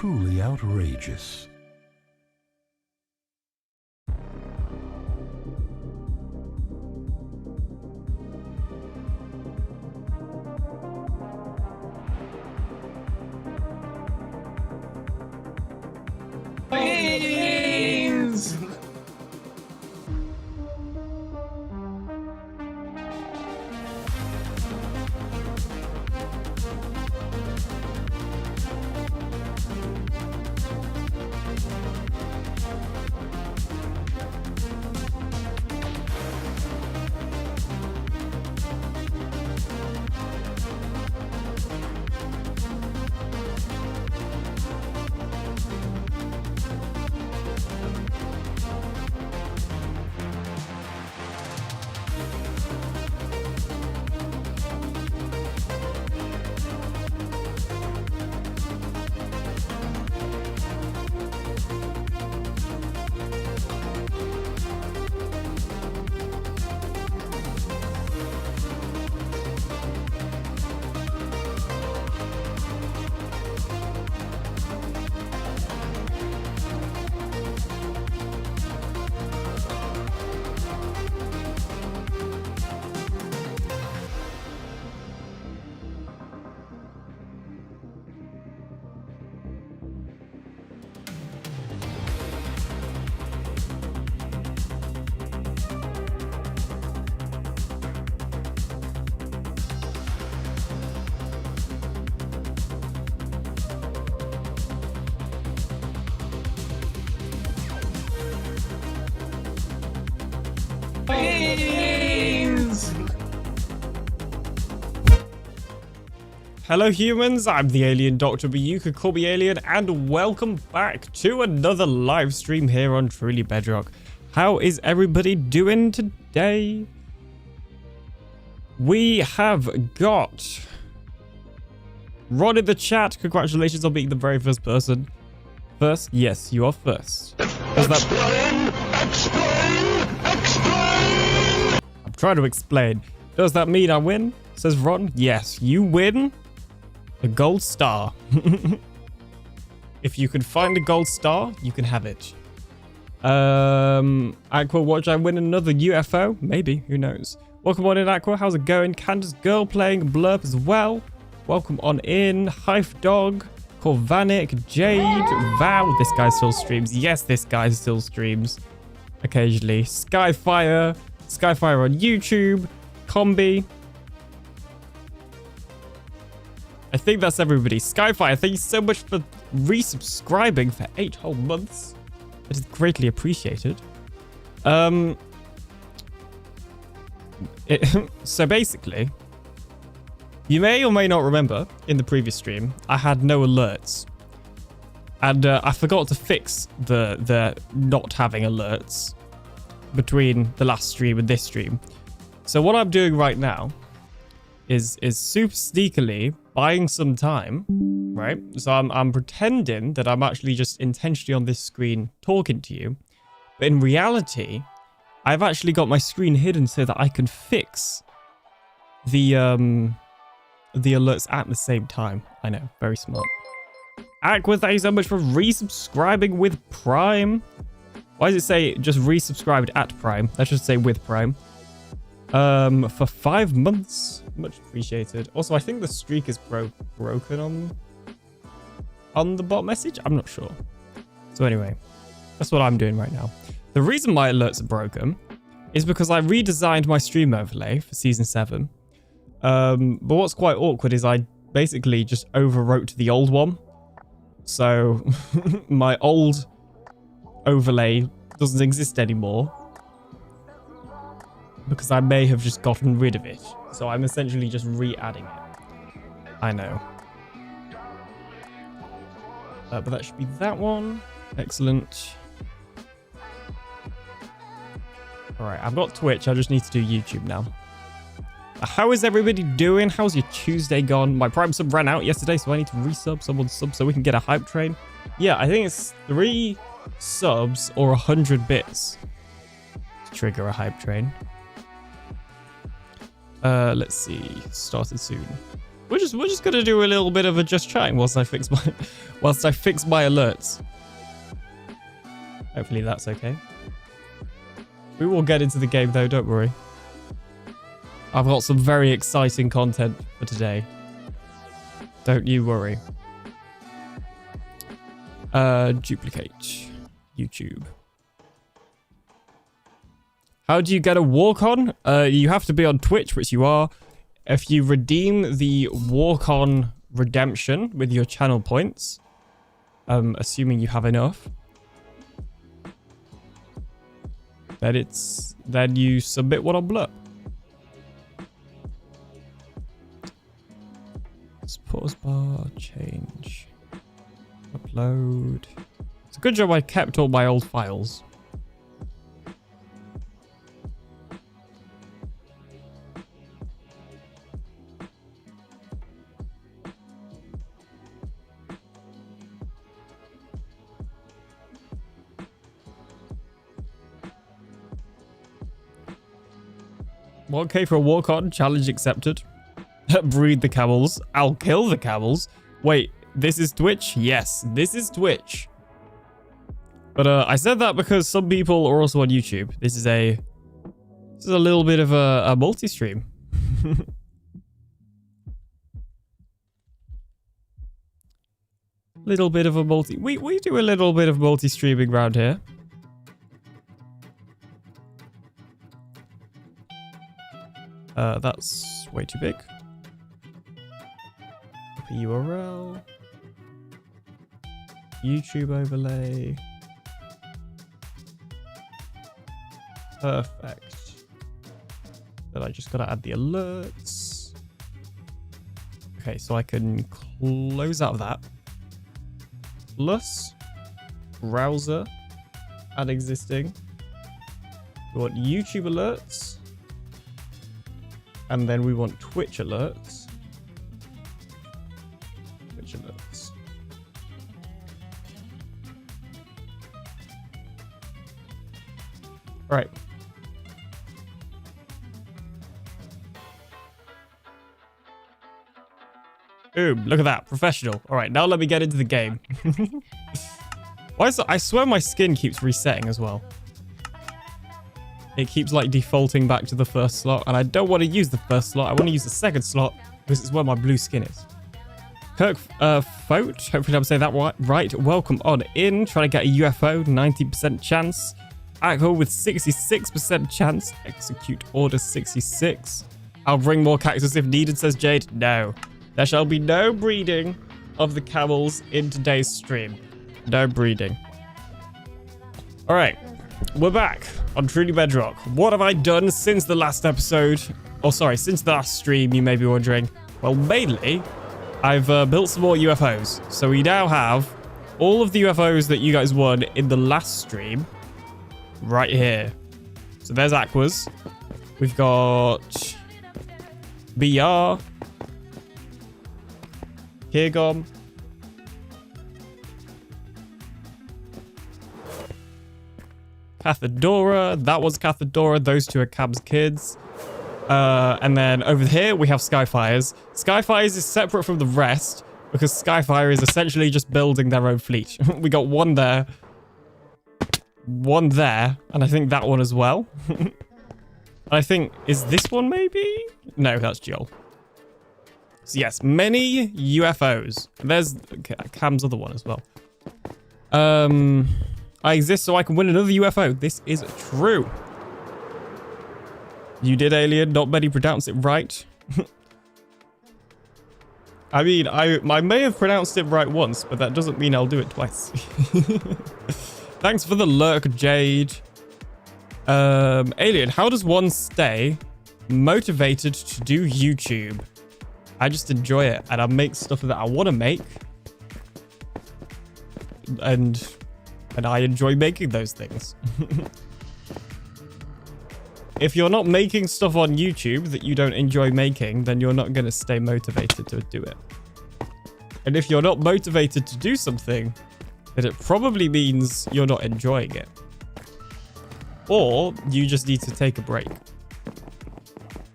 truly outrageous. Beans! Beans! Hello humans, I'm the AlienDoctor, but you could call me Alien, and welcome back to another live stream here on Truly Bedrock. How is everybody doing today? We have got Ron in the chat. Congratulations on being the very first person. First? Yes, you are first. Explain! I'm trying to explain. Does that mean I win? Says Ron. Yes, you win a gold star. If you can find a gold star, you can have it. Aqua, watch I win another UFO? Maybe, who knows? Welcome on in, Aqua. How's it going? Candace Girl playing Blurp as well. Welcome on in. Hive Dog, Corvanic, Jade, Vow. This guy still streams. Yes, this guy still streams occasionally. Skyfire on YouTube. Combi. I think that's everybody. Skyfire, thank you so much for resubscribing for 8 whole months. It is greatly appreciated. So basically, you may or may not remember in the previous stream, I had no alerts. And I forgot to fix the not having alerts between the last stream and this stream. So what I'm doing right now is super sneakily buying some time, right? So I'm pretending that I'm actually just intentionally on this screen talking to you. But in reality, I've actually got my screen hidden so that I can fix the alerts at the same time. I know, very smart. Aqua, thank you so much for resubscribing with Prime. Why does it say just resubscribed at Prime? That should say with Prime. For 5 months. Much appreciated. Also, I think the streak is broken on the bot message. I'm not sure. So anyway, that's what I'm doing right now. The reason my alerts are broken is because I redesigned my stream overlay for season 7. But what's quite awkward is I basically just overwrote the old one. So my old overlay doesn't exist anymore because I may have just gotten rid of it. So I'm essentially just re-adding it. I know. But that should be that one. Excellent. Alright, I've got Twitch. I just need to do YouTube now. How is everybody doing? How's your Tuesday gone? My Prime sub ran out yesterday, so I need to resub someone's sub so we can get a hype train. Yeah, I think it's 3 subs or 100 bits to trigger a hype train. Let's see. Started soon. We're just gonna do a little bit of a just chatting whilst I fix my alerts. Hopefully that's okay. We will get into the game though, don't worry. I've got some very exciting content for today. Don't you worry. Duplicate. YouTube. How do you get a walk-on? You have to be on Twitch, which you are. If you redeem the walk-on redemption with your channel points, assuming you have enough, then you submit one on Blur. Pause bar, change, upload. It's a good job I kept all my old files. $1K for a walk-on, challenge accepted. Breed the camels. I'll kill the camels. Wait, this is Twitch? Yes, this is Twitch. But I said that because some people are also on YouTube. This is a little bit of a multi-stream. Little bit of a we do a little bit of multi-streaming around here. That's way too big. URL. YouTube overlay. Perfect. Then I just gotta add the alerts. Okay, so I can close out of that. Plus, browser, add existing. We want YouTube alerts. And then we want Twitch alerts. Alerts. Right. Boom, look at that. Professional. All right, now let me get into the game. Why is that? I swear my skin keeps resetting as well. It keeps like defaulting back to the first slot, and I don't want to use the first slot. I want to use the second slot because it's where my blue skin is. Kirk Foat, hopefully I'm saying that right. Welcome on in. Trying to get a UFO, 90% chance. Echo with 66% chance. Execute order 66. I'll bring more cactus if needed, says Jade. No. There shall be no breeding of the camels in today's stream. No breeding. All right. We're back on Truly Bedrock. What have I done since the last episode? Oh, sorry, since the last stream, you may be wondering. Well, mainly, I've built some more UFOs. So we now have all of the UFOs that you guys won in the last stream right here. So there's Aquas. We've got BR. Kirgom. Cathedora. That was Cathedora. Those two are Cab's kids. And then over here, we have Skyfires. Skyfires is separate from the rest because Skyfire is essentially just building their own fleet. We got one there. One there. And I think that one as well. I think, is this one maybe? No, that's Joel. So yes, many UFOs. There's Cam's other one as well. I exist so I can win another UFO. This is true. You did, Alien. Not many pronounce it right. I mean, I may have pronounced it right once, but that doesn't mean I'll do it twice. Thanks for the lurk, Jade. Alien, how does one stay motivated to do YouTube? I just enjoy it, and I make stuff that I want to make. And I enjoy making those things. If you're not making stuff on YouTube that you don't enjoy making, then you're not going to stay motivated to do it. And if you're not motivated to do something, then it probably means you're not enjoying it. Or you just need to take a break.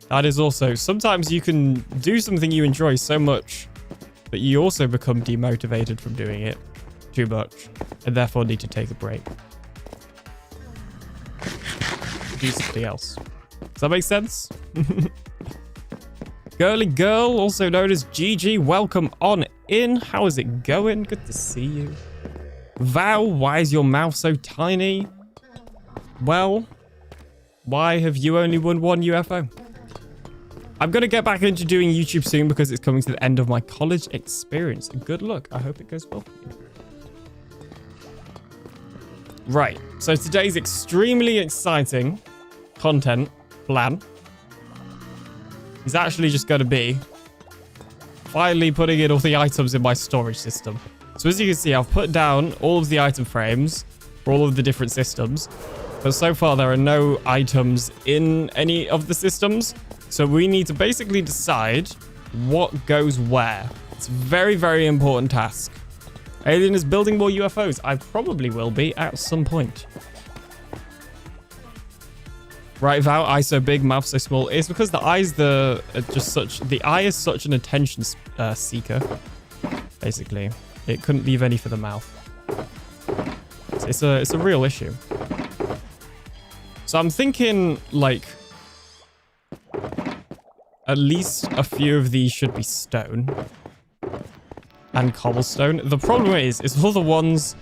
That is also, sometimes you can do something you enjoy so much that you also become demotivated from doing it too much and therefore need to take a break. Do something else. Does that make sense? Girly Girl, also known as GG, welcome on in. How is it going? Good to see you. Val, why is your mouth so tiny? Well, why have you only won one UFO? I'm going to get back into doing YouTube soon because it's coming to the end of my college experience. Good luck. I hope it goes well for you. Right. So today's extremely exciting content plan is actually just going to be finally putting in all the items in my storage system. So as you can see, I've put down all of the item frames for all of the different systems. But so far, there are no items in any of the systems. So we need to basically decide what goes where. It's a very, very important task. Alien is building more UFOs. I probably will be at some point. Right, Val, eye so big, mouth so small. It's because the eye is such an attention seeker. Basically, it couldn't leave any for the mouth. It's a real issue. So I'm thinking like at least a few of these should be stone and cobblestone. The problem is all the ones.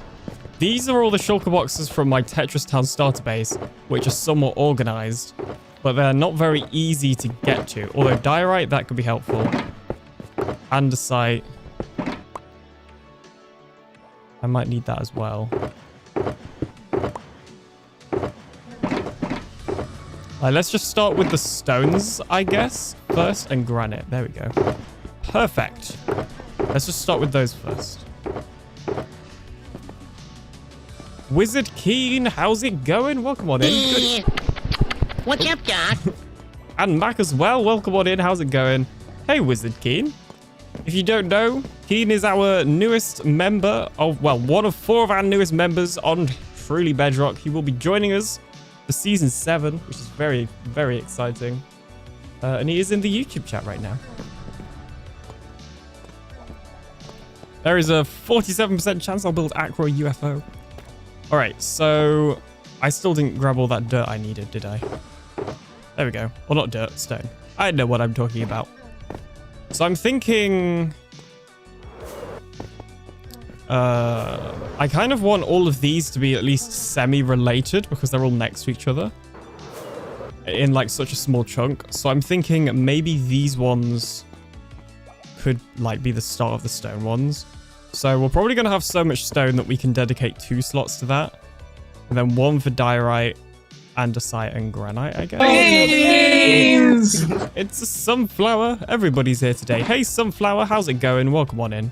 These are all the shulker boxes from my Tetris Town starter base, which are somewhat organized, but they're not very easy to get to. Although diorite, that could be helpful. Andesite. I might need that as well. Let's just start with the stones, I guess, first, and granite. There we go. Perfect. Let's just start with those first. Wizard Keen, how's it going? Welcome on in. What's up, Doc? And Mac as well. Welcome on in. How's it going? Hey, Wizard Keen. If you don't know, Keen is our newest member of, well, one of 4 of our newest members on Truly Bedrock. He will be joining us for Season 7, which is very, very exciting. And he is in the YouTube chat right now. There is a 47% chance I'll build Acro UFO. All right, so I still didn't grab all that dirt I needed, did I? There we go. Well, not dirt, stone. I know what I'm talking about. So I'm thinking... I kind of want all of these to be at least semi-related because they're all next to each other in like such a small chunk. So I'm thinking maybe these ones could like be the start of the stone ones. So we're probably going to have so much stone that we can dedicate 2 slots to that. And then 1 for diorite, andesite, and granite, I guess. It's a sunflower. Everybody's here today. Hey, sunflower, how's it going? Welcome on in.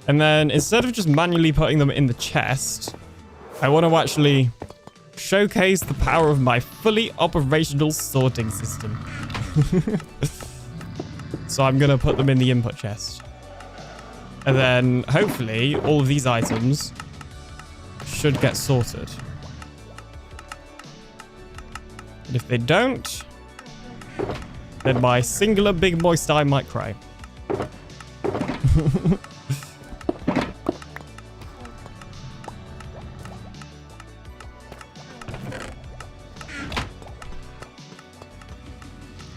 And then instead of just manually putting them in the chest, I want to actually showcase the power of my fully operational sorting system. So I'm going to put them in the input chest. And then hopefully all of these items should get sorted. And if they don't, then my singular big moist eye might cry.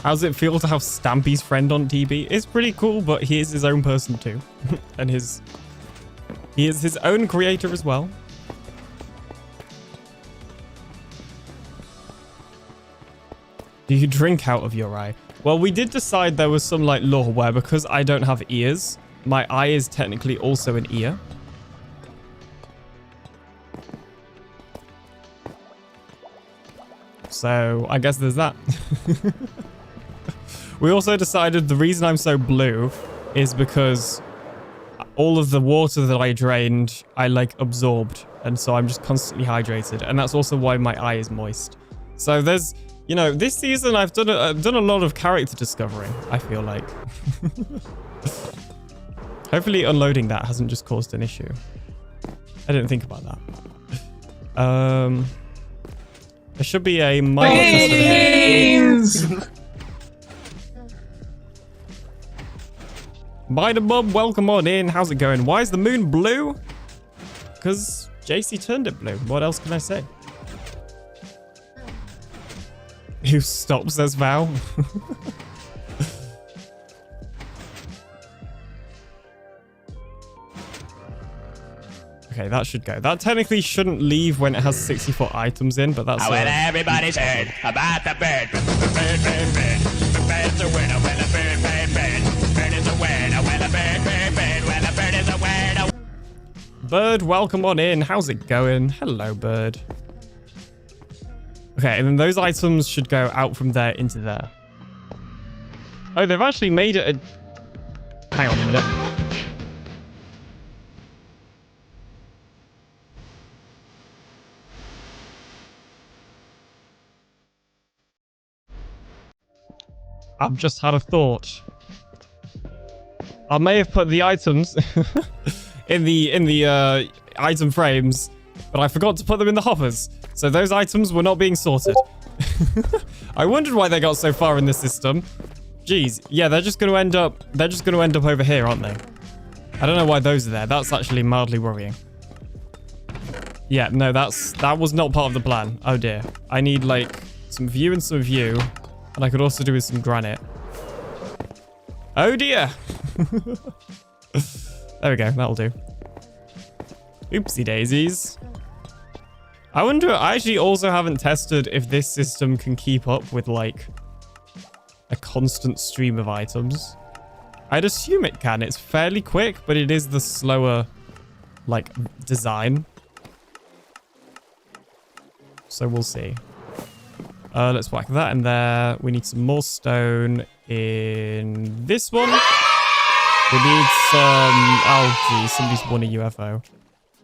How's it feel to have Stampy's friend on TB? It's pretty cool, but he is his own person too. And he is his own creator as well. Do you drink out of your eye? Well, we did decide there was some like lore where because I don't have ears, my eye is technically also an ear. So I guess there's that. We also decided the reason I'm so blue is because all of the water that I drained, I like absorbed. And so I'm just constantly hydrated. And that's also why my eye is moist. So there's, you know, this season I've done a lot of character discovering, I feel like. Hopefully unloading that hasn't just caused an issue. I didn't think about that. There should be a mine chest over here. Bida Bub, welcome on in. How's it going? Why is the moon blue? Because JC turned it blue. What else can I say? Who stops, says Val? Okay, that should go. That technically shouldn't leave when it has 64 items in, but that's... Well, everybody's heard about the bird. Bird, bird, bird. The bird's a winner when a bird, bird, bird. Bird is a winner when a bird, bird, bird. When a bird is a winner. Bird, welcome on in. How's it going? Hello, Bird. Okay, and then those items should go out from there into there. Oh, they've actually made it a... Hang on a minute. I've just had a thought. I may have put the items in the item frames, but I forgot to put them in the hoppers. So those items were not being sorted. I wondered why they got so far in the system. Jeez, yeah, they're just going to end up over here, aren't they? I don't know why those are there. That's actually mildly worrying. Yeah, no, that was not part of the plan. Oh dear. I need like some view and some view. And I could also do with some granite. Oh dear. There we go. That'll do. Oopsie daisies. I wonder, I actually also haven't tested if this system can keep up with like a constant stream of items. I'd assume it can. It's fairly quick, but it is the slower like design. So we'll see. Let's whack that in there. We need some more stone in this one. We need some... Oh, geez. Somebody's won a UFO.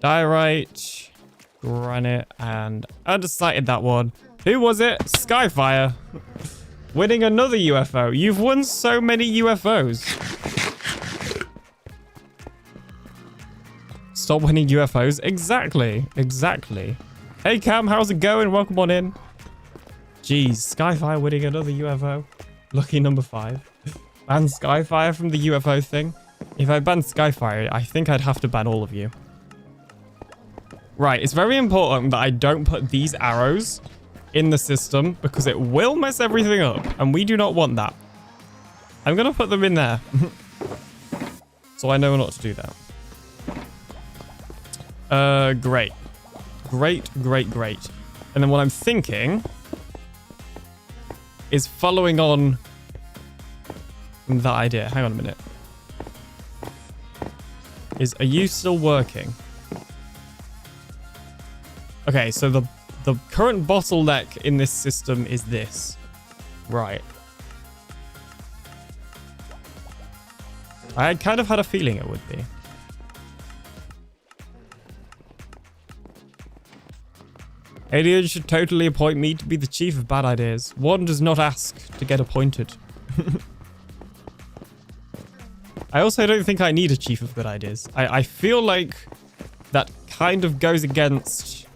Diorite, granite, and undecided that one. Who was it? Skyfire. Winning another UFO. You've won so many UFOs. Stop winning UFOs. Exactly. Exactly. Hey, Cam. How's it going? Welcome on in. Jeez, Skyfire winning another UFO. Lucky number 5. Ban Skyfire from the UFO thing. If I banned Skyfire, I think I'd have to ban all of you. Right, it's very important that I don't put these arrows in the system because it will mess everything up, and we do not want that. I'm going to put them in there. So I know not to do that. Great. Great, great, great. And then what I'm thinking is following on from that idea. Hang on a minute. Are you still working? Okay, so the current bottleneck in this system is this. Right. I kind of had a feeling it would be. Alien should totally appoint me to be the chief of bad ideas. One does not ask to get appointed. I also don't think I need a chief of good ideas. I feel like that kind of goes against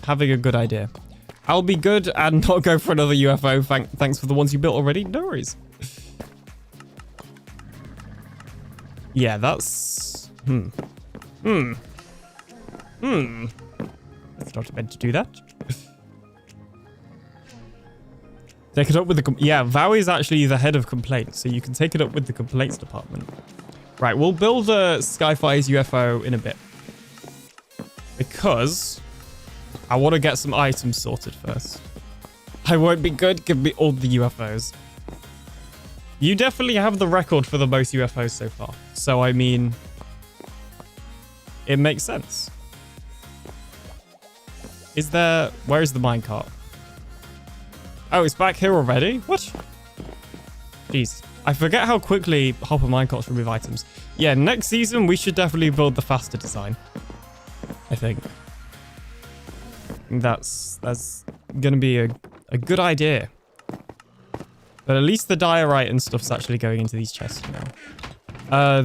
having a good idea. I'll be good and not go for another UFO. Thanks for the ones you built already. No worries. Yeah, that's... That's not meant to do that. Take it up with the... Yeah, Vowie is actually the head of complaints, so you can take it up with the complaints department. Right, we'll build a Skyfire's UFO in a bit. Because I want to get some items sorted first. I won't be good. Give me all the UFOs. You definitely have the record for the most UFOs so far. So, I mean... It makes sense. Is there... Where is the minecart? Oh, it's back here already? What? Jeez. I forget how quickly hopper minecarts remove items. Yeah, next season we should definitely build the faster design. I think. That's gonna be a good idea. But at least the diorite and stuff's actually going into these chests now.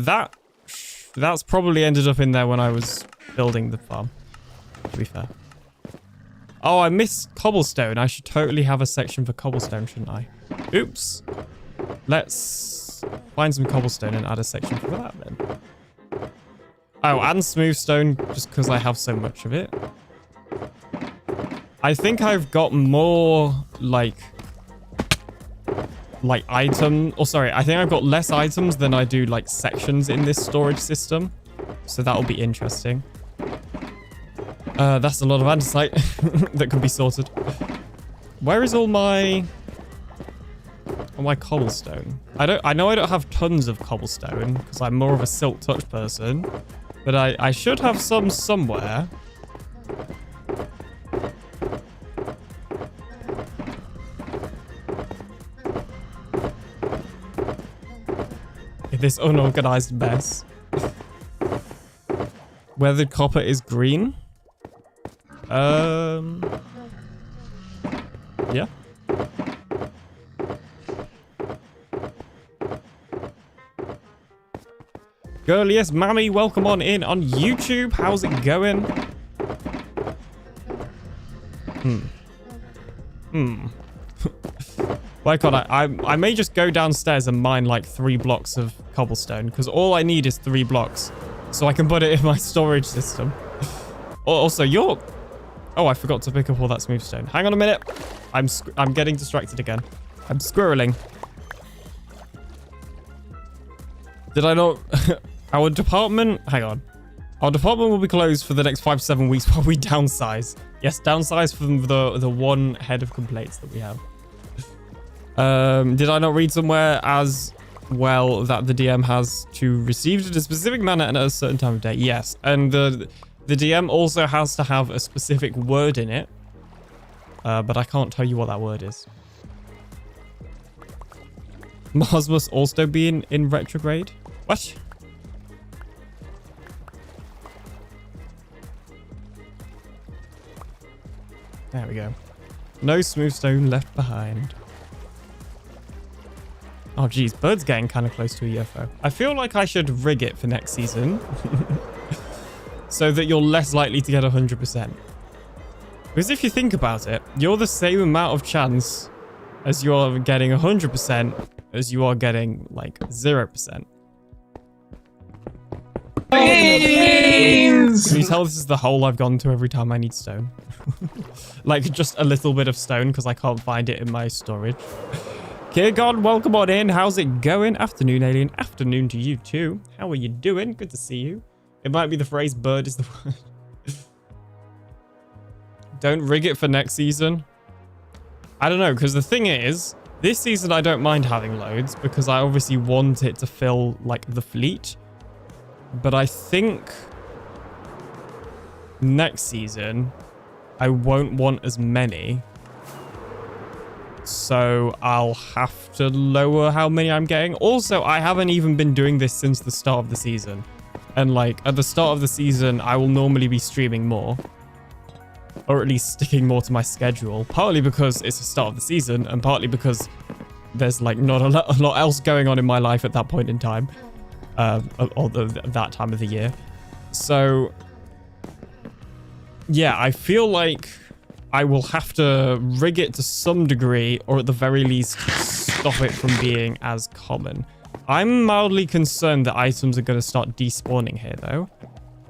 That's probably ended up in there when I was building the farm, to be fair. Oh, I missed cobblestone. I should totally have a section for cobblestone, shouldn't I? Oops. Let's find some cobblestone and add a section for that then. Oh, and smooth stone, just because I have so much of it. I think I've got more, like item, or sorry, I think I've got less items than I do, like, sections in this storage system. So that'll be interesting. That's a lot of andesite that could be sorted. Where is all my cobblestone? I know I don't have tons of cobblestone because I'm more of a silk touch person, but I should have some somewhere. In this unorganized mess. Weathered copper is green. Yeah. Girliest Mammy, welcome on in on YouTube. How's it going? Why can't I may just go downstairs and mine like 3 blocks of cobblestone because all I need is 3 blocks so I can put it in my storage system. Also, you're... Oh, I forgot to pick up all that smooth stone. Hang on a minute. I'm getting distracted again. I'm squirreling. Did I not... Our department... Hang on. Our department will be closed for the next 5 to 7 weeks while we downsize. Yes, downsize from the one head of complaints that we have. Did I not read somewhere as well that the DM has to receive it in a specific manner and at a certain time of day? Yes, and the DM also has to have a specific word in it, but I can't tell you what that word is. Mars must also be in retrograde. What? There we go. No smooth stone left behind. Oh, geez. Bird's getting kind of close to a UFO. I feel like I should rig it for next season. So that you're less likely to get 100%. Because if you think about it, you're the same amount of chance as you are getting 100% as you are getting, like, 0%. Can you tell this is the hole I've gone to every time I need stone? Like, just a little bit of stone because I can't find it in my storage. Kirgon, welcome on in. How's it going? Afternoon, Alien. Afternoon to you too. How are you doing? Good to see you. It might be the phrase bird is the word. Don't rig it for next season. I don't know, because the thing is, this season I don't mind having loads because I obviously want it to fill, like, the fleet. But I think next season I won't want as many. So I'll have to lower how many I'm getting. Also, I haven't even been doing this since the start of the season. And like at the start of the season, I will normally be streaming more. Or at least sticking more to my schedule. Partly because it's the start of the season and partly because there's like not a lot else going on in my life at that point in time. Or that time of the year. So yeah, I feel like I will have to rig it to some degree, or at the very least, stop it from being as common. I'm mildly concerned that items are going to start despawning here,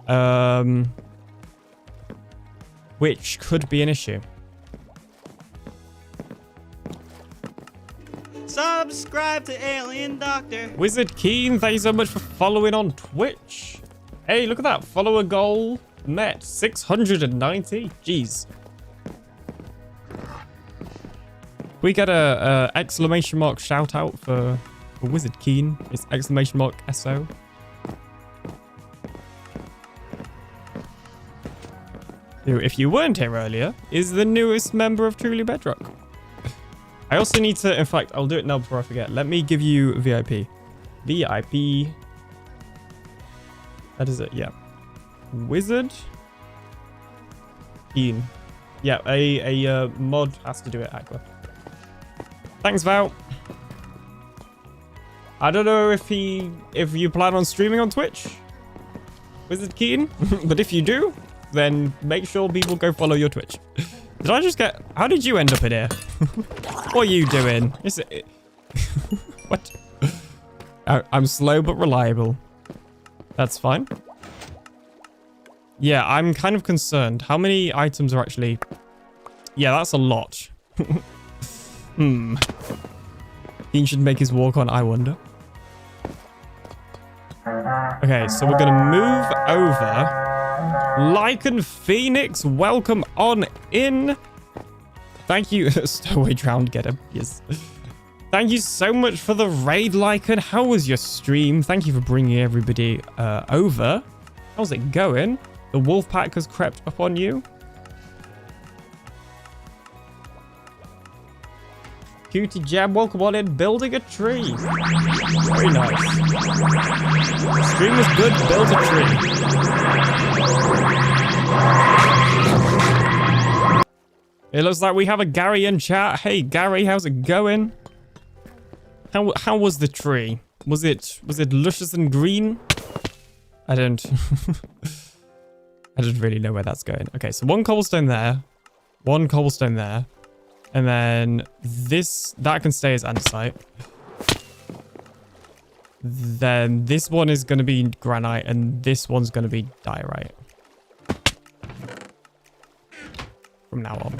though. Which could be an issue. Subscribe to TheAlienDoctor. Wizard Keen, thank you so much for following on Twitch. Hey, look at that. Follower goal met. 690. Jeez. We get a exclamation mark shout out for Wizard Keen. It's exclamation mark SO. Who, if you weren't here earlier, is the newest member of Truly Bedrock. I also need to, in fact, I'll do it now before I forget. Let me give you VIP. VIP. That is it, yeah. Wizard Keen. Yeah, a mod has to do it, Aqua. Thanks, Val. I don't know if you plan on streaming on Twitch, Wizard Keen, but if you do, then make sure people go follow your Twitch. Did I just get... How did you end up in here? What are you doing? Is it... What? I'm slow but reliable. That's fine. Yeah, I'm kind of concerned. How many items are actually... Yeah, that's a lot. Dean should make his walk on, I wonder. Okay, so we're going to move over. Lycan Phoenix, welcome on in. Thank you. Stowaway drowned, get him. Yes. Thank you so much for the raid, Lycan. How was your stream? Thank you for bringing everybody over. How's it going? The wolf pack has crept up on you. Cutie Jam, welcome on in. Building a tree. Very nice. Stream was good. Build a tree. It looks like we have a Gary in chat. Hey Gary, how's it going? How was the tree? Was it luscious and green? I don't really know where that's going. Okay, so one cobblestone there, one cobblestone there, and then that can stay as andesite. Then this one is going to be granite, and this one's going to be diorite. From now on.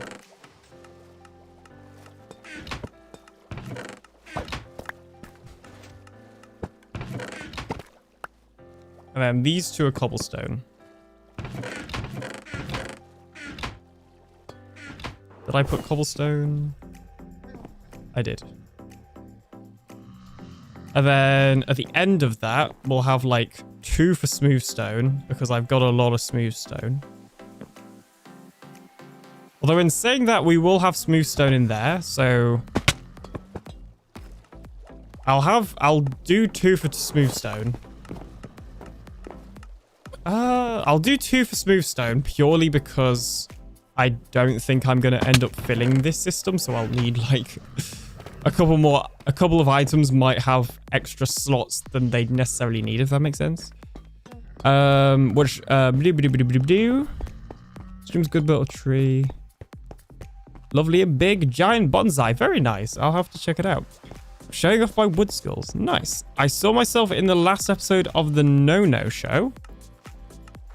And then these two are cobblestone. Did I put cobblestone? I did. And then at the end of that, we'll have like 2 for smooth stone because I've got a lot of smooth stone. Although in saying that, we will have smooth stone in there, so I'll do 2 for smooth stone. I'll do 2 for smooth stone purely because I don't think I'm going to end up filling this system, so I'll need like a couple of items might have extra slots than they'd necessarily need, if that makes sense. Stream's good, built a tree. Lovely and big giant bonsai. Very nice. I'll have to check it out. Showing off my wood skills. Nice. I saw myself in the last episode of the No Show.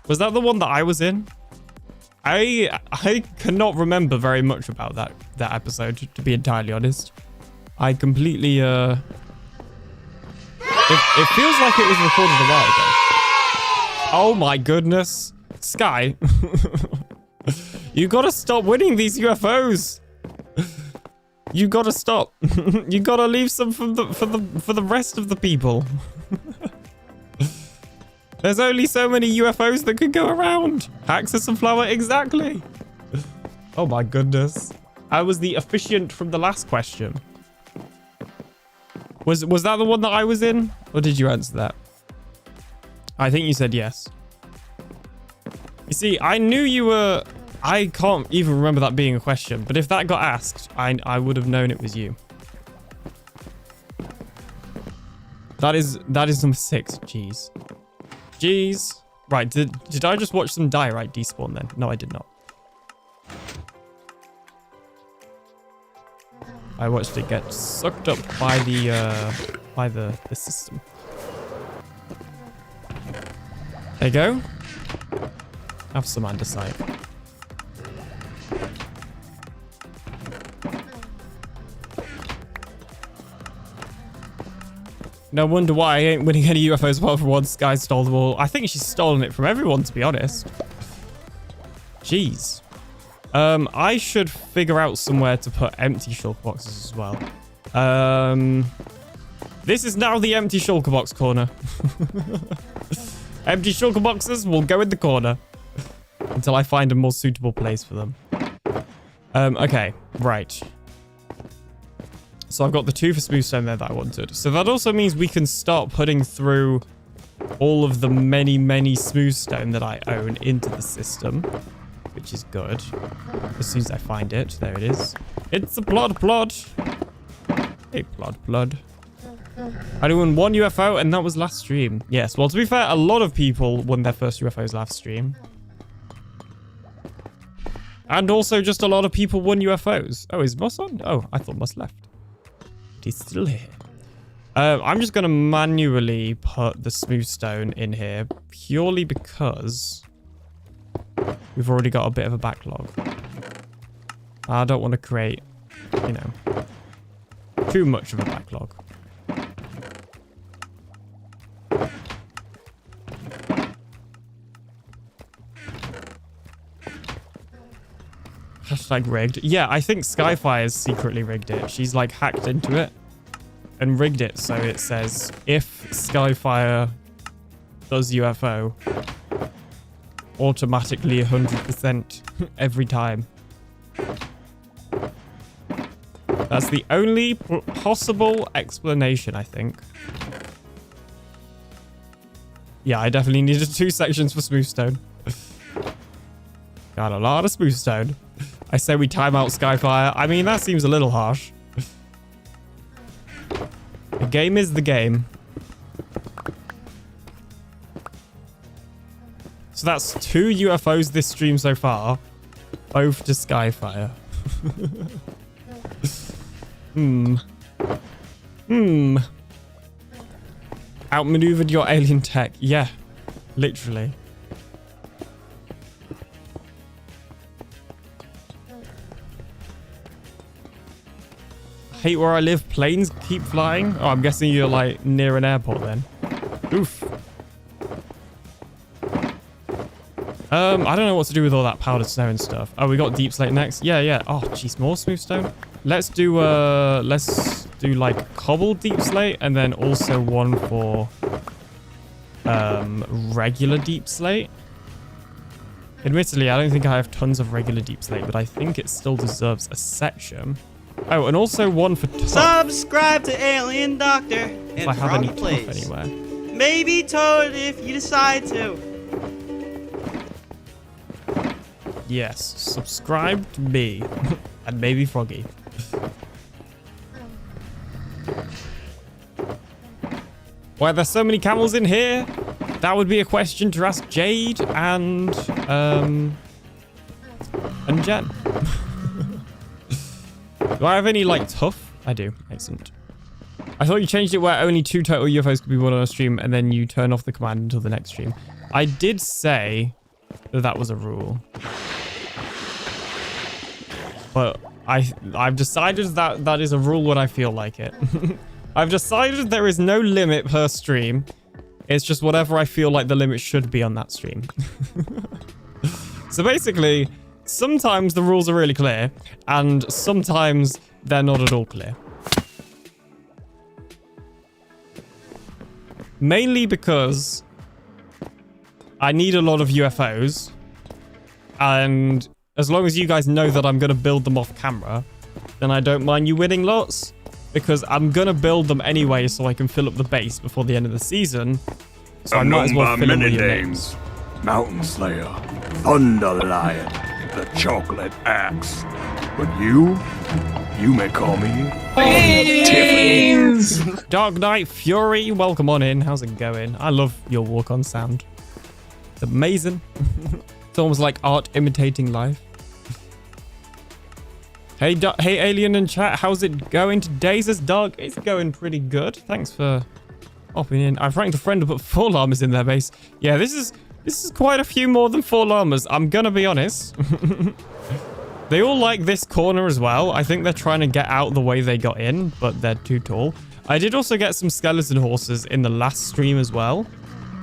Was that the one that I was in? I cannot remember very much about that episode, to be entirely honest. I completely it feels like it was recorded a while ago. Oh my goodness. Sky. You gotta stop winning these UFOs. You gotta stop. You gotta leave some for the rest of the people. There's only so many UFOs that could go around. Axis and flower, exactly. Oh my goodness. I was the officiant from the last question. Was that the one that I was in? Or did you answer that? I think you said yes. You see, I knew you were... I can't even remember that being a question, but if that got asked, I would have known it was you. That is number 6. Jeez. Jeez. Right, did I just watch some diorite despawn then? No, I did not. I watched it get sucked up by the system. There you go. Have some andesite. No wonder why I ain't winning any UFOs apart from one. Sky stole them all. I think she's stolen it from everyone, to be honest. Jeez. I should figure out somewhere to put empty shulker boxes as well. This is now the empty shulker box corner. Empty shulker boxes will go in the corner until I find a more suitable place for them. Okay, right. So I've got the 2 for smooth stone there that I wanted. So that also means we can start putting through all of the many smooth stone that I own into the system, which is good. As soon as I find it, there it is. It's a plod. Hey, plod. I won 1 UFO, and that was last stream. Yes, well, to be fair, a lot of people won their first UFOs last stream. And also just a lot of people won UFOs. Oh, is Moss on? Oh, I thought Moss left. But he's still here. I'm just going to manually put the smooth stone in here purely because we've already got a bit of a backlog. I don't want to create, you know, too much of a backlog. Hashtag rigged. Yeah, I think Skyfire's secretly rigged it. She's like hacked into it and rigged it so it says if Skyfire does UFO, automatically 100% every time. That's the only possible explanation, I think. Yeah, I definitely needed 2 sections for smooth stone. Got a lot of smooth stone. I say we time out Skyfire. I mean, that seems a little harsh. The game is the game. So that's 2 UFOs this stream so far. Both to Skyfire. Outmaneuvered your alien tech. Yeah, literally. Hate where I live. Planes keep flying. Oh, I'm guessing you're like near an airport then. Oof. I don't know what to do with all that powdered snow and stuff. Oh, we got deep slate next. Yeah. Oh, jeez, more smooth stone. Let's do like cobbled deep slate and then also one for regular deep slate. Admittedly, I don't think I have tons of regular deep slate, but I think it still deserves a section. Oh, and also one for tough. Subscribe to AlienDoctor. If I have any tough anywhere. Maybe Toad if you decide to. Yes, subscribe to me. And maybe Froggy. Why are there so many camels in here? That would be a question to ask Jade and Jen. Do I have any, like, tough? I do. Excellent. I thought you changed it where only 2 total UFOs could be won on a stream, and then you turn off the command until the next stream. I did say that that was a rule. But I've decided that that is a rule when I feel like it. I've decided there is no limit per stream. It's just whatever I feel like the limit should be on that stream. So basically, sometimes the rules are really clear, and sometimes they're not at all clear. Mainly because I need a lot of UFOs, and as long as you guys know that I'm going to build them off camera, then I don't mind you winning lots, because I'm going to build them anyway so I can fill up the base before the end of the season. So I might as well fill in with your names. Mountain Slayer, Thunder Lion, the Chocolate Axe. But you may call me Tiffany. Dark Knight Fury, welcome on in. How's it going? I love your walk-on sound. It's amazing. It's almost like art imitating life. Hey, hey, Alien in chat, how's it going today? Says Doug. It's going pretty good. Thanks for hopping in. I've ranked a friend to put 4 llamas in their base. Yeah, this is quite a few more than 4 llamas. I'm gonna be honest. They all like this corner as well. I think they're trying to get out the way they got in, but they're too tall. I did also get some skeleton horses in the last stream as well.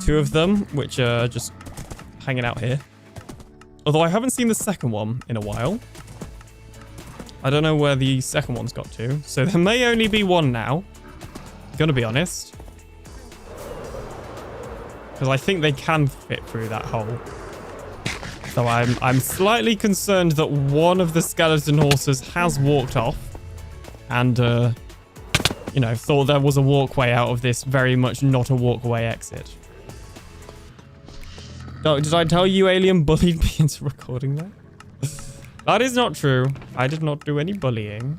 2 of them, which are just hanging out here. Although I haven't seen the second one in a while. I don't know where the second one's got to. So there may only be 1 now. Gonna be honest. Because I think they can fit through that hole. So I'm slightly concerned that one of the skeleton horses has walked off. And, you know, thought there was a walkway out of this very much not a walkway exit. Oh, did I tell you Alien bullied me into recording that? That is not true. I did not do any bullying.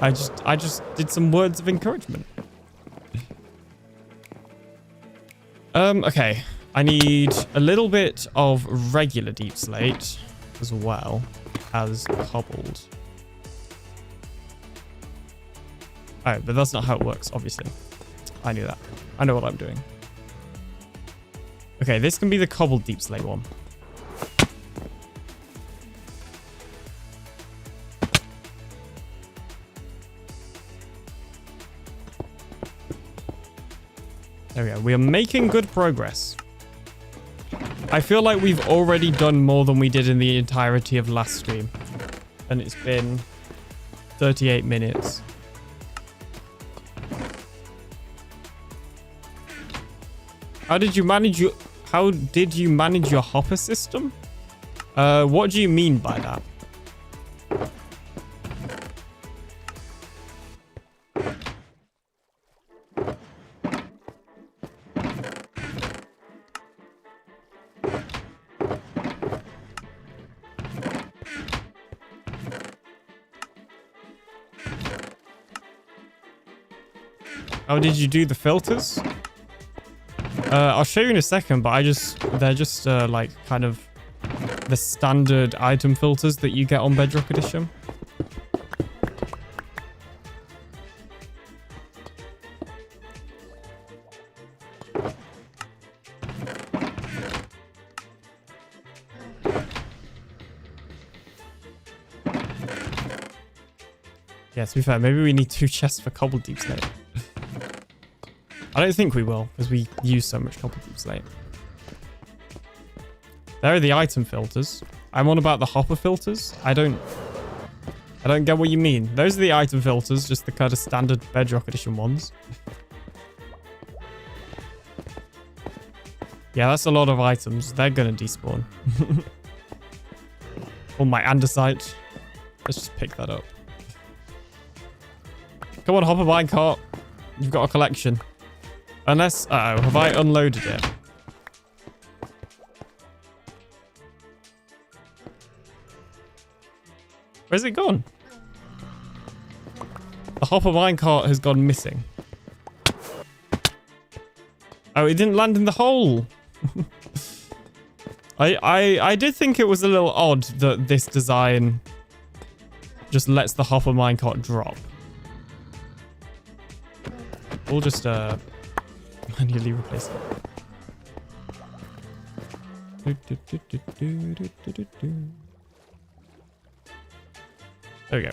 I just did some words of encouragement. Okay. I need a little bit of regular deep slate. as well as cobbled. Oh, but that's not how it works, obviously. I knew that. I know what I'm doing. Okay, this can be the cobbled deep slate one. There we go. We are making good progress. I feel like we've already done more than we did in the entirety of last stream. And it's been 38 minutes. How did you manage your hopper system? What do you mean by that? How did you do the filters? I'll show you in a second, but they're just like kind of the standard item filters that you get on Bedrock Edition. Yeah, to be fair, maybe we need 2 chests for cobbled deep slate. I don't think we will, because we use so much cobbled deep slate. There are the item filters. I'm on about the hopper filters. I don't get what you mean. Those are the item filters, just the kind of standard Bedrock Edition ones. Yeah, that's a lot of items. They're gonna despawn. Oh, my andesite. Let's just pick that up. Come on, hopper minecart. You've got a collection. Unless... Uh-oh, have I unloaded it? Where's it gone? The hopper minecart has gone missing. Oh, it didn't land in the hole. I did think it was a little odd that this design just lets the hopper minecart drop. We'll just manually replace it. There we go.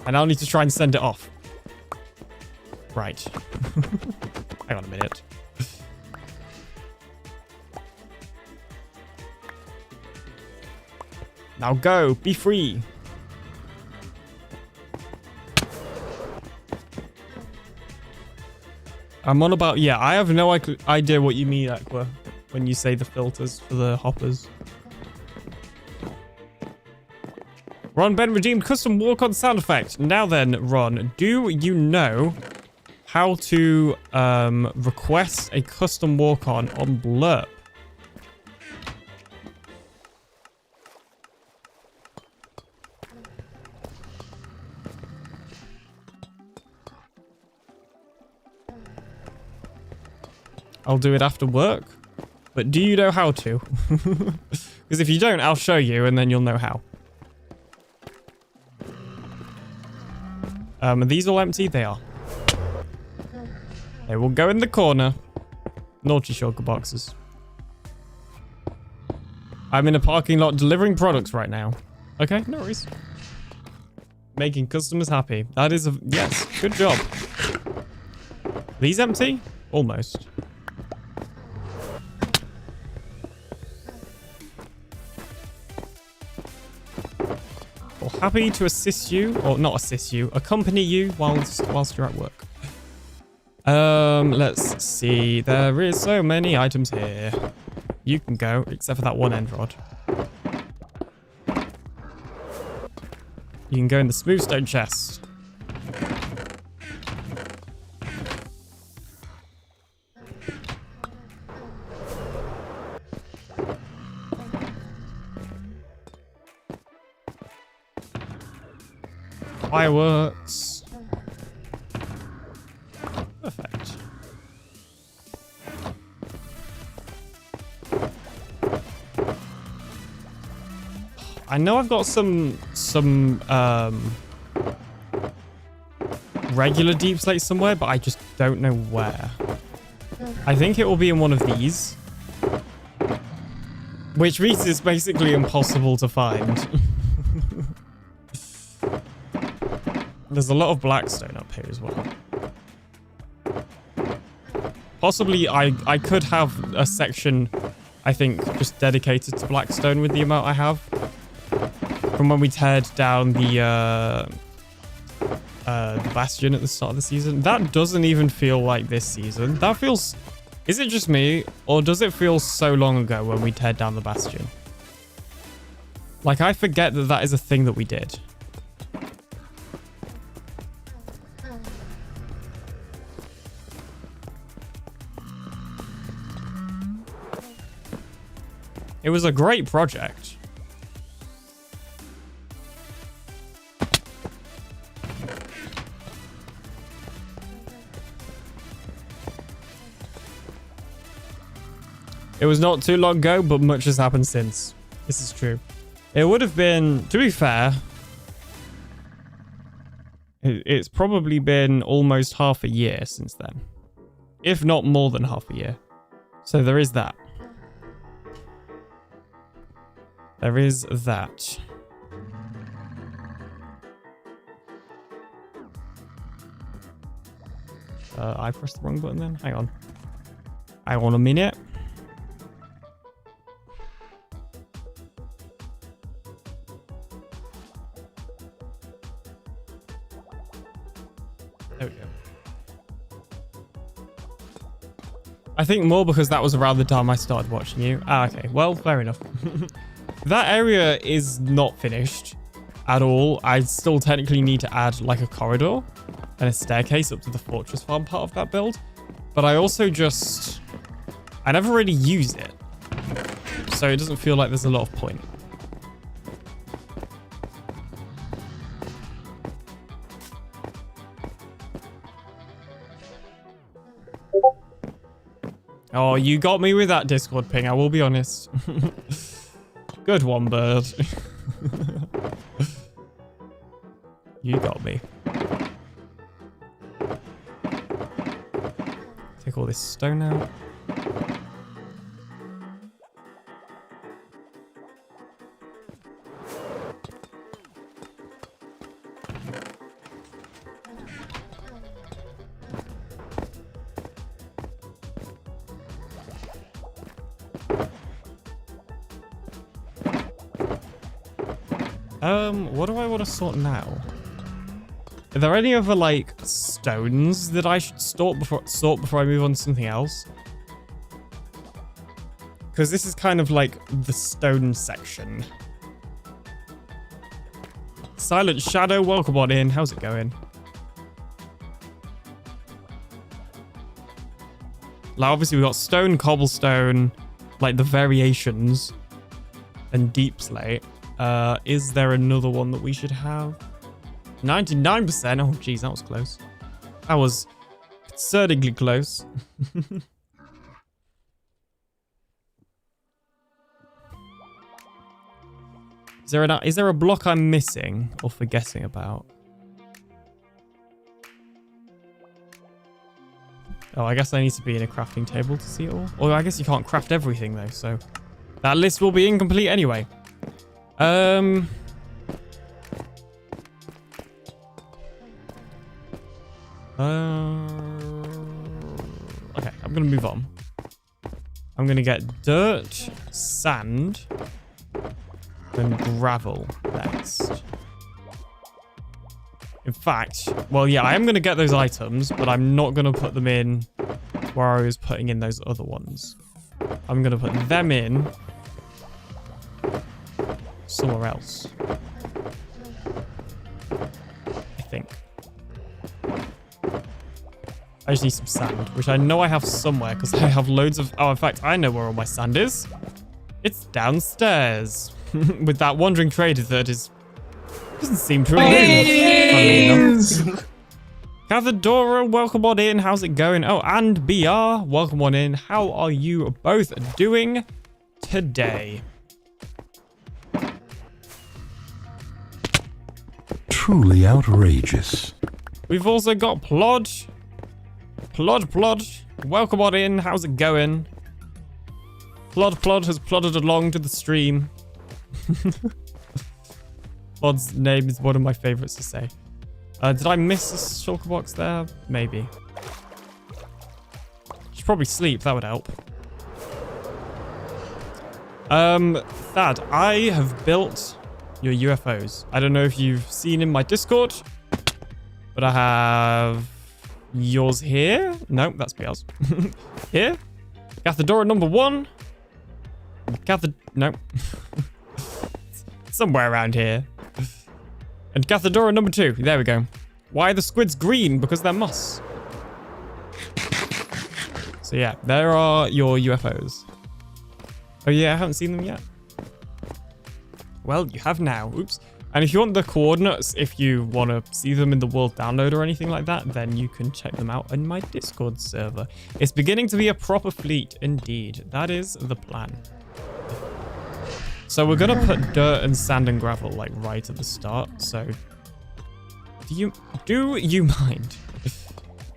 I now need to try and send it off. Right. Hang on a minute. Now go. Be free. I'm on about... Yeah, I have no idea what you mean, Aqua, when you say the filters for the hoppers. Ron Ben redeemed custom walk-on sound effect. Now then, Ron, do you know how to request a custom walk-on on Blurp? I'll do it after work. But do you know how to? Because if you don't, I'll show you and then you'll know how. Are these all empty? They are. They will go in the corner. Naughty shulker boxes. I'm in a parking lot delivering products right now. Okay, no worries. Making customers happy. That is a... Yes, good job. These empty? Almost. Well, happy to assist you, or not assist you, accompany you whilst you're at work. Let's see. There is so many items here. You can go, except for that one end rod. You can go in the smooth stone chest. Fireworks. I know I've got some regular deep slate somewhere, but I just don't know where. I think it will be in one of these, which means it's basically impossible to find. There's a lot of blackstone up here as well. Possibly I could have a section, I think, just dedicated to blackstone with the amount I have. From when we teared down the bastion at the start of the season. That doesn't even feel like this season. That feels... Is it just me? Or does it feel so long ago when we teared down the bastion? Like, I forget that that is a thing that we did. It was a great project. It was not too long ago, but much has happened since. This is true. It would have been, to be fair, it's probably been almost half a year since then. If not more than half a year. So there is that. There is that. I pressed the wrong button then. Hang on. Hang on a minute. There we go. I think more because that was around the time I started watching you. Ah, okay. Well, fair enough. That area is not finished at all. I still technically need to add like a corridor and a staircase up to the fortress farm part of that build. But I also just... I never really use it. So it doesn't feel like there's a lot of point. Oh, you got me with that Discord ping, I will be honest. Good one, bird. You got me. Take all this stone out. What do I want to sort now? Are there any other, like, stones that I should sort before I move on to something else? Because this is kind of like the stone section. Silent Shadow, welcome on in. How's it going? Like, obviously we got stone, cobblestone, like the variations, and deep slate. Is there another one that we should have? 99%. Oh, geez, that was close. That was concerningly close. Is there a block I'm missing or forgetting about? Oh, I guess I need to be in a crafting table to see it all. Or I guess you can't craft everything though, so that list will be incomplete anyway. Okay, I'm gonna move on. I'm gonna get dirt, sand, and gravel next. In fact, well, yeah, I am gonna get those items, but I'm not gonna put them in where I was putting in those other ones. I'm gonna put them in somewhere else. I think. I just need some sand, which I know I have somewhere because I have loads of... Oh, in fact, I know where all my sand is. It's downstairs. With that wandering trader that doesn't seem to move. Cathedora, welcome on in. How's it going? Oh, and BR, welcome on in. How are you both doing today? truly outrageous. We've also got Plod. Plod. Welcome on in. How's it going? Plod has plodded along to the stream. Plod's name is one of my favorites to say. Did I miss a shulker box there? Maybe. Should probably sleep. That would help. Thad, I have built your UFOs. I don't know if you've seen in my Discord, but I have yours here. No, that's yours. Here. Cathedora number 1. No. Somewhere around here. And Cathedora number 2. There we go. Why are the squids green? Because they're moss. So yeah, there are your UFOs. Oh yeah, I haven't seen them yet. Well, you have now. Oops. And if you want the coordinates, if you want to see them in the world download or anything like that, then you can check them out in my Discord server. It's beginning to be a proper fleet indeed. That is the plan. So we're going to put dirt and sand and gravel like right at the start. So do you mind?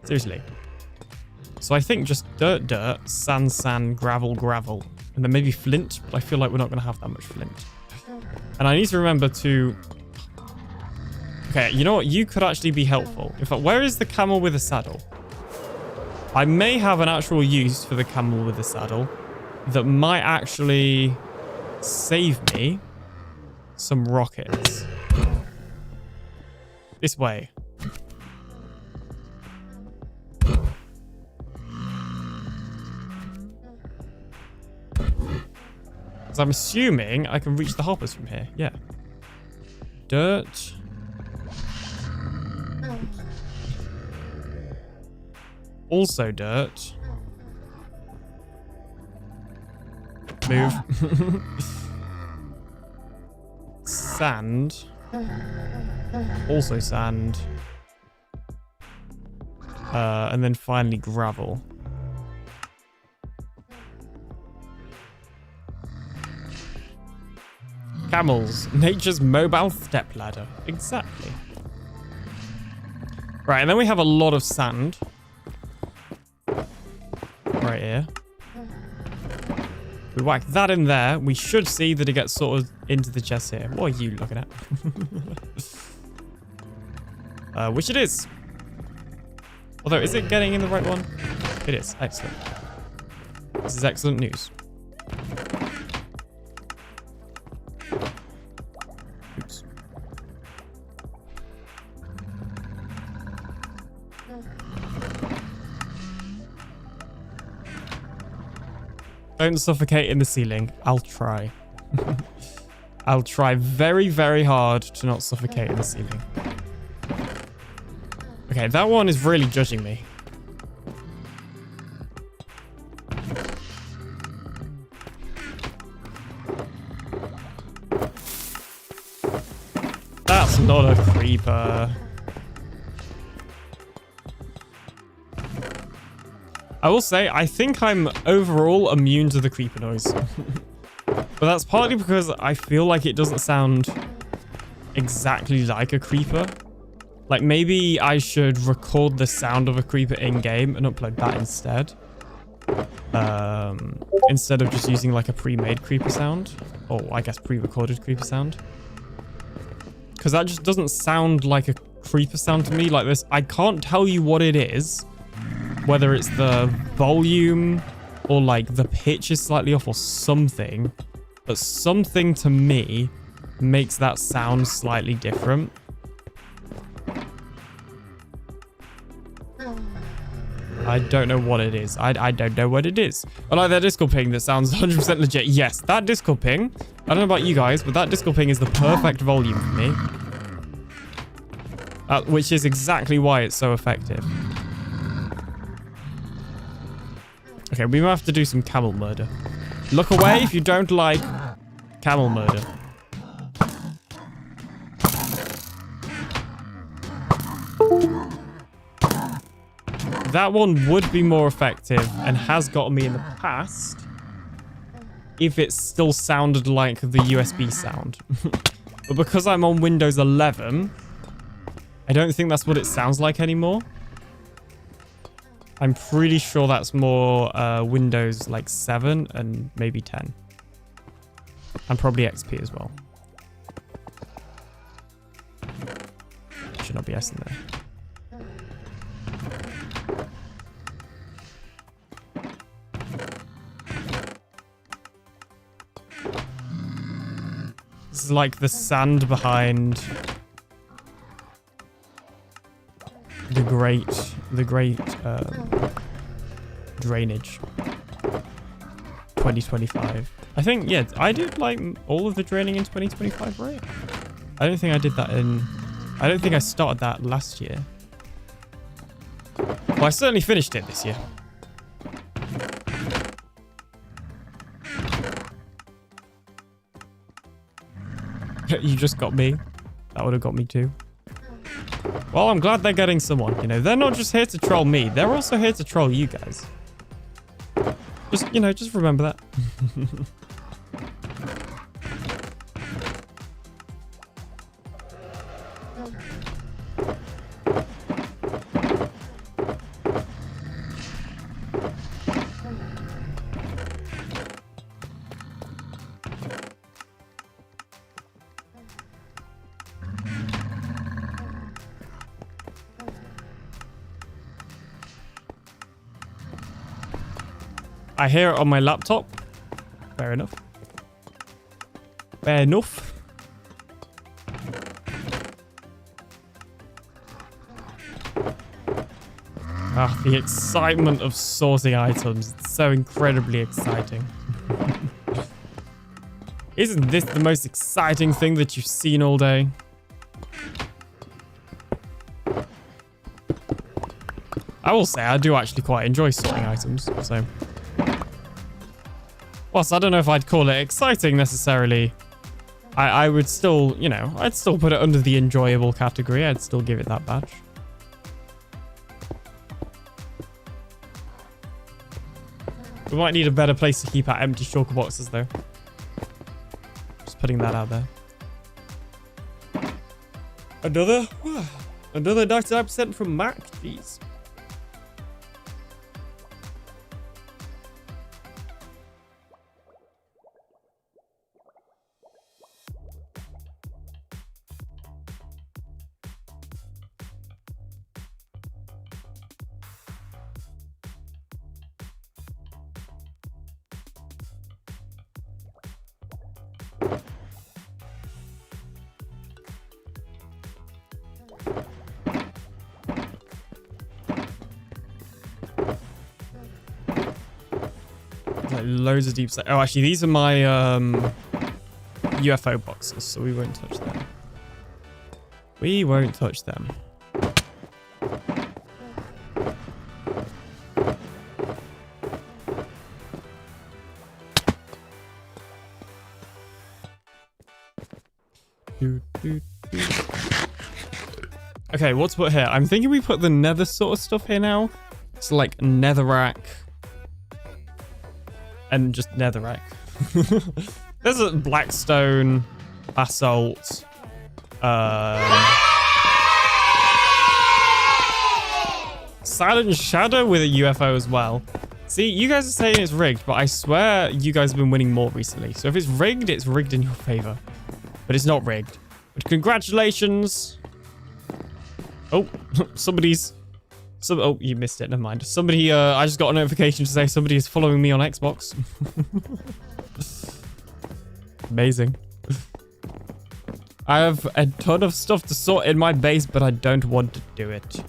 Seriously. So I think just dirt, sand, gravel, and then maybe flint. But I feel like we're not going to have that much flint. And I need to remember to... Okay, you know what? You could actually be helpful. In fact, where is the camel with a saddle? I may have an actual use for the camel with a saddle that might actually save me some rockets. This way. Because I'm assuming I can reach the hoppers from here. Yeah. Dirt. Also dirt. Move. Sand. Also sand. And then finally gravel. Camels, nature's mobile stepladder. Exactly. Right, and then we have a lot of sand. Right here. We whack that in there. We should see that it gets sort of into the chest here. What are you looking at? Which it is. Although, is it getting in the right one? It is. Excellent. This is excellent news. Oops. Don't suffocate in the ceiling. I'll try. I'll try very, very hard to not suffocate in the ceiling. Okay, that one is really judging me. That's not a creeper. I will say, I think I'm overall immune to the creeper noise. But that's partly because I feel like it doesn't sound exactly like a creeper. Like, maybe I should record the sound of a creeper in-game and upload that instead. Instead of just using, like, a pre-made creeper sound. Or, I guess, pre-recorded creeper sound. Because that just doesn't sound like a creeper sound to me. Like this, I can't tell you what it is. Whether it's the volume or like the pitch is slightly off or something. But something to me makes that sound slightly different. I don't know what it is. I don't know what it is. I like that Discord ping that sounds 100% legit. Yes, that Discord ping. I don't know about you guys, but that Discord ping is the perfect volume for me. Which is exactly why it's so effective. Okay, we might have to do some camel murder. Look away if you don't like camel murder. That one would be more effective and has gotten me in the past if it still sounded like the USB sound. But because I'm on Windows 11, I don't think that's what it sounds like anymore. I'm pretty sure that's more Windows like 7 and maybe 10. And probably XP as well. Should not be S in there. This is like the sand behind the great drainage 2025. I think, yeah, I did like all of the draining in 2025, right? I don't think I did that I don't think I started that last year. Well, I certainly finished it this year. You just got me. That would have got me too. Well, I'm glad they're getting someone. You know, they're not just here to troll me. They're also here to troll you guys. Just, you know, just remember that. I hear it on my laptop. Fair enough. Fair enough. Ah, the excitement of sorting items. It's so incredibly exciting. Isn't this the most exciting thing that you've seen all day? I will say I do actually quite enjoy sorting items, so... Whilst I don't know if I'd call it exciting necessarily, I would still, you know, I'd still put it under the enjoyable category. I'd still give it that badge. We might need a better place to keep our empty shulker boxes though. Just putting that out there. Another 99% from Mac. Jeez. Like loads of deep set. Oh, actually, these are my UFO boxes, so we won't touch them. We won't touch them. Okay, what to put here? I'm thinking we put the nether sort of stuff here now. So like netherrack. And just netherrack. There's a blackstone, basalt, silent shadow with a UFO as well. See, you guys are saying it's rigged, but I swear you guys have been winning more recently. So if it's rigged in your favor. But it's not rigged. But congratulations. Oh, oh, you missed it. Never mind. Somebody, I just got a notification to say somebody is following me on Xbox. Amazing. I have a ton of stuff to sort in my base, but I don't want to do it.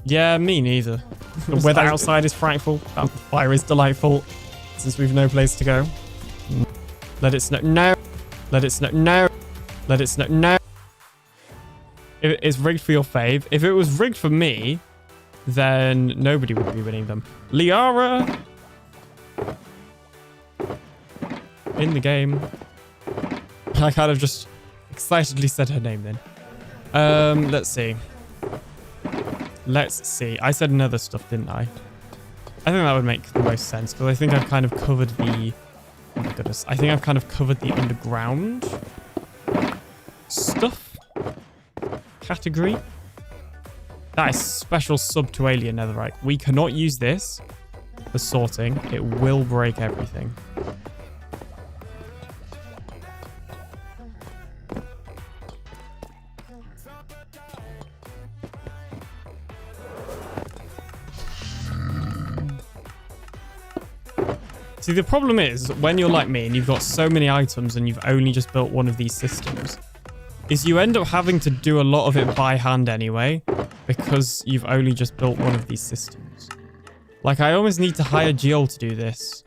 Yeah, me neither. The weather outside is frightful. The fire is delightful. Since we've no place to go. Let it snow. No. Let it snow. No. Let it snow. No. If it's rigged for your fave. If it was rigged for me, then nobody would be winning them. Liara in the game. I kind of just excitedly said her name then. Let's see. Let's see. I said nether stuff, didn't I? I think that would make the most sense because I think I've kind of covered the... Oh my goodness. I think I've kind of covered the underground stuff category. That is special sub to alien netherite. We cannot use this for sorting. It will break everything. See, the problem is when you're like me and you've got so many items and you've only just built one of these systems, is you end up having to do a lot of it by hand anyway, because you've only just built one of these systems. Like, I almost need to hire Jill to do this.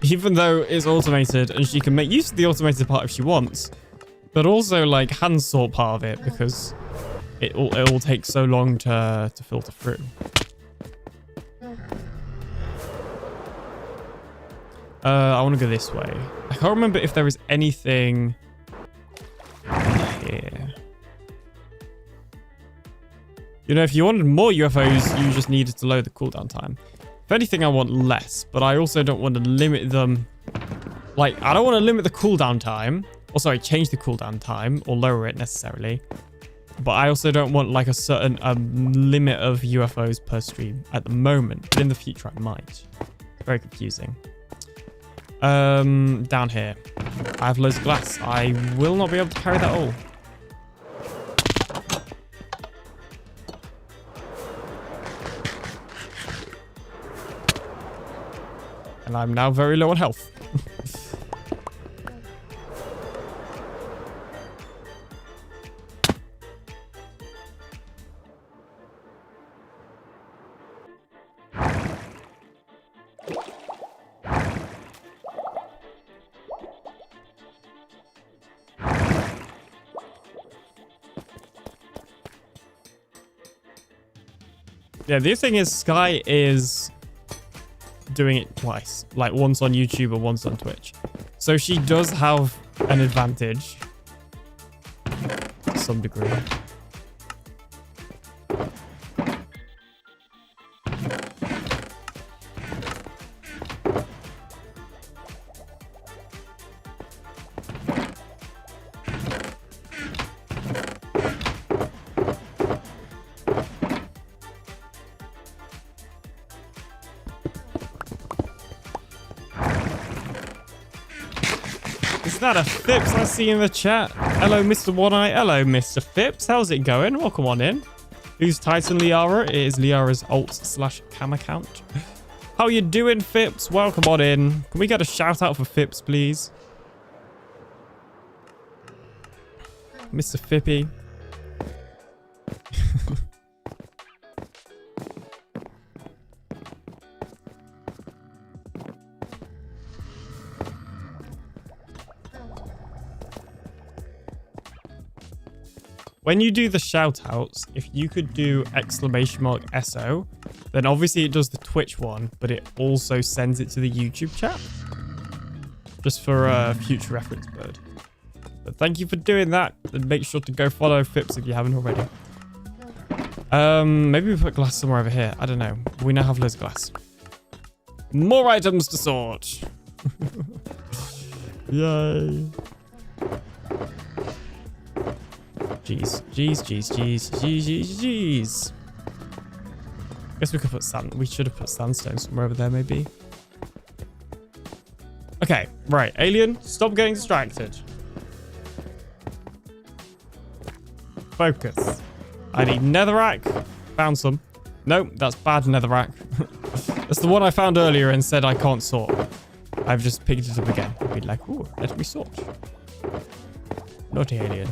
Even though it's automated and she can make use of the automated part if she wants, but also, like, hand sort part of it because it will take so long to filter through. I want to go this way. I can't remember if there is anything here. You know, if you wanted more UFOs, you just needed to lower the cooldown time. If anything, I want less, but I also don't want to limit them. Like, I don't want to limit the cooldown time. Or sorry, change the cooldown time or lower it necessarily. But I also don't want like a certain limit of UFOs per stream at the moment. But in the future, I might. Very confusing. Down here. I have loads of glass. I will not be able to carry that all. And I'm now very low on health. Yeah, the thing is, Sky is doing it twice. Like, once on YouTube and once on Twitch. So she does have an advantage. To some degree. Is that a Phipps I see in the chat? Hello, Mr. One Eye. Hello, Mr. Phipps. How's it going? Welcome on in. Who's Titan Liara? It is Liara's alt/cam account. How you doing, Phipps? Welcome on in. Can we get a shout out for Phipps, please? Mr. Fippy. When you do the shout-outs, if you could do !SO, then obviously it does the Twitch one, but it also sends it to the YouTube chat. Just for future reference, Bird. But thank you for doing that. And make sure to go follow Phipps if you haven't already. Maybe we put glass somewhere over here. I don't know. We now have loads of glass. More items to sort. Yay. Jeez. Guess we could put sand. We should have put sandstone somewhere over there, maybe. Okay, right. Alien, stop getting distracted. Focus. I need netherrack. Found some. Nope, that's bad netherrack. That's the one I found earlier and said I can't sort. I've just picked it up again. I'd be like, ooh, let me sort. Naughty alien.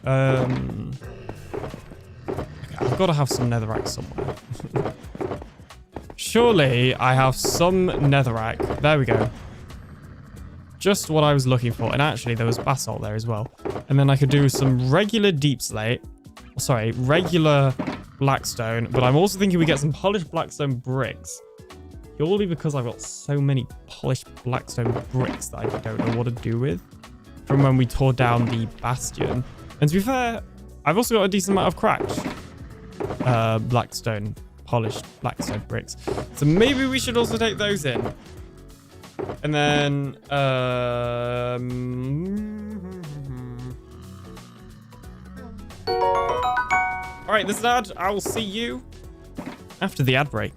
Okay, I've got to have some netherrack somewhere. Surely I have some netherrack. There we go. Just what I was looking for. And actually, there was basalt there as well. And then I could do some regular deep slate. Sorry, regular blackstone. But I'm also thinking we get some polished blackstone bricks. Purely because I've got so many polished blackstone bricks that I don't know what to do with. From when we tore down the bastion. And to be fair, I've also got a decent amount of cracked polished blackstone bricks. So maybe we should also take those in. And then, all right, this is ad. I will see you after the ad break.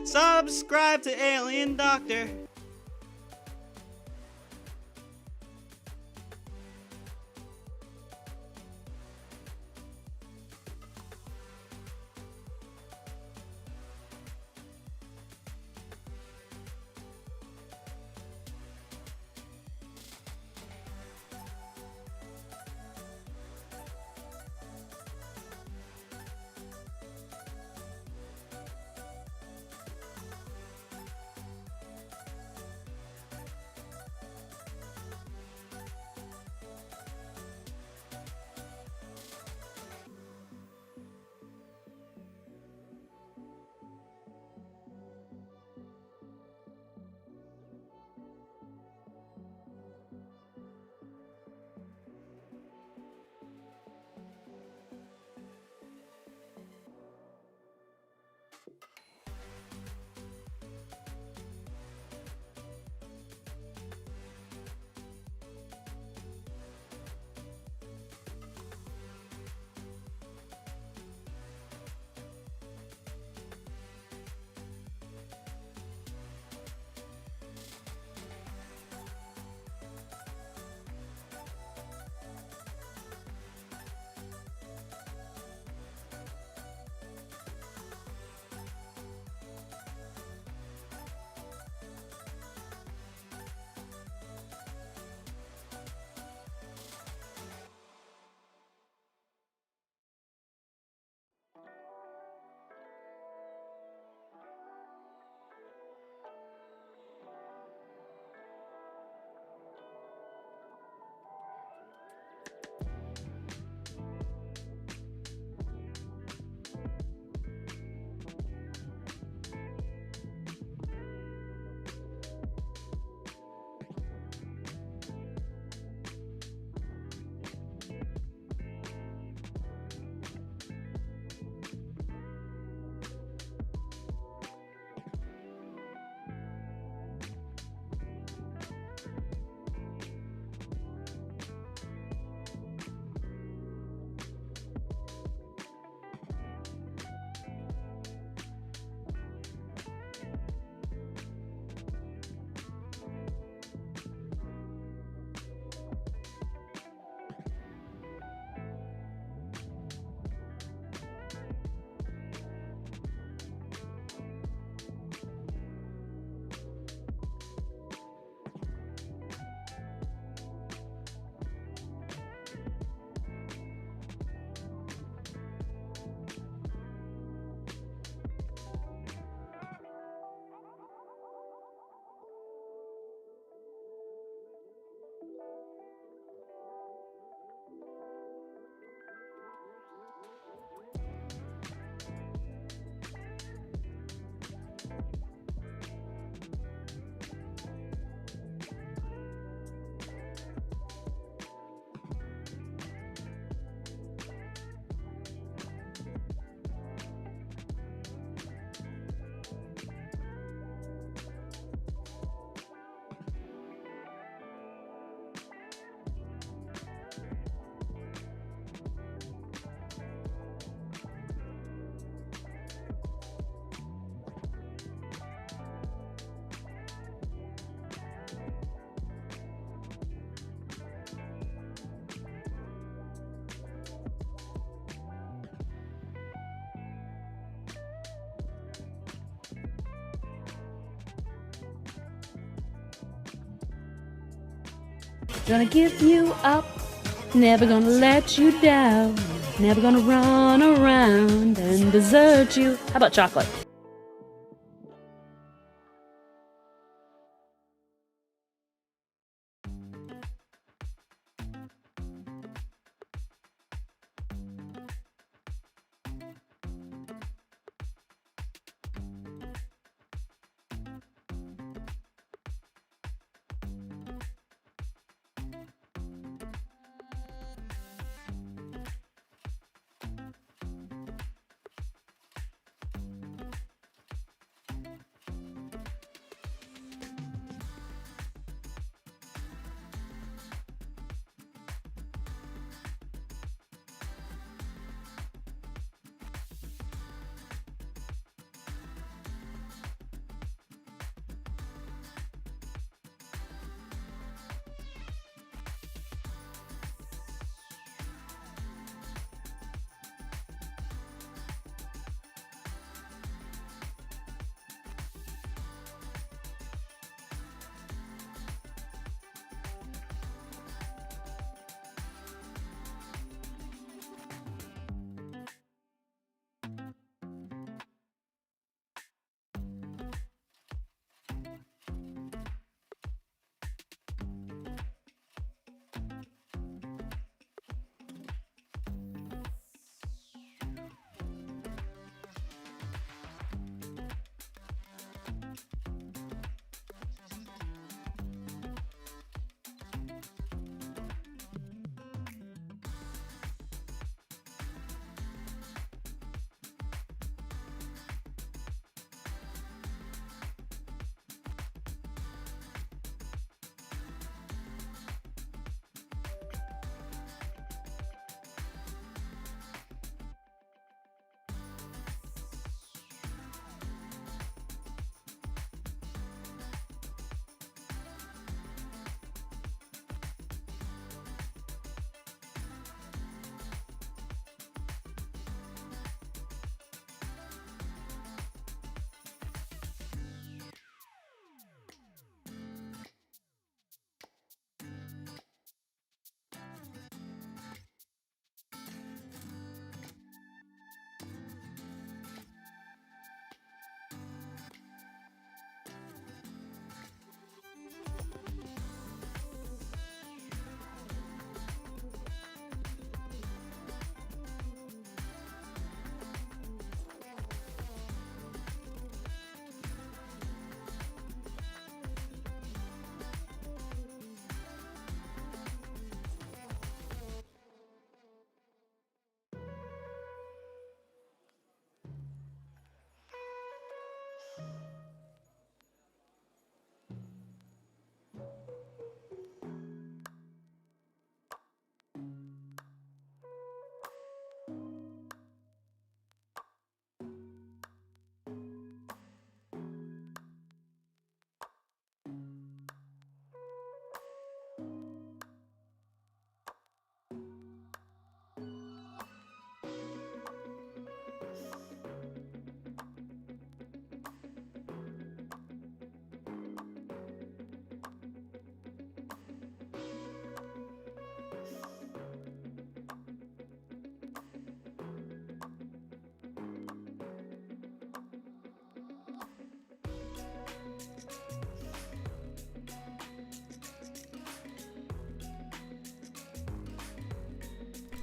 Subscribe to Alien Doctor. Gonna give you up, never gonna let you down, never gonna run around and desert you. How about chocolate?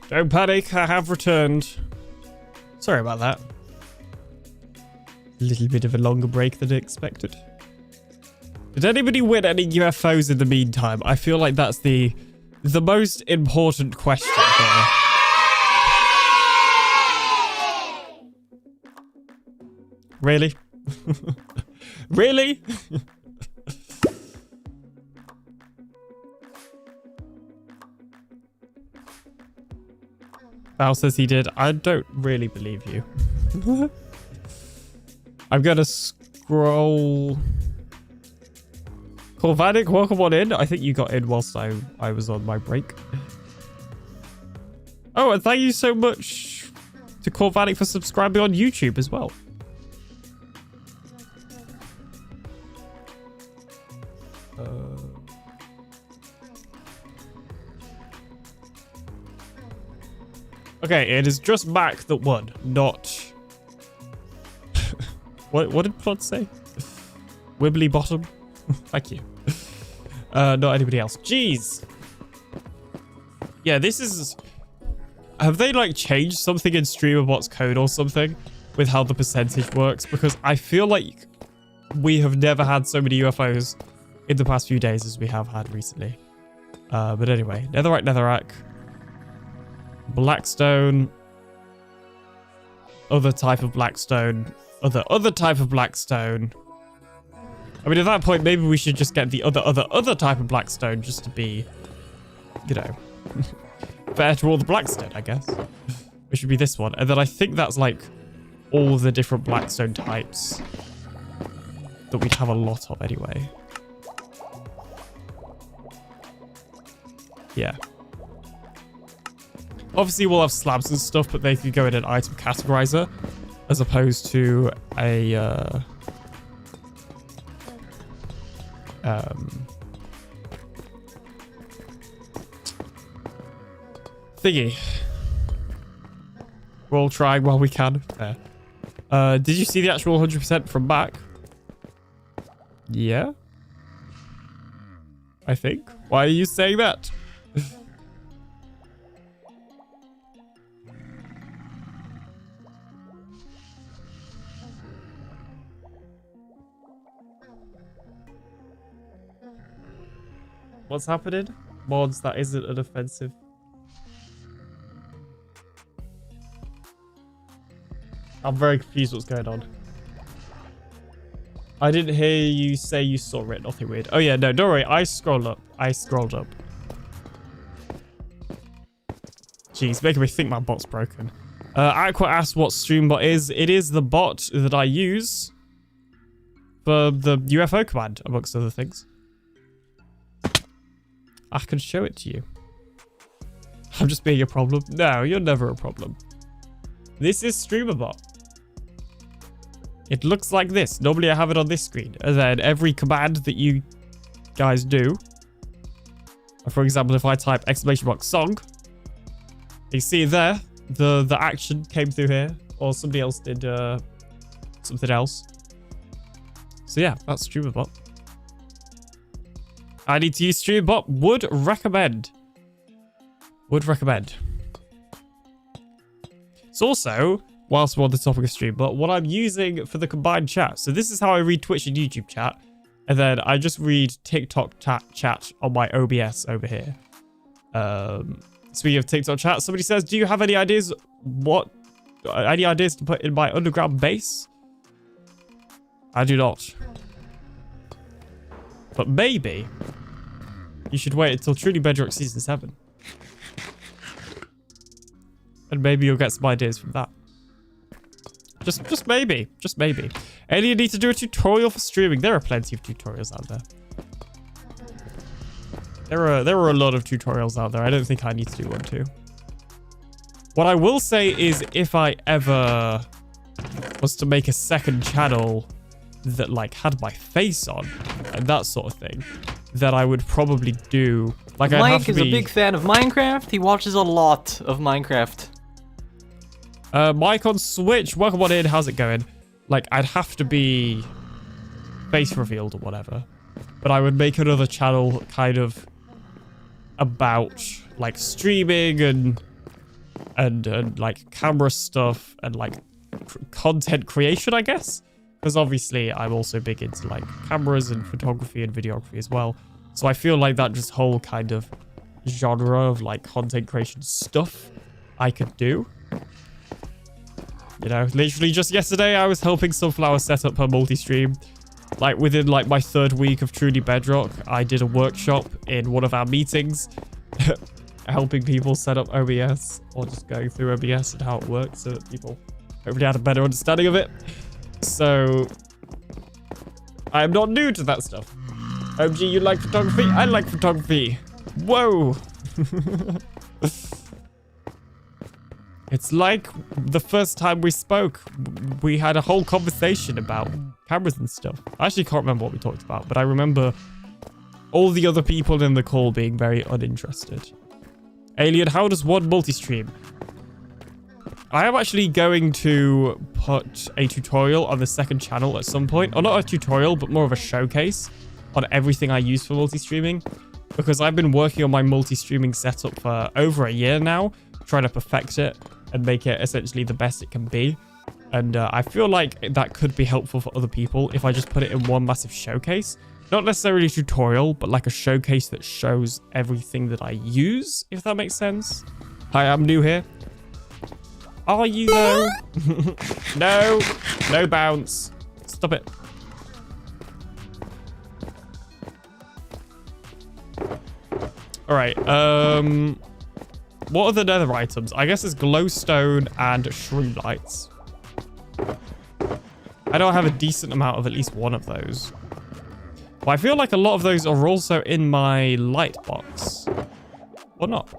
Don't panic, I have returned. Sorry about that. A little bit of a longer break than expected. Did anybody win any UFOs in the meantime? I feel like that's the most important question here. Really? Really? Val says he did. I don't really believe you. I'm gonna scroll. Corvanic, welcome on in. I think you got in whilst I was on my break. Oh, and thank you so much to Corvanic for subscribing on YouTube as well. Okay, it is just Mac that won, not... what did Plod say? Wibbly bottom? Thank you. Not anybody else. Jeez. Yeah, this is... Have they, like, changed something in Streamerbot's code or something with how the percentage works? Because I feel like we have never had so many UFOs in the past few days as we have had recently. But anyway, netherite, netherrack. Blackstone. Other type of blackstone. Other type of blackstone. I mean, at that point, maybe we should just get the other type of blackstone just to be, you know, fair to all the blackstone, I guess. It should be this one. And then I think that's like all the different blackstone types that we'd have a lot of anyway. Yeah. Obviously, we'll have slabs and stuff, but they could go in an item categorizer as opposed to a... thingy. We're all trying while we can. There. Did you see the actual 100% from back? Yeah. I think. Why are you saying that? What's happening? Mods, that isn't an offensive. I'm very confused what's going on. I didn't hear you say you saw it. Nothing weird. Oh yeah, no, don't worry. I scrolled up. Jeez, making me think my bot's broken. Aqua asked what StreamBot is. It is the bot that I use for the UFO command, amongst other things. I can show it to you. I'm just being a problem. No, you're never a problem. This is StreamerBot. It looks like this. Normally I have it on this screen. And then every command that you guys do. For example, if I type !song. You see there, the action came through here. Or somebody else did something else. So yeah, that's StreamerBot. I need to use StreamerBot. Would recommend. It's also, whilst we're on the topic of StreamerBot, what I'm using for the combined chat. So this is how I read Twitch and YouTube chat. And then I just read TikTok chat on my OBS over here. Speaking of TikTok chat, somebody says, do you have any ideas to put in my underground base? I do not. But maybe you should wait until Truly Bedrock Season 7. And maybe you'll get some ideas from that. Just maybe. Just maybe. Alien need to do a tutorial for streaming. There are plenty of tutorials out there. There are a lot of tutorials out there. I don't think I need to do one too. What I will say is if I ever was to make a second channel that like had my face on and that sort of thing, that I would probably do like Mike is a big fan of Minecraft. He watches a lot of Minecraft. Mike on Switch, welcome on in. How's it going? Like I'd have to be face revealed or whatever, but I would make another channel kind of about like streaming and like camera stuff and like content creation, I guess. Because obviously I'm also big into like cameras and photography and videography as well. So I feel like that just whole kind of genre of like content creation stuff I could do. You know, literally just yesterday I was helping Sunflower set up her multi-stream. Like within like my 3rd week of Truly Bedrock, I did a workshop in one of our meetings. Helping people set up OBS or just going through OBS and how it works so that people hopefully had a better understanding of it. So, I am not new to that stuff. OG, you like photography? I like photography. Whoa. It's like the first time we spoke, we had a whole conversation about cameras and stuff. I actually can't remember what we talked about, but I remember all the other people in the call being very uninterested. Alien, how does one multi-stream? I am actually going to put a tutorial on the second channel at some point. Or not a tutorial, but more of a showcase on everything I use for multi-streaming. Because I've been working on my multi-streaming setup for over a year now, trying to perfect it and make it essentially the best it can be. And I feel like that could be helpful for other people if I just put it in one massive showcase. Not necessarily a tutorial, but like a showcase that shows everything that I use, if that makes sense. Hi, I'm new here. Are you though? No, no bounce. Stop it. All right. What are the nether items? I guess it's glowstone and shroom lights. I know I have a decent amount of at least one of those. But I feel like a lot of those are also in my light box. Or not.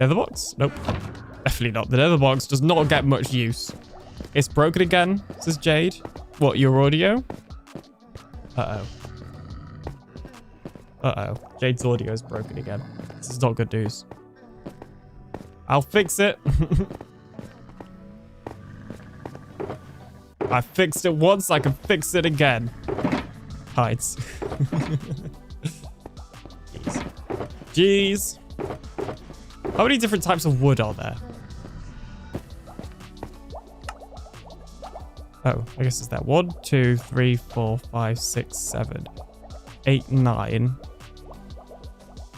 Nether box? Nope. Definitely not. The nether box does not get much use. It's broken again, says Jade. What, your audio? Uh-oh. Uh-oh. Jade's audio is broken again. This is not good news. I'll fix it. I fixed it once, I can fix it again. Hides. Jeez. Jeez. How many different types of wood are there? Oh, I guess it's that. 1, 2, 3, 4, 5, 6, 7, 8, 9,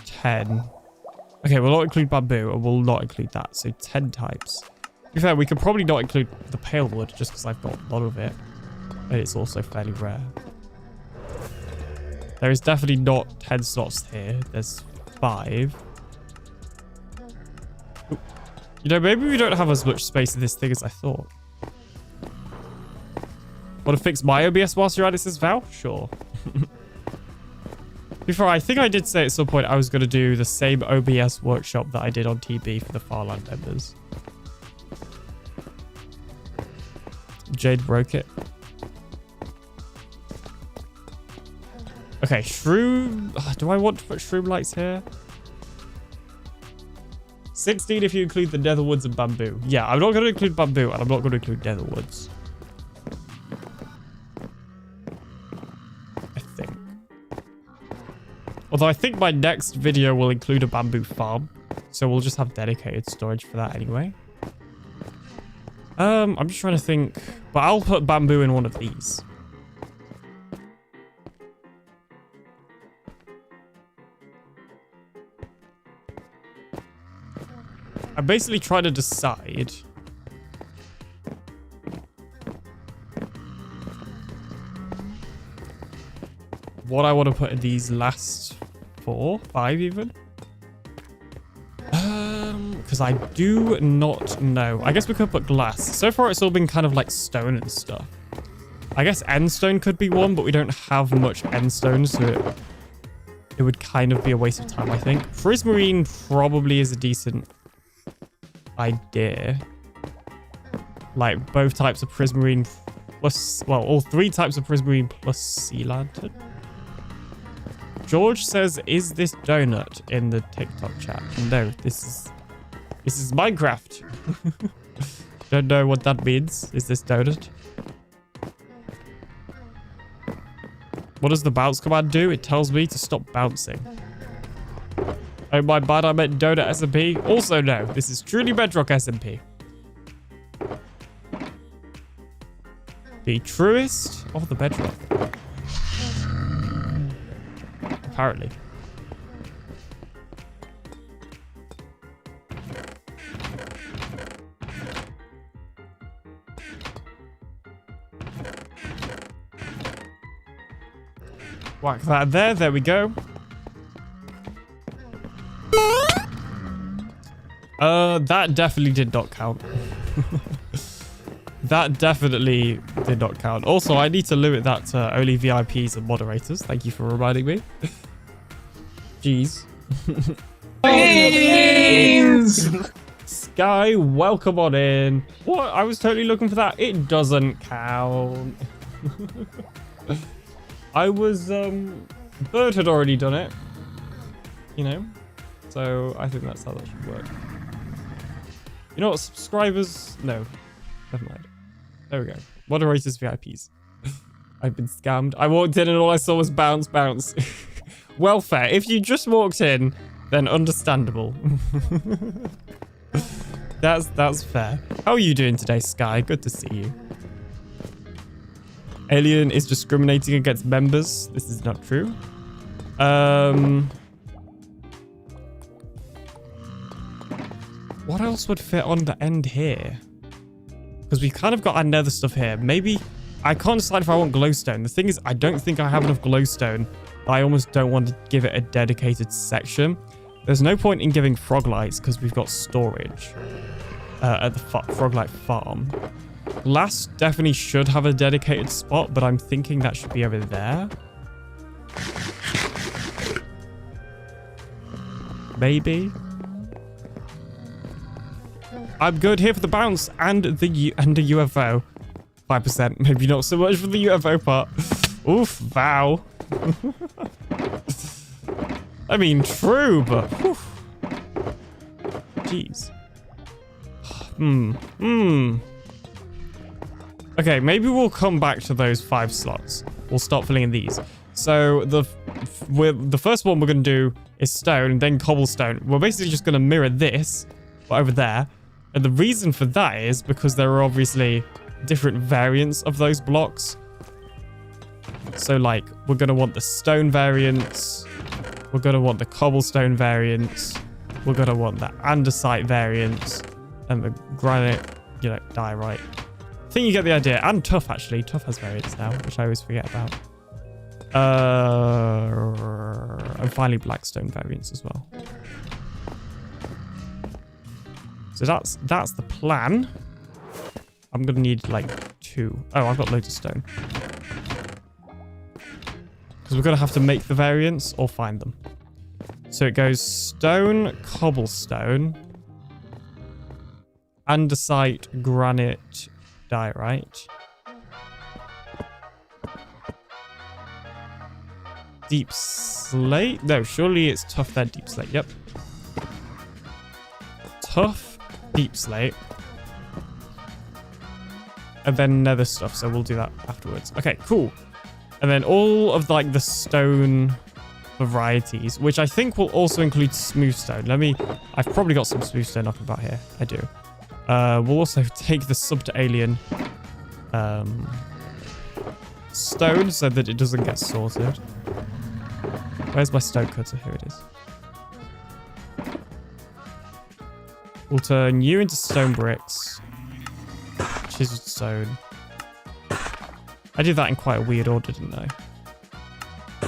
10. Okay, we'll not include bamboo, and we'll not include that. So 10 types. To be fair, we could probably not include the pale wood just because I've got a lot of it. And it's also fairly rare. There is definitely not 10 slots here. There's 5. Ooh. You know, maybe we don't have as much space in this thing as I thought. Want to fix my OBS whilst you're at it, says Val? Sure. Before, I think I did say at some point I was going to do the same OBS workshop that I did on TB for the Farland members. Jade broke it. Okay, shroom. Do I want to put shroom lights here? 16 if you include the nether woods and bamboo. Yeah, I'm not going to include bamboo and I'm not going to include nether woods. I think. Although I think my next video will include a bamboo farm. So we'll just have dedicated storage for that anyway. I'm just trying to think. But I'll put bamboo in one of these. I'm basically trying to decide what I want to put in these last 4, 5 even. Because I do not know. I guess we could put glass. So far, it's all been kind of like stone and stuff. I guess end stone could be one, but we don't have much end stone, so it would kind of be a waste of time, I think. Prismarine probably is a decent idea. Like both types of prismarine plus, well, all 3 types of prismarine plus sea lantern. George says, is this donut in the TikTok chat? No, this is Minecraft. Don't know what that means. Is this donut? What does the bounce command do? It tells me to stop bouncing. Oh, my bad, I meant donut SMP. Also, no, this is Truly Bedrock SMP. The truest of the bedrock. Apparently. Whack that there. There we go. That definitely did not count. That definitely did not count. Also, I need to limit that to only VIPs and moderators. Thank you for reminding me. Jeez. Sky, welcome on in. What? I was totally looking for that. It doesn't count. I was, Bird had already done it. You know? So, I think that's how that should work. You know what? Subscribers? No. Never mind. There we go. Moderators VIPs. I've been scammed. I walked in and all I saw was bounce, bounce. Welfare. If you just walked in, then understandable. That's fair. How are you doing today, Sky? Good to see you. Alien is discriminating against members. This is not true. What else would fit on the end here? Because we kind of got our nether stuff here. Maybe I can't decide if I want glowstone. The thing is, I don't think I have enough glowstone. I almost don't want to give it a dedicated section. There's no point in giving frog lights because we've got storage at the froglight farm. Glass definitely should have a dedicated spot, but I'm thinking that should be over there. Maybe. I'm good here for the bounce and the UFO. 5%, maybe not so much for the UFO part. Oof, wow. I mean, true, but oof. Jeez. Okay, maybe we'll come back to those 5 slots. We'll start filling in these. So the first one we're going to do is stone, then cobblestone. We're basically just going to mirror this, but over there. And the reason for that is because there are obviously different variants of those blocks. So like, we're going to want the stone variants. We're going to want the cobblestone variants. We're going to want the andesite variants. And the granite, diorite. I think you get the idea. And tuff, actually. Tuff has variants now, which I always forget about. And finally, blackstone variants as well. So that's the plan. I'm going to need like 2. Oh, I've got loads of stone. Because we're going to have to make the variants or find them. So it goes stone, cobblestone, andesite, granite, diorite. Deep slate? No, surely it's tough then deep slate. Yep. Tough, deep slate. And then nether stuff, so we'll do that afterwards. Okay, cool. And then all of like the stone varieties, which I think will also include smooth stone. I've probably got some smooth stone knocking about here. I do. We'll also take the sub to alien stone so that it doesn't get sorted. Where's my stone cutter? Here it is. We'll turn you into stone bricks. Chiseled stone. I did that in quite a weird order, didn't I?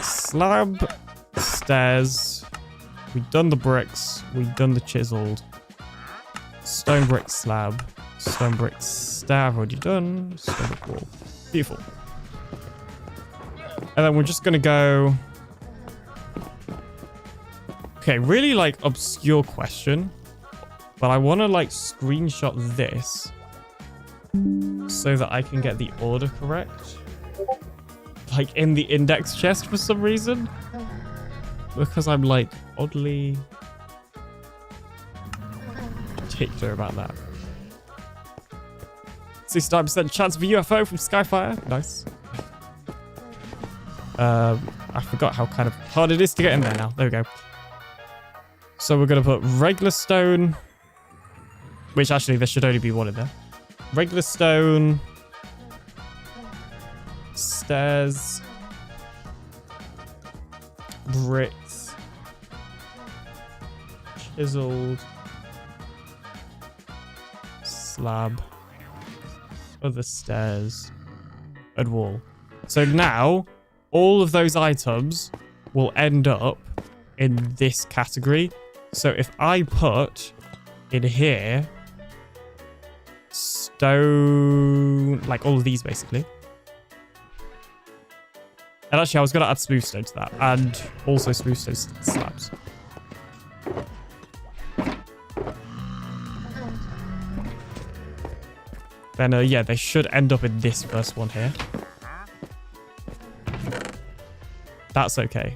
Slab, stairs. We've done the bricks. We've done the chiseled. Stone brick slab. Stone brick stair. Already done. Stone brick wall. Beautiful. And then we're just going to go... Okay, really like obscure question. But I want to like screenshot this. So that I can get the order correct. Like in the index chest for some reason. Because I'm like oddly particular about that. 69% chance of a UFO from Skyfire. Nice. I forgot how kind of hard it is to get in there now. There we go. So we're going to put regular stone. Which actually there should only be one in there. Regular stone. Stairs. Bricks. Chiseled. Slab. Other stairs. And wall. So now, all of those items will end up in this category. So if I put in here... stone, like all of these basically. And actually I was going to add smooth stone to that and also smooth stone slabs. Then yeah, they should end up in this first one here. That's okay.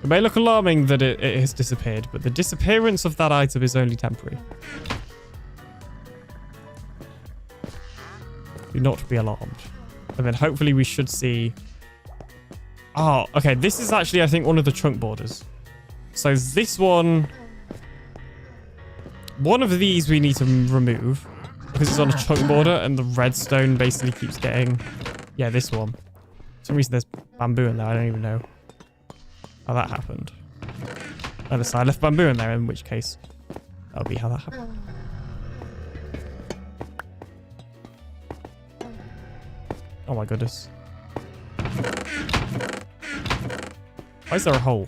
It may look alarming that it has disappeared, but the disappearance of that item is only temporary. Do not be alarmed. And then hopefully we should see... Oh, okay. This is actually, I think, one of the chunk borders. So this one... One of these we need to remove because it's on a chunk border and the redstone basically keeps getting... Yeah, this one. For some reason there's bamboo in there. I don't even know how that happened. Unless I left bamboo in there, in which case that'll be how that happened. Oh my goodness. Why is there a hole?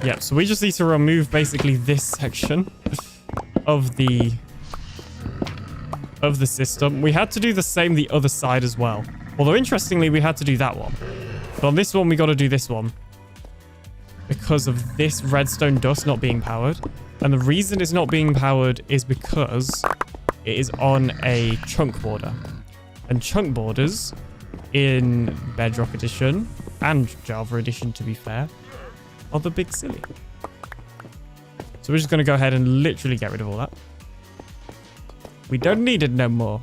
Yep, so we just need to remove basically this section of the system. We had to do the same the other side as well. Although interestingly, we had to do that one. But on this one, we got to do this one because of this redstone dust not being powered. And the reason it's not being powered is because it is on a chunk border. And chunk borders in Bedrock Edition and Java Edition, to be fair, are the big silly. So we're just going to go ahead and literally get rid of all that. We don't need it no more.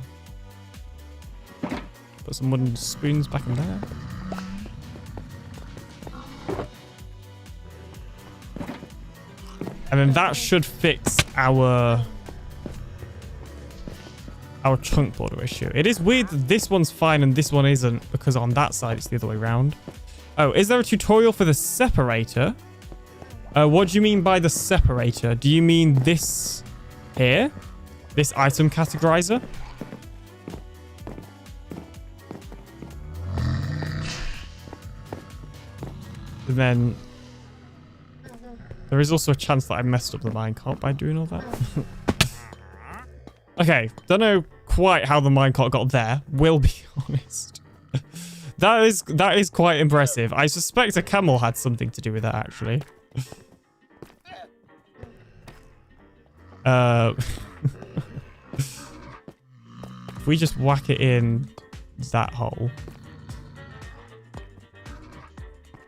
Put some wooden spoons back in there. And then that should fix our chunk border issue. It is weird that this one's fine and this one isn't, because on that side it's the other way around. Oh, is there a tutorial for the separator? What do you mean by the separator? Do you mean this here? This item categorizer? And then there is also a chance that I messed up the minecart by doing all that. Okay, don't know quite how the minecart got there, will be honest. That is quite impressive. I suspect a camel had something to do with that, actually. If we just whack it in that hole.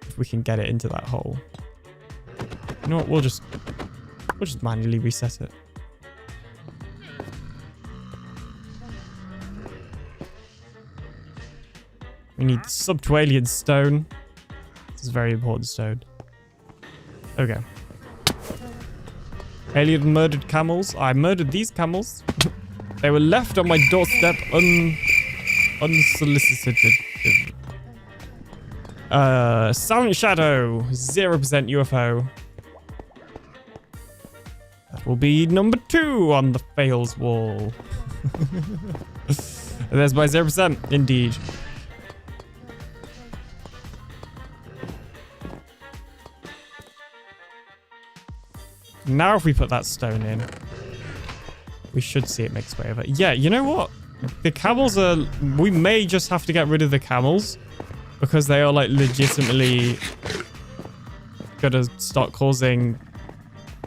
If we can get it into that hole. You know what? We'll just manually reset it. We need the subterranean stone. This is a very important stone. Okay. Alien murdered camels. I murdered these camels. They were left on my doorstep unsolicited. Silent Shadow. 0% UFO. That will be number 2 on the fails wall. There's my 0%. Indeed. Now if we put that stone in, we should see it make its way over. Yeah, you know what? The camels are... We may just have to get rid of the camels because they are like legitimately gonna start causing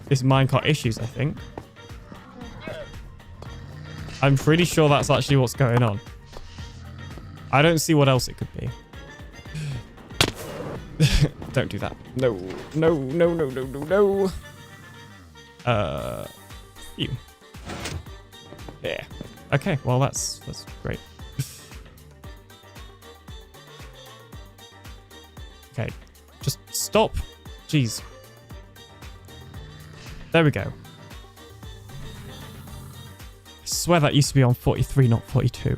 this minecart issues, I think. I'm pretty sure that's actually what's going on. I don't see what else it could be. Don't do that. No, no, no, no, no, no, no. You. Yeah. Okay, well that's great. Okay, just stop. Jeez. There we go. I swear that used to be on 43, not 42.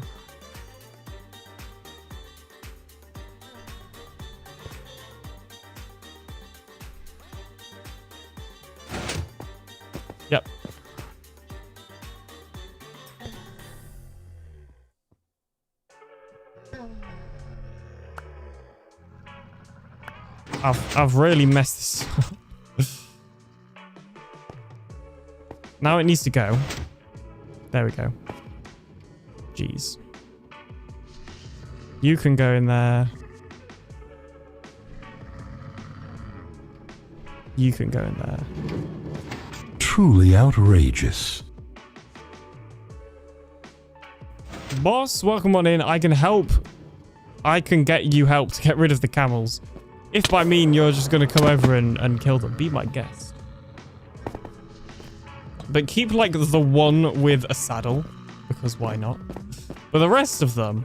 Yep. I've really messed this up. Now it needs to go. There we go. Jeez. You can go in there. You can go in there. Truly outrageous. Boss, welcome on in. I can help I can get you help to get rid of the camels. If by mean you're just going to come over and kill them, be my guest. But keep like the one with a saddle, because why not? But the rest of them,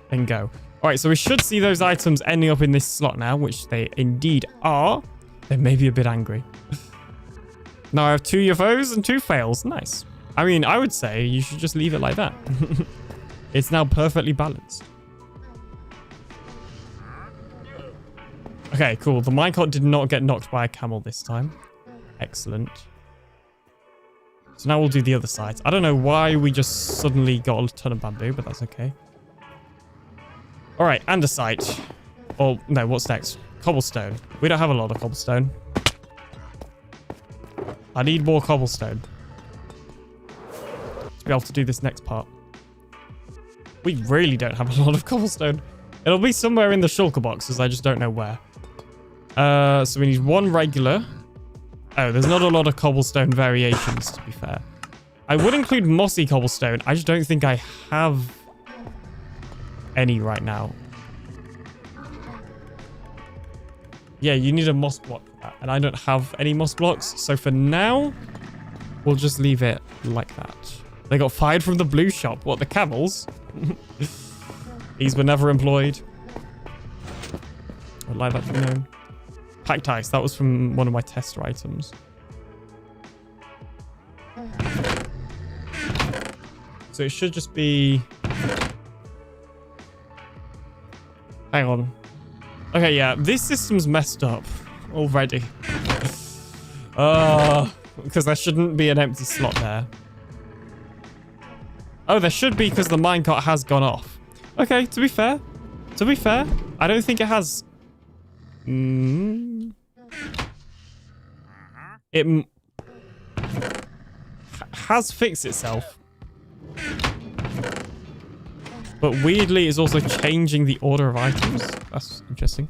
then go. All right, so we should see those items ending up in this slot now, which they indeed are. They may be a bit angry. Now I have 2 UFOs and 2 fails. Nice. I mean, I would say you should just leave it like that. It's now perfectly balanced. Okay, cool. The minecart did not get knocked by a camel this time. Excellent. So now we'll do the other side. I don't know why we just suddenly got a ton of bamboo, but that's okay. All right, andesite. Oh, no, what's next? Cobblestone. We don't have a lot of cobblestone. I need more cobblestone to be able to do this next part. We really don't have a lot of cobblestone. It'll be somewhere in the shulker boxes. I just don't know where. So we need 1 regular. Oh, there's not a lot of cobblestone variations, to be fair. I would include mossy cobblestone. I just don't think I have any right now. Yeah, you need a moss block for that. And I don't have any moss blocks. So for now, we'll just leave it like that. They got fired from the blue shop. What, the camels? These were never employed. I'd like that to be known. Packed ice. That was from one of my tester items. So it should just be... Hang on. Okay, yeah. This system's messed up already. Because there shouldn't be an empty slot there. Oh, there should be because the minecart has gone off. Okay, to be fair, I don't think it has... It has fixed itself. But weirdly, it's also changing the order of items. That's interesting.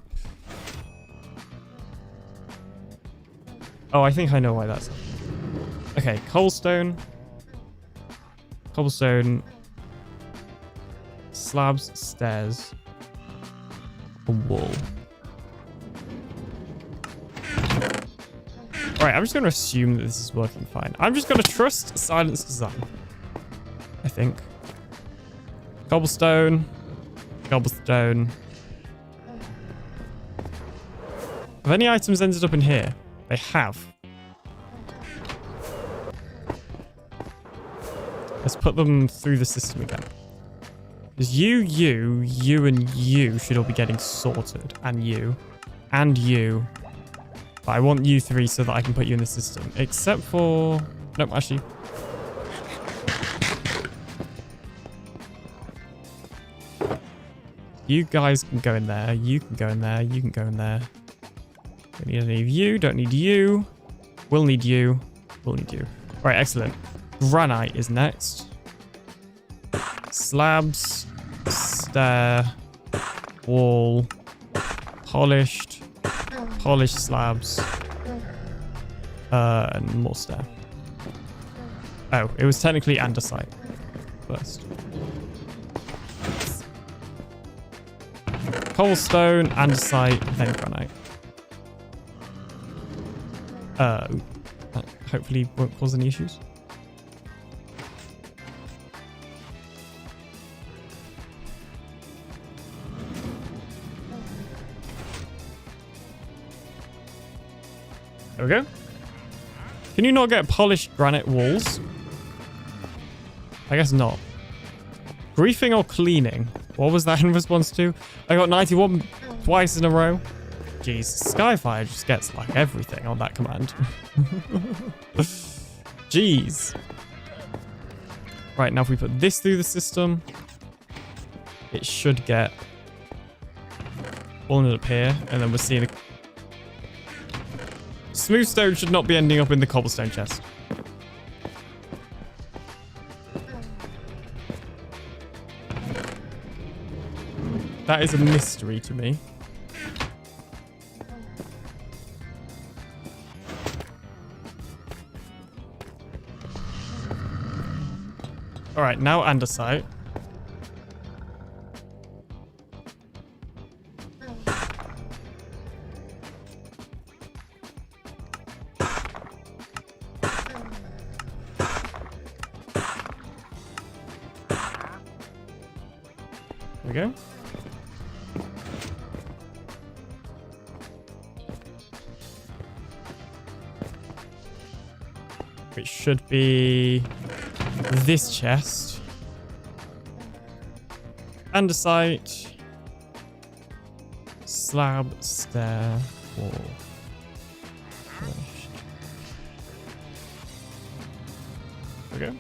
Oh, I think I know why that's happening. Okay, cobblestone. Cobblestone. Slabs, stairs. A wall. Alright, I'm just going to assume that this is working fine. I'm just going to trust Silence Design. I think. Cobblestone. Cobblestone. Have any items ended up in here? They have. Let's put them through the system again. Because you, and you should all be getting sorted. And you. And you. But I want you 3 so that I can put you in the system. Except for... Nope, actually. You guys can go in there. You can go in there. You can go in there. Don't need any of you. Don't need you. We'll need you. We'll need you. All right, excellent. Granite is next. Slabs. Stair. Wall. Polished. Polished slabs. And more stair. Oh, it was technically andesite first. Cobblestone, andesite, then granite. That hopefully won't cause any issues. There we go. Can you not get polished granite walls? I guess not. Griefing or cleaning? What was that in response to? I got 91 twice in a row. Jeez, Skyfire just gets like everything on that command. Jeez. Right, now if we put this through the system, it should get all up here, and then we're seeing a... Smooth stone should not be ending up in the cobblestone chest. That is a mystery to me. All right, now andesite. we go. Which should be this chest. Andesite. Slab, stair, wall. Finished. There we go.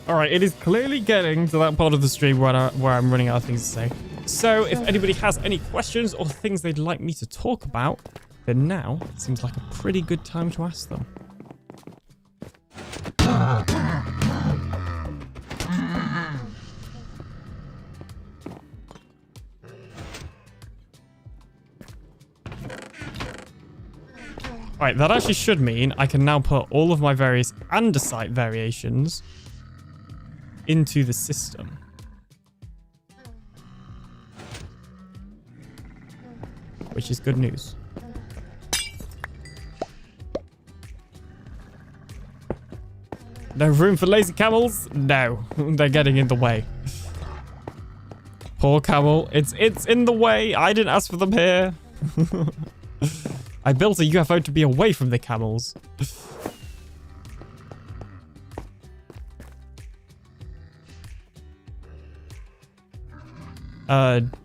Alright, it is clearly getting to that part of the stream where I'm running out of things to say. So if anybody has any questions or things they'd like me to talk about, then now seems like a pretty good time to ask them. Right, that actually should mean I can now put all of my various andesite variations into the system. Which is good news. No room for lazy camels? No, they're getting in the way. Poor camel. It's in the way. I didn't ask for them here. I built a UFO to be away from the camels.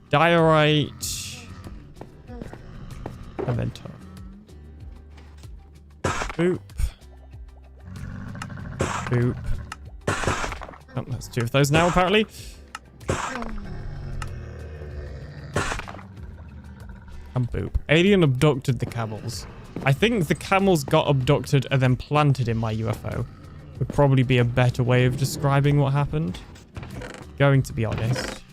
Diorite. And then tough. Boop. Boop. Oh, that's two of those now, apparently. And boop. Alien abducted the camels. I think the camels got abducted and then planted in my UFO. Would probably be a better way of describing what happened. Going to be honest.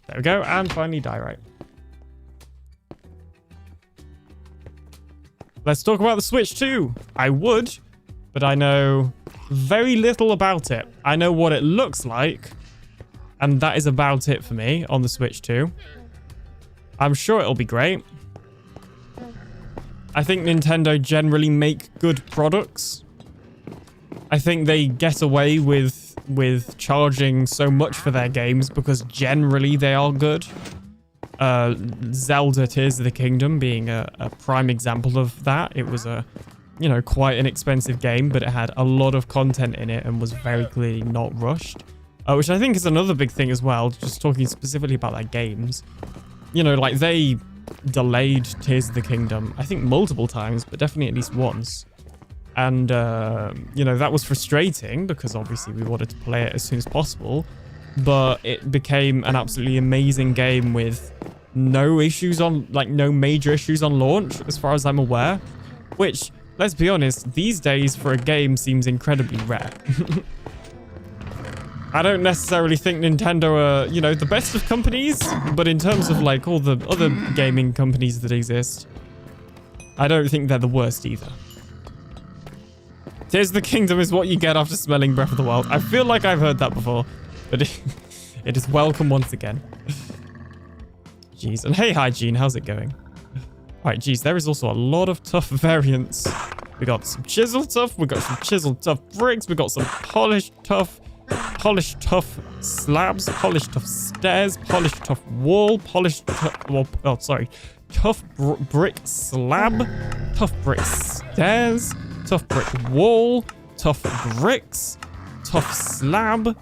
There we go, and finally diorite. Let's talk about the Switch 2. I would, but I know very little about it. I know what it looks like, and that is about it for me on the Switch 2. I'm sure it'll be great. I think Nintendo generally make good products. I think they get away with charging so much for their games because generally they are good. Zelda Tears of the Kingdom being a prime example of that. It was quite an expensive game, but it had a lot of content in it and was very clearly not rushed. Which I think is another big thing as well, just talking specifically about their games. Like they delayed Tears of the Kingdom, I think multiple times, but definitely at least once. And, that was frustrating because obviously we wanted to play it as soon as possible. But it became an absolutely amazing game with no major issues on launch, as far as I'm aware. Which, let's be honest, these days for a game seems incredibly rare. I don't necessarily think Nintendo are, the best of companies, but in terms of like all the other gaming companies that exist, I don't think they're the worst either. Tears of the Kingdom is what you get after smelling Breath of the Wild. I feel like I've heard that before, but it is welcome once again. Jeez. And hey, Hygiene, how's it going? Alright, geez, there is also a lot of tough variants. We got some chiseled tough, we got some chiseled tough bricks, we got some polished tough slabs, polished tough stairs, polished tough wall, polished tough brick slab, tough brick stairs, tough brick wall, tough bricks, tough slab,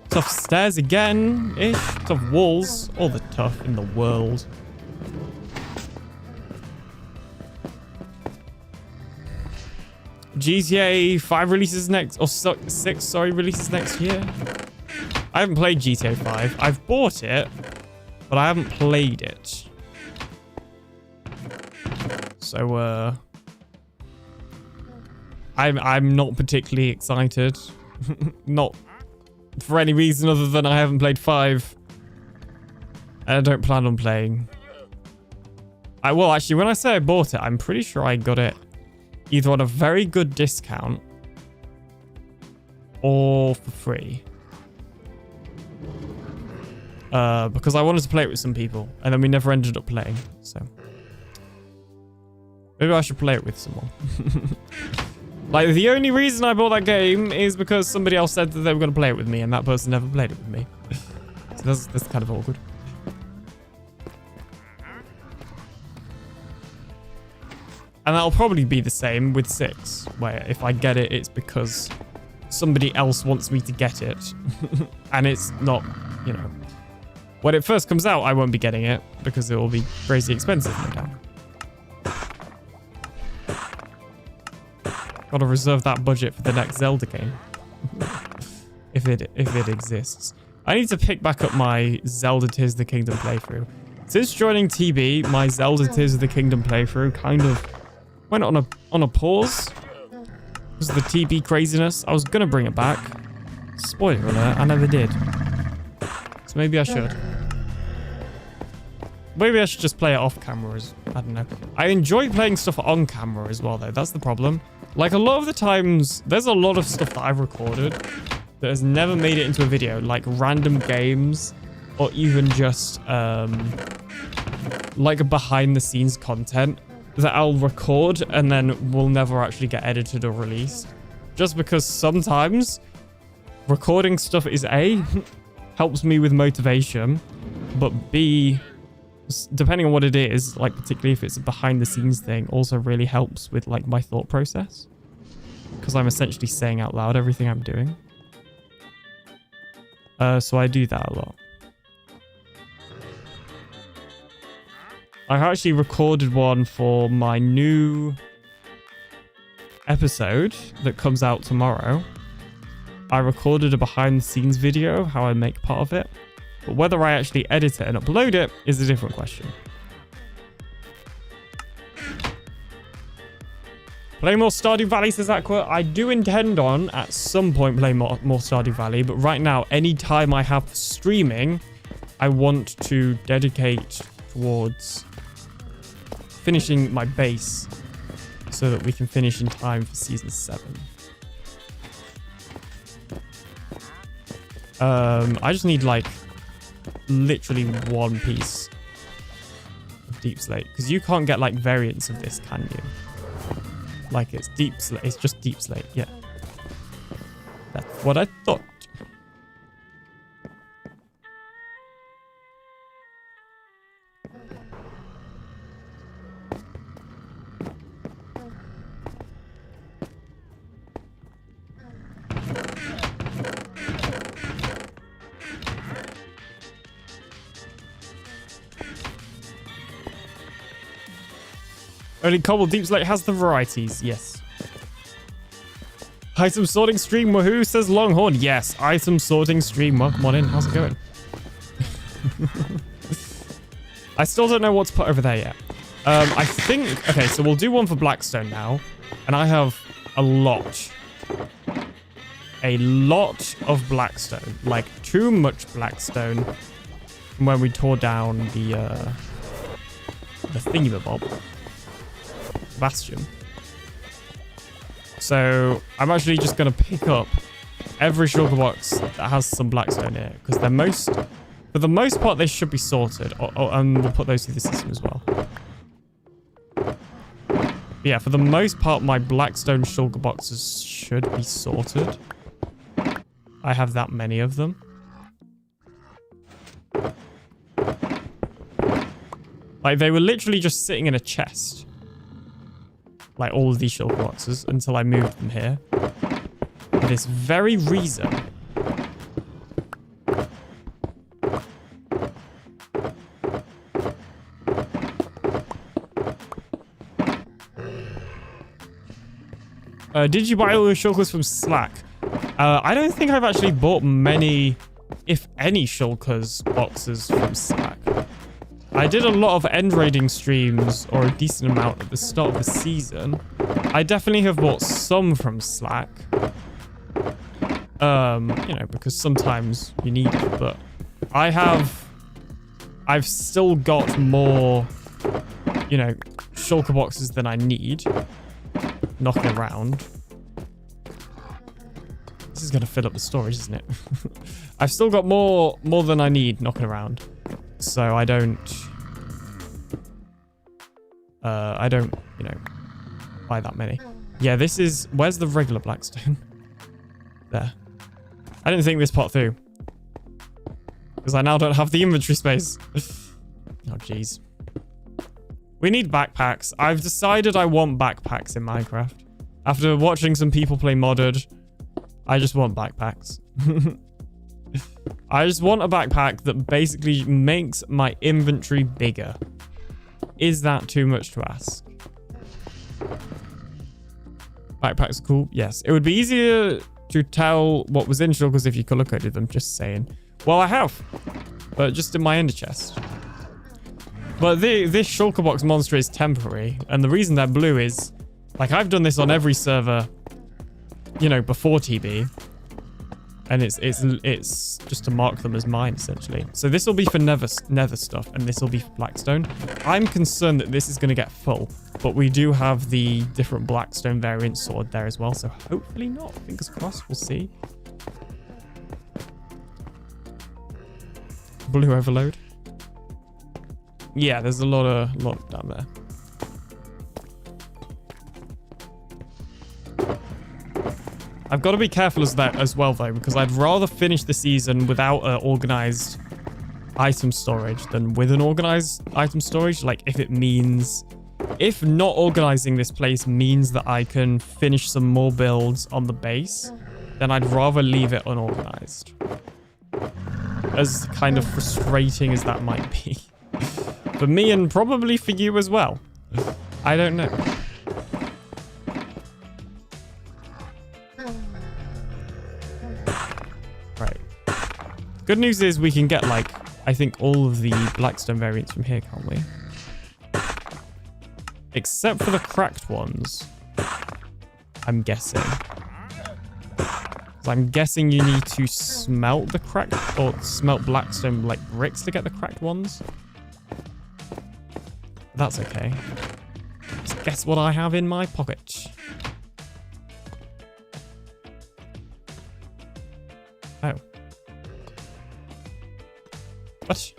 tough stairs again-ish, tough walls, all the tough in the world. GTA 5 releases next, or 6, sorry, releases next year. I haven't played GTA 5. I've bought it, but I haven't played it. So, I'm not particularly excited. Not for any reason other than I haven't played 5. And I don't plan on playing. Well, actually, when I say I bought it, I'm pretty sure I got it either on a very good discount or for free. because I wanted to play it with some people, and then we never ended up playing. So maybe I should play it with someone. Like, the only reason I bought that game is because somebody else said that they were going to play it with me, and that person never played it with me. So that's kind of awkward. And that'll probably be the same with 6, where if I get it, it's because somebody else wants me to get it. And it's not, you know. When it first comes out, I won't be getting it because it will be crazy expensive, no doubt. Gotta reserve that budget for the next Zelda game. if it exists. I need to pick back up my Zelda Tears of the Kingdom playthrough. Since joining TB, my Zelda Tears of the Kingdom playthrough kind of went on a pause because of the TB craziness. I was gonna bring it back. Spoiler alert, I never did. So maybe I should. Maybe I should just play it off camera. I don't know. I enjoy playing stuff on camera as well, though. That's the problem. Like, a lot of the times, there's a lot of stuff that I've recorded that has never made it into a video, like random games or even just like behind the scenes content that I'll record and then will never actually get edited or released. Just because sometimes recording stuff is A, helps me with motivation, but B, depending on what it is, like particularly if it's a behind the scenes thing, also really helps with like my thought process. Because I'm essentially saying out loud everything I'm doing. So I do that a lot. I actually recorded one for my new episode that comes out tomorrow. I recorded a behind the scenes video, how I make part of it. But whether I actually edit it and upload it is a different question. Play more Stardew Valley, says Aqua. I do intend on, at some point, playing more Stardew Valley. But right now, any time I have for streaming, I want to dedicate towards finishing my base so that we can finish in time for Season 7. I just need, like, literally one piece of Deep Slate. Because you can't get, like, variants of this, can you? Like, it's Deep Slate. It's just Deep Slate, yeah. That's what I thought. Only Cobble Deep Slate has the varieties, yes. Item sorting stream, woohoo, says Longhorn. Yes, item sorting stream. Welcome on in. How's it going? I still don't know what to put over there yet. I think... Okay, so we'll do one for Blackstone now. And I have a lot. A lot of Blackstone. Like, too much Blackstone. From when we tore down the thingamabob. Bastion. So I'm actually just going to pick up every shulker box that has some Blackstone in it, because for the most part, they should be sorted. And we'll put those through the system as well. But yeah, for the most part, my Blackstone shulker boxes should be sorted. I have that many of them. Like, they were literally just sitting in a chest. Like, all of these shulker boxes until I moved them here. For this very reason. Did you buy all your shulkers from Slack? I don't think I've actually bought many, if any, shulkers boxes from Slack. I did a lot of end raiding streams, or a decent amount at the start of the season. I definitely have bought some from Slack. You know, because sometimes you need it, but I've still got more, you know, shulker boxes than I need knocking around. This is going to fill up the storage, isn't it? I've still got more than I need knocking around. So I don't, you know, buy that many. Yeah, this is... Where's the regular blackstone? There. I didn't think this pot through. Because I now don't have the inventory space. Oh, jeez. We need backpacks. I've decided I want backpacks in Minecraft. After watching some people play modded, I just want backpacks. I just want a backpack that basically makes my inventory bigger. Is that too much to ask? Backpacks are cool. Yes. It would be easier to tell what was in struggles if you color coded them, just saying. Well, I have. But just in my ender chest. But this shulker box monster is temporary. And the reason they're blue is... Like, I've done this on every server, you know, before TB. And it's just to mark them as mine, essentially. So this will be for nether stuff, and this will be for blackstone. I'm concerned that this is going to get full. But we do have the different blackstone variant sword there as well. So hopefully not. Fingers crossed. We'll see. Blue overload. Yeah, there's a lot down there. I've got to be careful as well, though, because I'd rather finish the season without an organized item storage than with an organized item storage. Like, if not organizing this place means that I can finish some more builds on the base, then I'd rather leave it unorganized. As kind of frustrating as that might be. For me and probably for you as well. I don't know. Right. Good news is we can get, like, I think all of the blackstone variants from here, can't we? Except for the cracked ones. I'm guessing. So I'm guessing you need to smelt the cracked, or smelt blackstone, like, bricks to get the cracked ones. That's okay. Just guess what I have in my pocket. Oh. What?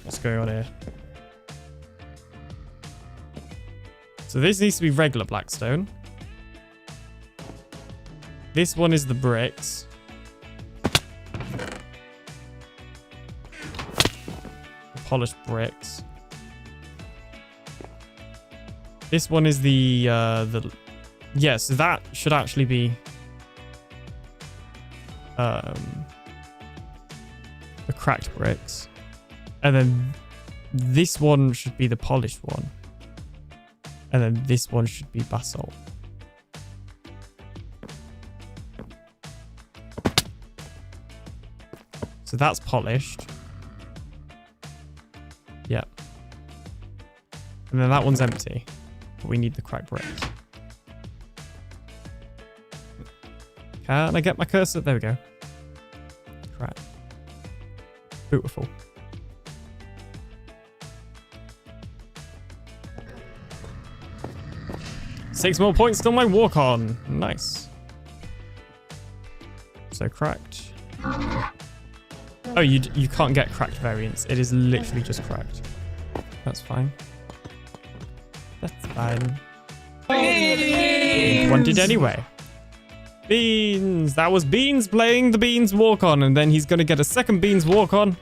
What's going on here? So this needs to be regular blackstone. This one is the bricks. Polished bricks. This one is the yeah, so that should actually be the cracked bricks. And then this one should be the polished one. And then this one should be basalt. So that's polished. Yep. And then that one's empty. But we need the cracked bricks. Can I get my cursor? There we go. Right. Beautiful. Six more points till my walk on. Nice. So cracked. Oh, you can't get cracked variants. It is literally just cracked. That's fine. That's fine. Beans! Wanted anyway. Beans! That was Beans playing the Beans walk on, and then he's gonna get a second Beans walk on.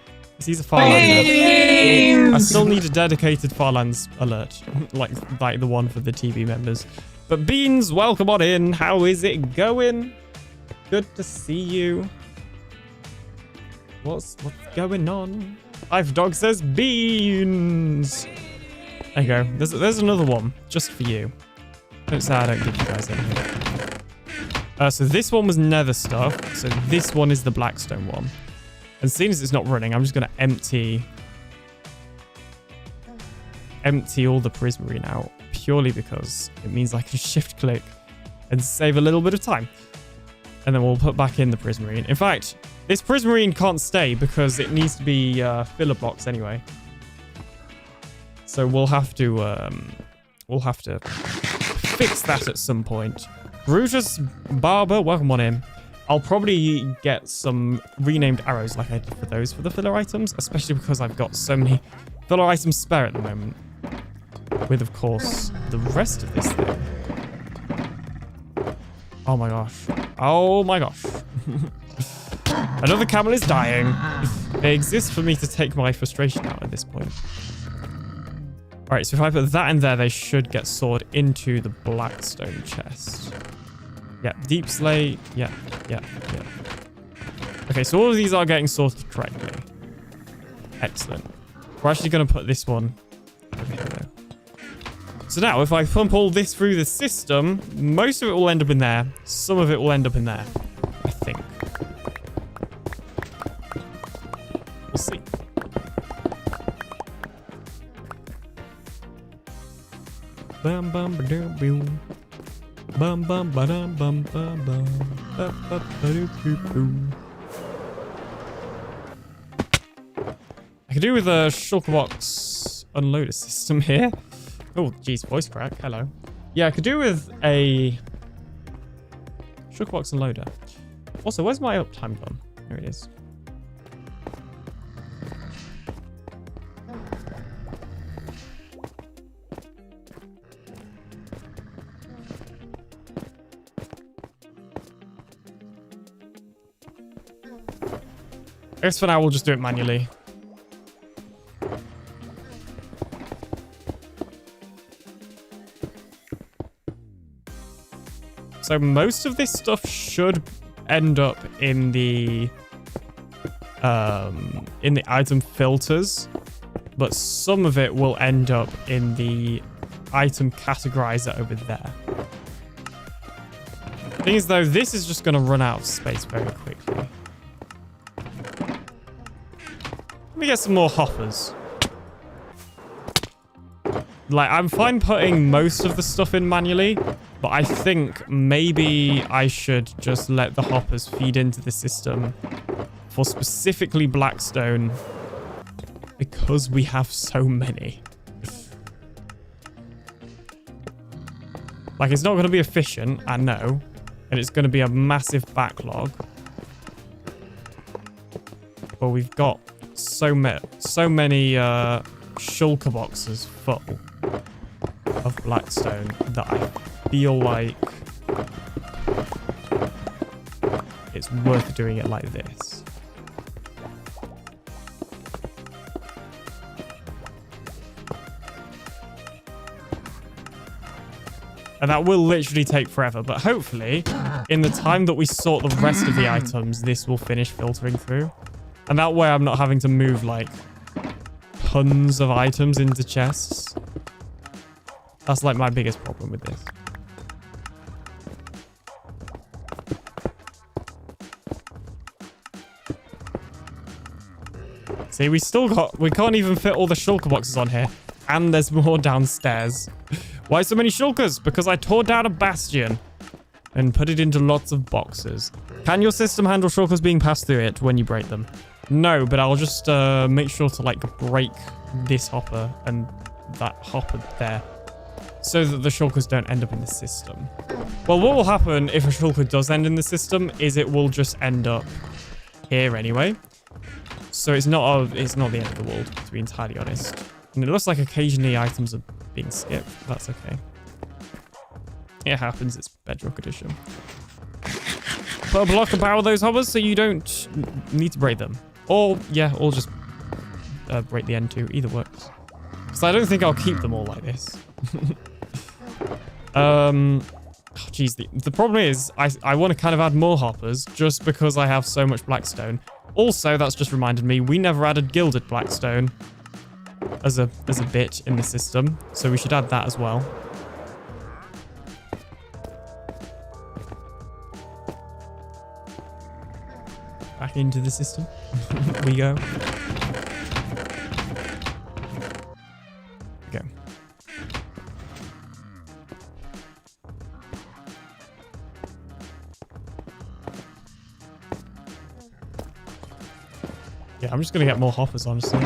He's a Farlands. I still need a dedicated Farlands alert, like the one for the TV members. But Beans, welcome on in. How is it going? Good to see you. What's going on? I've dog says Beans. There you go. There's another one just for you. Don't say I don't give you guys anything. So this one was nether stuff. So this one is the blackstone one. And seeing as it's not running, I'm just going to empty all the prismarine out purely because it means I can shift click and save a little bit of time. And then we'll put back in the prismarine. In fact, this prismarine can't stay because it needs to be filler blocks anyway. So we'll have to We'll have to fix that at some point. Brutus Barber, welcome on in. I'll probably get some renamed arrows like I did for those for the filler items, especially because I've got so many filler items spare at the moment. With, of course, the rest of this thing. Oh my gosh. Oh my gosh. Another camel is dying. It exists for me to take my frustration out at this point. Alright, so if I put that in there, they should get stored into the blackstone chest. Yeah, deep slate. Yeah. Okay, so all of these are getting sorted correctly. Excellent. We're actually going to put this one over here, though. So now, if I pump all this through the system, most of it will end up in there. Some of it will end up in there, I think. We'll see. Bum bum ba dum boom. Bum bum ba dum bum bum bum. Ba ba ba doo boo boo. I could do with a shulker box unloader system here. Oh, geez, voice crack. Hello. Yeah, I could do with a shulker box unloader. Also, where's my uptime gone? There it is. I guess for now we'll just do it manually. So most of this stuff should end up in the item filters, but some of it will end up in the item categorizer over there. The thing is though, this is just going to run out of space very quickly. Let me get some more hoppers. Like, I'm fine putting most of the stuff in manually, but I think maybe I should just let the hoppers feed into the system for specifically Blackstone because we have so many. Like, it's not going to be efficient, I know, and it's going to be a massive backlog. But we've got so many shulker boxes full of Blackstone that I feel like it's worth doing it like this. And that will literally take forever, but hopefully in the time that we sort the rest of the items, this will finish filtering through. And that way I'm not having to move like tons of items into chests. That's like my biggest problem with this. See, we can't even fit all the shulker boxes on here. And there's more downstairs. Why so many shulkers? Because I tore down a bastion and put it into lots of boxes. Can your system handle shulkers being passed through it when you break them? No, but I'll just make sure to like break this hopper and that hopper there so that the shulkers don't end up in the system. Well, what will happen if a shulker does end in the system is it will just end up here anyway. So it's not the end of the world, to be entirely honest. And it looks like occasionally items are being skipped. That's okay. It happens. It's Bedrock Edition. Put a block about those hoppers so you don't need to break them. Or, yeah, or just break the end too. Either works. Because I don't think I'll keep them all like this. Geez, the problem is I want to kind of add more hoppers just because I have so much Blackstone. Also, that's just reminded me, we never added gilded Blackstone as a bit in the system. So we should add that as well. Back into the system we go. Okay. Yeah, I'm just gonna get more hoppers, honestly.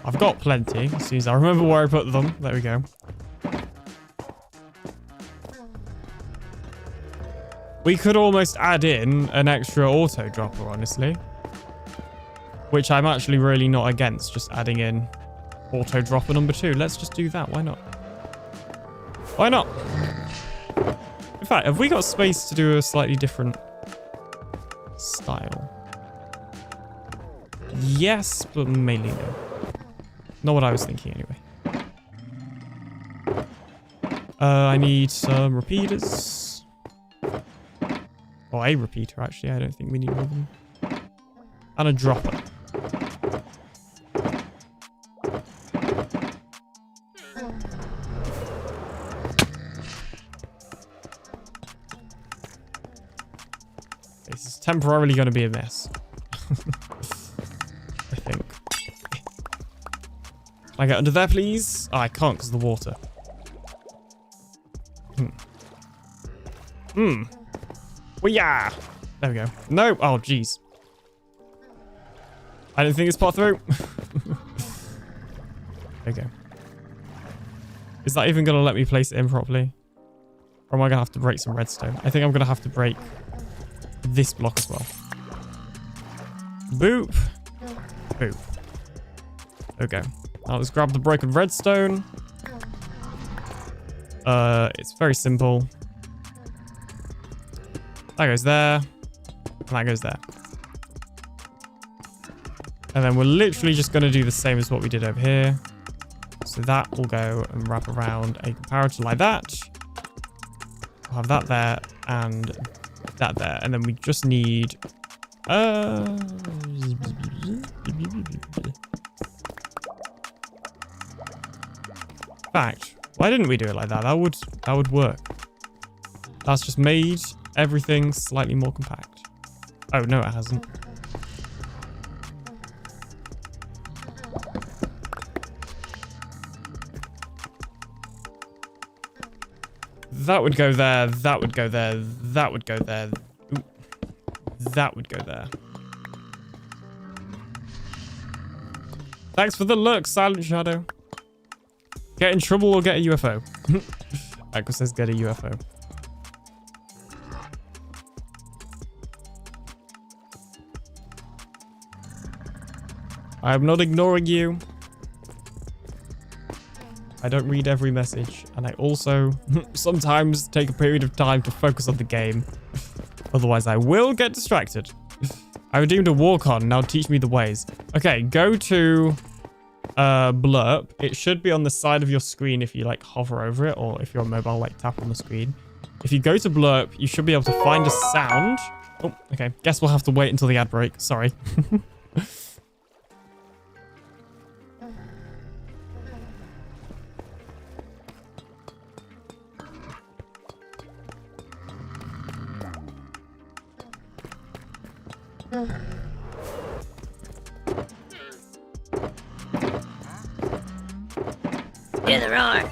I've got plenty. As soon as I remember where I put them. There we go. We could almost add in an extra auto dropper, honestly. Which I'm actually really not against, just adding in auto dropper number 2. Let's just do that. Why not? Why not? In fact, have we got space to do a slightly different style? Yes, but mainly no. Not what I was thinking anyway. I need some repeaters. Or a repeater, actually. I don't think we need more than. And a dropper. This is temporarily going to be a mess. I think. Can I get under there, please? Oh, I can't because of the water. Well, yeah. There we go. No. Oh, jeez. I didn't think it's part through. There we go. Is that even going to let me place it in properly? Or am I going to have to break some redstone? I think I'm going to have to break this block as well. Boop. Boop. Okay. Now let's grab the broken redstone. It's very simple. That goes there. And that goes there. And then we're literally just going to do the same as what we did over here. So that will go and wrap around a comparator like that. I'll have that there and that there. And then we just need... In fact, why didn't we do it like that? That would work. That's just made everything slightly more compact. Oh, no, it hasn't. That would go there. That would go there. That would go there. Ooh. That would go there. Thanks for the look, Silent Shadow. Get in trouble or get a UFO. Aqua says get a UFO. I am not ignoring you. I don't read every message. And I also sometimes take a period of time to focus on the game. Otherwise, I will get distracted. I redeemed a walk on. Now teach me the ways. Okay, go to blurb. It should be on the side of your screen if you like hover over it, or if you're on mobile, like tap on the screen. If you go to blurb, you should be able to find a sound. Oh, okay. Guess we'll have to wait until the ad break. Sorry. Hear the roar.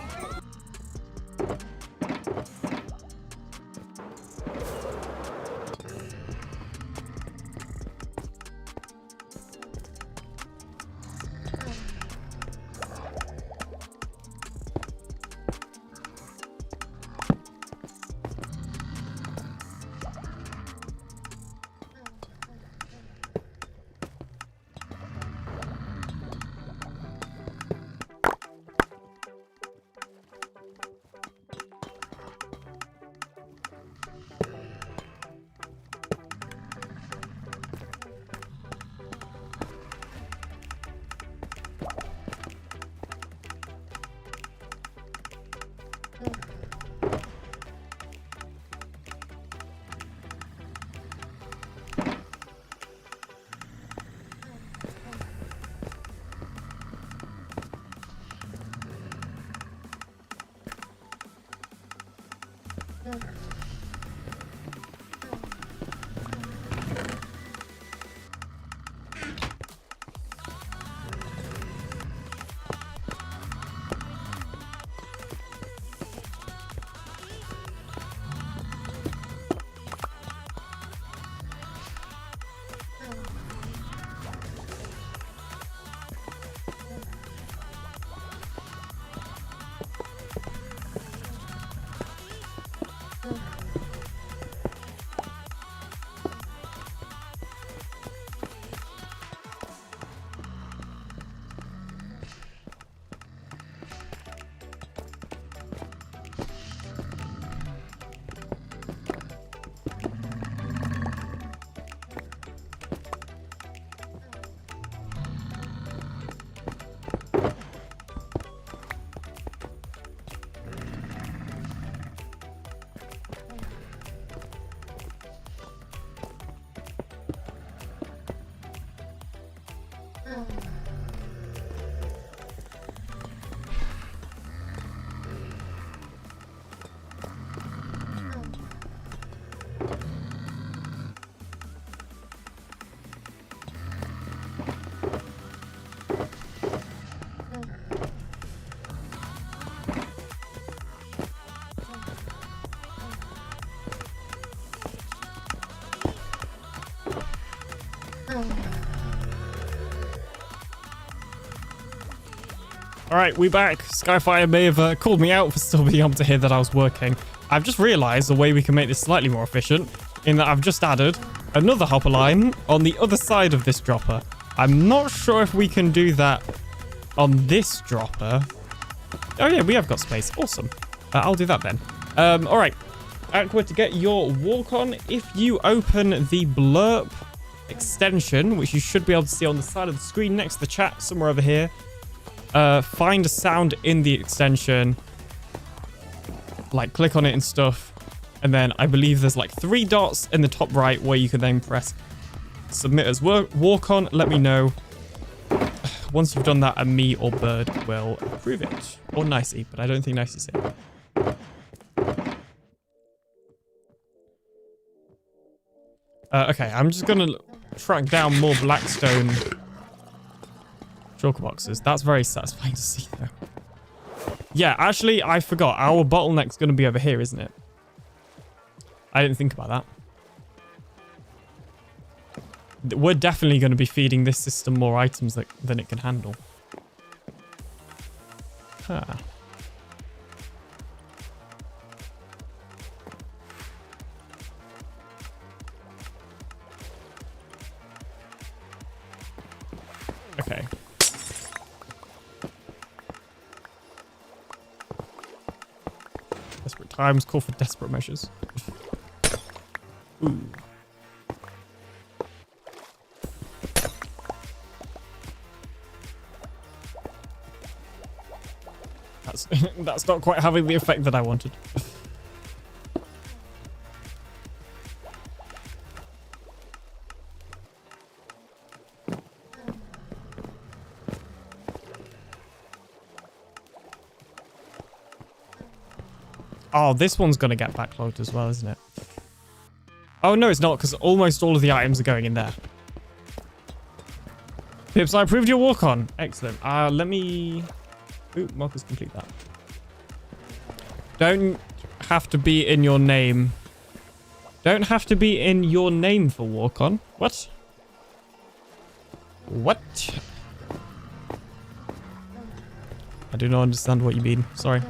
Alright, we back. Skyfire may have called me out for still being able to hear that I was working. I've just realized a way we can make this slightly more efficient in that I've just added another hopper line on the other side of this dropper. I'm not sure if we can do that on this dropper. Oh yeah, we have got space. Awesome. I'll do that then. Alright. Aqua, to get your walk on, if you open the blurb extension, which you should be able to see on the side of the screen next to the chat, somewhere over here, find a sound in the extension, like click on it and stuff, and then I believe there's like 3 dots in the top right where you can then press submit as walk on. Let me know once you've done that, and me or Bird will approve it, or Nicey, but I don't think Nicey's here. Okay, I'm just gonna track down more Blackstone shulker boxes. That's very satisfying to see, though. Yeah, actually, I forgot. Our bottleneck's gonna be over here, isn't it? I didn't think about that. We're definitely going to be feeding this system more items than it can handle. Huh. Okay. Desperate times call for desperate measures. Ooh. That's not quite having the effect that I wanted. Oh, this one's going to get backlogged as well, isn't it? Oh, no, it's not, because almost all of the items are going in there. Pips, I approved your walk-on. Excellent. Let me... Ooh, markers complete that. Don't have to be in your name. Don't have to be in your name for walk-on. What? What? I do not understand what you mean. Sorry.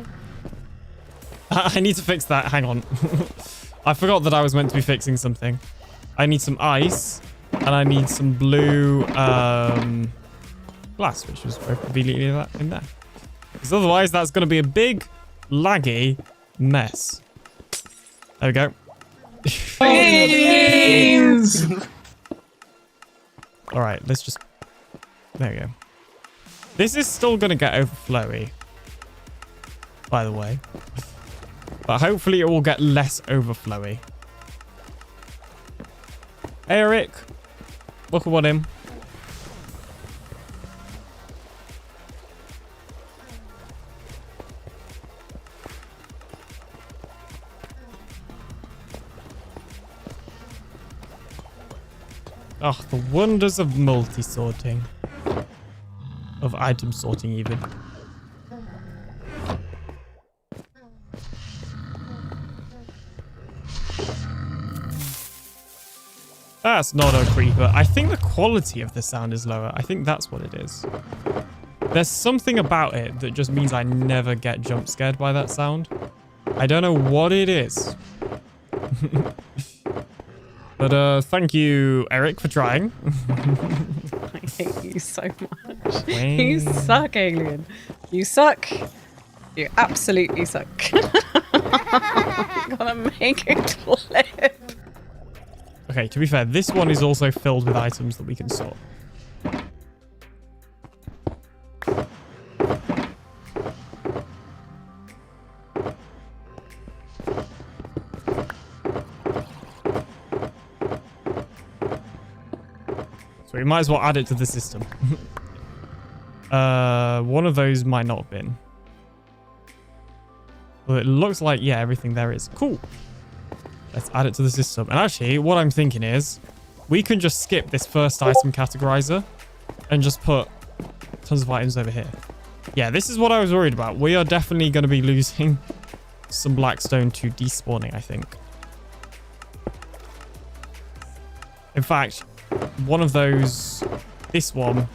I need to fix that. Hang on. I forgot that I was meant to be fixing something. I need some ice. And I need some blue glass, which was very conveniently in there. Because otherwise, that's going to be a big, laggy mess. There we go. All right, let's just... There we go. This is still going to get overflowy, by the way. But hopefully it will get less overflowy. Hey, Eric. Welcome on in. Oh, the wonders of multi-sorting. Of item sorting, even. That's not a creeper. I think the quality of the sound is lower. I think that's what it is. There's something about it that just means I never get jump scared by that sound. I don't know what it is. But thank you, Eric, for trying. I hate you so much. You suck, Alien. You suck. You absolutely suck. I'm gonna make a clip. Okay, to be fair, this one is also filled with items that we can sort. So we might as well add it to the system. One of those might not have been. Well, it looks like, yeah, everything there is. Cool. Let's add it to the system. And actually, what I'm thinking is we can just skip this first item categorizer and just put tons of items over here. Yeah, this is what I was worried about. We are definitely going to be losing some blackstone to despawning, I think. In fact, one of those, this one,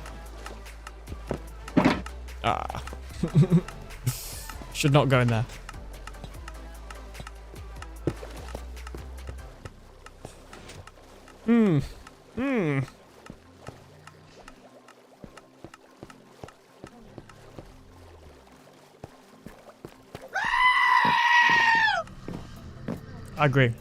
should not go in there. I agree.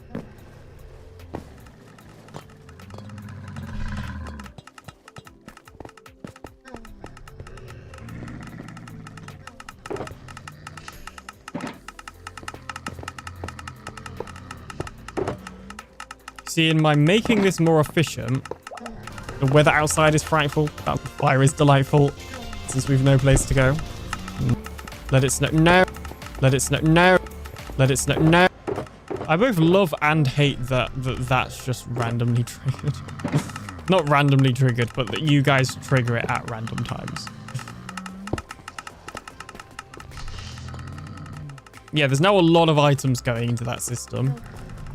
See, in my making this more efficient, the weather outside is frightful, that fire is delightful, since we've no place to go. Let it snow. No. Let it snow. No. Let it snow. No. I both love and hate that's just randomly triggered. Not randomly triggered, but that you guys trigger it at random times. Yeah, there's now a lot of items going into that system.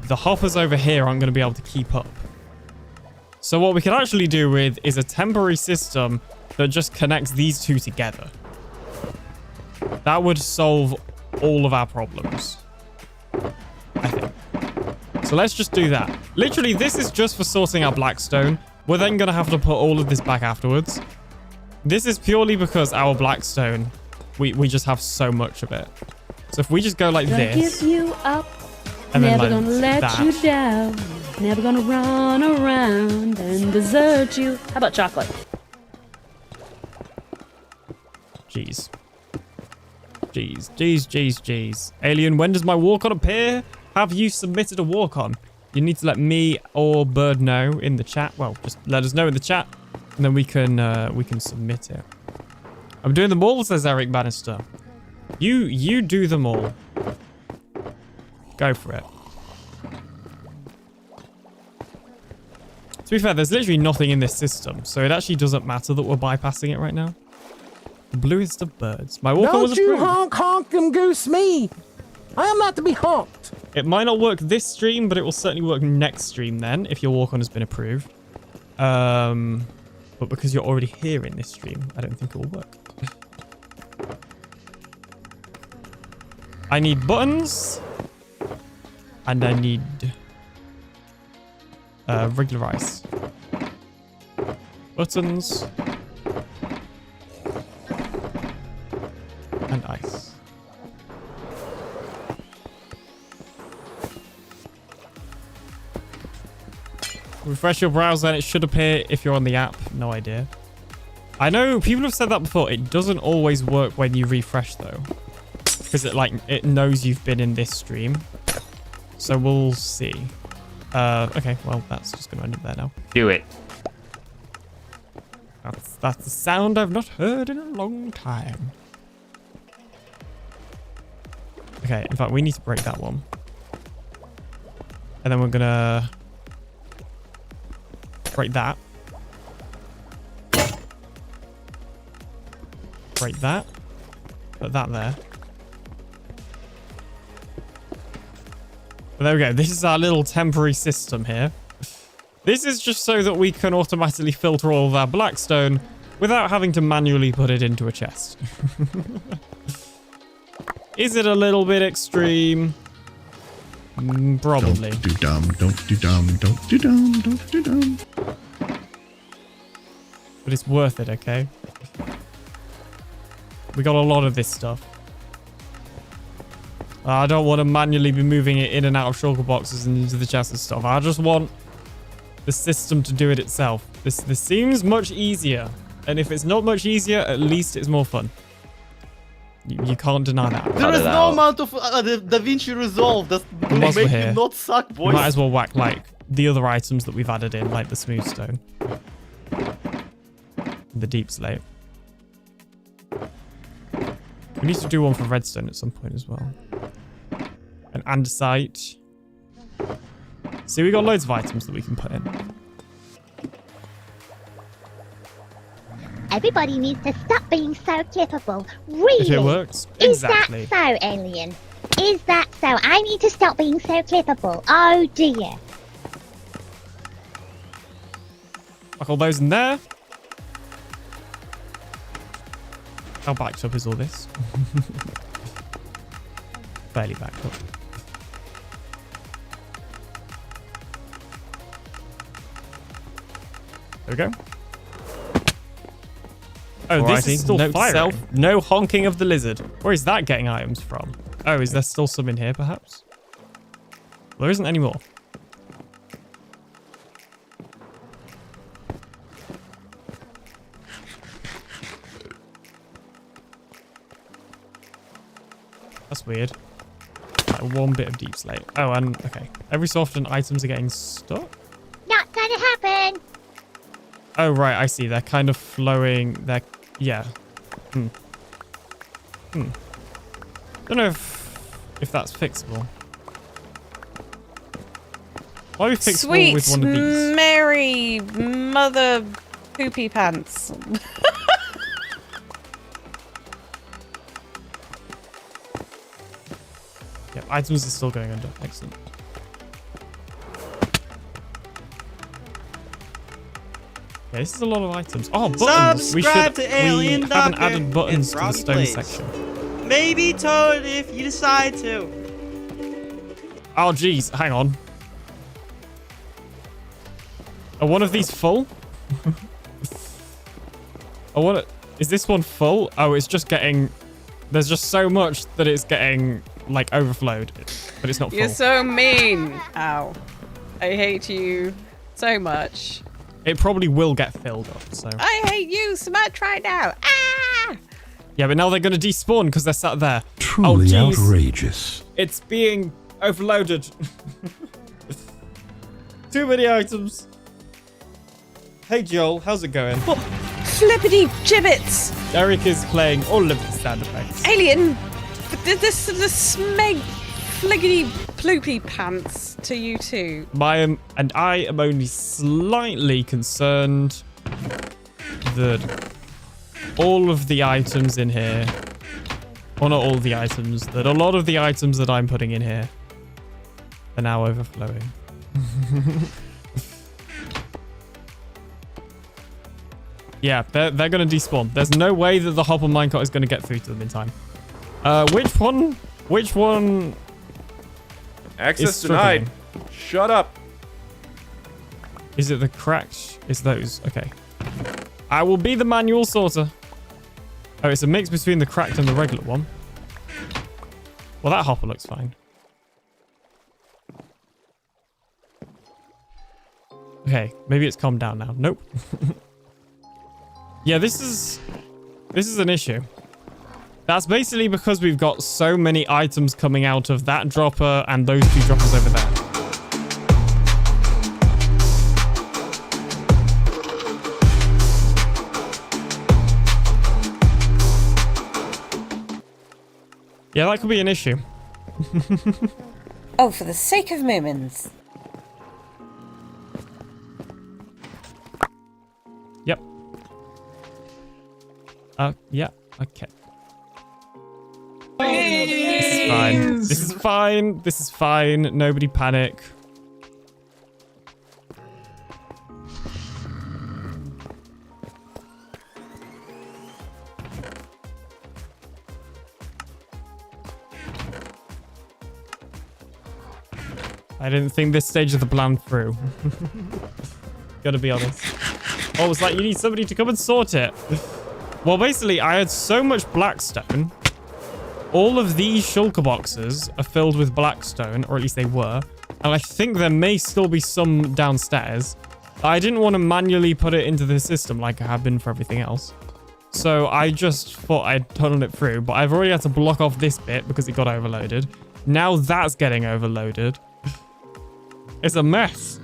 The hoppers over here aren't going to be able to keep up. So what we can actually do with is a temporary system that just connects these two together. That would solve all of our problems, I think. So let's just do that. Literally, this is just for sorting out Blackstone. We're then going to have to put all of this back afterwards. This is purely because our Blackstone, we just have so much of it. So if we just go like this. Give you up. And Never then like gonna let that. you down. Never gonna run around and desert you. How about chocolate? Jeez. Jeez. Alien, when does my walk-on appear? Have you submitted a walk-on? You need to let me or Bird know in the chat. Well, just let us know in the chat, and then we can submit it. I'm doing them all, says Eric Bannister. You do them all. Go for it. To be fair, there's literally nothing in this system, so it actually doesn't matter that we're bypassing it right now. The bluest of birds. My walk-on was approved. honk and goose me. I am not to be honked. It might not work this stream, but it will certainly work next stream then, if your walk-on has been approved. But because you're already here in this stream, I don't think it will work. I need buttons. And I need regular ice. Buttons. And ice. Refresh your browser and it should appear if you're on the app. No idea. I know people have said that before. It doesn't always work when you refresh though. Because it knows you've been in this stream. So we'll see. Okay, well, that's just going to end up there now. Do it. That's the sound I've not heard in a long time. Okay, in fact, we need to break that one. And then we're going to break that. Break that. Put that there. There we go. This is our little temporary system here. This is just so that we can automatically filter all of our Blackstone without having to manually put it into a chest. Is it a little bit extreme? Probably. Don't do dumb, don't do dumb, don't do dumb, don't do dumb. But it's worth it, okay? We got a lot of this stuff. I don't want to manually be moving it in and out of shulker boxes and into the chest and stuff. I just want the system to do it itself. This seems much easier. And if it's not much easier, at least it's more fun. You can't deny that. There is no amount of DaVinci Resolve that will Whilst we're make here, you not suck, We boys. might as well whack like the other items that we've added in, like the smooth stone. The deep slate. We need to do one for redstone at some point as well. An andesite. See, we got loads of items that we can put in. Everybody needs to stop being so capable. Really? If it works. Is Exactly. that so, Alien? Is that so? I need to stop being so capable. Oh dear. Fuck all those in there. How backed up is all this? Fairly backed up. There we go. Oh, this is still firing. No honking of the lizard. Where is that getting items from? Oh, is there still some in here, perhaps? Well, there isn't any more. That's weird. Like one bit of deep slate. Oh, and okay. Every so often, items are getting stuck. Not gonna happen. Oh, right. I see. They're kind of flowing. They're... Yeah. Don't know if that's fixable. Why are we fixable Sweet with one of these? Mary Mother Poopy Pants. Yep, items are still going under. Excellent. Yeah, this is a lot of items. Oh, buttons! Subscribe to Alien we Doctor haven't added buttons to the and stone Froggy section. Plays. Maybe Toad if you decide to. Oh, geez. Hang on. Are one of these full? Is this one full? Oh, it's just getting... There's just so much that it's getting, like, overflowed. But it's not full. You're so mean. Ow. I hate you so much. It probably will get filled up, so... I hate you so much right now. Ah! Yeah, but now they're going to despawn because they're sat there. Truly oh, geez. outrageous. It's being overloaded. Too many items. Hey, Joel. How's it going? Oh, flippity gibbets. Eric is playing all of the sound effects. Alien, this the smeg fliggity ploopy pants to you too. I am only slightly concerned that all of the items in here, or not all the items, that a lot of the items that I'm putting in here are now overflowing. Yeah, they're going to despawn. There's no way that the hopper minecart is going to get through to them in time. Which one? Access denied. Shut up. Is it the cracked? It's those. Okay. I will be the manual sorter. Oh, it's a mix between the cracked and the regular one. Well, that hopper looks fine. Okay, maybe it's calmed down now. Nope. Yeah, this is an issue. That's basically because we've got so many items coming out of that dropper and those two droppers over there. Yeah, that could be an issue. Oh, for the sake of moments. Yep. Yeah, okay. This is fine. This is fine. This is fine. Nobody panic. I didn't think this stage of the plan through. Gotta be honest. Oh, it's like you need somebody to come and sort it. Well, basically, I had so much blackstone. All of these shulker boxes are filled with blackstone, or at least they were. And I think there may still be some downstairs. I didn't want to manually put it into the system like I have been for everything else. So I just thought I'd tunnel it through, but I've already had to block off this bit because it got overloaded. Now that's getting overloaded. It's a mess.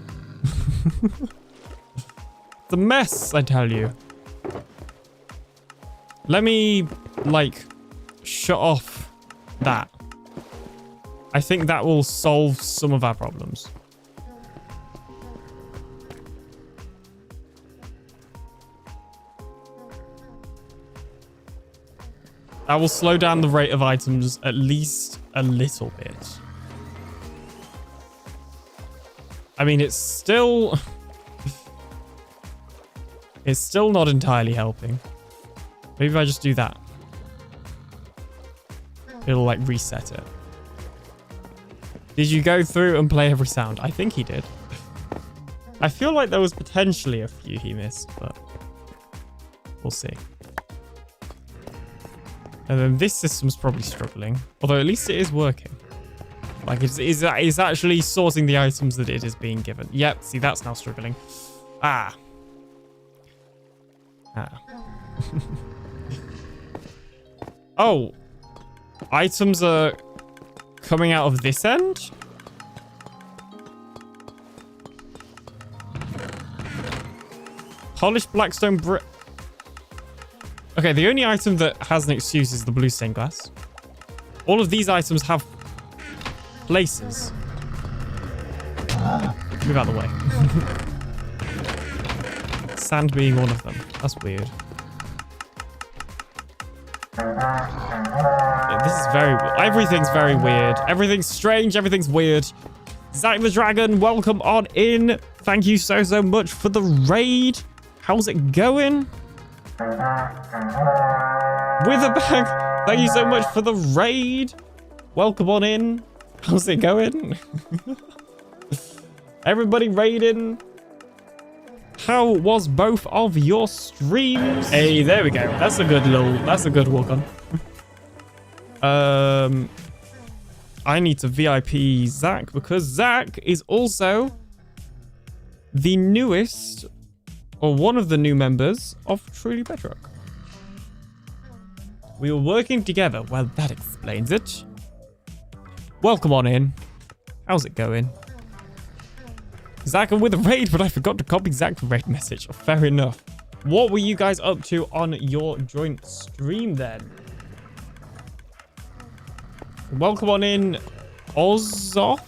It's a mess, I tell you. Let me, like, shut off that. I think that will solve some of our problems. That will slow down the rate of items at least a little bit. I mean, it's still... It's still not entirely helping. Maybe if I just do that. It'll like reset it. Did you go through and play every sound? I think he did. I feel like there was potentially a few he missed, but we'll see. And then this system's probably struggling. Although at least it is working. Like it's actually sorting the items that it is being given. Yep, see that's now struggling. Ah. Oh. Items are coming out of this end? Polished blackstone brick. Okay, the only item that has an excuse is the blue stained glass. All of these items have places. Move out of the way. Sand being one of them. That's weird. Yeah, this is very weird. Everything's very weird. Everything's strange. Everything's weird. Zach the Dragon, welcome on in. Thank you so much for the raid. How's it going? With a bang. Thank you so much for the raid. Welcome on in. How's it going? Everybody raiding. How was both of your streams? Hey, there we go. That's a good walk on. I need to VIP Zach because Zach is also the newest or one of the new members of Truly Bedrock. We were working together. Well, that explains it. Welcome on in. How's it going? Zach, I'm with a raid, but I forgot to copy Zach's raid message. Fair enough. What were you guys up to on your joint stream then? Welcome on in, Ozoth?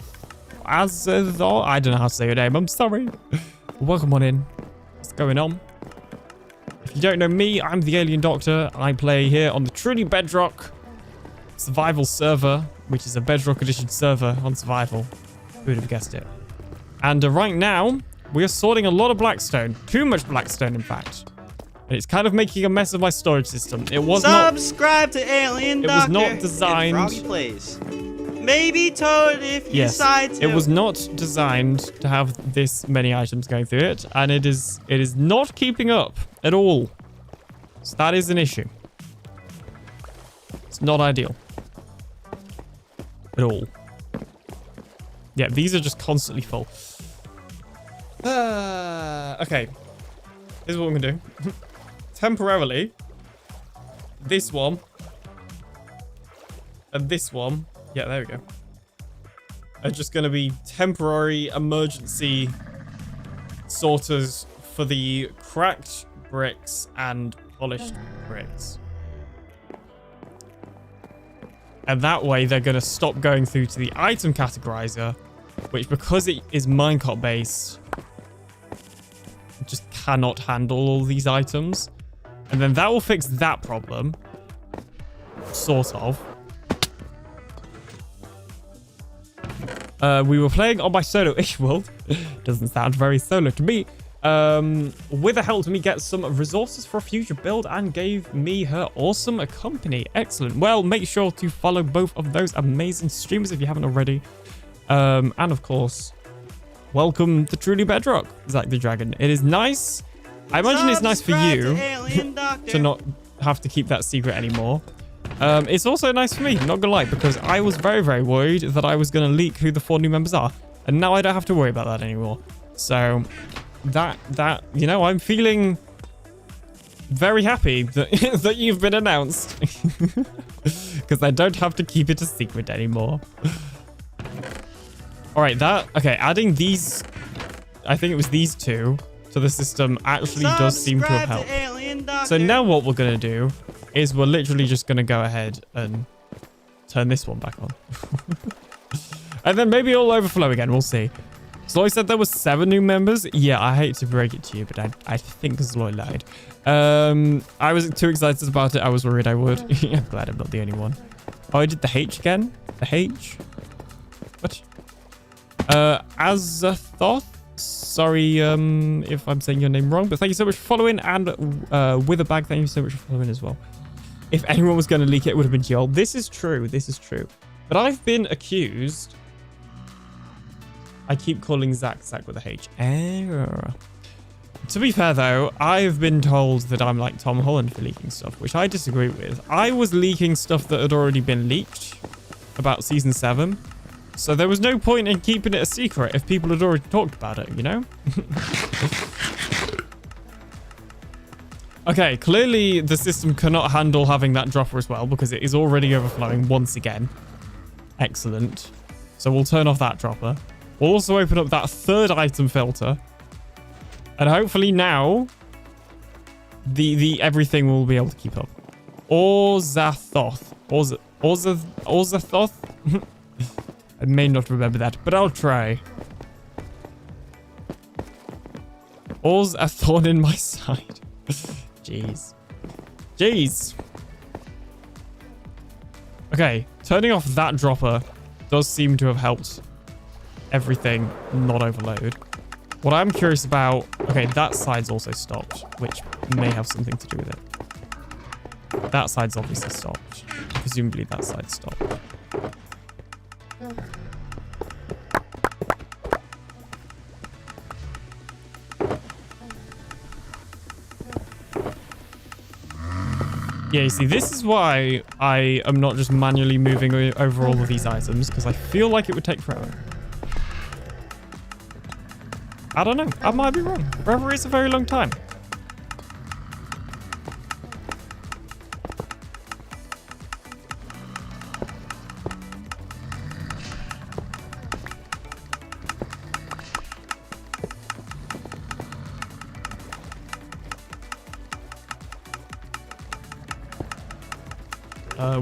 Azathor? I don't know how to say your name. I'm sorry. Welcome on in. What's going on? If you don't know me, I'm the Alien Doctor. I play here on the Truly Bedrock survival server, which is a Bedrock Edition server on survival. Who would have guessed it? And right now, we are sorting a lot of blackstone. Too much blackstone, in fact. And it's kind of making a mess of my storage system. It was Subscribe to AlienDoctor. It was not designed. Froggy Plays. Maybe Toad if you decide to. It was not designed to have this many items going through it, and it is not keeping up at all. So that is an issue. It's not ideal at all. Yeah, these are just constantly full. Okay. Here's what we're gonna do. Temporarily, this one and this one. Yeah, there we go. Are just gonna be temporary emergency sorters for the cracked bricks and polished bricks. And that way they're going to stop going through to the item categorizer, which because it is minecart based, just cannot handle all these items. And then that will fix that problem. Sort of. We were playing on my solo-ish world. Doesn't sound very solo to me. Wither helped me get some resources for a future build and gave me her awesome company. Excellent. Well, make sure to follow both of those amazing streamers if you haven't already. And of course, welcome to Truly Bedrock, Zach the Dragon. It is nice. I imagine it's nice for you to not have to keep that secret anymore. It's also nice for me, not gonna lie, because I was very, very worried that I was gonna leak who the 4 new members are. And now I don't have to worry about that anymore. So that you know, I'm feeling very happy that that you've been announced. Because I don't have to keep it a secret anymore. Alright, okay, adding these, I think it was these 2 to the system actually does seem to have helped. So now what we're going to do is we're literally just going to go ahead and turn this one back on. And then maybe it'll overflow again, we'll see. Zloy said there were 7 new members. Yeah, I hate to break it to you, but I think Zloy lied. I was too excited about it. I was worried I would. I'm glad I'm not the only one. Oh, I did the H again? The H? What? Azathoth Sorry if I'm saying your name wrong, but thank you so much for following. And Witherbag, thank you so much for following as well. If anyone was going to leak it, it would have been Joel. This is true. This is true. But I've been accused. I keep calling Zach with a H. Error. To be fair, though, I've been told that I'm like Tom Holland for leaking stuff, which I disagree with. I was leaking stuff that had already been leaked about Season 7. So there was no point in keeping it a secret if people had already talked about it, you know? Okay, clearly the system cannot handle having that dropper as well because it is already overflowing once again. Excellent. So we'll turn off that dropper. We'll also open up that third item filter. And hopefully now the everything will be able to keep up. Orzathoth. Orzathoth? I may not remember that, but I'll try. Or's a thorn in my side. Jeez. Jeez. Okay, turning off that dropper does seem to have helped everything not overload. What I'm curious about... Okay, that side's also stopped, which may have something to do with it. That side's obviously stopped. Presumably that side's stopped. Yeah, you see, this is why I am not just manually moving over all of these items, because I feel like it would take forever. I don't know. I might be wrong. Forever is a very long time.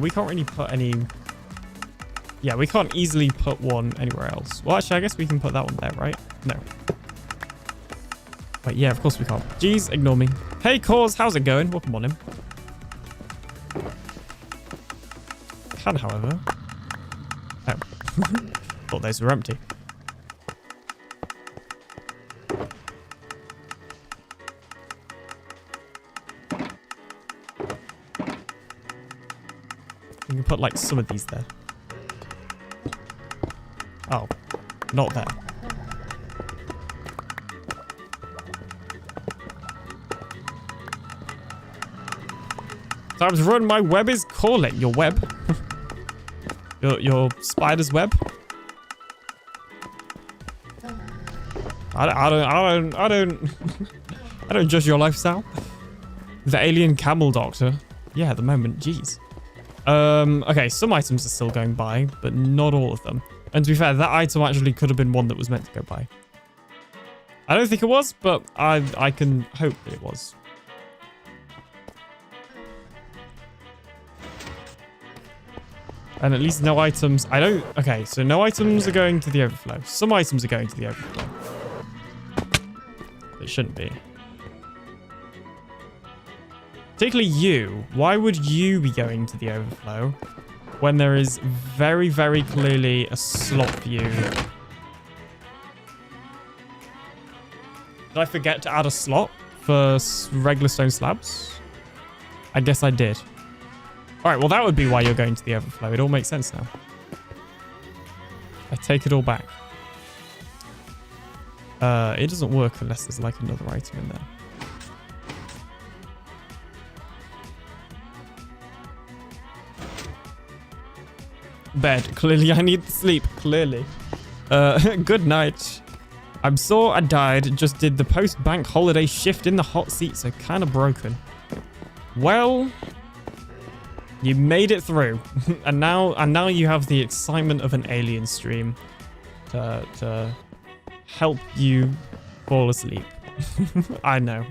We can't really put any... Yeah, we can't easily put one anywhere else. Well, actually, I guess we can put that one there, right? No. Wait, yeah, of course we can't. Jeez, ignore me. Hey, Cause, how's it going? Welcome on in. Can, however... Oh. Thought those were empty. We can put, like, some of these there. Oh. Not there. Time to run. My web is calling. Your web? your spider's web? I don't judge your lifestyle. The alien camel doctor. Yeah, at the moment. Jeez. Okay, some items are still going by, but not all of them. And to be fair, that item actually could have been one that was meant to go by. I don't think it was, but I can hope that it was. And at least no items... Okay, so no items are going to the overflow. Some items are going to the overflow. It shouldn't be. Particularly you. Why would you be going to the overflow when there is very, very clearly a slot for you? Did I forget to add a slot for regular stone slabs? I guess I did. All right, well, that would be why you're going to the overflow. It all makes sense now. I take it all back. It doesn't work unless there's like another item in there. Bed. Clearly, I need sleep. Clearly. Good night. I'm sore. I died. Just did the post-bank holiday shift in the hot seat, so kind of broken. Well, you made it through, and now you have the excitement of an alien stream to help you fall asleep. I know.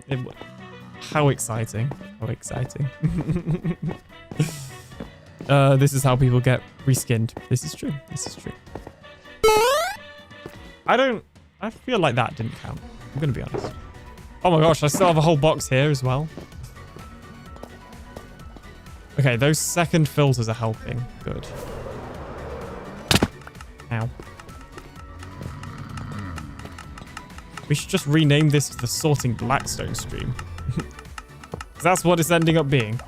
How exciting! How exciting! This is how people get reskinned. This is true. This is true. I feel like that didn't count. I'm gonna be honest. Oh my gosh, I still have a whole box here as well. Okay, those second filters are helping. Good. Ow. We should just rename this the Sorting Blackstone stream. That's what it's ending up being.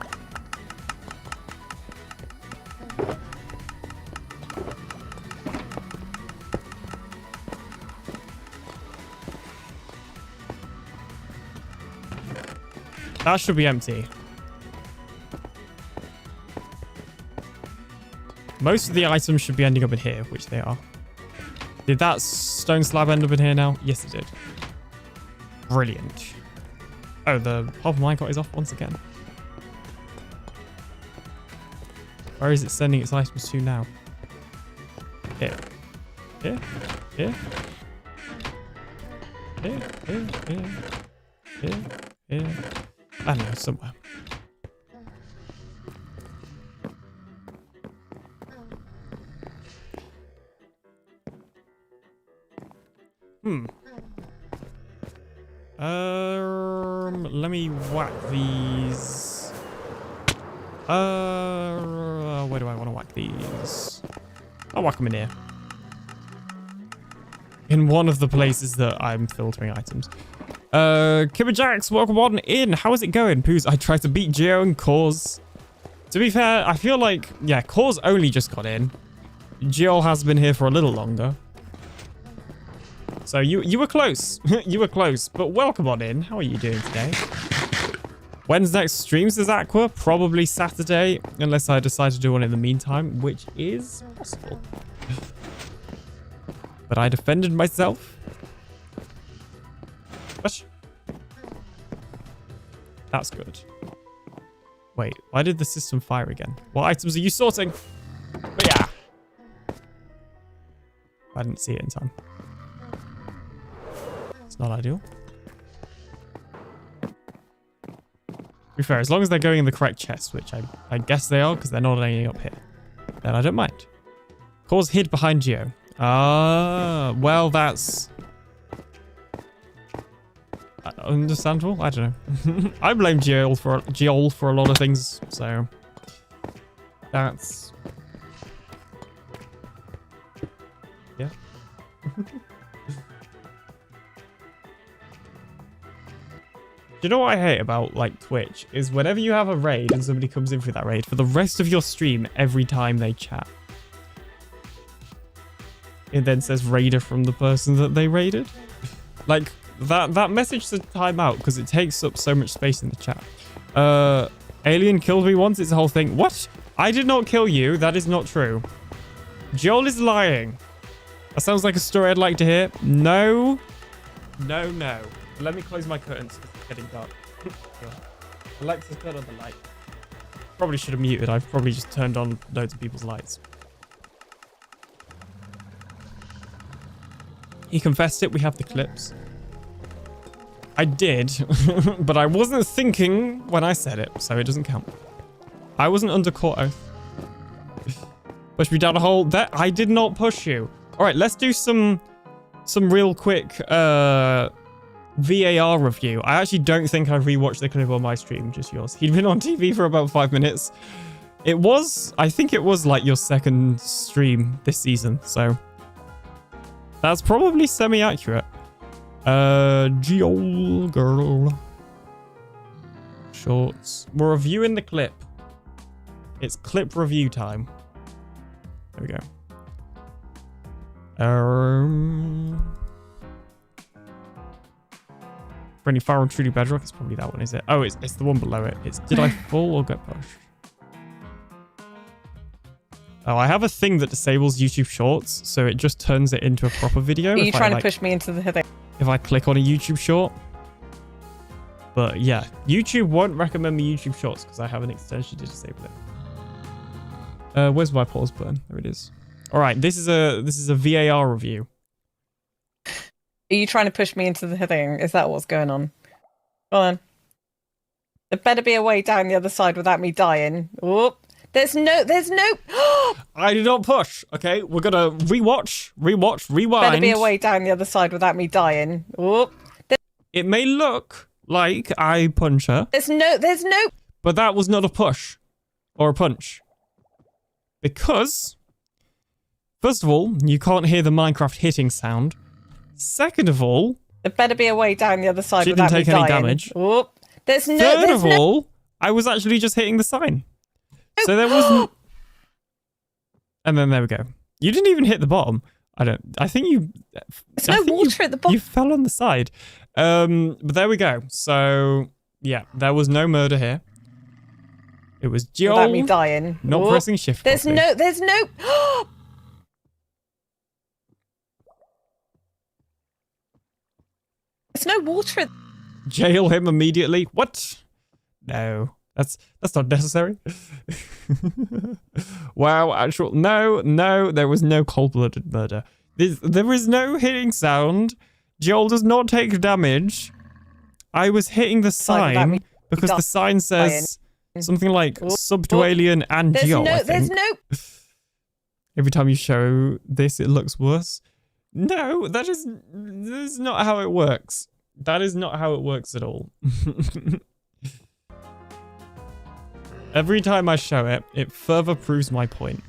That should be empty. Most of the items should be ending up in here, which they are. Did that stone slab end up in here now? Yes, it did. Brilliant. Oh, the pop minecart is off once again. Where is it sending its items to now? Here. Here. Here. Here. Here. Here. Here. Here. I don't know, somewhere. Let me whack these. Where do I want to whack these? I'll whack them in here. In one of the places that I'm filtering items. Kibberjacks, welcome on in. How is it going, Poos? I tried to beat Geo and Cause. To be fair, I feel like, yeah, Cause only just got in. Geo has been here for a little longer. So you were close. You were close, but welcome on in. How are you doing today? When's next streams is Aqua? Probably Saturday, unless I decide to do one in the meantime, which is possible. But I defended myself. What? That's good. Wait, why did the system fire again? What items are you sorting? But yeah. I didn't see it in time. It's not ideal. To be fair, as long as they're going in the correct chest, which I guess they are, because they're not ending up here, then I don't mind. Cause hid behind Geo. Ah, well, that's understandable. I don't know. I blame Geo for a lot of things, so that's yeah. Do you know what I hate about, like, Twitch? Is whenever you have a raid and somebody comes in for that raid, for the rest of your stream, every time they chat, it then says raider from the person that they raided. Like, that message to time out, because it takes up so much space in the chat. Alien killed me once, it's a whole thing. What? I did not kill you. That is not true. Joel is lying. That sounds like a story I'd like to hear. No. No, no. Let me close my curtains. It's getting dark. Alexa, turn on the light. Probably should have muted. I've probably just turned on loads of people's lights. He confessed it. We have the clips. I did, but I wasn't thinking when I said it, so it doesn't count. I wasn't under court oath. Push me down a hole. That I did not push you. All right, let's do some real quick VAR review. I actually don't think I've rewatched the clip on my stream, just yours. He'd been on TV for about 5 minutes. I think it was like your second stream this season, so that's probably semi-accurate. Geol girl. Shorts. We're reviewing the clip. It's clip review time. There we go. For any far on Truly Bedrock, it's probably that one, is it? Oh, it's the one below it. It's did I fall or get pushed? Oh, I have a thing that disables YouTube Shorts, so it just turns it into a proper video. Are you trying to push me into the thing? If I click on a YouTube Short. But yeah, YouTube won't recommend me YouTube Shorts because I have an extension to disable it. Where's my pause button? There it is. All right, this is a VAR review. Are you trying to push me into the thing? Is that what's going on? Go on. There better be a way down the other side without me dying. Whoop. There's no. I did not push. Okay, we're gonna rewatch, rewind. Better be a way down the other side without me dying. Whoop. It may look like I punch her. There's no. But that was not a push or a punch. Because, first of all, you can't hear the Minecraft hitting sound. Second of all, There better be a way down the other side She without didn't take me any dying. damage. Whoop. There's no. Third There's of no. all, I was actually just hitting the sign. So there wasn't... And then there we go. You didn't even hit the bottom. I think you... There's no water at the bottom. You fell on the side. But there we go. So, yeah, there was no murder here. It was Joel Without me dying. not Whoop. pressing shift. There's properly. no. There's no. There's no water. Jail him immediately. What? No. That's not necessary. Wow, actual... No, there was no cold-blooded murder. There is no hitting sound. Joel does not take damage. I was hitting the sign because the sign says something like sub to alien and Joel, I think. There's no... Every time you show this, it looks worse. No, that is not how it works. That is not how it works at all. Every time I show it, it further proves my point.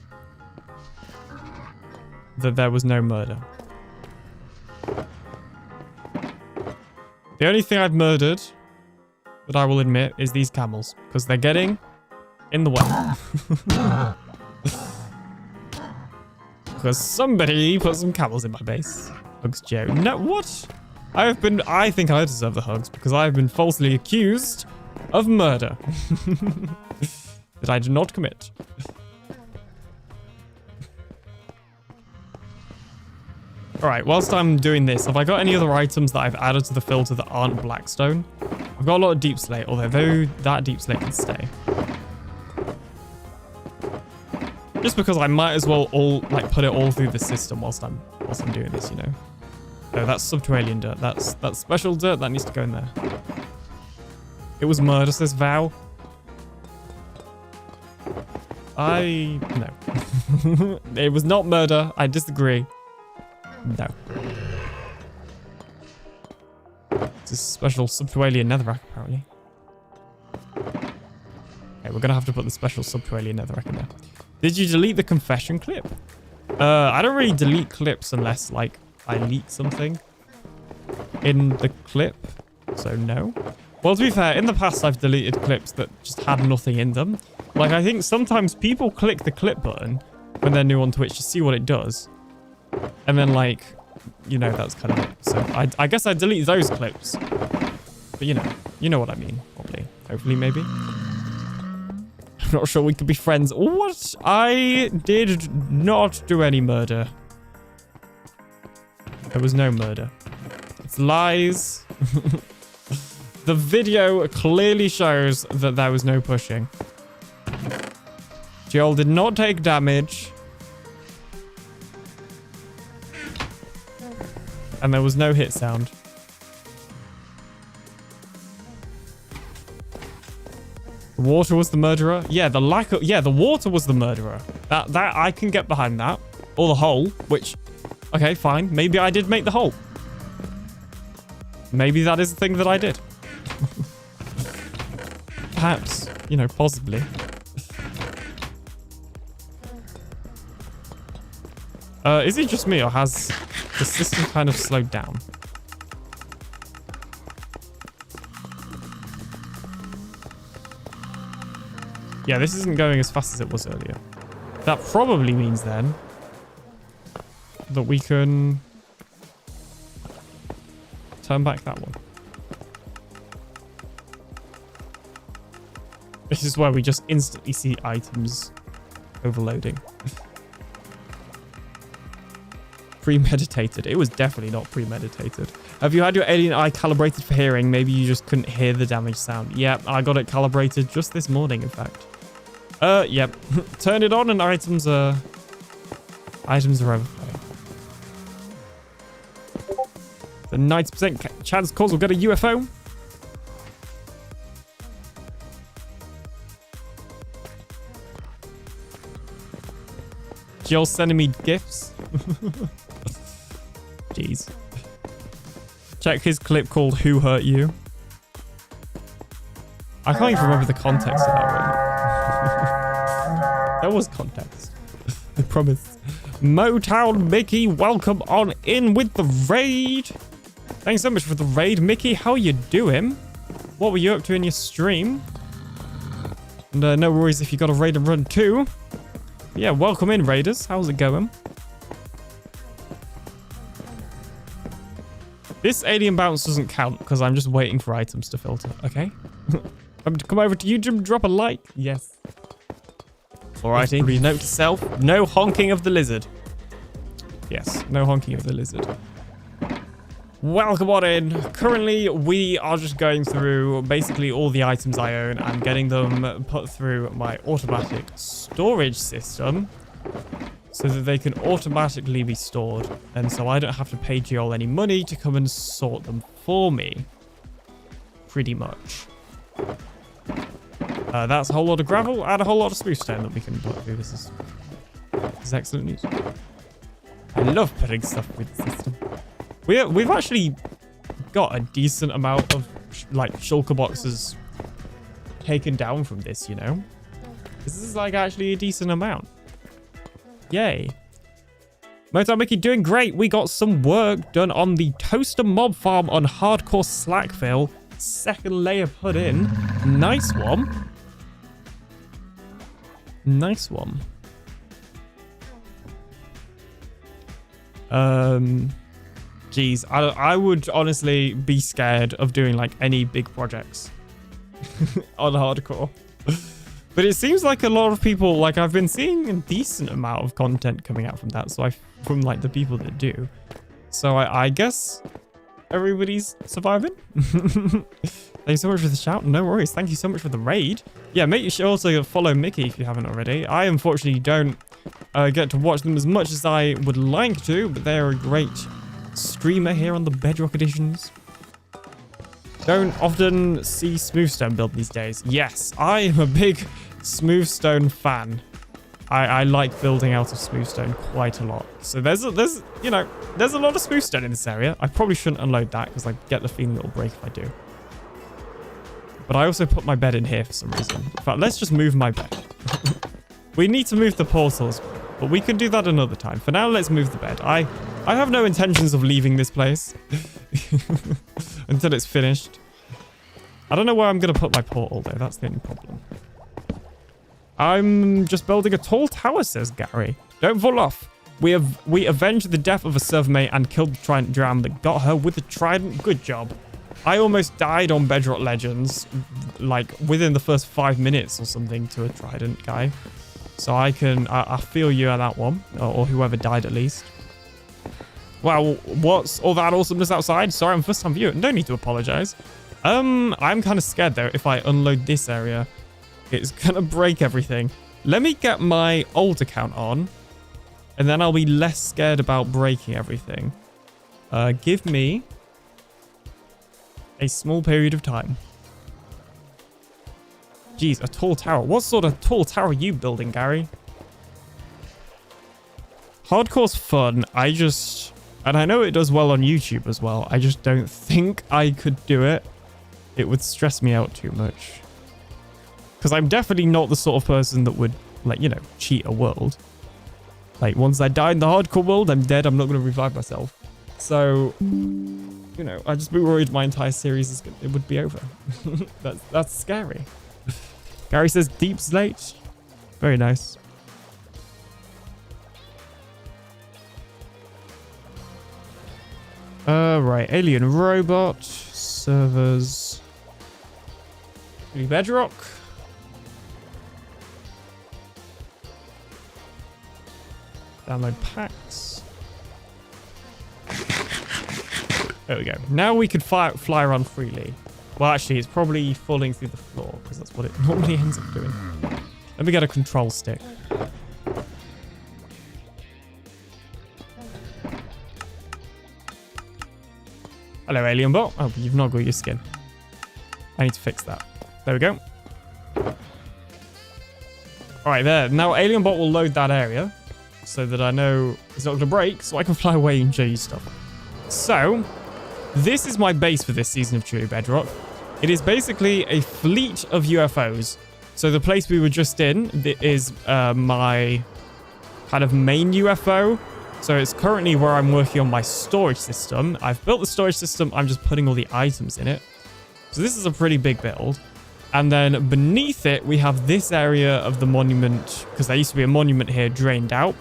That there was no murder. The only thing I've murdered, that I will admit, is these camels. Because they're getting in the way. Because somebody put some camels in my base. Hugs Joe. No, what? I think I deserve the hugs because I have been falsely accused of murder. That I did not commit. Alright, whilst I'm doing this, have I got any other items that I've added to the filter that aren't blackstone? I've got a lot of deep slate, although that deep slate can stay. Just because I might as well put it all through the system whilst I'm doing this, you know. Oh, that's subterranean dirt. That's special dirt that needs to go in there. It was murder, says Vow. No. It was not murder. I disagree. No. It's a special subterranean netherrack, apparently. Okay, we're gonna have to put the special subterranean netherrack in there. Did you delete the confession clip? I don't really delete clips unless, like, I leak something in the clip. So, no. Well, to be fair, in the past, I've deleted clips that just had nothing in them. Like, I think sometimes people click the clip button when they're new on Twitch to see what it does. And then, like, you know, that's kind of it. So, I guess I delete those clips. But, you know what I mean, probably. Hopefully, maybe. I'm not sure we could be friends. What? I did not do any murder. There was no murder. It's lies. The video clearly shows that there was no pushing. Joel did not take damage. And there was no hit sound. The water was the murderer. Yeah, the water was the murderer. That I can get behind that. Or the hole, which, okay, fine. Maybe I did make the hole. Maybe that is the thing that I did. Perhaps, you know, possibly. Is it just me or has the system kind of slowed down? Yeah, this isn't going as fast as it was earlier. That probably means then that we can turn back that one. This is where we just instantly see items overloading. Premeditated. It was definitely not premeditated. Have you had your alien eye calibrated for hearing? Maybe you just couldn't hear the damage sound. Yep, I got it calibrated just this morning, in fact. Yep. Turn it on and items are overflowing. The 90% chance calls will get a UFO. Joel's sending me gifts. Jeez. Check his clip called Who Hurt You. I can't even remember the context of that one. There was context. I promise. Motown Mickey, welcome on in with the raid. Thanks so much for the raid, Mickey. How you doing? What were you up to in your stream? And no worries if you got a raid and run too. But yeah, welcome in, raiders. How's it going? This alien bounce doesn't count because I'm just waiting for items to filter. Okay. Come over to YouTube, drop a like. Yes. Alrighty. Note to self: no honking of the lizard. Yes, no honking of the lizard. Welcome on in. Currently, we are just going through basically all the items I own and getting them put through my automatic storage system so that they can automatically be stored. And so I don't have to pay Giol any money to come and sort them for me. Pretty much. That's a whole lot of gravel and a whole lot of smooth stone that we can put through. This is excellent news. I love putting stuff through the system. We've actually got a decent amount of like shulker boxes taken down from this, you know. This is like actually a decent amount. Yay. Moto Mickey doing great. We got some work done on the toaster mob farm on hardcore slackville. Second layer put in. Nice one. Nice one. Geez, I would honestly be scared of doing like any big projects on hardcore. But it seems like a lot of people, like I've been seeing a decent amount of content coming out from that. So from like the people that do. So I guess everybody's surviving. Thank you so much for the shout. No worries. Thank you so much for the raid. Yeah, make sure also follow Mickey if you haven't already. I unfortunately don't get to watch them as much as I would like to, but they're a great streamer here on the Bedrock editions. Don't often see Smoothstone build these days. Yes, I am a big Smoothstone fan. I like building out of Smoothstone quite a lot. So there's a lot of Smoothstone in this area. I probably shouldn't unload that because I get the feeling it'll break if I do. But I also put my bed in here for some reason. In fact, let's just move my bed. We need to move the portals, but we can do that another time. For now, let's move the bed. I have no intentions of leaving this place until it's finished. I don't know where I'm going to put my portal, though. That's the only problem. I'm just building a tall tower, says Gary. Don't fall off. We avenged the death of a servmate and killed the Trident Dram that got her with the Trident. Good job. I almost died on Bedrock Legends, like within the first 5 minutes or something to a Trident guy. So I feel you on that one, or whoever died at least. Wow, what's all that awesomeness outside? Sorry, I'm first time viewer. No need to apologize. I'm kind of scared though. If I unload this area, it's gonna break everything. Let me get my old account on, and then I'll be less scared about breaking everything. Give me a small period of time. Jeez, a tall tower. What sort of tall tower are you building, Gary? Hardcore's fun. And I know it does well on YouTube as well. I just don't think I could do it. It would stress me out too much. Because I'm definitely not the sort of person that would, like, you know, cheat a world. Like, once I die in the hardcore world, I'm dead. I'm not going to revive myself. So, you know, I just be worried my entire series it would be over. That's scary. Gary says deep slate. Very nice. Right. Alien robot. Servers. Truly Bedrock. Download packs. There we go. Now we could fly around freely. Well, actually, it's probably falling through the floor because that's what it normally ends up doing. Let me get a control stick. Hello, alien bot. Oh, you've not got your skin. I need to fix that. There we go. All right, there. Now, alien bot will load that area so that I know it's not going to break, so I can fly away and show you stuff. So, this is my base for this season of Truly Bedrock. It is basically a fleet of UFOs. So the place we were just in is my kind of main UFO. So it's currently where I'm working on my storage system. I've built the storage system. I'm just putting all the items in it. So this is a pretty big build. And then beneath it, we have this area of the monument, because there used to be a monument here drained out.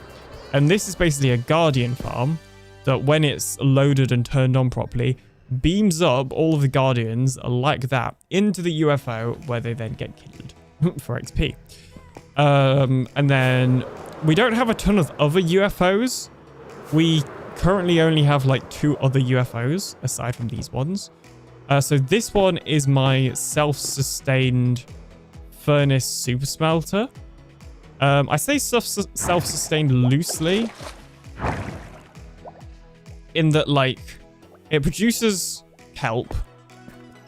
And this is basically a guardian farm that when it's loaded and turned on properly, beams up all of the guardians like that into the UFO where they then get killed for XP. And then we don't have a ton of other UFOs. We currently only have like 2 other UFOs aside from these ones. So this one is my self-sustained furnace super smelter. I say self-sustained loosely in that like it produces kelp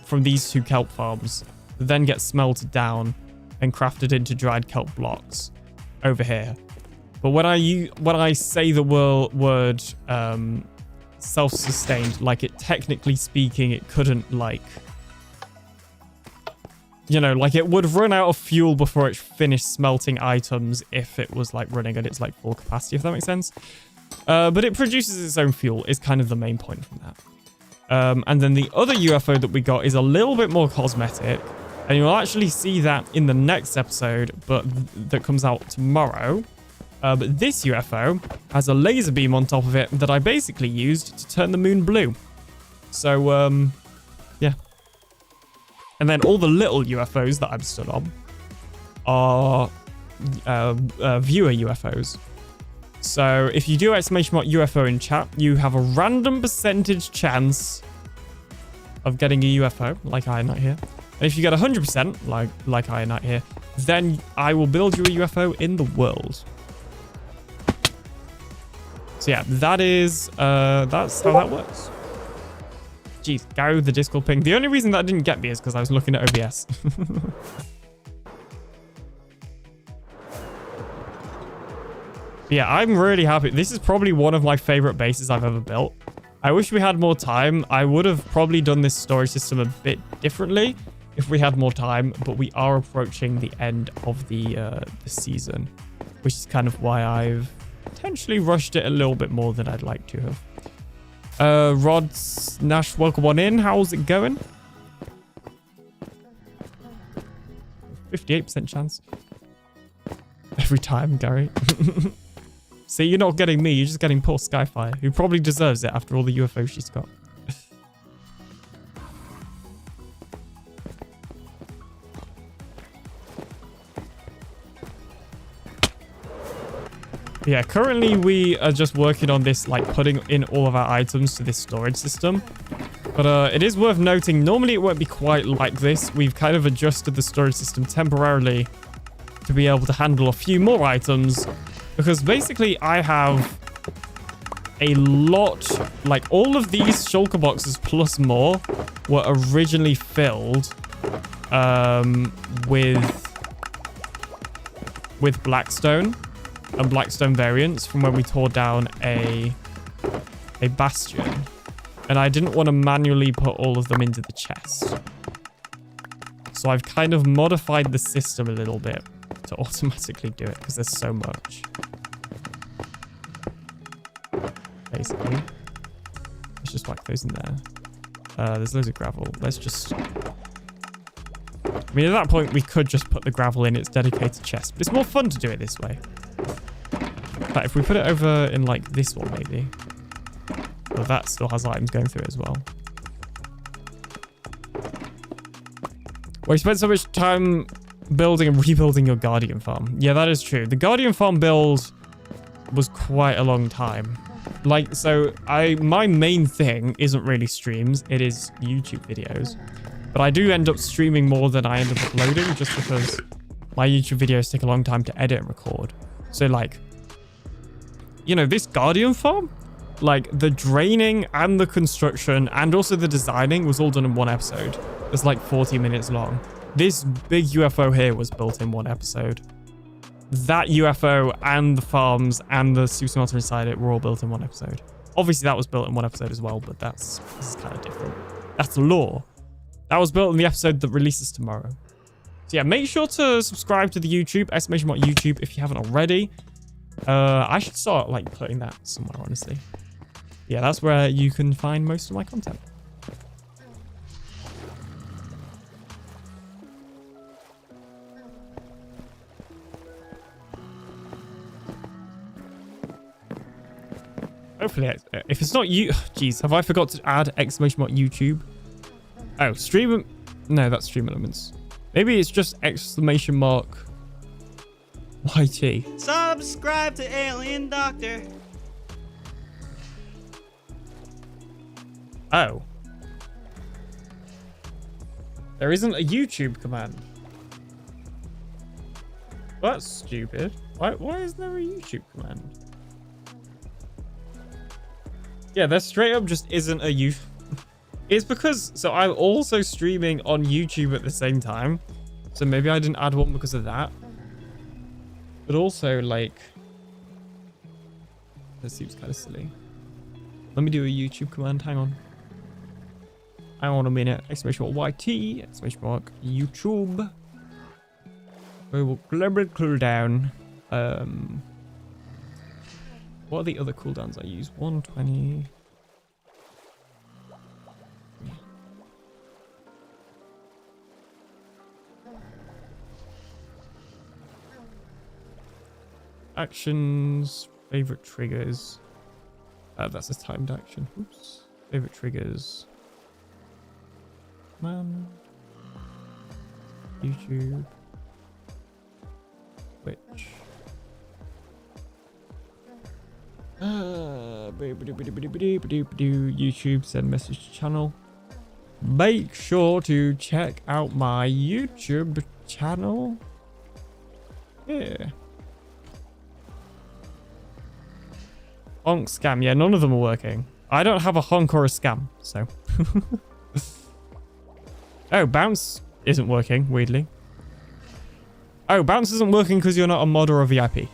from these 2 kelp farms, then gets smelted down and crafted into dried kelp blocks over here. But when I say the word self-sustained, like it technically speaking, it couldn't like, you know, like it would run out of fuel before it finished smelting items if it was like running at its like full capacity, if that makes sense. But it produces its own fuel is kind of the main point from that. And then the other UFO that we got is a little bit more cosmetic, and you'll actually see that in the next episode, but that comes out tomorrow. But this UFO has a laser beam on top of it that I basically used to turn the moon blue. So, yeah. And then all the little UFOs that I'm stood on are viewer UFOs. So if you do exclamation mark UFO in chat, you have a random percentage chance of getting a UFO, like Iron Knight here. And if you get 100%, like Iron Knight here, then I will build you a UFO in the world. So yeah, that's how that works. Jeez, Gary with the Discord ping. The only reason that didn't get me is because I was looking at OBS. Yeah, I'm really happy. This is probably one of my favorite bases I've ever built. I wish we had more time. I would have probably done this storage system a bit differently if we had more time, but we are approaching the end of the season, which is kind of why I've potentially rushed it a little bit more than I'd like to have. Rod Nash, welcome on in. How's it going? 58% chance. Every time, Gary. See, you're not getting me. You're just getting poor Skyfire, who probably deserves it after all the UFOs she's got. Yeah, currently we are just working on this, like putting in all of our items to this storage system. But it is worth noting, normally it won't be quite like this. We've kind of adjusted the storage system temporarily to be able to handle a few more items. Because basically I have a lot, like all of these shulker boxes plus more were originally filled with Blackstone and Blackstone variants from when we tore down a bastion. And I didn't want to manually put all of them into the chest. So I've kind of modified the system a little bit to automatically do it because there's so much. Basically. Let's just whack those in there. There's loads of gravel. Let's just... I mean, at that point, we could just put the gravel in its dedicated chest, but it's more fun to do it this way. But if we put it over in, like, this one, maybe. Well, that still has items going through it as well. Well, you spent so much time building and rebuilding your Guardian farm. Yeah, that is true. The Guardian farm build was quite a long time. Like, so my main thing isn't really streams. It is YouTube videos. But I do end up streaming more than I end up uploading just because my YouTube videos take a long time to edit and record. So, like, you know, this Guardian farm, like the draining and the construction and also the designing was all done in one episode. It's like 40 minutes long. This big UFO here was built in one episode. That UFO and the farms and the super smelter inside it were all built in one episode. Obviously, that was built in one episode as well, but this is kind of different. That's lore. That was built in the episode that releases tomorrow. So yeah, make sure to subscribe to the YouTube, exclamation mark YouTube, if you haven't already. I should start like putting that somewhere, honestly. Yeah, that's where you can find most of my content. Hopefully, if it's not you, jeez, have I forgot to add exclamation mark YouTube? Oh, stream, no, that's Stream Elements. Maybe it's just exclamation mark YT. Subscribe to TheAlienDoctor. Oh. There isn't a YouTube command. That's stupid. Why is there a YouTube command? Yeah, there straight up just isn't a YouTube. It's because, so I'm also streaming on YouTube at the same time. So maybe I didn't add one because of that. But also, like, that seems kind of silly. Let me do a YouTube command. Hang on. Hang on a minute. Exclamation mark YT. Exclamation mark YouTube. We will global cooldown. What are the other cooldowns I use? 120. Actions, favorite triggers. That's a timed action. Oops. Favorite triggers. Man. YouTube. Twitch. YouTube, send message to channel. Make sure to check out my YouTube channel. Yeah. Honk, scam. Yeah, none of them are working. I don't have a honk or a scam, so. Oh, bounce isn't working, weirdly. Oh, bounce isn't working because you're not a mod or a VIP.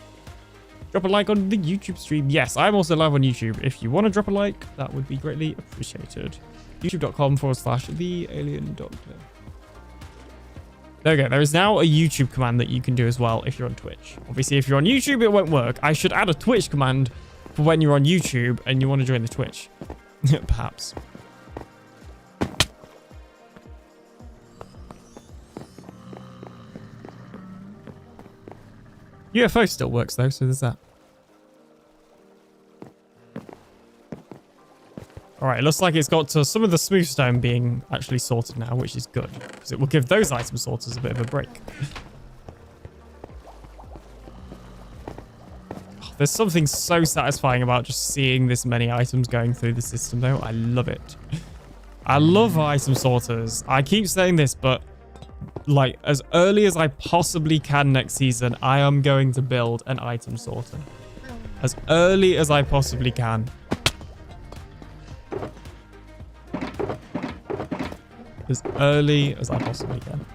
Drop a like on the YouTube stream. Yes, I'm also live on YouTube. If you want to drop a like, that would be greatly appreciated. youtube.com/TheAlienDoctor. There we go. There is now a YouTube command that you can do as well if you're on Twitch. Obviously, if you're on YouTube, it won't work. I should add a Twitch command for when you're on YouTube and you want to join the Twitch. Perhaps. UFO still works though, so there's that. Alright, it looks like it's got to some of the smooth stone being actually sorted now, which is good. Because it will give those item sorters a bit of a break. Oh, there's something so satisfying about just seeing this many items going through the system though. I love it. I love item sorters. I keep saying this, but like as early as I possibly can next season, I am going to build an item sorter. As early as I possibly can. As early as I possibly can.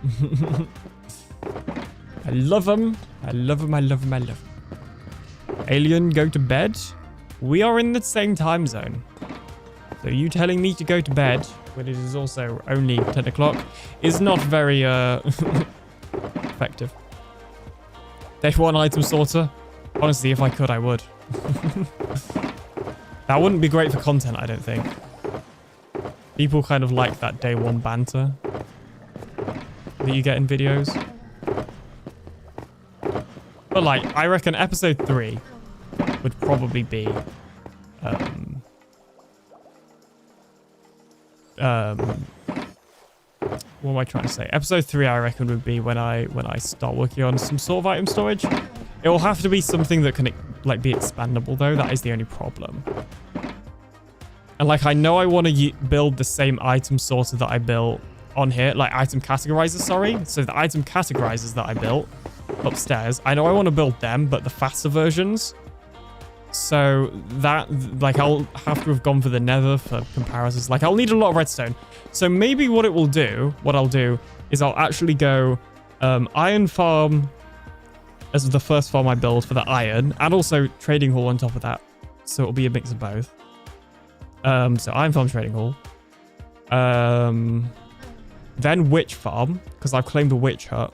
I love them. I love them. I love them. I love them. Alien, go to bed. We are in the same time zone. So you telling me to go to bed when it is also only 10 o'clock is not very effective. Day 1 item sorter. Honestly, if I could, I would. That wouldn't be great for content, I don't think. People kind of like that day 1 banter that you get in videos. But like, I reckon episode 3 would probably be what am I trying to say? Episode 3, I reckon, would be when I start working on some sort of item storage. It will have to be something that can like be expandable though. That is the only problem. And like, I know I want to build the same item sorter that I built on here, like item categorizers, sorry. So the item categorizers that I built upstairs, I know I want to build them, but the faster versions. So that, like, I'll have to have gone for the nether for comparisons. Like, I'll need a lot of redstone. So maybe what I'll do is I'll actually go iron farm as the first farm I build for the iron, and also trading hall on top of that. So it'll be a mix of both. So iron farm, trading hall. Then witch farm, because I've claimed a witch hut.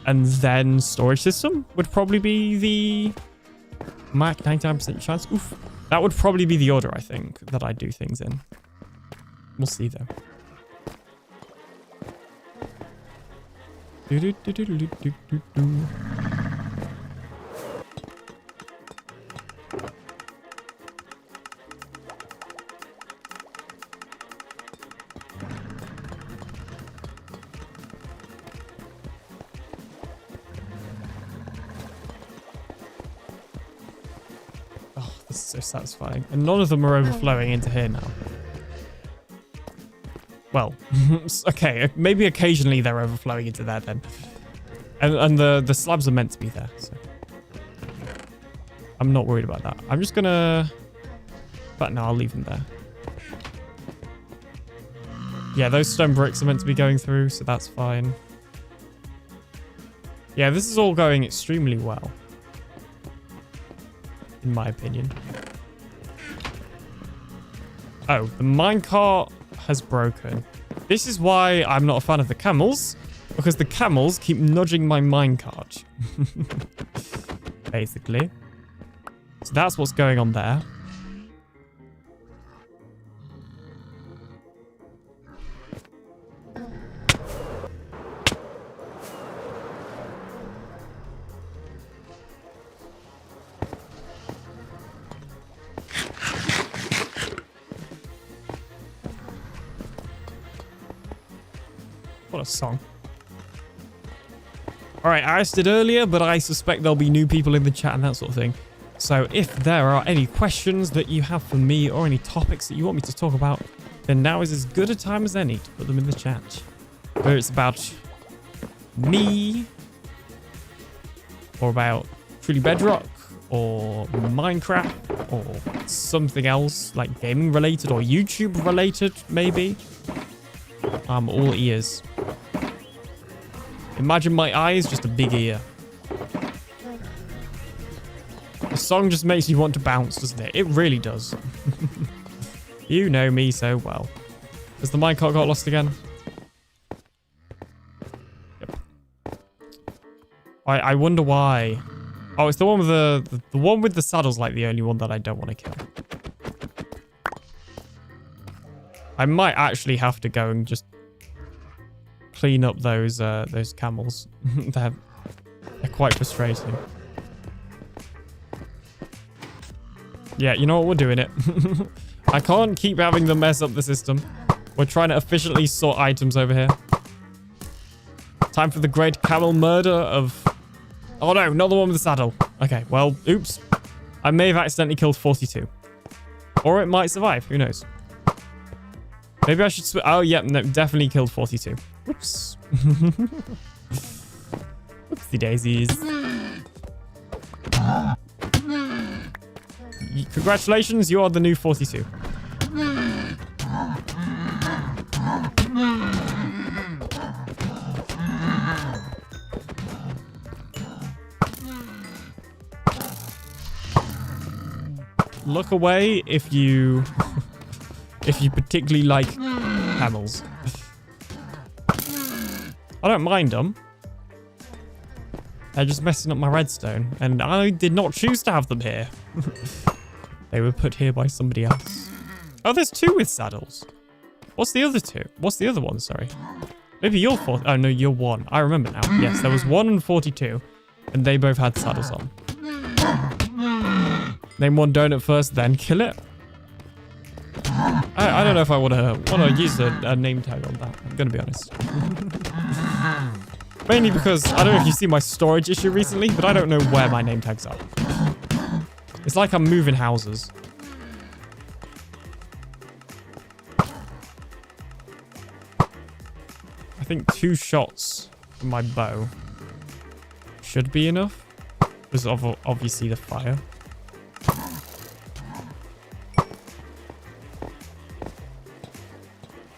And then storage system would probably be Mac 99% chance. Oof. That would probably be the order, I think, that I do things in. We'll see, though. Oh, this is so satisfying. And none of them are overflowing into here now. Well, okay, maybe occasionally they're overflowing into there then. And the slabs are meant to be there, so. I'm not worried about that. I'm just gonna... But no, I'll leave them there. Yeah, those stone bricks are meant to be going through, so that's fine. Yeah, this is all going extremely well. In my opinion. Oh, the minecart has broken. This is why I'm not a fan of the camels, because the camels keep nudging my minecart. Basically. So that's what's going on there. What a song. Alright, I asked it earlier, but I suspect there'll be new people in the chat and that sort of thing. So if there are any questions that you have for me or any topics that you want me to talk about, then now is as good a time as any to put them in the chat. Whether it's about me, or about Truly Bedrock, or Minecraft, or something else like gaming related or YouTube related, maybe. I'm all ears. Imagine my eyes, just a big ear. The song just makes you want to bounce, doesn't it? It really does. You know me so well. Has the minecart got lost again? Yep. I wonder why. Oh, it's the one with the one with the saddle's like the only one that I don't want to kill. I might actually have to go and just clean up those camels. They're quite frustrating. Yeah, you know what? We're doing it. I can't keep having them mess up the system. We're trying to efficiently sort items over here. Time for the great camel murder of... Oh no, not the one with the saddle. Okay, well, oops. I may have accidentally killed 42. Or it might survive, who knows. Maybe I should switch... Oh, yeah, no, definitely killed 42. Oops. Oopsie daisies. Congratulations, you are the new 42. Look away if you particularly like camels. I don't mind them. They're just messing up my redstone, and I did not choose to have them here. They were put here by somebody else. Oh, there's two with saddles. What's the other two? What's the other one? Sorry. Maybe you're 4. Oh, no, you're 1. I remember now. Yes, there was 1 and 42, and they both had saddles on. Name one donut first, then kill it. I don't know if I want to use a name tag on that. I'm going to be honest. Mainly because I don't know if you see my storage issue recently, but I don't know where my name tags are. It's like I'm moving houses. I think 2 shots from my bow should be enough. Because of obviously the fire.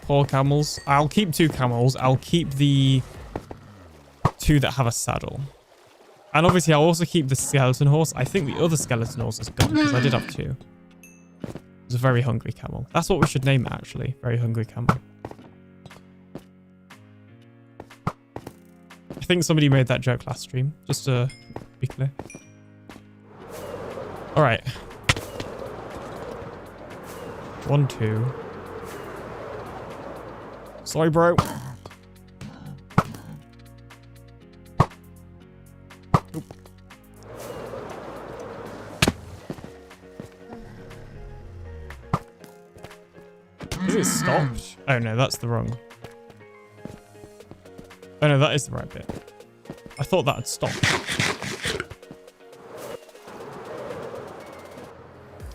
Poor camels. I'll keep 2 camels. I'll keep the 2 that have a saddle. And obviously, I'll also keep the skeleton horse. I think the other skeleton horse is gone because I did have 2. It's a very hungry camel. That's what we should name it, actually. Very hungry camel. I think somebody made that joke last stream, just to be clear. All right. 1, 2. Sorry, bro. Oop. Is it stopped? Oh no, that's the wrong. Oh no, that is the right bit. I thought that had stopped.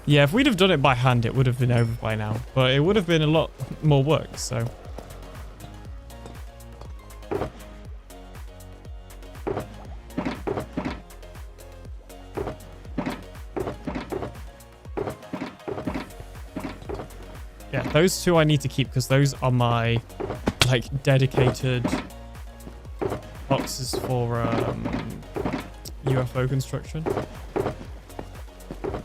Yeah, if we'd have done it by hand, it would have been over by now. But it would have been a lot more work, so... Yeah, those two I need to keep because those are my, like, dedicated boxes for UFO construction.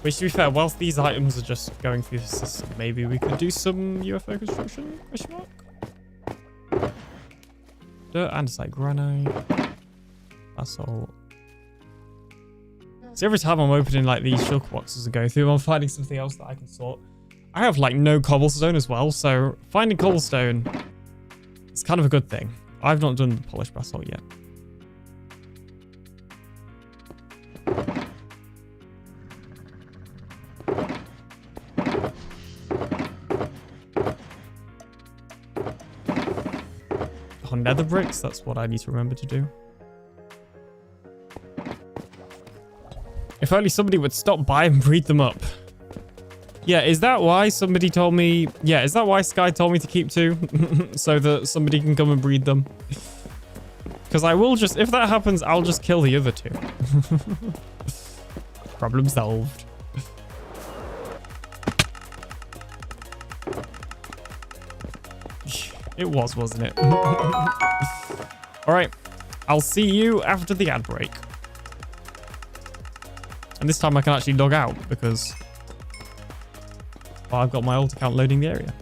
Which, to be fair, whilst these items are just going through the system, maybe we could do some UFO construction? Question mark? Dirt, andesite, granite. That's all. So every time I'm opening, like, these shulker boxes and going through, I'm finding something else that I can sort. I have, like, no cobblestone as well, so finding cobblestone is kind of a good thing. I've not done the polished basalt yet. Oh, nether bricks, that's what I need to remember to do. If only somebody would stop by and breed them up. Yeah, is that why somebody told me... Yeah, is that why Sky told me to keep 2? So that somebody can come and breed them? Because I will just... If that happens, I'll just kill the other 2. Problem solved. It was, wasn't it? Alright. I'll see you after the ad break. And this time I can actually log out because... I've got my old account loading the area.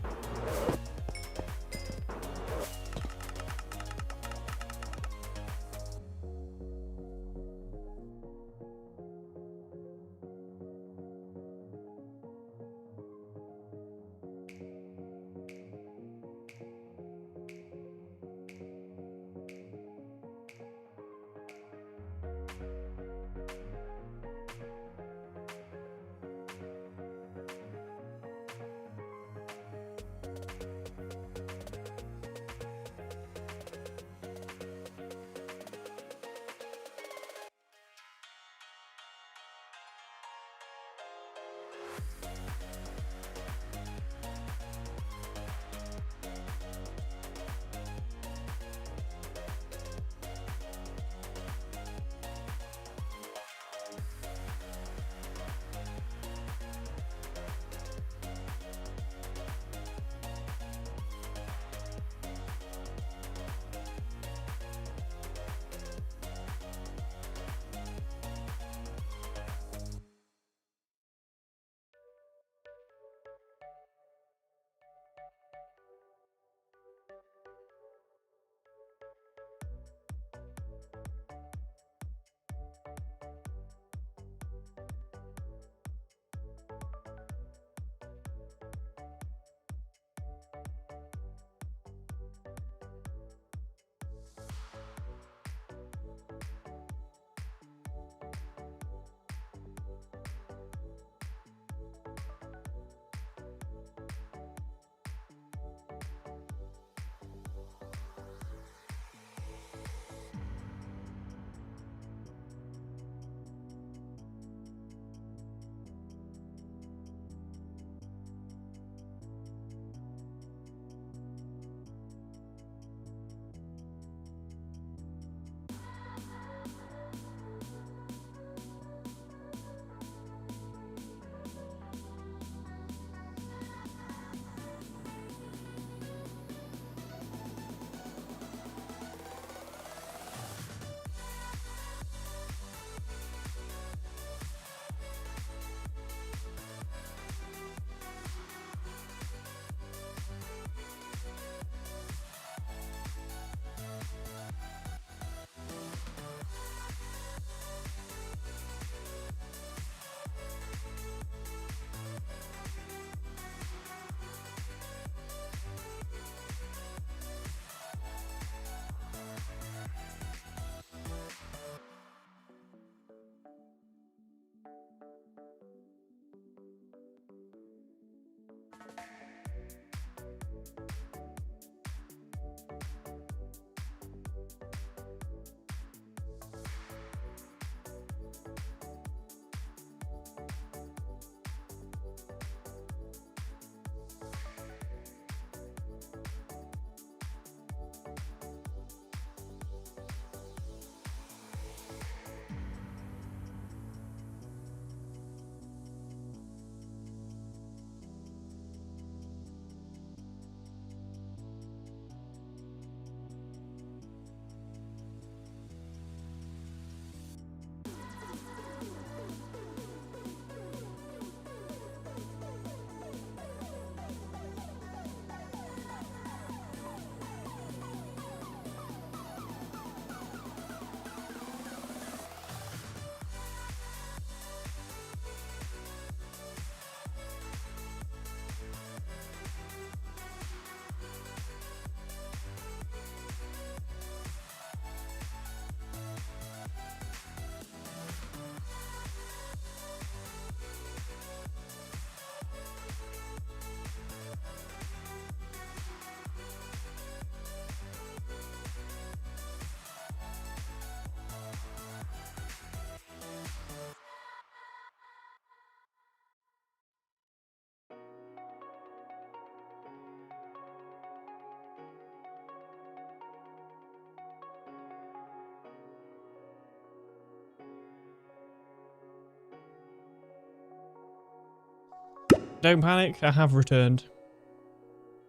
don't panic. I have returned.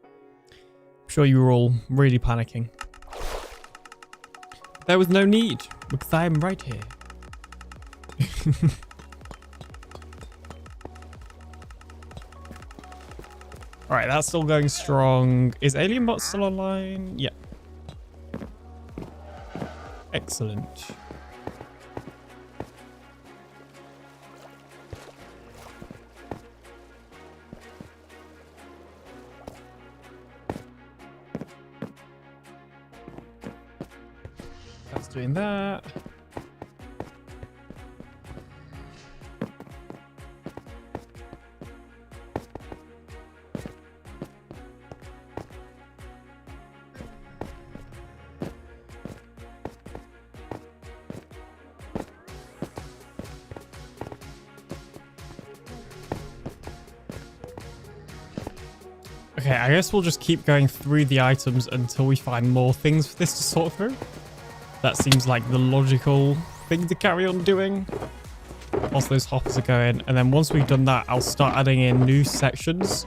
I'm sure you were all really panicking. There was no need, because I am right here. Alright, that's still going strong. Is AlienBot still online? Yeah. Excellent. That's doing that. Okay, I guess we'll just keep going through the items until we find more things for this to sort through. That seems like the logical thing to carry on doing whilst those hoppers are going. And then once we've done that, I'll start adding in new sections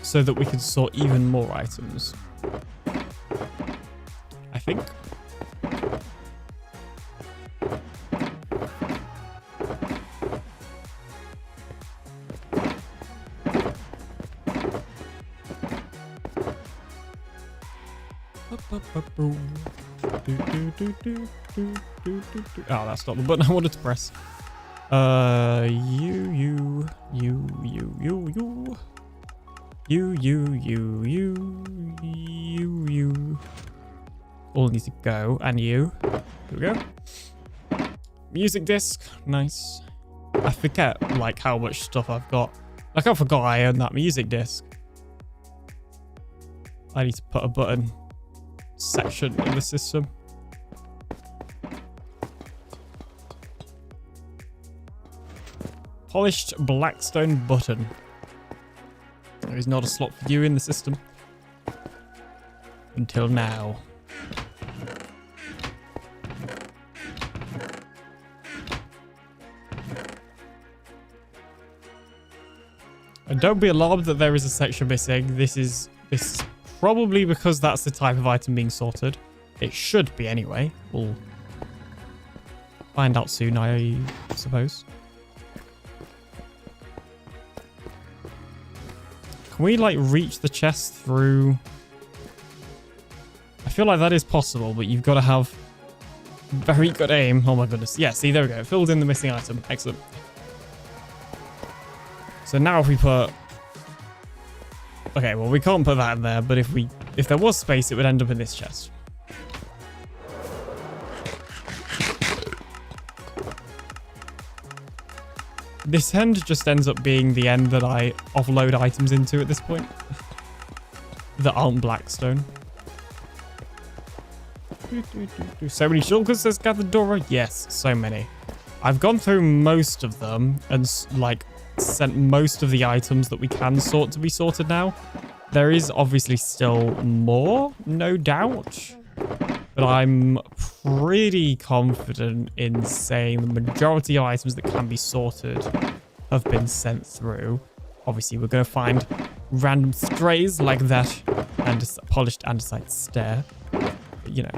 so that we can sort even more items. I think. Oh, that's not the button I wanted to press. You. All need to go, and you. Here we go. Music disc, nice. I forget, like, how much stuff I've got. Like, I forgot I own that music disc. I need to put a button section in the system. Polished blackstone button. There is not a slot for you in the system. Until now. And don't be alarmed that there is a section missing. This is probably because that's the type of item being sorted. It should be anyway. We'll find out soon, I suppose. Can we, like, reach the chest through? I feel like that is possible, but you've got to have very good aim. Oh my goodness. Yeah, see, there we go. It filled in the missing item. Excellent. So now if we put... Okay, well, we can't put that in there, but if there was space, it would end up in this chest. This end just ends up being the end that I offload items into at this point. That aren't blackstone. So many shulkers, says Gatherdora. Yes, so many. I've gone through most of them and, like, sent most of the items that we can sort to be sorted now. There is obviously still more, no doubt. But I'm pretty confident in saying the majority of items that can be sorted have been sent through. Obviously, we're going to find random strays like that and a polished andesite stair. But, you know.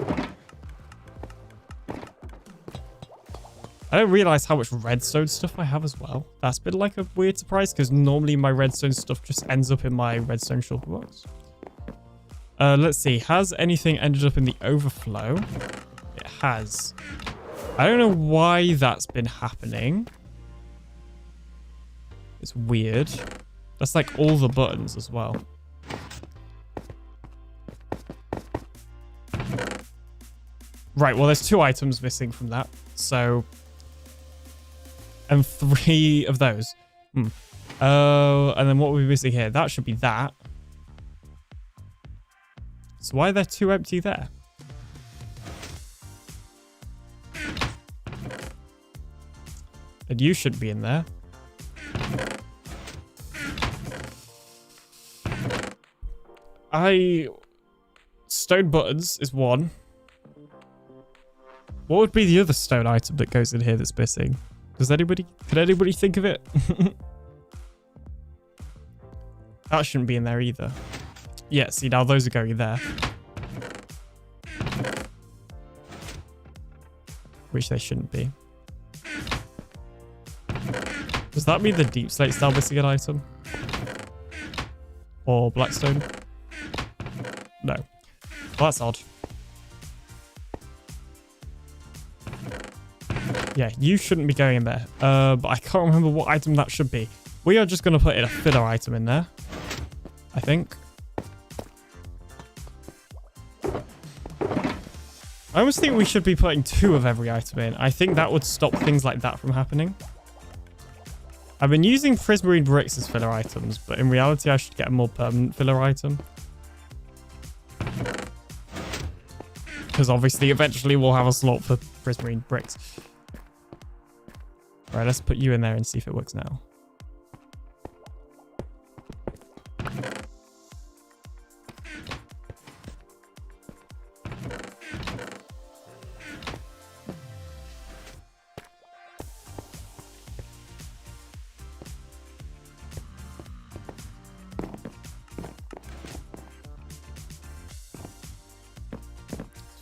I don't realize how much redstone stuff I have as well. That's been like a weird surprise because normally my redstone stuff just ends up in my redstone shulker box. Let's see. Has anything ended up in the overflow? It has. I don't know why that's been happening. It's weird. That's like all the buttons as well. Right, well, there's 2 items missing from that. So... And 3 of those. Oh, and then what are we missing here? That should be that. So why are there 2 empty there? And you should be in there. Stone buttons is 1. What would be the other stone item that goes in here that's missing? Could anybody think of it? That shouldn't be in there either. Yeah, see, now those are going there. Which they shouldn't be. Does that mean the deep slate style missing an item? Or blackstone? No. Well, that's odd. Yeah, you shouldn't be going in there. But I can't remember what item that should be. We are just going to put in a filler item in there. I think. I almost think we should be putting 2 of every item in. I think that would stop things like that from happening. I've been using prismarine bricks as filler items, but in reality I should get a more permanent filler item. Because obviously eventually we'll have a slot for prismarine bricks. Right, let's put you in there and see if it works now.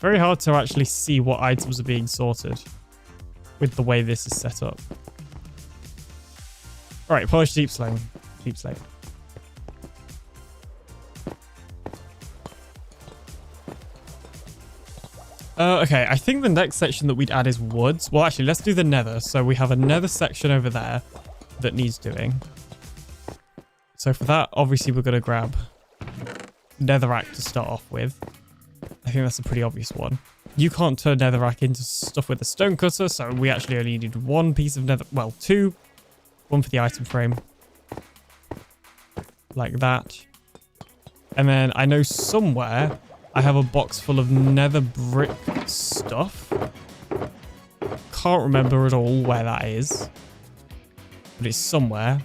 Very hard to actually see what items are being sorted with the way this is set up. All right, polish deep slate. Deep slate. Okay, I think the next section that we'd add is woods. Well, actually, let's do the nether. So we have a nether section over there that needs doing. So for that, obviously, we're going to grab netherrack to start off with. I think that's a pretty obvious one. You can't turn netherrack into stuff with a stone cutter, so we actually only needed 1 piece of nether... Well, 2. 1 for the item frame. Like that. And then I know somewhere I have a box full of nether brick stuff. Can't remember at all where that is. But it's somewhere.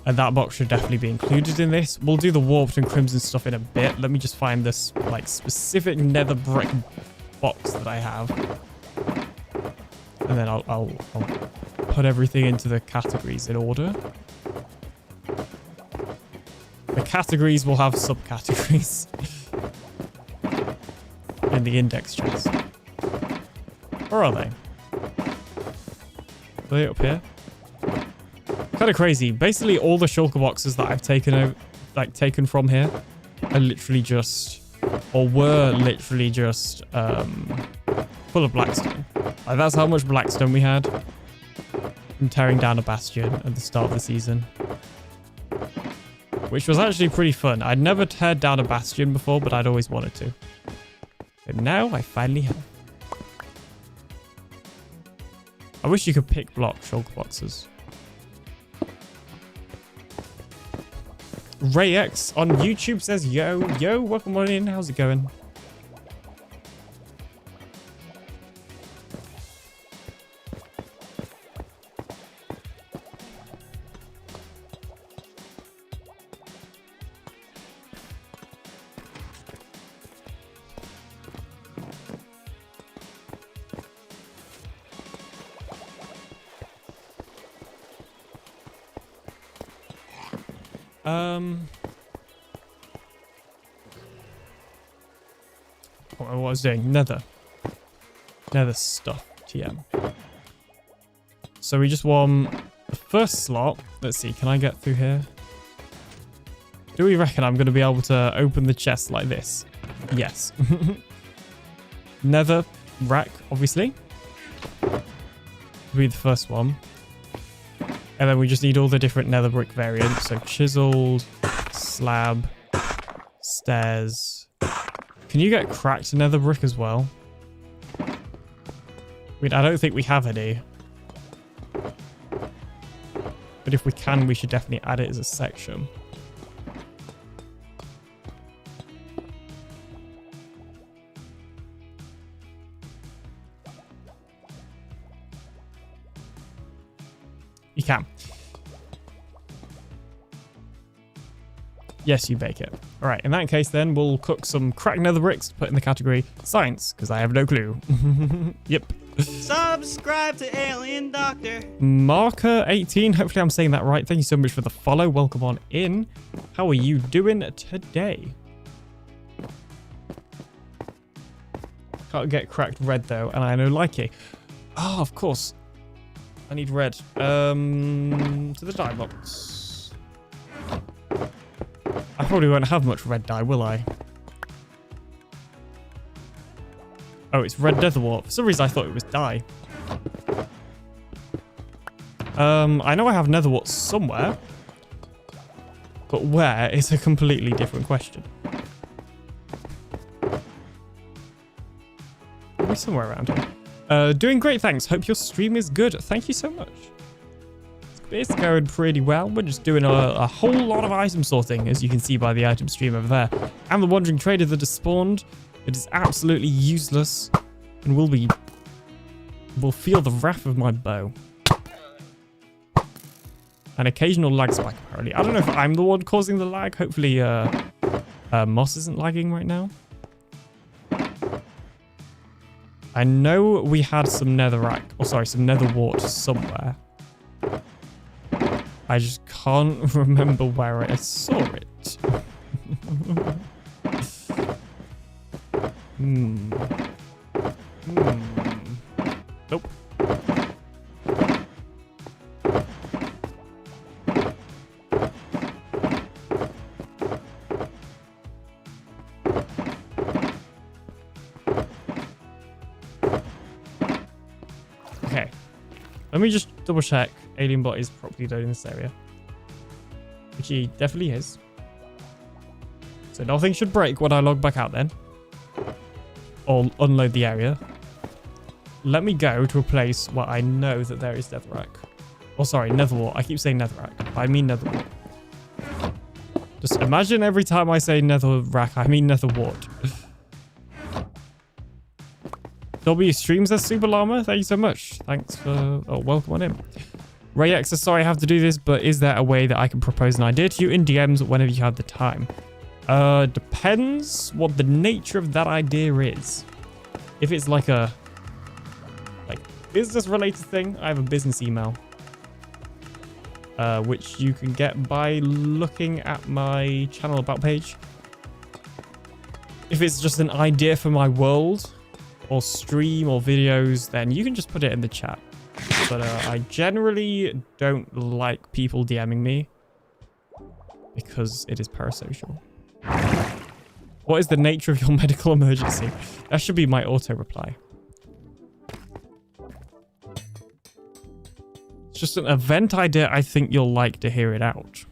And that box should definitely be included in this. We'll do the warped and crimson stuff in a bit. Let me just find this like specific nether brick box that I have. And then I'll put everything into the categories in order. The categories will have subcategories in the index chest. Or are they? Are they up here? Kind of crazy. Basically, all the shulker boxes that I've taken from here are literally just, or were literally just full of blackstone. Like, that's how much blackstone we had from tearing down a bastion at the start of the season, which was actually pretty fun. I'd never teared down a bastion before, but I'd always wanted to. And now I finally have. I wish you could pick block shulker boxes. RayX on YouTube says, yo, welcome on in. How's it going? What I was doing, nether stuff, TM. So we just want the first slot. Let's see, can I get through here? Do we reckon I'm going to be able to open the chest like this? Yes. Nether rack, obviously. Will be the first one. And then we just need all the different nether brick variants. So chiseled, slab, stairs. Can you get cracked nether brick as well? I mean, I don't think we have any. But if we can, we should definitely add it as a section. You can. Yes, you bake it. All right, in that case, then we'll cook some cracked nether bricks to put in the category science, because I have no clue. Yep. Subscribe to Alien Doctor. Marker18, hopefully I'm saying that right. Thank you so much for the follow. Welcome on in. How are you doing today? Can't get cracked red though, and I know likey. Oh, of course. I need red. To the dye box. I probably won't have much red dye, will I? Oh, it's red nether wart. For some reason, I thought it was dye. I know I have nether wart somewhere, but where is a completely different question. Maybe somewhere around here. Doing great, thanks. Hope your stream is good. Thank you so much. It's going pretty well. We're just doing a whole lot of item sorting, as you can see by the item stream over there. And the wandering trader that has spawned. It is absolutely useless, and will feel the wrath of my bow. An occasional lag spike, apparently. I don't know if I'm the one causing the lag. Hopefully, Moss isn't lagging right now. I know we had some netherrack, some nether wart somewhere. I just can't remember where I saw it. Nope. Okay. Let me just double check AlienBot is properly loading this area. Which he definitely is. So nothing should break when I log back out then. Or unload the area. Let me go to a place where I know that there is netherrack. Oh, sorry, netherwart. I keep saying netherrack. I mean netherwart. Just imagine every time I say netherrack, I mean netherwart. W streams as Super Llama. Thank you so much. Thanks for... Oh, welcome on in. RayX is sorry I have to do this, but is there a way that I can propose an idea to you in DMs whenever you have the time? Depends what the nature of that idea is. If it's like a business related thing, I have a business email. Which you can get by looking at my channel about page. If it's just an idea for my world or stream or videos, then you can just put it in the chat. But I generally don't like people DMing me because it is parasocial. What is the nature of your medical emergency? That should be my auto reply. It's just an event idea. I think you'll like to hear it out.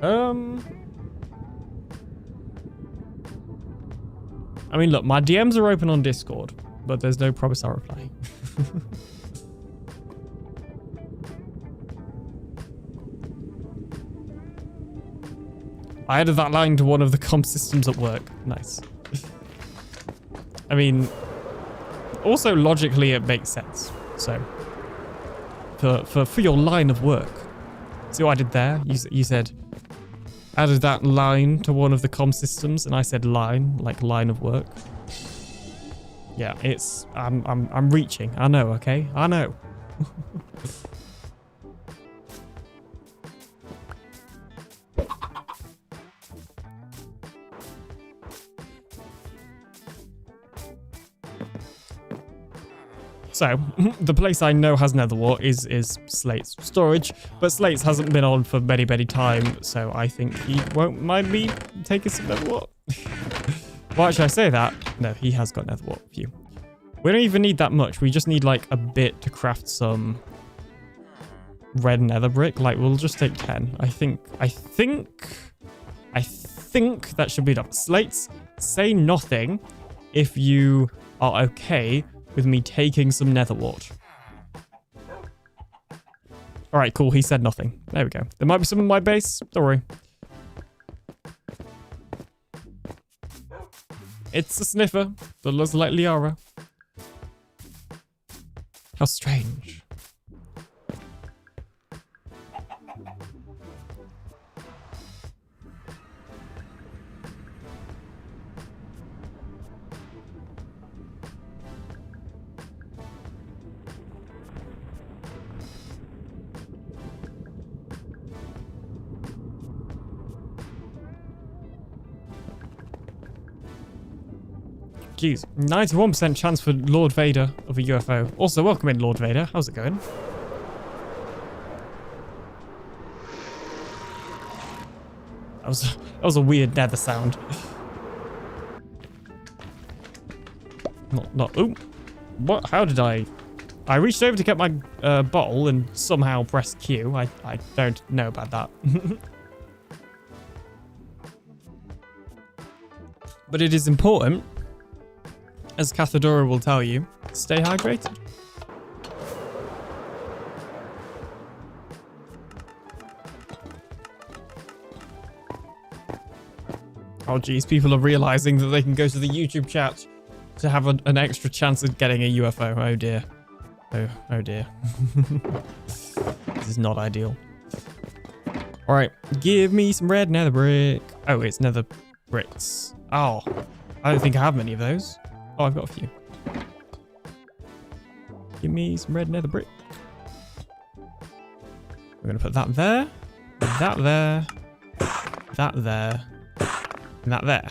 I mean, look, my DMs are open on Discord, but there's no promise I'll reply. I added that line to one of the comp systems at work. Nice. I mean, also logically it makes sense. So, for your line of work. See what I did there? You said, added that line to one of the comm systems, and I said line, like line of work. Yeah, it's I'm reaching. I know, okay? I know. So, the place I know has netherwart is Slate's storage, but Slate's hasn't been on for many time, so I think he won't mind me taking some netherwart. Why should I say that? No, he has got netherwart for you. We don't even need that much. We just need like a bit to craft some red nether brick. Like, we'll just take 10. I think that should be enough. Slates, say nothing if you are okay with me taking some netherwart. Alright, cool. He said nothing. There we go. There might be some in my base. Don't worry. It's a sniffer that looks like Liara. How strange. Jeez. 91% chance for Lord Vader of a UFO. Also, welcome in, Lord Vader. How's it going? That was a weird nether sound. Not. Ooh. What? How did I reached over to get my bottle and somehow pressed Q. I don't know about that. But it is important, as Cathedora will tell you, stay hydrated. Oh geez, people are realizing that they can go to the YouTube chat to have an extra chance of getting a UFO. Oh dear. Oh dear. This is not ideal. Alright, give me some red nether brick. Oh, it's nether bricks. Oh, I don't think I have many of those. Oh, I've got a few. Give me some red nether brick. We're going to put that there, that there, that there, and that there.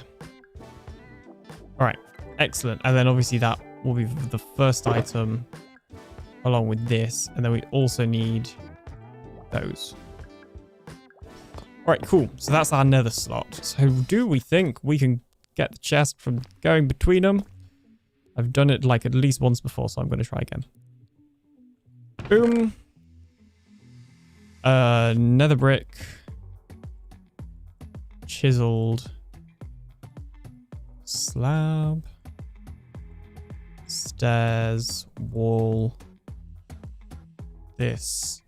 Alright, excellent. And then obviously that will be the first item along with this. And then we also need those. Alright, cool. So that's our nether slot. So do we think we can get the chest from going between them? I've done it like at least once before, so I'm going to try again. Boom. Nether brick. Chiseled. Slab. Stairs. Wall. This.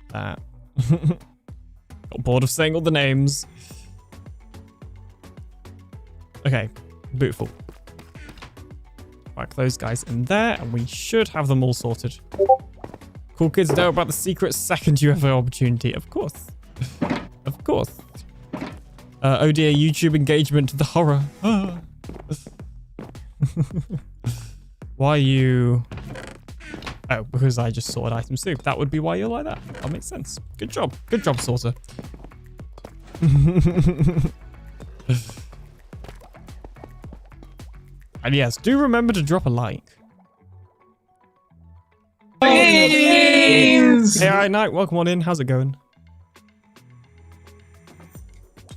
That. Got bored of saying all the names. Okay. Beautiful. Whack those guys in there, and we should have them all sorted. Cool kids know about the secret second UFO opportunity. Of course. Of course. Oh dear, YouTube engagement, the horror. Why are you... Oh, because I just sorted item soup. That would be why you're like that. That makes sense. Good job. Good job, sorter. And yes, do remember to drop a like. Hey, hi, Night. Welcome on in. How's it going?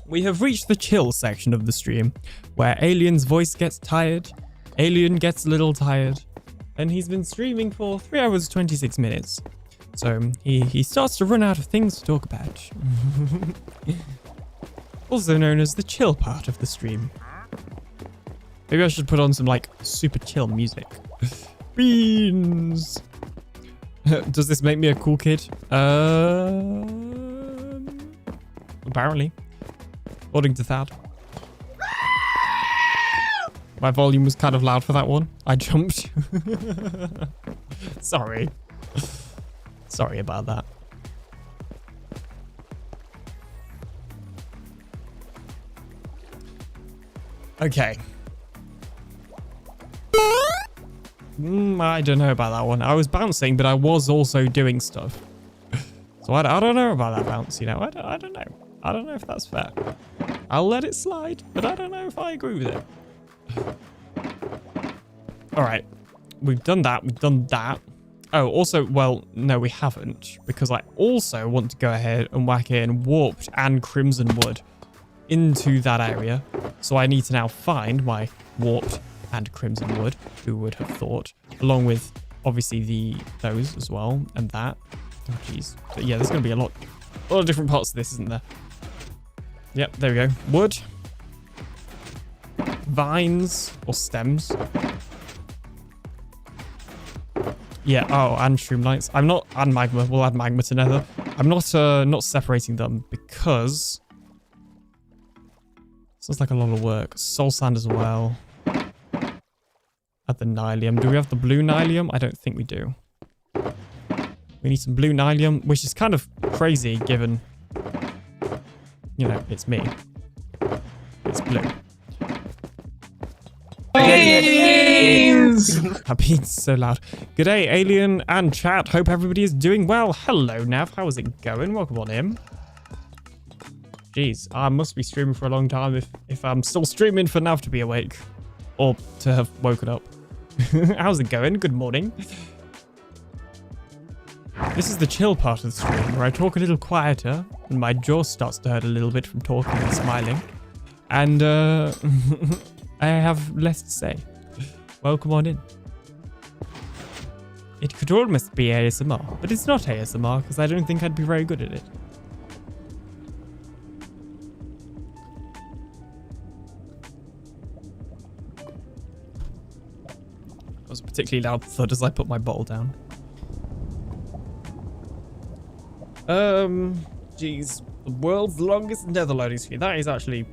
We have reached the chill section of the stream, where Alien's voice gets tired, Alien gets a little tired, and he's been streaming for 3 hours 26 minutes. So he starts to run out of things to talk about. Also known as the chill part of the stream. Maybe I should put on some like super chill music. Beans! Does this make me a cool kid? Apparently. According to Thad. My volume was kind of loud for that one. I jumped. Sorry. Sorry about that. Okay. I don't know about that one. I was bouncing, but I was also doing stuff. So I don't know about that bounce, you know. I don't know. I don't know if that's fair. I'll let it slide, but I don't know if I agree with it. All right. We've done that. We've done that. Oh, also, well, no, we haven't. Because I also want to go ahead and whack in warped and crimson wood into that area. So I need to now find my warped and crimson wood. Who would have thought? Along with, obviously, those as well. And that. Oh, jeez. But yeah, there's going to be a lot of different parts of this, isn't there? Yep, there we go. Wood. Vines. Or stems. Yeah, oh, and streamlights. I'm not, and magma. We'll add magma to nether. I'm not separating them because sounds like a lot of work. Soul sand as well. Add the nylium. Do we have the blue nylium? I don't think we do. We need some blue nylium, which is kind of crazy given, you know, it's me. It's blue. That beat's so loud. G'day, Alien and chat. Hope everybody is doing well. Hello, Nav. How is it going? Welcome on in. Jeez, I must be streaming for a long time if I'm still streaming for Nav to be awake. Or to have woken up. How's it going? Good morning. This is the chill part of the stream where I talk a little quieter and my jaw starts to hurt a little bit from talking and smiling. And I have less to say. Welcome on in. It could almost be ASMR, but it's not ASMR because I don't think I'd be very good at it. That was a particularly loud thud as I put my bottle down. Geez. The world's longest nether loading screen. That is actually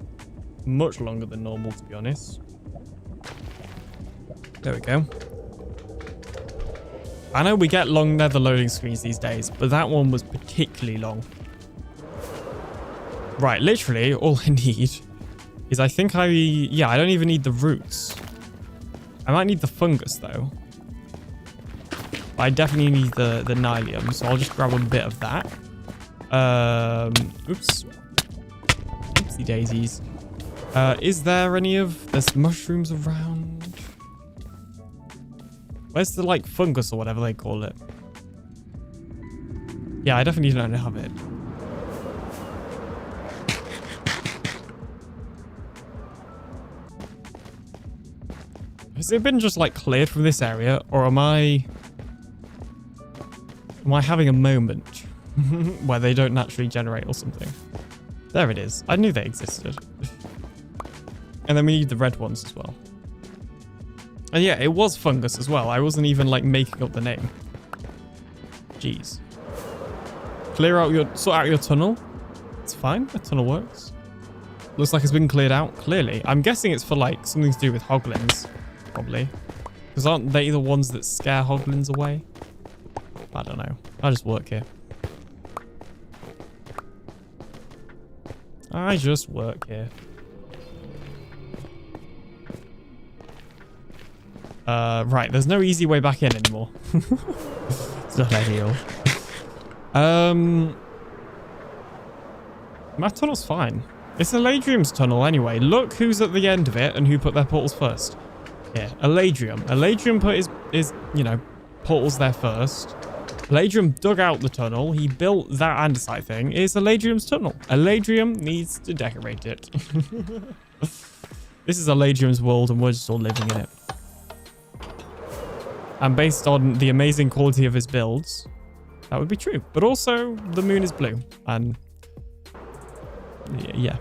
much longer than normal, to be honest. There we go. I know we get long nether loading screens these days, but that one was particularly long. Right, literally, all I need is I don't even need the roots. I might need the fungus, though. But I definitely need the nylium, so I'll just grab a bit of that. Oops. Oopsie daisies. Is there any of... There's mushrooms around. Where's the, like, fungus or whatever they call it? Yeah, I definitely don't have it. Has it been just, like, cleared from this area? Or am I having a moment where they don't naturally generate or something? There it is. I knew they existed. And then we need the red ones as well. And yeah, it was fungus as well. I wasn't even like making up the name. Jeez. Sort out your tunnel. It's fine. The tunnel works. Looks like it's been cleared out, clearly. I'm guessing it's for like something to do with hoglins, probably. Because aren't they the ones that scare hoglins away? I don't know. I just work here. I just work here. Right, there's no easy way back in anymore. It's not ideal. My tunnel's fine. It's Eladrium's tunnel anyway. Look who's at the end of it and who put their portals first. Yeah, Eladrium. Eladrium put his, you know, portals there first. Eladrium dug out the tunnel. He built that andesite thing. It's Eladrium's tunnel. Eladrium needs to decorate it. This is Eladrium's world and we're just all living in it. And based on the amazing quality of his builds, that would be true. But also, the moon is blue. And yeah.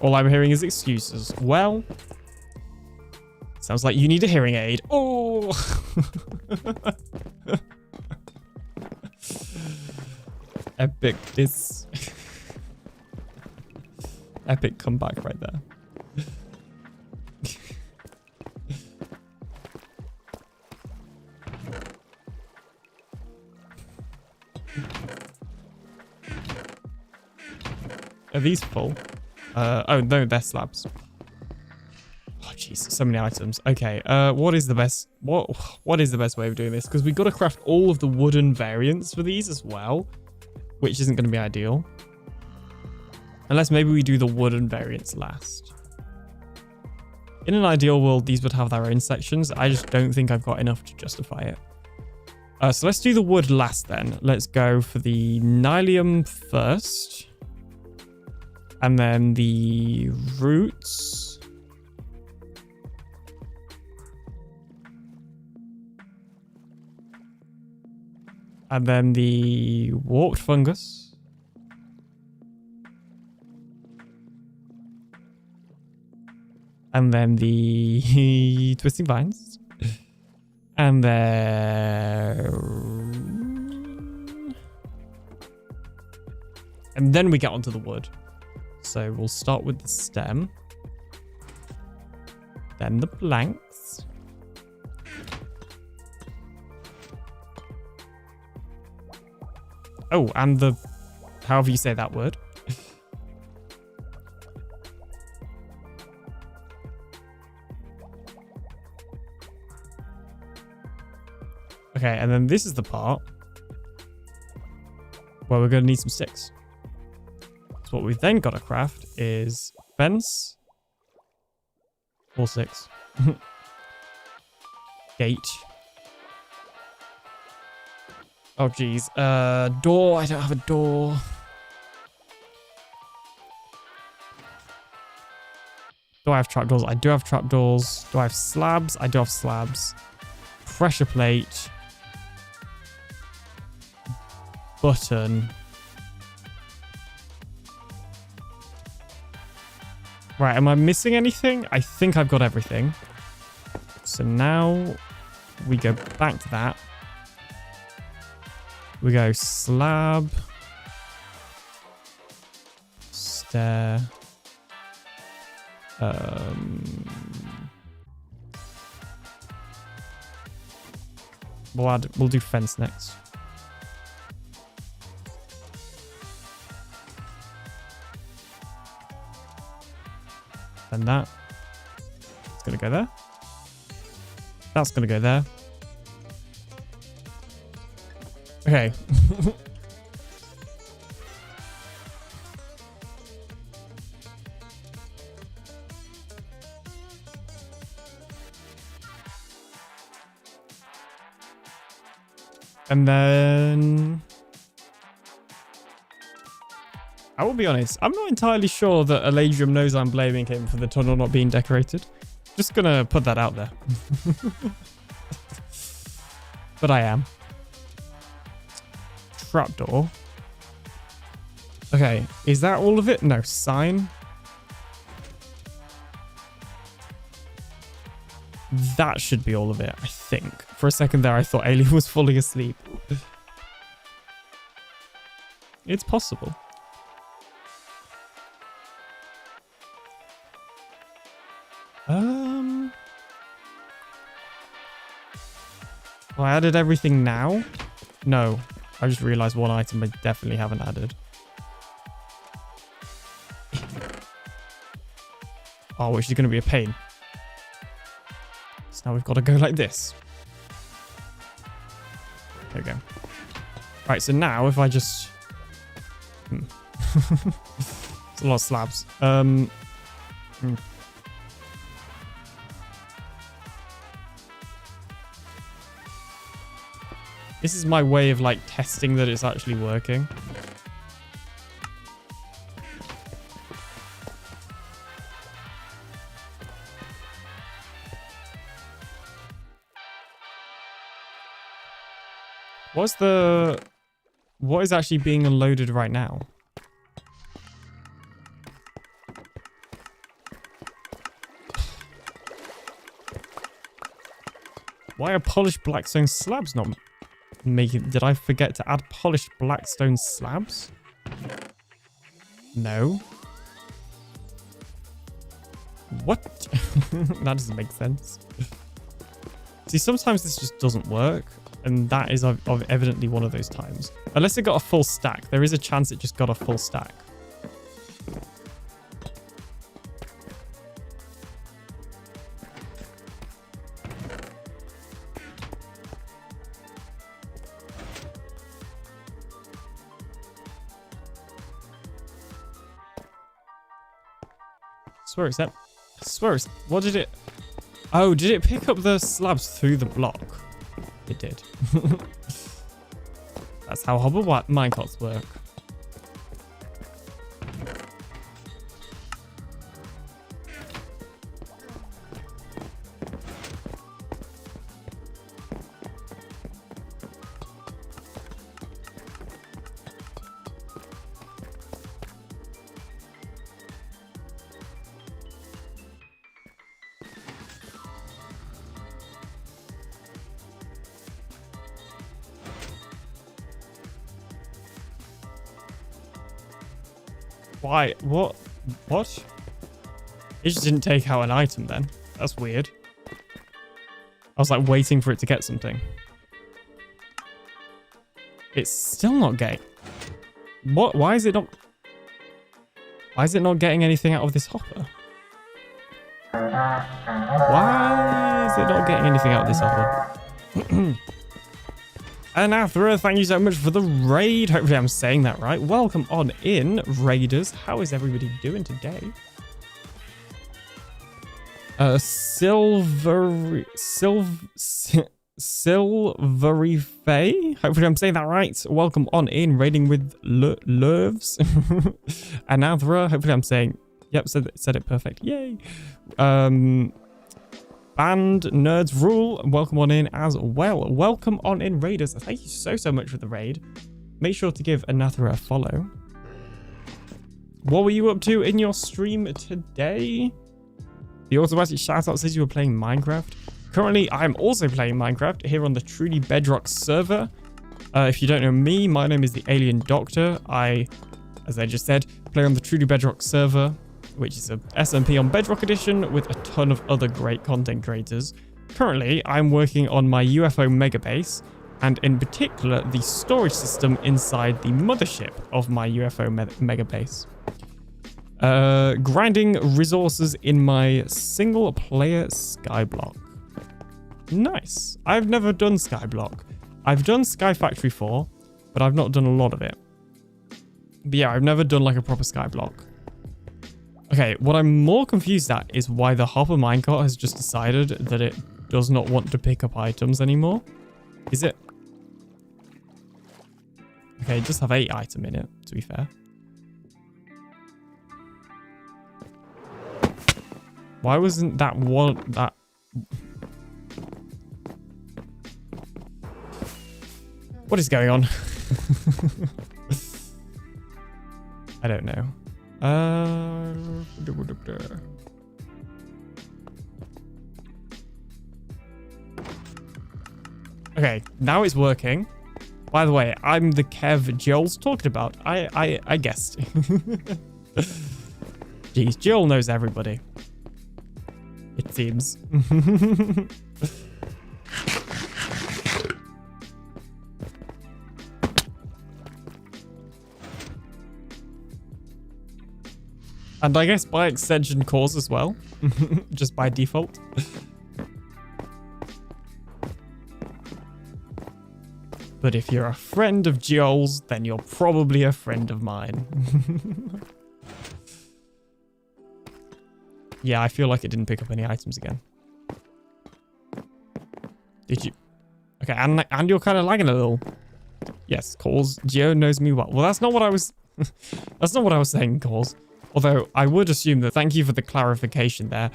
All I'm hearing is excuses. Well, sounds like you need a hearing aid. Oh! Epic this. Epic comeback right there. Are these full? Oh no, they're slabs. Oh jeez, so many items. Okay, what is the best way of doing this? Because we've got to craft all of the wooden variants for these as well, which isn't going to be ideal. Unless maybe we do the wooden variants last. In an ideal world, these would have their own sections. I just don't think I've got enough to justify it. So let's do the wood last then. Let's go for the nylium first. And then the roots. And then the warped fungus. And then the twisting vines. And then we get onto the wood. So we'll start with the stem. Then the planks. Oh, and the... however you say that word. Okay, and then this is the part where we're going to need some sticks. So what we've then got to craft is fence, Or 6. Gate. Oh, geez. Door. I don't have a door. Do I have trapdoors? I do have trapdoors. Do I have slabs? I do have slabs. Pressure plate. Button. Right, am I missing anything? I think I've got everything. So now we go back to that. We go slab. Stair. We'll do fence next. And that. It's gonna go there. That's gonna go there. Okay. And then I will be honest, I'm not entirely sure that Aladrium knows I'm blaming him for the tunnel not being decorated. Just gonna put that out there. But I am. Trapdoor. Okay, is that all of it? No, sign. That should be all of it, I think. For a second there, I thought Alien was falling asleep. It's possible. Well, I added everything now? No. I just realized one item I definitely haven't added. Oh, which is going to be a pain. So now we've got to go like this. There we go. Right, so now if I just... It's a lot of slabs. This is my way of like testing that it's actually working. What is actually being unloaded right now? Why are polished blackstone slabs not making... Did I forget to add polished blackstone slabs? No. What? That doesn't make sense. See, sometimes this just doesn't work. And that is evidently one of those times. Unless it got a full stack. There is a chance it just got a full stack. I swear it's that. I swear it's... What did it... Oh, did it pick up the slabs through the block? It did. That's how hover minecarts work. Why? What? What? It just didn't take out an item then. That's weird. I was like waiting for it to get something. It's still not getting... What? Why is it not... Why is it not getting anything out of this hopper? Why is it not getting anything out of this hopper? And Athra, thank you so much for the raid. Hopefully I'm saying that right. Welcome on in, raiders. How is everybody doing today? Silvery Faye. Hopefully I'm saying that right. Welcome on in, raiding with Lurves. Anathra. Hopefully I'm saying, yep, said it perfect. Yay. Band Nerds Rule. Welcome on in as well. Welcome on in, raiders. Thank you so much for the raid. Make sure to give Anathra a follow. What were you up to in your stream today? The automatic shoutout says you were playing Minecraft. Currently, I'm also playing Minecraft here on the Truly Bedrock server. If you don't know me, my name is TheAlienDoctor. I, as I just said, play on the Truly Bedrock server, which is a SMP on Bedrock Edition with a ton of other great content creators. Currently, I'm working on my UFO megabase, and in particular, the storage system inside the mothership of my UFO megabase. Grinding resources in my single player skyblock. Nice. I've never done skyblock. I've done Sky Factory 4, but I've not done a lot of it. But yeah, I've never done like a proper skyblock. Okay, what I'm more confused at is why the Hopper minecart has just decided that it does not want to pick up items anymore. Is it? Okay, it does have 8 items in it, to be fair. Why wasn't that one that... What is going on? I don't know. Okay, now it's working. By the way, I'm the Kev Joel's talking about. I guessed. Jeez, Joel knows everybody. It seems. And I guess by extension cause as well. Just by default. But if you're a friend of Joel's, then you're probably a friend of mine. Yeah, I feel like it didn't pick up any items again. Did you? Okay, and you're kind of lagging a little. Yes, Cause. Geo knows me well. Well, that's not what I was... that's not what I was saying, Cause. Although, I would assume that... Thank you for the clarification there.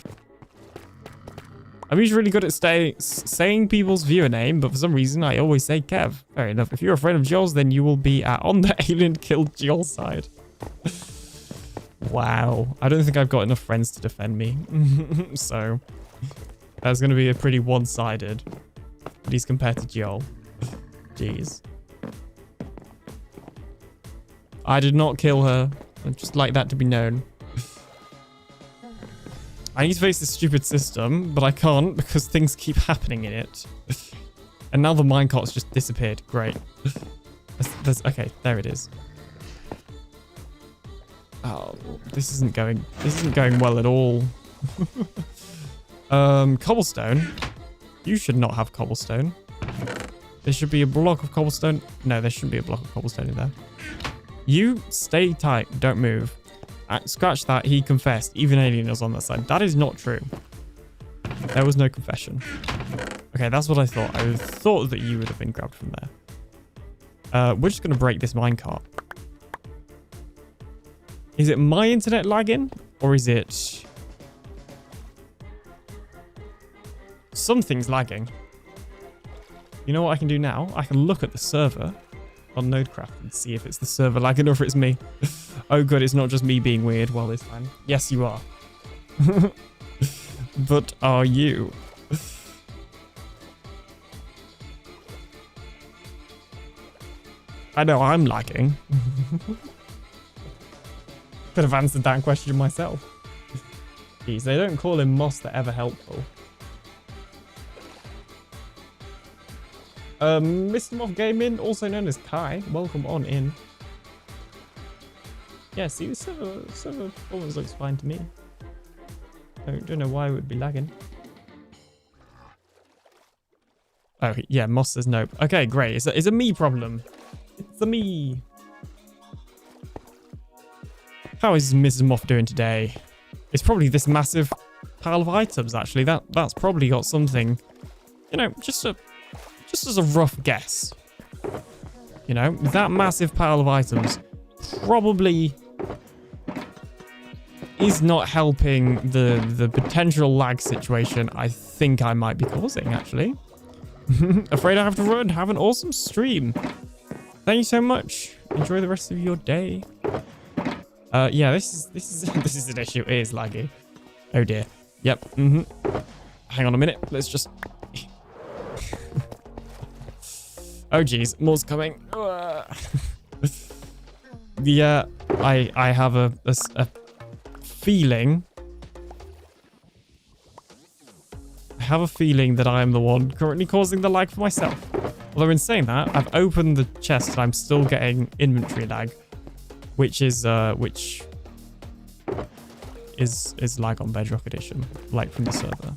I'm usually really good at saying people's viewer name, but for some reason, I always say Kev. Fair enough. If you're a friend of Joel's, then you will be on the alien killed Joel side. Wow. I don't think I've got enough friends to defend me. So, that's going to be a pretty one-sided. At least compared to Joel. Jeez. I did not kill her. I'd just like that to be known. I need to face this stupid system, but I can't because things keep happening in it. And now the minecart's just disappeared. Great. Okay, there it is. Oh, this isn't going well at all. Cobblestone. You should not have cobblestone. There should be a block of cobblestone. No, there shouldn't be a block of cobblestone in there. You stay tight. Don't move. Scratch that. He confessed. Even Alien was on that side. That is not true. There was no confession. Okay, that's what I thought. I thought that you would have been grabbed from there. We're just going to break this minecart. Is it my internet lagging? Or is it... something's lagging. You know what I can do now? I can look at the server on Nodecraft and see if it's the server lagging or if it's me. Oh good, it's not just me being weird while this time. Yes, you are. But are you? I know I'm lagging. Could have answered that question myself. Jeez, they don't call him Moss the Ever Helpful. Mr. Moth Gaming, also known as Kai, welcome on in. Yeah, see, the server performance looks fine to me. I don't know why it would be lagging. Oh, yeah, Moss says nope. Okay, great. It's a me problem. It's a me. How is Mrs. Moth doing today? It's probably this massive pile of items, actually. That's probably got something, you know, just as a rough guess. You know, that massive pile of items probably is not helping the potential lag situation I think I might be causing, actually. Afraid I have to run. Have an awesome stream. Thank you so much. Enjoy the rest of your day. Yeah, this is an issue. It is laggy. Oh dear. Yep. Hang on a minute. Let's just. Oh geez, more's coming. Yeah, I have a feeling. I have a feeling that I am the one currently causing the lag for myself. Although in saying that, I've opened the chest and I'm still getting inventory lag, which is lag on Bedrock Edition, like from the server,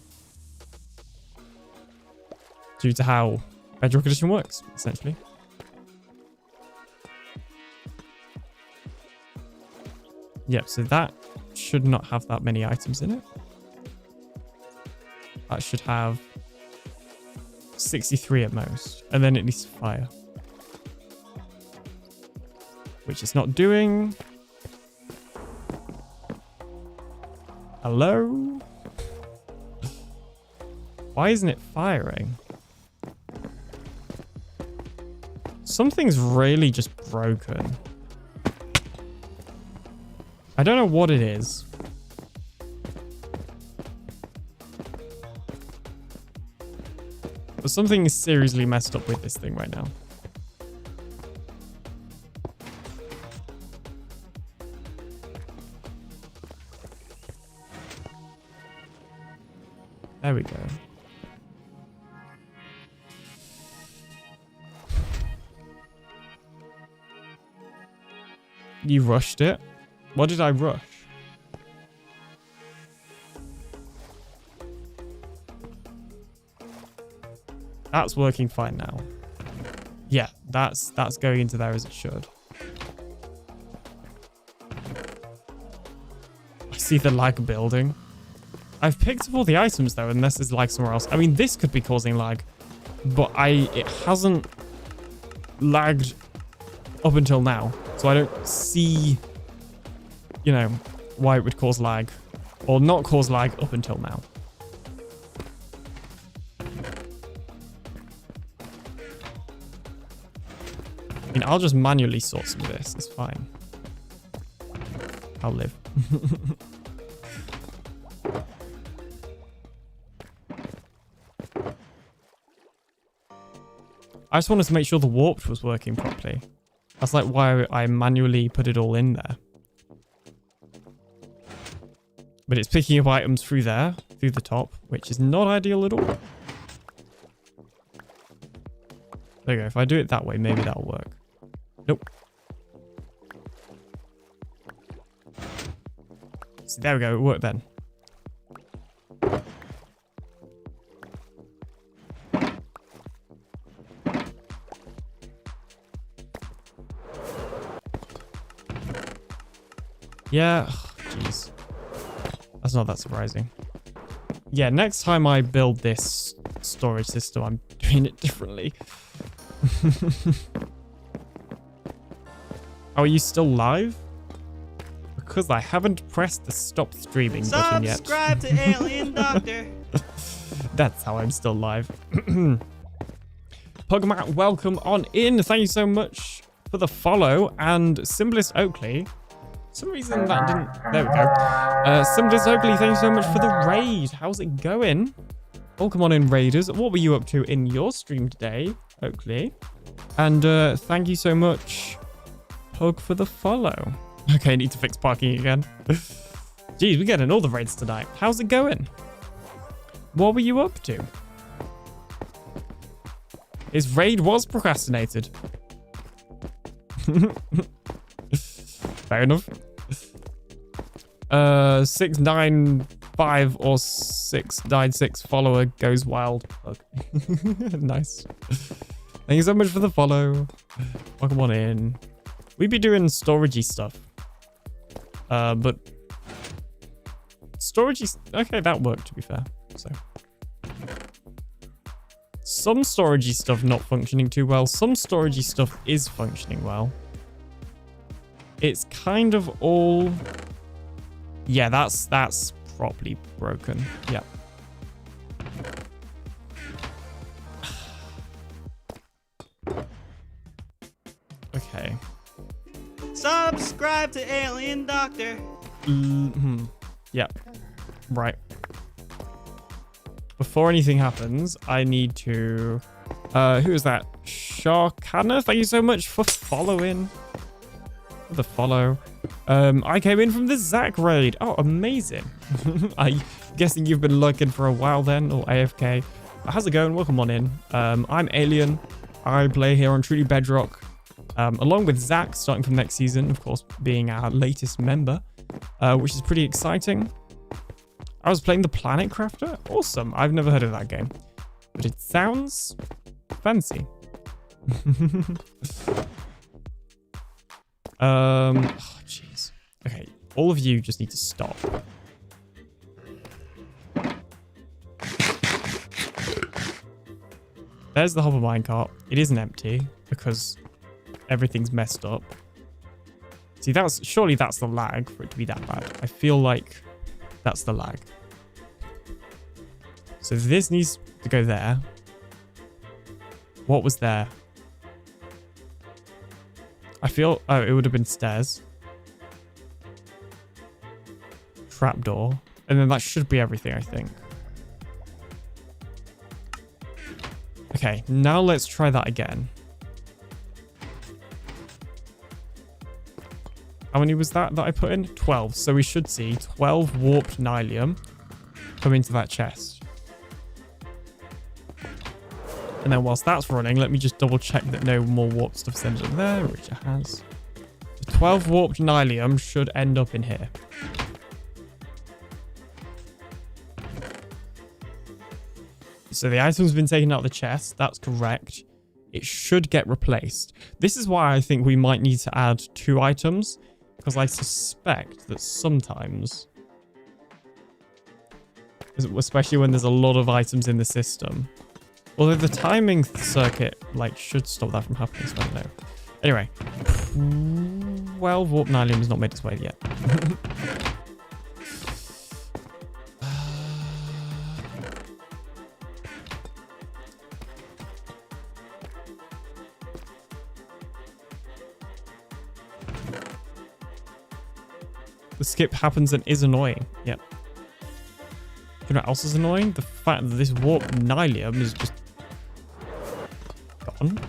due to how Bedrock Edition works, essentially. Yep, so that should not have that many items in it. That should have 63 at most. And then it needs fire, which it's not doing. Hello? Why isn't it firing? Something's really just broken. I don't know what it is. But something is seriously messed up with this thing right now. There we go. You rushed it? What did I rush? That's working fine now. Yeah, that's going into there as it should. I see the lag building. I've picked up all the items though, unless there's lag somewhere else. I mean, this could be causing lag, but it hasn't lagged up until now. So I don't see, you know, why it would cause lag or not cause lag up until now. I mean, I'll just manually sort some of this. It's fine. I'll live. I just wanted to make sure the warp was working properly. That's like why I manually put it all in there. But it's picking up items through there, through the top, which is not ideal at all. There you go. If I do it that way, maybe that'll work. Nope. So there we go. It worked then. Yeah. Jeez. That's not that surprising. Yeah, next time I build this storage system, I'm doing it differently. Oh, are you still live? Because I haven't pressed the stop streaming button yet. Subscribe to TheAlienDoctor. That's how I'm still live. Pugmat, welcome on in. Thank you so much for the follow. And Simplest Oakley. For some reason that didn't... There we go. Simplest Oakley, thank you so much for the raid. How's it going? Welcome on in, raiders. What were you up to in your stream today, Oakley? And thank you so much, Pug, for the follow. Okay, need to fix parking again. Jeez, we're getting all the raids tonight. How's it going? What were you up to? His raid was procrastinated. Fair enough. 695 or 696 follower goes wild. Nice. Thank you so much for the follow. Welcome on in. We'd be doing storagey stuff. But storagey. Okay, that worked to be fair. So some storagey stuff not functioning too well. Some storagey stuff is functioning well. It's kind of all. Yeah, that's properly broken. Yeah. Okay. Subscribe to Alien Doctor. Yeah. Right. Before anything happens, I need to... who is that? Sharkana, thank you so much for following. For the follow. I came in from the Zach raid. Oh, amazing. I'm guessing you've been lurking for a while then, or AFK. How's it going? Welcome on in. I'm Alien. I play here on Truly Bedrock. Along with Zach, starting from next season, of course, being our latest member, which is pretty exciting. I was playing the Planet Crafter. Awesome. I've never heard of that game, but it sounds fancy. Oh, jeez. Okay, all of you just need to stop. There's the hover minecart. It isn't empty because everything's messed up. See, surely that's the lag for it to be that bad. I feel like that's the lag. So this needs to go there. What was there? I feel... Oh, it would have been stairs. Trapdoor. And then that should be everything, I think. Okay, now let's try that again. How many was that I put in? 12. So we should see 12 warped nylium come into that chest. And then whilst that's running, let me just double check that no more warped stuff's ended up there, which it has. The 12 warped nylium should end up in here. So the item's been taken out of the chest. That's correct. It should get replaced. This is why I think we might need to add 2 items, because I suspect that sometimes, especially when there's a lot of items in the system, although the timing circuit should stop that from happening, so I don't know. Anyway, 12 warp nylium has not made its way yet. The skip happens and is annoying. Yep. You know what else is annoying? The fact that this warp nylium is just gone.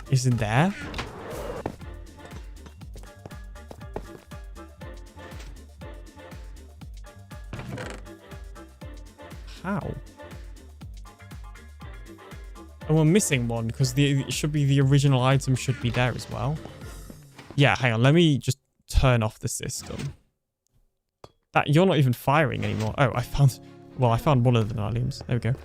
Isn't there? How? And we're missing one because it should be the original item should be there as well. Yeah, hang on. Let me just turn off the system. That you're not even firing anymore. Oh, I found one of the nyliums. There we go.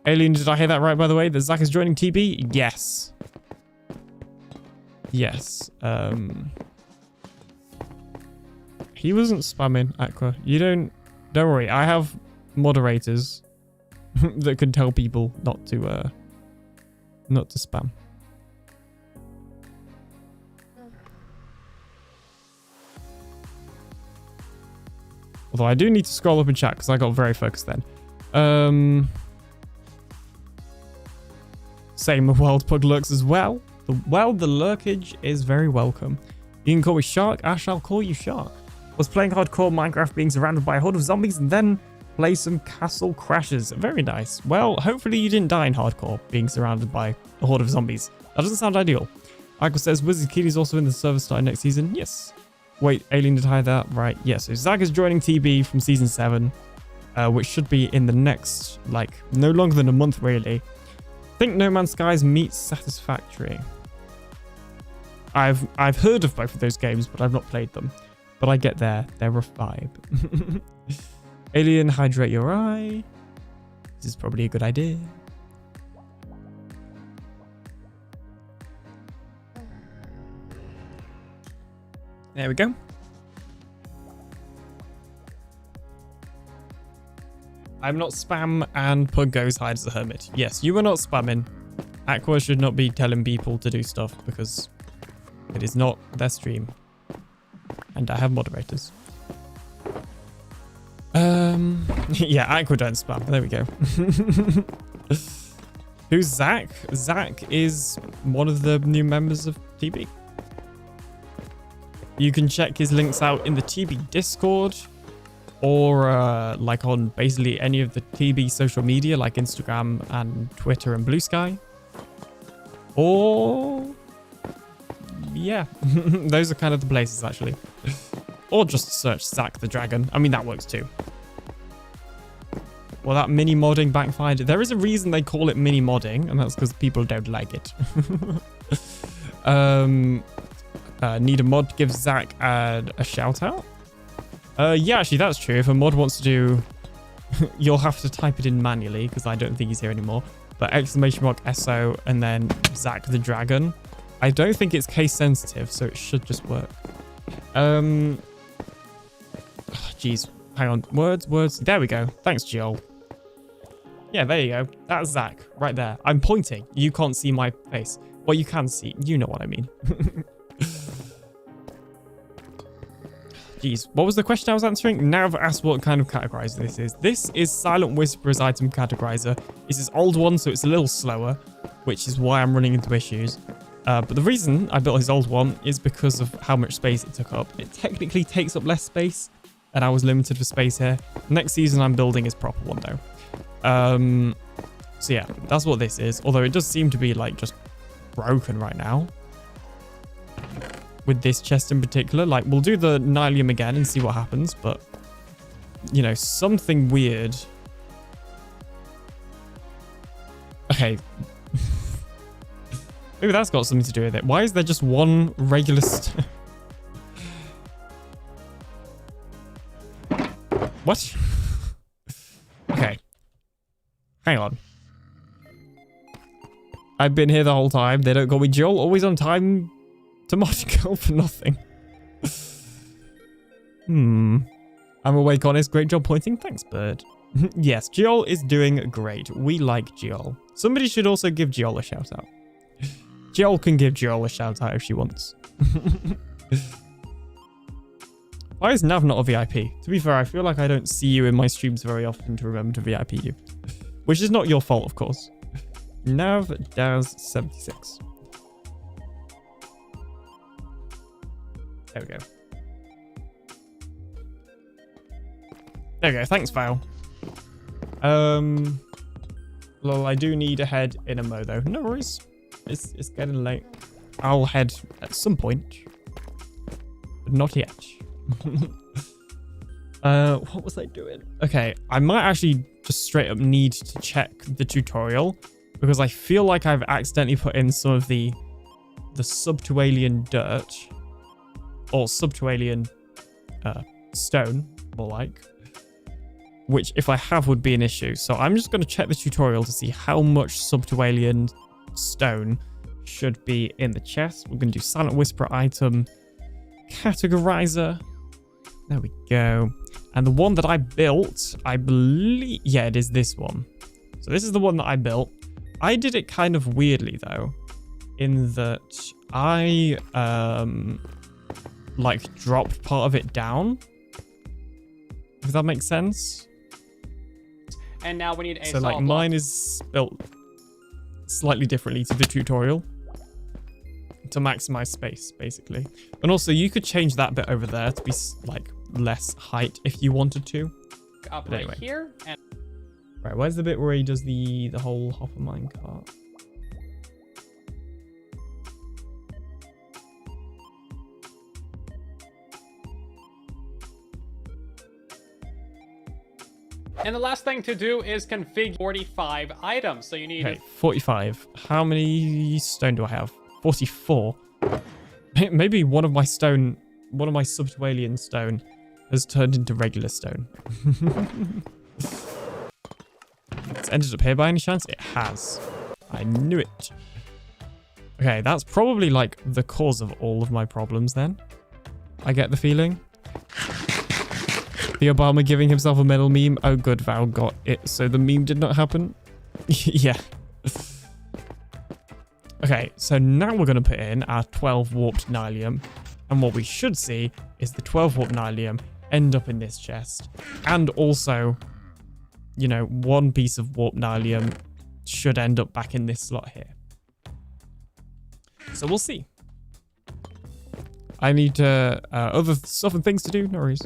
Alien, did I hear that right, by the way? That Zach is joining TB? Yes. Yes. He wasn't spamming, Aqua. Don't worry. I have moderators that can tell people not to spam. Although I do need to scroll up and chat because I got very focused then. Same with Wild Pug lurks as well. The lurkage is very welcome. You can call me Shark. I shall call you Shark. Was playing hardcore Minecraft being surrounded by a horde of zombies and then play some castle crashes. Very nice. Well, hopefully you didn't die in hardcore being surrounded by a horde of zombies. That doesn't sound ideal. Michael says Wizard Kid is also in the server starting next season. Yes. Wait, Alien did hide that? Right, yes. So Zach is joining TB from Season 7, which should be in the next, no longer than a month, really. I think No Man's Skies meets Satisfactory. I've heard of both of those games, but I've not played them. But I get there. They're a vibe. Alien, hydrate your eye. This is probably a good idea. There we go. I'm not spam and Pug goes hides the hermit. Yes, you are not spamming. Aqua should not be telling people to do stuff because it is not their stream. And I have moderators. Yeah, Aqua don't spam. There we go. Who's Zach? Zach is one of the new members of TB. You can check his links out in the TB Discord or like on basically any of the TB social media like Instagram and Twitter and Blue Sky. Or yeah, those are kind of the places actually. Or just search Zach the Dragon. I mean, that works too. Well, that mini modding backfired. There is a reason they call it mini modding, and that's because people don't like it. Need a mod to give Zach a shout out? Yeah, actually, that's true. If a mod wants to do... You'll have to type it in manually, because I don't think he's here anymore. But !SO and then Zach the Dragon. I don't think it's case sensitive, so it should just work. Jeez. Hang on. Words. There we go. Thanks, Joel. Yeah, there you go. That's Zach right there. I'm pointing. You can't see my face. Well, you can see. You know what I mean. Jeez. What was the question I was answering? Nav asked what kind of categorizer this is. This is Silent Whisperer's item categorizer. It's this old one, so it's a little slower, which is why I'm running into issues. But the reason I built his old one is because of how much space it took up. It technically takes up less space, and I was limited for space here. Next season, I'm building his proper one, though. So yeah, that's what this is. Although it does seem to be, like, just broken right now. With this chest in particular. Like, we'll do the Nylium again and see what happens, but, you know, something weird. Okay. Maybe that's got something to do with it. Why is there just one regular What? Okay. Hang on. I've been here the whole time. They don't call me Joel. Always on time to mod girl for nothing. I'm awake, honest. Great job pointing. Thanks, bird. Yes, Joel is doing great. We like Joel. Somebody should also give Joel a shout out. Joel can give Joel a shout out if she wants. Why is Nav not a VIP? To be fair, I feel like I don't see you in my streams very often to remember to VIP you. Which is not your fault, of course. Nav Daz 76. There we go. There we go. Thanks, Val. Lol, I do need a head in a mo though. No worries. It's getting late. I'll head at some point. But not yet. What was I doing? Okay, I might actually just straight up need to check the tutorial because I feel like I've accidentally put in some of the sub-to-alien dirt or sub-to-alien stone, more like, which if I have would be an issue. So I'm just going to check the tutorial to see how much sub-to-alien stone should be in the chest. We're going to do Silent Whisperer item categorizer. There we go. And the one that I built, I believe, yeah, it is this one. So this is the one that I built. I did it kind of weirdly though, in that I like dropped part of it down. If that makes sense. And now we need a so like mine is built slightly differently to the tutorial to maximize space basically. And also you could change that bit over there to be like less height if you wanted to. Up but right anyway. here. And right, where's the bit where he does the whole hopper minecart? And the last thing to do is configure 45 items. So you need... Okay, 45. How many stone do I have? 44. Maybe one of my sub-to-alien stone has turned into regular stone. It's ended up here by any chance? It has. I knew it. Okay, that's probably like the cause of all of my problems then. I get the feeling. The Obama giving himself a medal meme. Oh, good, Val got it. So the meme did not happen. Yeah. Okay, so now we're going to put in our 12 warped nylium. And what we should see is the 12 warped nylium end up in this chest. And also, you know, one piece of warped nylium should end up back in this slot here. So we'll see. I need other stuff and things to do. No worries.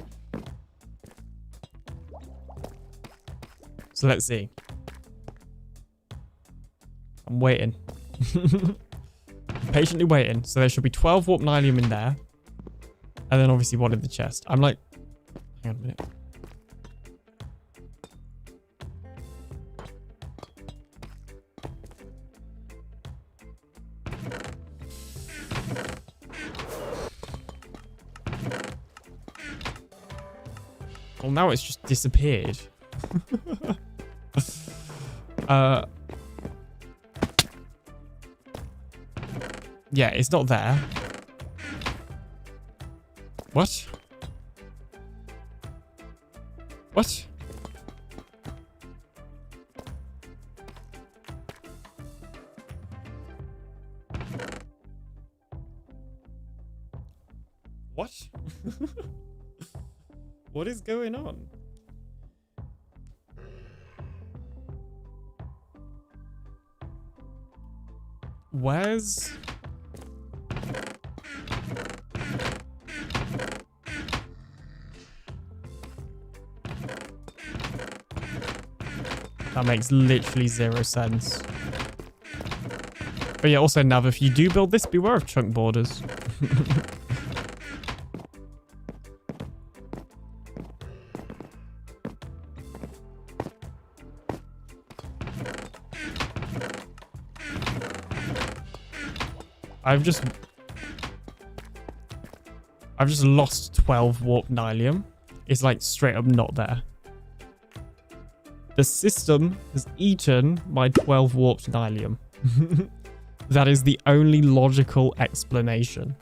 So let's see. I'm waiting. Patiently waiting. So there should be 12 warp nylium in there. And then obviously one in the chest. I'm like... Hang on a minute. Well, now it's just disappeared. Yeah, it's not there. What? What? What? What is going on? Where's... That makes literally zero sense. But yeah, also, Nav, if you do build this, beware of chunk borders. I've just lost 12 warp nylium. It's like straight up not there. The system has eaten my 12 warped nylium. That is the only logical explanation.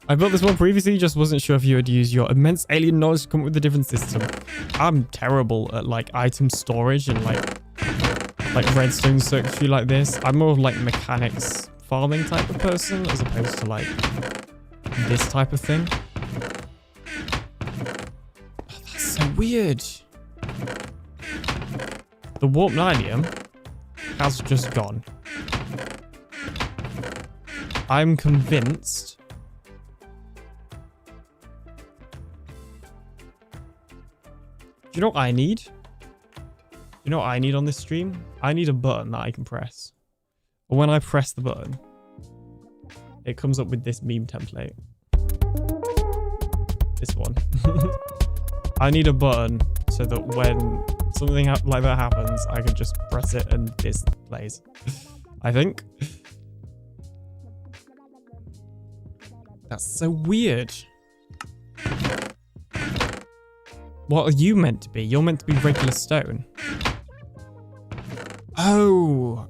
I built this one previously, just wasn't sure if you would use your immense alien knowledge to come up with a different system. I'm terrible at like item storage and like redstone circuitry like this. I'm more of like mechanics farming type of person as opposed to like this type of thing. Oh, that's so weird. The warp nylium has just gone. I'm convinced. Do you know what I need? You know what I need on this stream? I need a button that I can press. But when I press the button, it comes up with this meme template. This one. I need a button so that when something like that happens, I can just press it and this plays. I think. That's so weird. What are you meant to be? You're meant to be regular stone. Oh,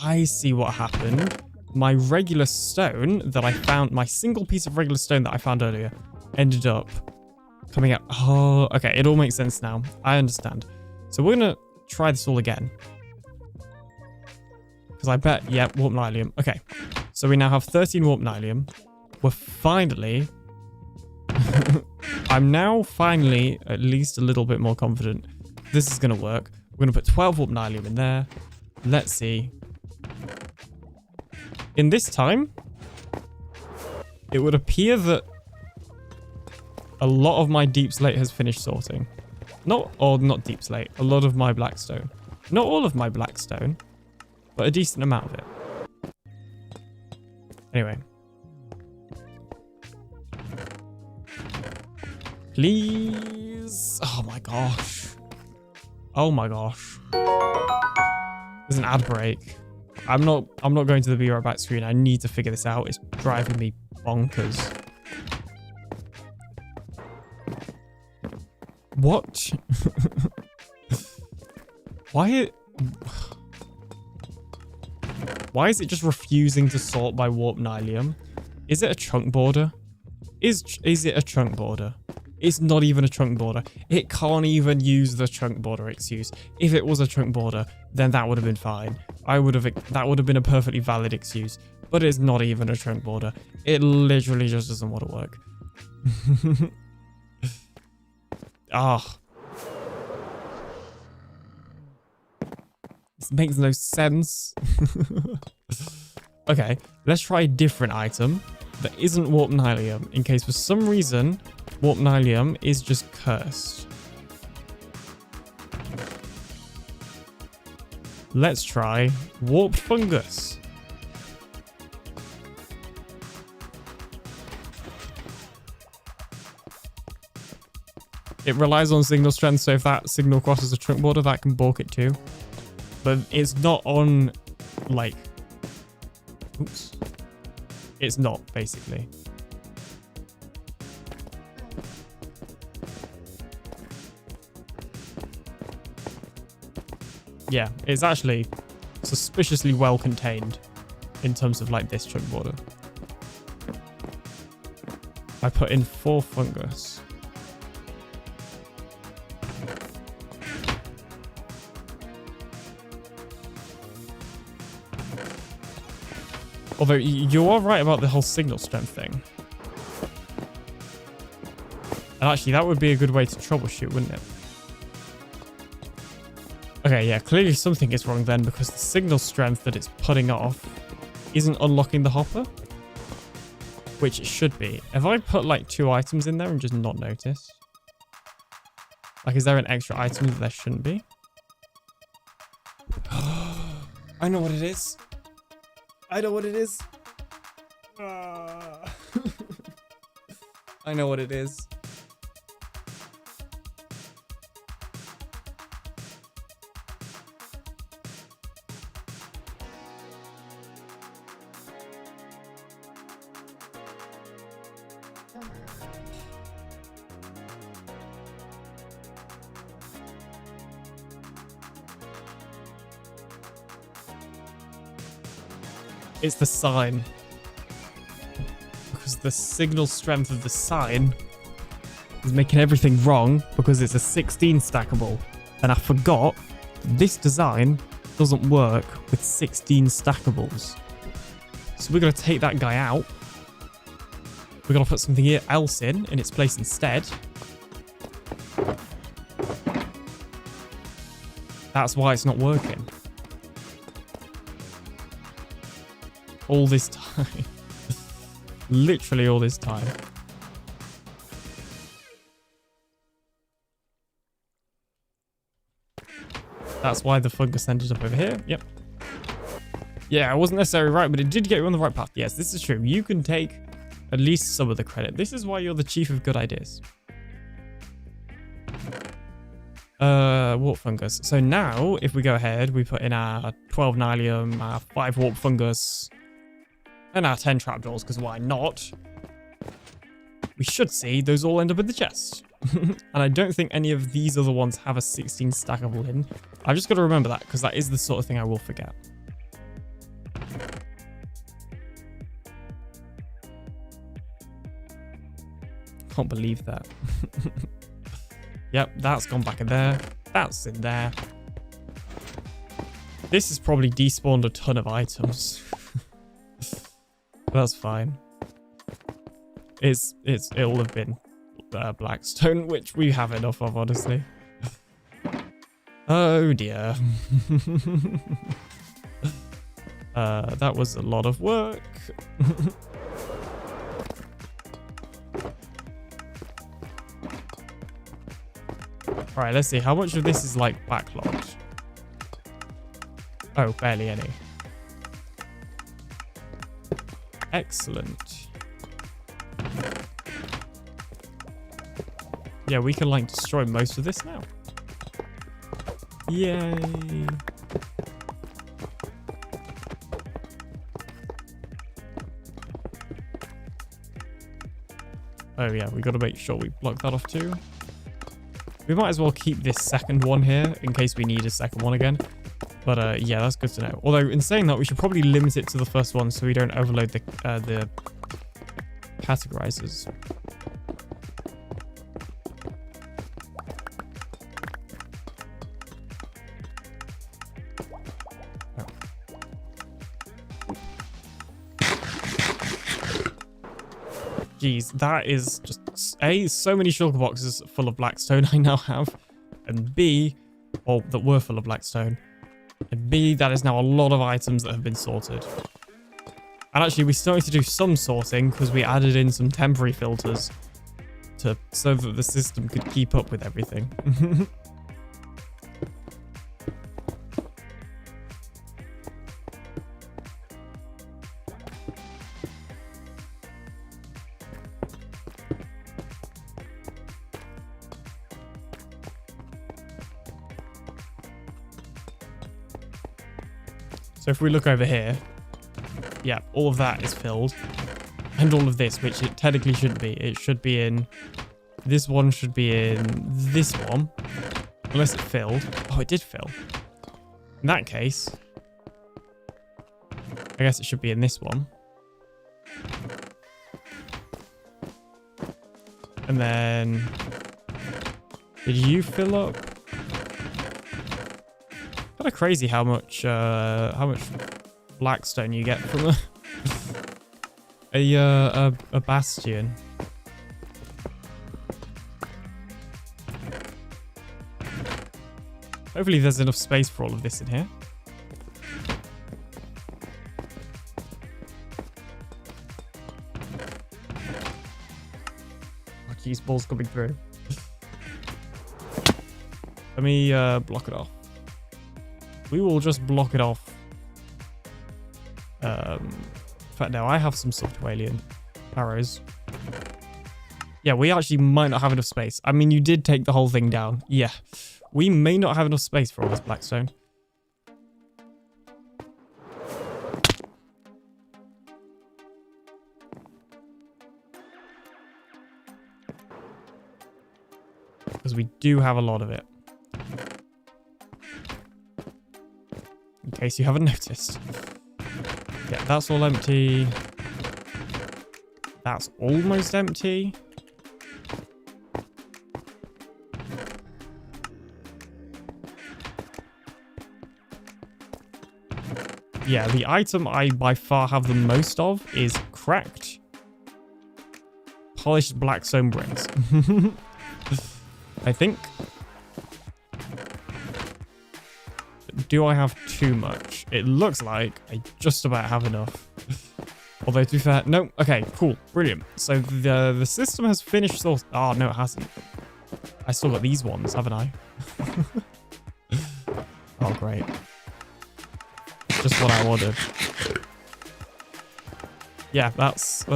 I see what happened. My regular stone that I found, my single piece of regular stone that I found earlier, ended up coming out. Oh, okay. It all makes sense now. I understand. So we're going to try this all again. Because I bet, yeah, warp nylium. Okay. So we now have 13 warp nylium. We're finally... I'm now finally at least a little bit more confident this is going to work. We're going to put 12 warp nylium in there. Let's see. In this time, it would appear that a lot of my deep slate has finished sorting. Not deep slate. A lot of my blackstone. Not all of my blackstone, but a decent amount of it. Anyway. Please. Oh my gosh. Oh my gosh. There's an ad break. I'm not going to the be right back screen. I need to figure this out. It's driving me bonkers. What? Why is it just refusing to sort by warp nylium? Is it a chunk border? Is it a chunk border? It's not even a chunk border. It can't even use the chunk border excuse. If it was a chunk border, then that would have been fine. That would have been a perfectly valid excuse. But it's not even a chunk border. It literally just doesn't want to work. Ah. This makes no sense. Okay, let's try a different item that isn't warp nylium, in case for some reason warp nylium is just cursed. Let's try warped fungus. It relies on signal strength, so if that signal crosses a trunk border, that can balk it too. But it's not on, like... Oops. It's not, basically. Yeah, it's actually suspiciously well contained in terms of, like, this trunk border. I put in 4 fungus. Although, you are right about the whole signal strength thing. And actually, that would be a good way to troubleshoot, wouldn't it? Okay, yeah, clearly something is wrong then, because the signal strength that it's putting off isn't unlocking the hopper. Which it should be. Have I put, like, 2 items in there and just not noticed? Like, is there an extra item that there shouldn't be? I know what it is. I know what it is. I know what it is. It's the sign. Because the signal strength of the sign is making everything wrong because it's a 16 stackable. And I forgot this design doesn't work with 16 stackables. So we're going to take that guy out. We're going to put something else in its place instead. That's why it's not working. All this time. Literally all this time. That's why the fungus ended up over here. Yep. Yeah, I wasn't necessarily right, but it did get you on the right path. Yes, this is true. You can take at least some of the credit. This is why you're the chief of good ideas. Warp fungus. So now, if we go ahead, we put in our 12 nylium, our 5 warp fungus, and our 10 trapdoors, because why not? We should see those all end up in the chest. And I don't think any of these other ones have a 16 stackable in. I've just got to remember that, because that is the sort of thing I will forget. Can't believe that. Yep, that's gone back in there. That's in there. This has probably despawned a ton of items. That's fine. It'll have been Blackstone, which we have enough of, honestly. Oh dear. That was a lot of work. Right, let's see. How much of this is, like, backlogged? Oh, barely any. Excellent. Yeah, we can, like, destroy most of this now. Yay. Oh, yeah, we got to make sure we block that off, too. We might as well keep this second one here in case we need a second one again. But yeah, that's good to know. Although in saying that, we should probably limit it to the first one so we don't overload the categorizers. Jeez, that is just A, so many shulker boxes full of blackstone I now have, and B, well, that were full of blackstone, and B, that is now a lot of items that have been sorted. And actually, we still need to do some sorting because we added in some temporary filters so that the system could keep up with everything. So if we look over here, yeah, all of that is filled. And all of this, which it technically shouldn't be. It should be in... This one should be in this one. Unless it filled. Oh, it did fill. In that case, I guess it should be in this one. And then... Did you fill up? Kind of crazy how much blackstone you get from a bastion. Hopefully there's enough space for all of this in here. Oh, geez, balls coming through. Let me block it off. We will just block it off. In fact, no, I have some subterranean arrows. Yeah, we actually might not have enough space. I mean, you did take the whole thing down. Yeah, we may not have enough space for all this blackstone. Because we do have a lot of it. In case you haven't noticed. Yeah, that's all empty. That's almost empty. Yeah, the item I by far have the most of is cracked polished blackstone bricks. I think. Do I have too much? It looks like I just about have enough. Although, to be fair, no. Okay, cool. Brilliant. So the system has finished source. Oh, no, it hasn't. I still got these ones, haven't I? Oh, great. Just what I ordered. Yeah, that's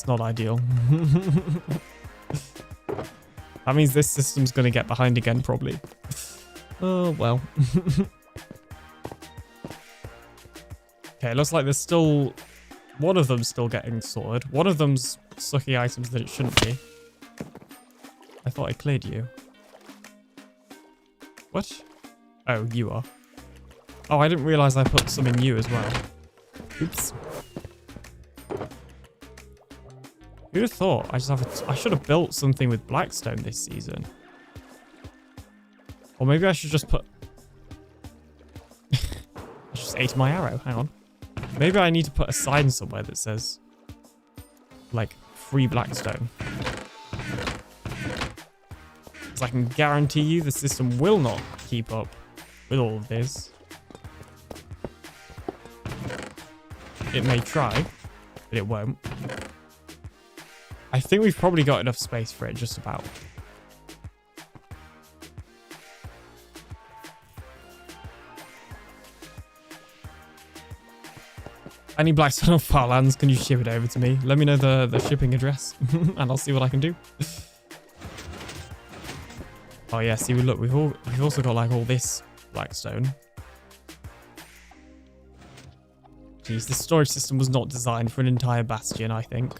not ideal. That means this system's going to get behind again, probably. Oh, well. Okay, it looks like there's still... One of them's still getting sorted. One of them's sucky items that it shouldn't be. I thought I cleared you. What? Oh, you are. Oh, I didn't realize I put some in you as well. Oops. Who'd have thought? I should have built something with blackstone this season. Or maybe I should just put... I just ate my arrow. Hang on. Maybe I need to put a sign somewhere that says, like, free blackstone. Because I can guarantee you the system will not keep up with all of this. It may try, but it won't. I think we've probably got enough space for it, just about. Any blackstone on Farlands, can you ship it over to me? Let me know the shipping address, and I'll see what I can do. Oh yeah, see, look, we've also got like all this blackstone. Jeez, the storage system was not designed for an entire bastion, I think.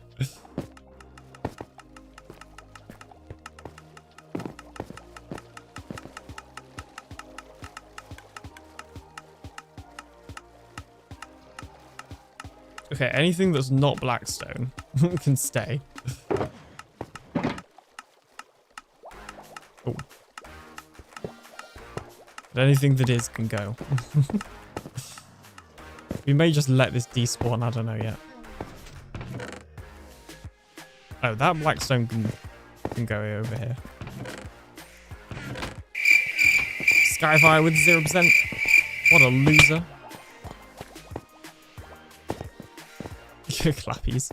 Okay, anything that's not blackstone can stay. Oh. But anything that is can go. We may just let this despawn, I don't know yet. Oh, that blackstone can go over here. Skyfire with 0%. What a loser. Clappies.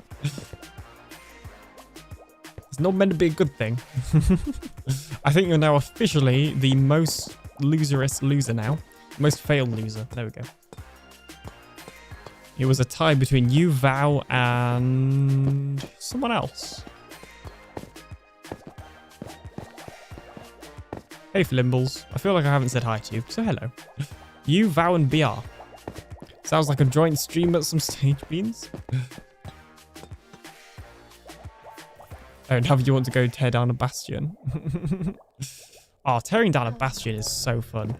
It's not meant to be a good thing. I think you're now officially the most loserous loser now. Most failed loser. There we go. It was a tie between you, Vow, and someone else. Hey, Flimbles. I feel like I haven't said hi to you, so hello. You, Vow, and BR. Sounds like a joint stream at some stage beans. Oh, now you want to go tear down a bastion. Oh, tearing down a bastion is so fun.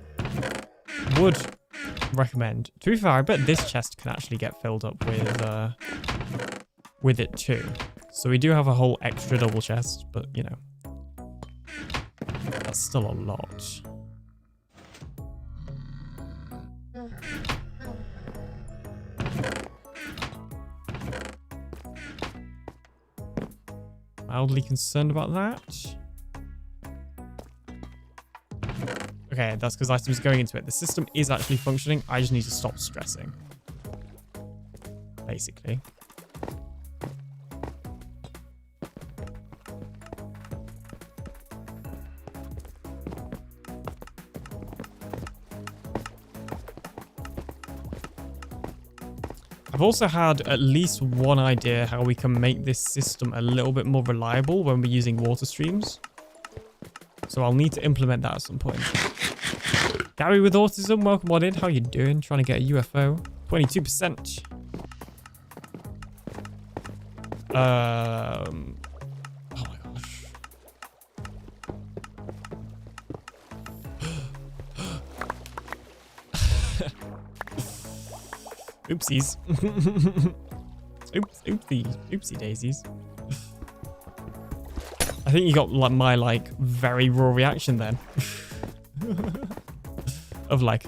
Would recommend. To be fair, I bet this chest can actually get filled up with it too. So we do have a whole extra double chest, but you know, that's still a lot. Mildly concerned about that. Okay, that's because items going into it. The system is actually functioning. I just need to stop stressing. Basically. I've also had at least one idea how we can make this system a little bit more reliable when we're using water streams. So I'll need to implement that at some point. Gary with autism, welcome on in. How you doing? Trying to get a UFO. 22%. Oh my gosh. Oopsies. Oopsie daisies. I think you got like my very raw reaction then. Of like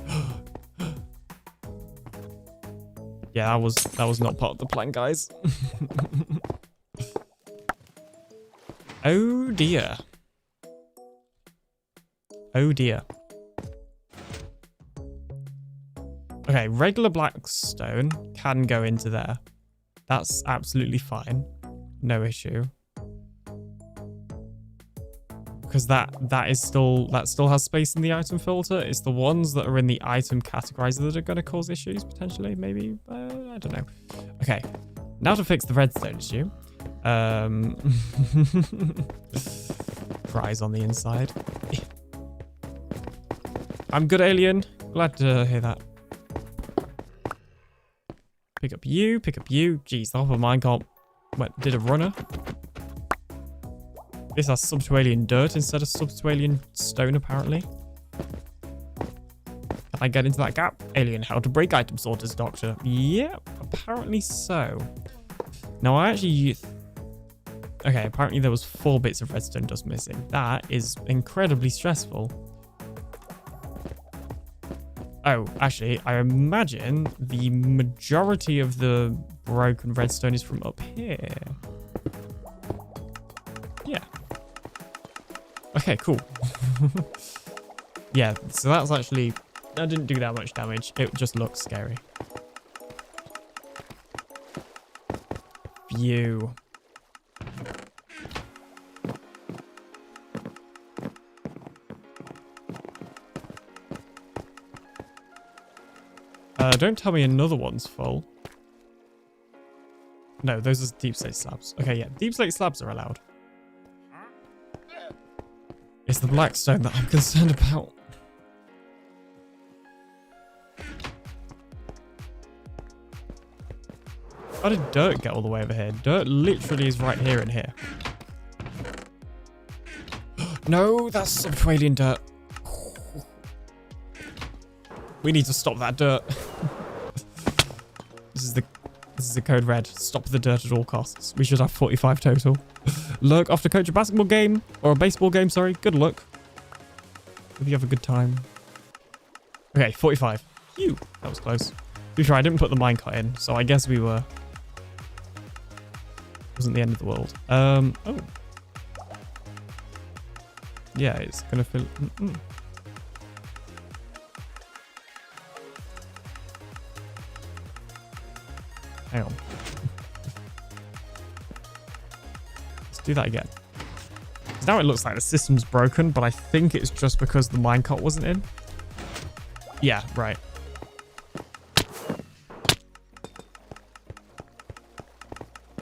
yeah, that was not part of the plan, guys. Oh dear. Oh dear. Okay, regular blackstone can go into there. That's absolutely fine. No issue. Because that still has space in the item filter. It's the ones that are in the item categorizer that are going to cause issues, potentially, maybe. I don't know. Okay, now to fix the redstone issue. Fries on the inside. I'm good, Alien. Glad to hear that. Pick up you, pick up you. Jeez, the hopper mine can't... What, did a runner? This has subterranean dirt instead of subterranean stone, apparently. Can I get into that gap? Alien, how to break item sorters, Doctor. Yeah, apparently so. Now, I actually... Okay, apparently there was 4 bits of redstone dust missing. That is incredibly stressful. Oh, actually, I imagine the majority of the broken redstone is from up here. Yeah. Okay, cool. Yeah, so that's actually... That didn't do that much damage. It just looks scary. View. Don't tell me another one's full. No, those are deep slate slabs. Okay, yeah, deep slate slabs are allowed. It's the blackstone that I'm concerned about. How did dirt get all the way over here? Dirt literally is right here and here. No, that's subterranean dirt. We need to stop that dirt. This This is a code red. Stop the dirt at all costs. We should have 45 total. Lurk off to coach a basketball game or a baseball game, sorry. Good luck. Hope you have a good time. Okay, 45. Phew, that was close. To be fair, I didn't put the minecart in, so I guess we were... Wasn't the end of the world. Oh. Yeah, it's gonna fill... Hang on. Let's do that again. Now it looks like the system's broken, but I think it's just because the minecart wasn't in. Yeah, right.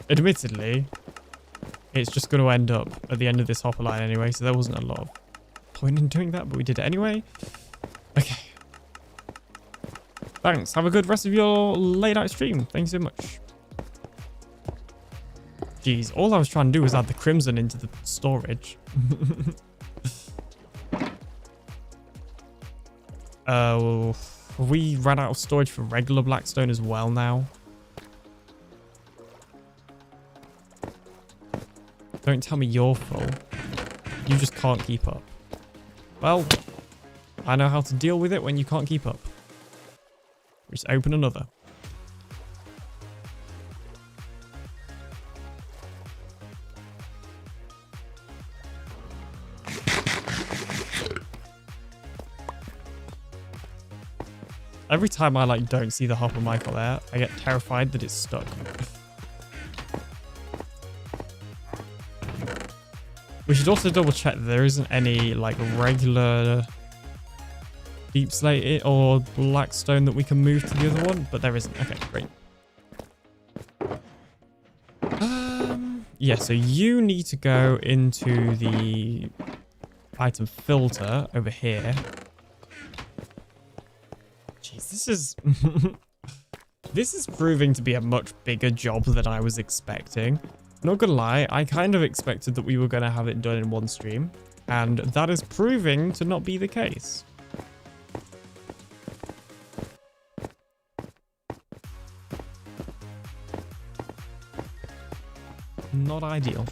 Admittedly, it's just going to end up at the end of this hopper line anyway, so there wasn't a lot of point in doing that, but we did it anyway. Okay. Thanks. Have a good rest of your late night stream. Thanks so much. Jeez, all I was trying to do was add the crimson into the storage. We ran out of storage for regular blackstone as well now. Don't tell me you're full. You just can't keep up. Well, I know how to deal with it when you can't keep up. Just open another. Every time I don't see the hopper Michael there, I get terrified that it's stuck. We should also double check that there isn't any regular deep slate or blackstone that we can move to the other one, but there isn't. Okay, great. Yeah, so you need to go into the item filter over here. Jeez, this is this is proving to be a much bigger job than I was expecting. Not gonna lie, I kind of expected that we were gonna have it done in one stream, and that is proving to not be the case. Not ideal.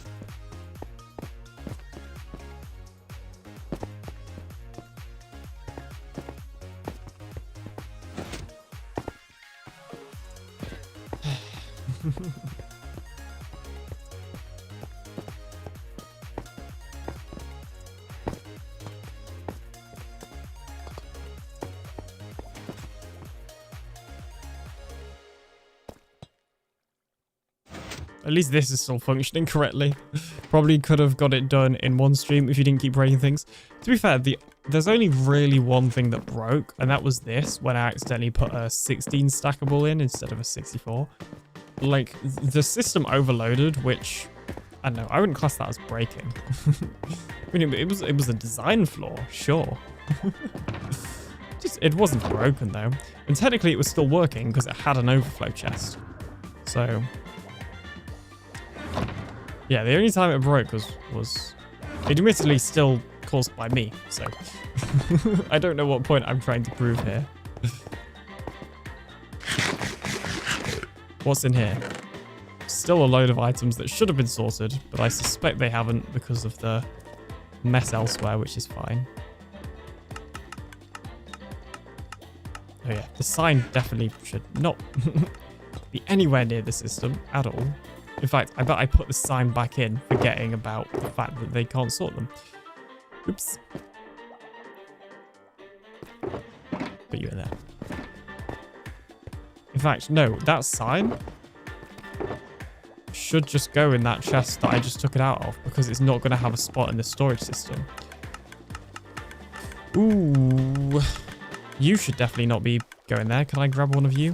At least this is still functioning correctly. Probably could have got it done in one stream if you didn't keep breaking things. To be fair, there's only really one thing that broke, and that was this, when I accidentally put a 16 stackable in instead of a 64. The system overloaded, which, I don't know, I wouldn't class that as breaking. I mean, it was a design flaw, sure. It wasn't broken, though. And technically, it was still working because it had an overflow chest. So... yeah, the only time it broke was admittedly still caused by me, so I don't know what point I'm trying to prove here. What's in here? Still a load of items that should have been sorted, but I suspect they haven't because of the mess elsewhere, which is fine. Oh yeah, the sign definitely should not be anywhere near the system at all. In fact, I bet I put the sign back in, forgetting about the fact that they can't sort them. Oops. Put you in there. In fact, no, that sign should just go in that chest that I just took it out of, because it's not going to have a spot in the storage system. Ooh. You should definitely not be going there. Can I grab one of you?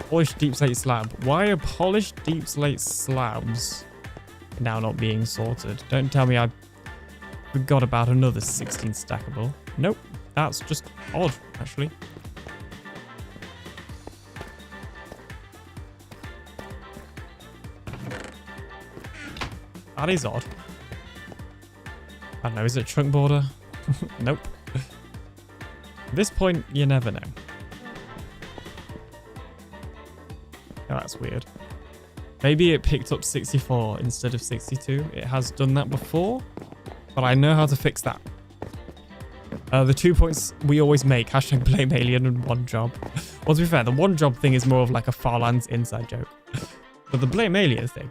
Polished deep slate slab. Why are polished deep slate slabs now not being sorted? Don't tell me I forgot about another 16 stackable. Nope. That's just odd, actually. That is odd. I don't know. Is it chunk border? Nope. At this point, you never know. that's weird. Maybe it picked up 64 instead of 62. It has done that before, but I know how to fix that. The 2 points we always make, hashtag blame alien and one job. Well, to be fair, the one job thing is more of like a Farlands inside joke. But the blame alien thing.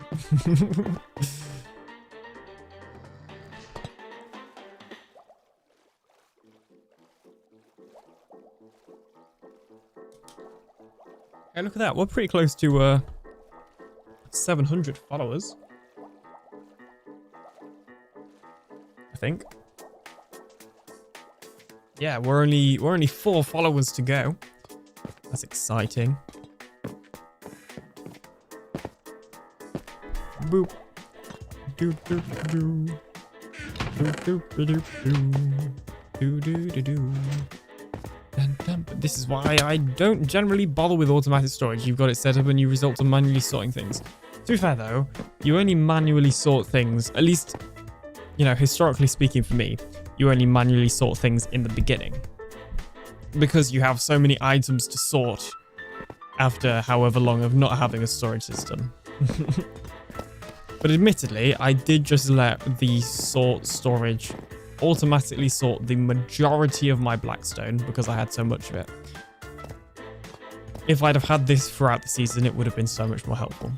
Hey, look at that. We're pretty close to 700 followers. I think. Yeah, we're only 4 followers to go. That's exciting. Boop. Do do do. Do do do do. Do do do do. But this is why I don't generally bother with automatic storage. You've got it set up and you result to manually sorting things. To be fair though, you only manually sort things, at least, you know, historically speaking for me, you only manually sort things in the beginning. Because you have so many items to sort after however long of not having a storage system. But admittedly, I did just let the sort storage automatically sort the majority of my blackstone because I had so much of it. If I'd have had this throughout the season, it would have been so much more helpful.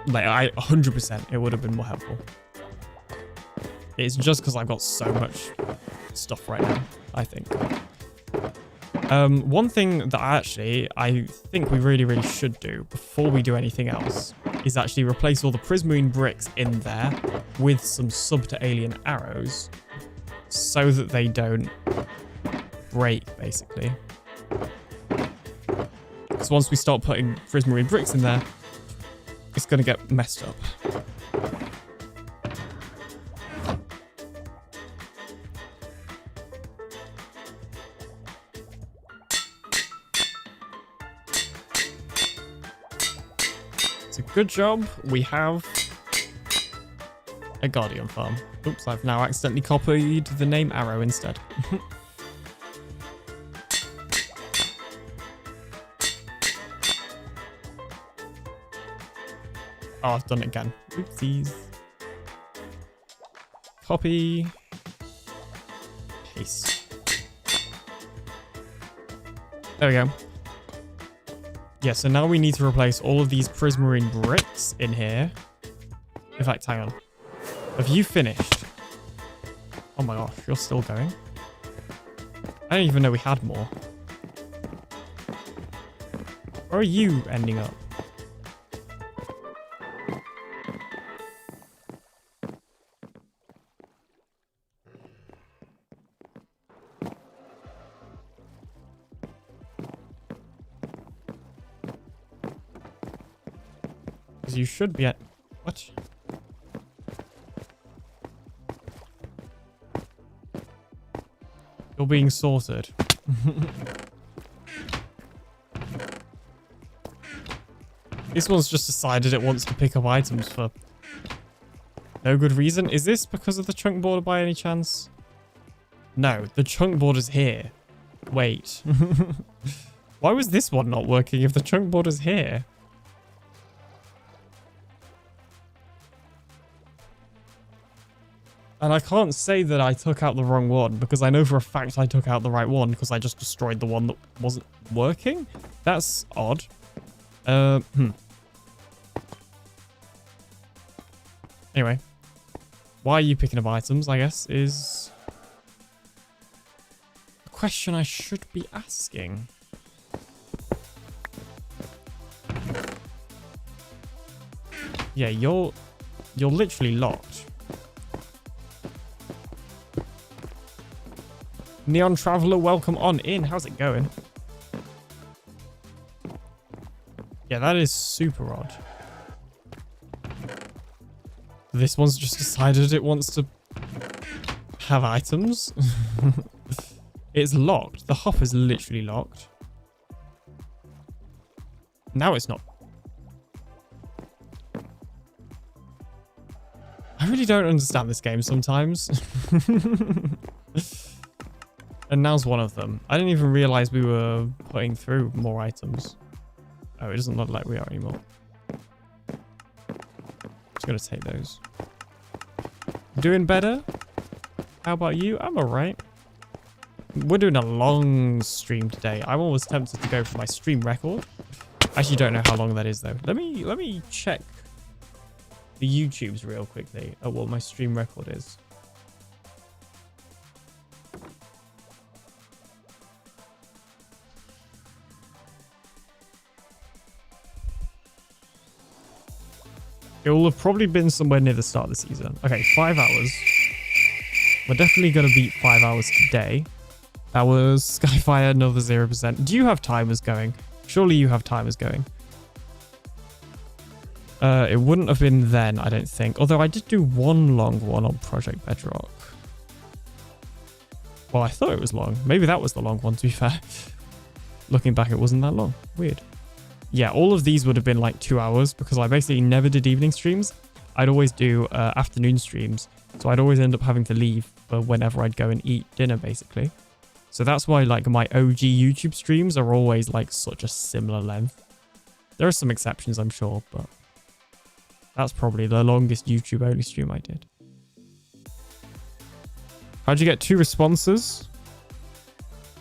Like, 100% it would have been more helpful. It's just because I've got so much stuff right now, I think. One thing that I think we really should do before we do anything else is actually replace all the prismarine bricks in there with some sub-to-alien arrows so that they don't break, basically. Because once we start putting prismarine bricks in there, it's going to get messed up. It's a good job we have a guardian farm. Oops, I've now accidentally copied the name Arrow instead. Oh, I've done it again. Oopsies. Copy. Paste. There we go. Yeah, so now we need to replace all of these prismarine bricks in here. In fact, hang on. Have you finished? Oh my gosh, you're still going? I didn't even know we had more. Where are you ending up? Because you should be at... What? You're being sorted. This one's just decided it wants to pick up items for no good reason. Is this because of the chunk border by any chance? No, the chunk border's here. Wait. Why was this one not working if the chunk border's here? And I can't say that I took out the wrong one because I know for a fact I took out the right one because I just destroyed the one that wasn't working. That's odd. Anyway, why are you picking up items, I guess, is a question I should be asking. Yeah, you're literally locked. Neon Traveler, welcome on in. How's it going? Yeah, that is super odd. This one's just decided it wants to have items. It's locked. The hopper's literally locked. Now it's not. I really don't understand this game sometimes. And now's one of them. I didn't even realize we were putting through more items. Oh, it doesn't look like we are anymore. Just gonna take those. Doing better? How about you? I'm alright. We're doing a long stream today. I'm almost tempted to go for my stream record. I actually don't know how long that is though. Let me check the YouTubes real quickly at what my stream record is. It will have probably been somewhere near the start of the season. Okay, 5 hours. We're definitely going to beat 5 hours today. That was Skyfire, another 0%. Do you have timers going? Surely you have timers going. It wouldn't have been then, I don't think. Although I did do one long one on Project Bedrock. Well, I thought it was long. Maybe that was the long one, to be fair. Looking back, it wasn't that long. Weird. Yeah, all of these would have been like 2 hours because I basically never did evening streams. I'd always do afternoon streams. So I'd always end up having to leave for whenever I'd go and eat dinner, basically. So that's why like my OG YouTube streams are always like such a similar length. There are some exceptions, I'm sure, but that's probably the longest YouTube only stream I did. How'd you get 2 responses?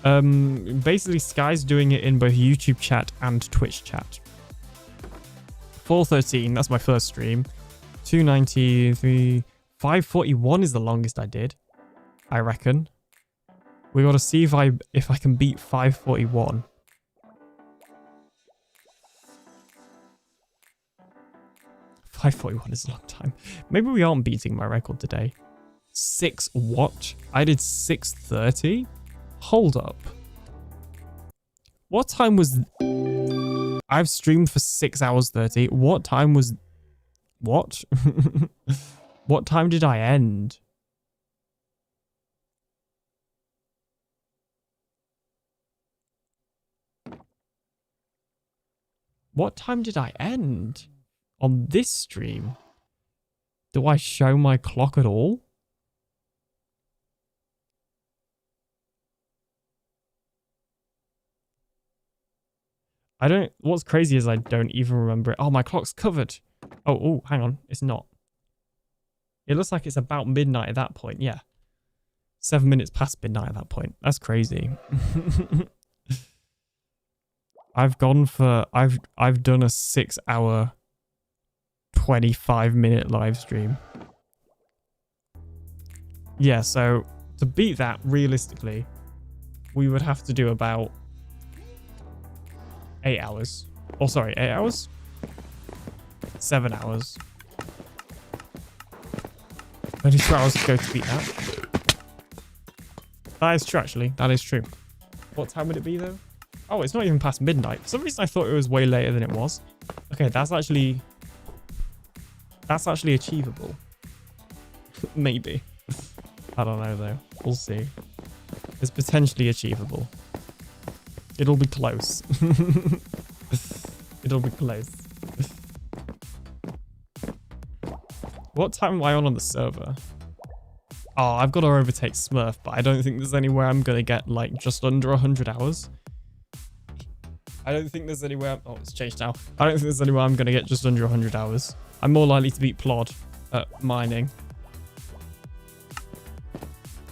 Basically Sky's doing it in both YouTube chat and Twitch chat. 413, that's my first stream. 293, 541 is the longest I did, I reckon. We gotta see if I can beat 541. .541 is a long time. Maybe we aren't beating my record today. 6 what? I did 6:30? Hold up. What time was... I've streamed for 6 hours 30. What time was... What? What time did I end? What time did I end? On this stream? Do I show my clock at all? I don't... What's crazy is I don't even remember it. Oh, my clock's covered. Oh, hang on. It's not. It looks like it's about midnight at that point. Yeah. 7 minutes past midnight at that point. That's crazy. I've gone for... I've done a 6 hour... 25-minute live stream. Yeah, so to beat that realistically, we would have to do about 8 hours. Oh, sorry, 8 hours? 7 hours. Only 2 hours to go to beat that. That is true, actually. That is true. What time would it be, though? Oh, it's not even past midnight. For some reason, I thought it was way later than it was. Okay, that's actually achievable. Maybe. I don't know, though. We'll see. It's potentially achievable. It'll be close. It'll be close. What time am I on the server? Oh, I've got to overtake Smurf, but I don't think there's anywhere I'm going to get, like, just under 100 hours. I don't think there's anywhere... Oh, it's changed now. I don't think there's anywhere I'm going to get just under 100 hours. I'm more likely to beat Plod at mining.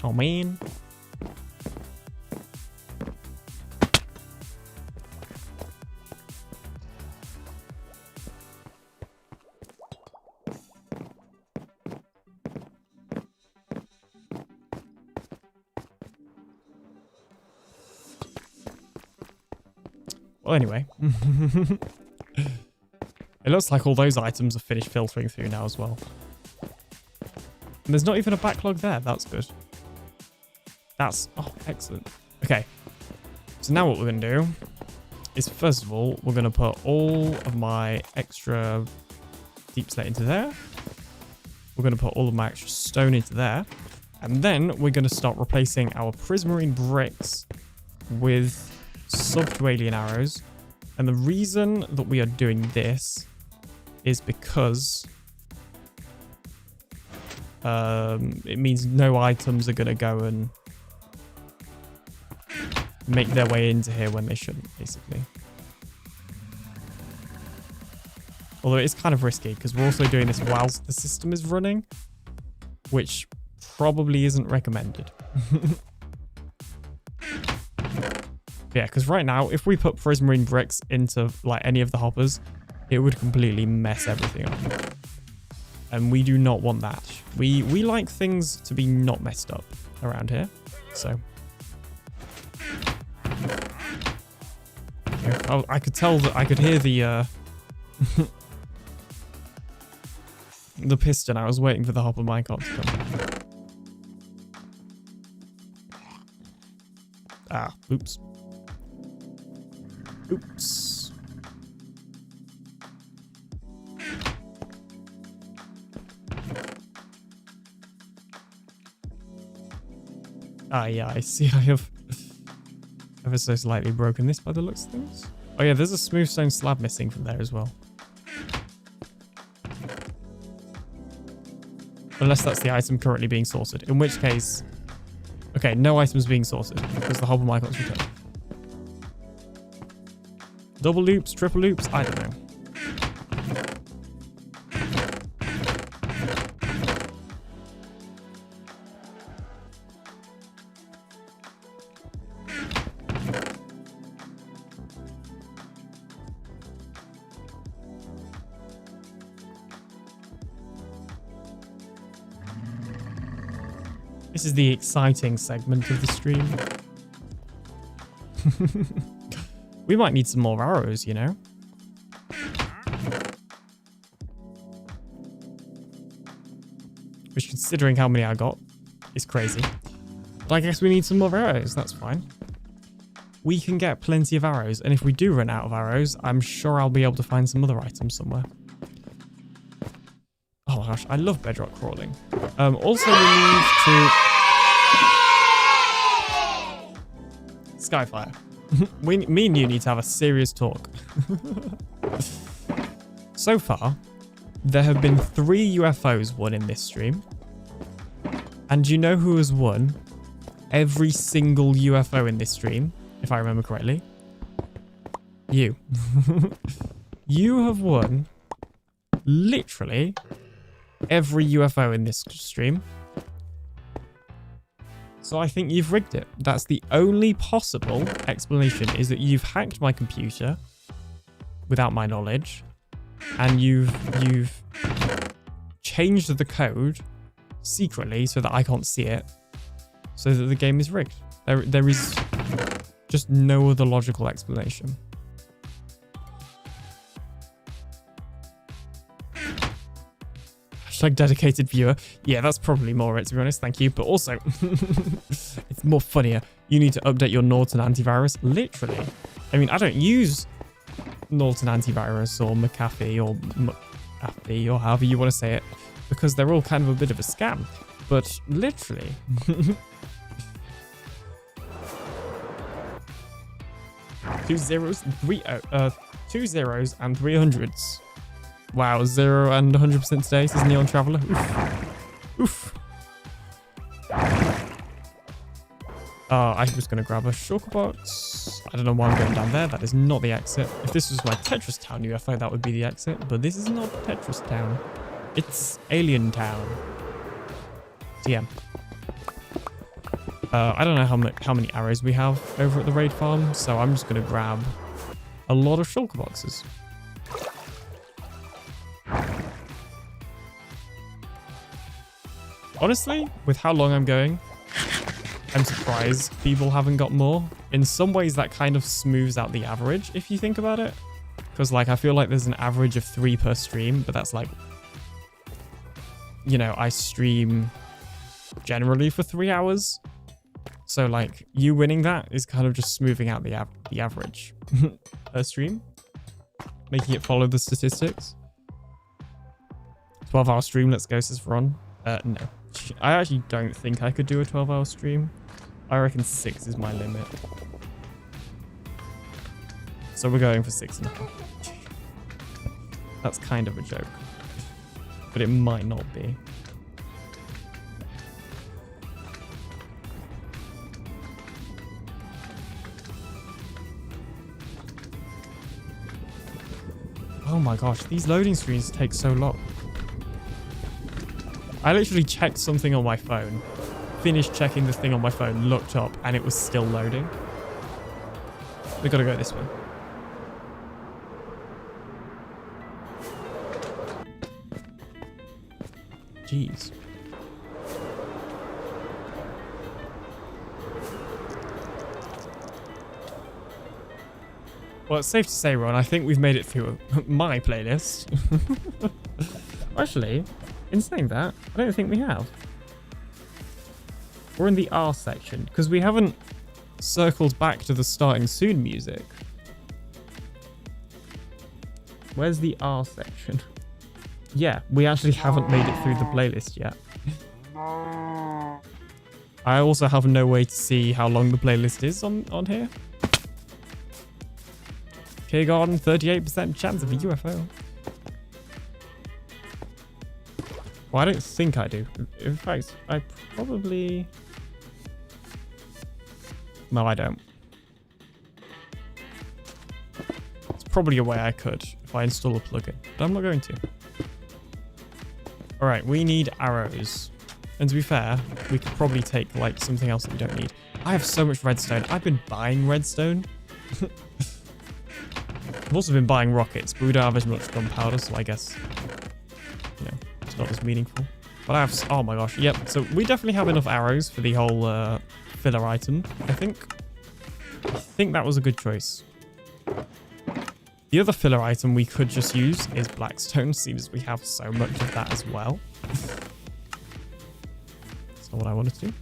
Oh, man. Well, anyway. It looks like all those items are finished filtering through now as well. And there's not even a backlog there. That's good. That's... Oh, excellent. Okay. So now what we're going to do is, first of all, we're going to put all of my extra deep slate into there. We're going to put all of my extra stone into there. And then we're going to start replacing our prismarine bricks with sub-to-alien arrows. And the reason that we are doing this is because it means no items are going to go and make their way into here when they shouldn't, basically. Although it's kind of risky because we're also doing this whilst the system is running, which probably isn't recommended. Yeah, because right now, if we put prismarine bricks into like any of the hoppers, it would completely mess everything up. And we do not want that. We like things to be not messed up around here. So oh, I could tell that I could hear the the piston. I was waiting for the hopper minecart to come. Ah, oops. Oops. Ah, yeah, I see. I have ever so slightly broken this by the looks of things. Oh, yeah, there's a smooth stone slab missing from there as well. Unless that's the item currently being sorted. In which case... Okay, no items being sorted because the hopper minecart's returned. Double loops, triple loops, I don't know. This is the exciting segment of the stream. We might need some more arrows, you know? Which, considering how many I got, is crazy. But I guess we need some more arrows, that's fine. We can get plenty of arrows, and if we do run out of arrows, I'm sure I'll be able to find some other items somewhere. Oh my gosh, I love bedrock crawling. Also, we need to... Skyfire. Me and you need to have a serious talk. So far, there have been 3 UFOs won in this stream. And you know who has won every single UFO in this stream, if I remember correctly? You. You have won literally every UFO in this stream. So I think you've rigged it. That's the only possible explanation, is that you've hacked my computer without my knowledge, and you've changed the code secretly so that I can't see it, so that the game is rigged. There is just no other logical explanation. Hashtag dedicated viewer. Yeah, that's probably more it, to be honest. Thank you. But also, it's more funnier. You need to update your Norton antivirus. Literally. I mean, I don't use Norton antivirus or McAfee or McAfee or however you want to say it, because they're all kind of a bit of a scam. But literally. 2 zeros and 2 zeros and 300s. Wow, 0 and 100% today, says Neon Traveler. Oof. Oof. I was going to grab a shulker box. I don't know why I'm going down there. That is not the exit. If this was my Tetris Town UFO, that would be the exit. But this is not Tetris Town. It's Alien Town. TM. I don't know how many arrows we have over at the raid farm, so I'm just going to grab a lot of shulker boxes. Honestly, with how long I'm going, I'm surprised people haven't got more. In some ways, that kind of smooths out the average, if you think about it. Because, like, I feel like there's an average of 3 per stream, but that's like, you know, I stream generally for 3 hours. So, like, you winning that is kind of just smoothing out the average per stream. Making it follow the statistics. 12-hour stream, let's go, says Ron. No. I actually don't think I could do a 12-hour stream. I reckon 6 is my limit. So we're going for 6.5. That's kind of a joke. But it might not be. Oh my gosh, these loading screens take so long. I literally checked something on my phone, finished checking the thing on my phone, looked up, and it was still loading. We gotta go this way. Jeez. Well, it's safe to say, Ron, I think we've made it through my playlist. Actually, in saying that, I don't think we have. We're in the R section, because we haven't circled back to the starting soon music. Where's the R section? Yeah, we actually haven't made it through the playlist yet. I also have no way to see how long the playlist is on here. Okay, Garden, 38% chance of a UFO. Well, I don't think I do. In fact, I probably... No, I don't. It's probably a way I could if I install a plugin, but I'm not going to. Alright, we need arrows. And to be fair, we could probably take like something else that we don't need. I have so much redstone. I've been buying redstone. I've also been buying rockets, but we don't have as much gunpowder, so I guess, you know, it's not as meaningful. But I have, oh my gosh, yep. So we definitely have enough arrows for the whole filler item, I think. I think that was a good choice. The other filler item we could just use is blackstone, seeing as we have so much of that as well. That's not what I wanted to do.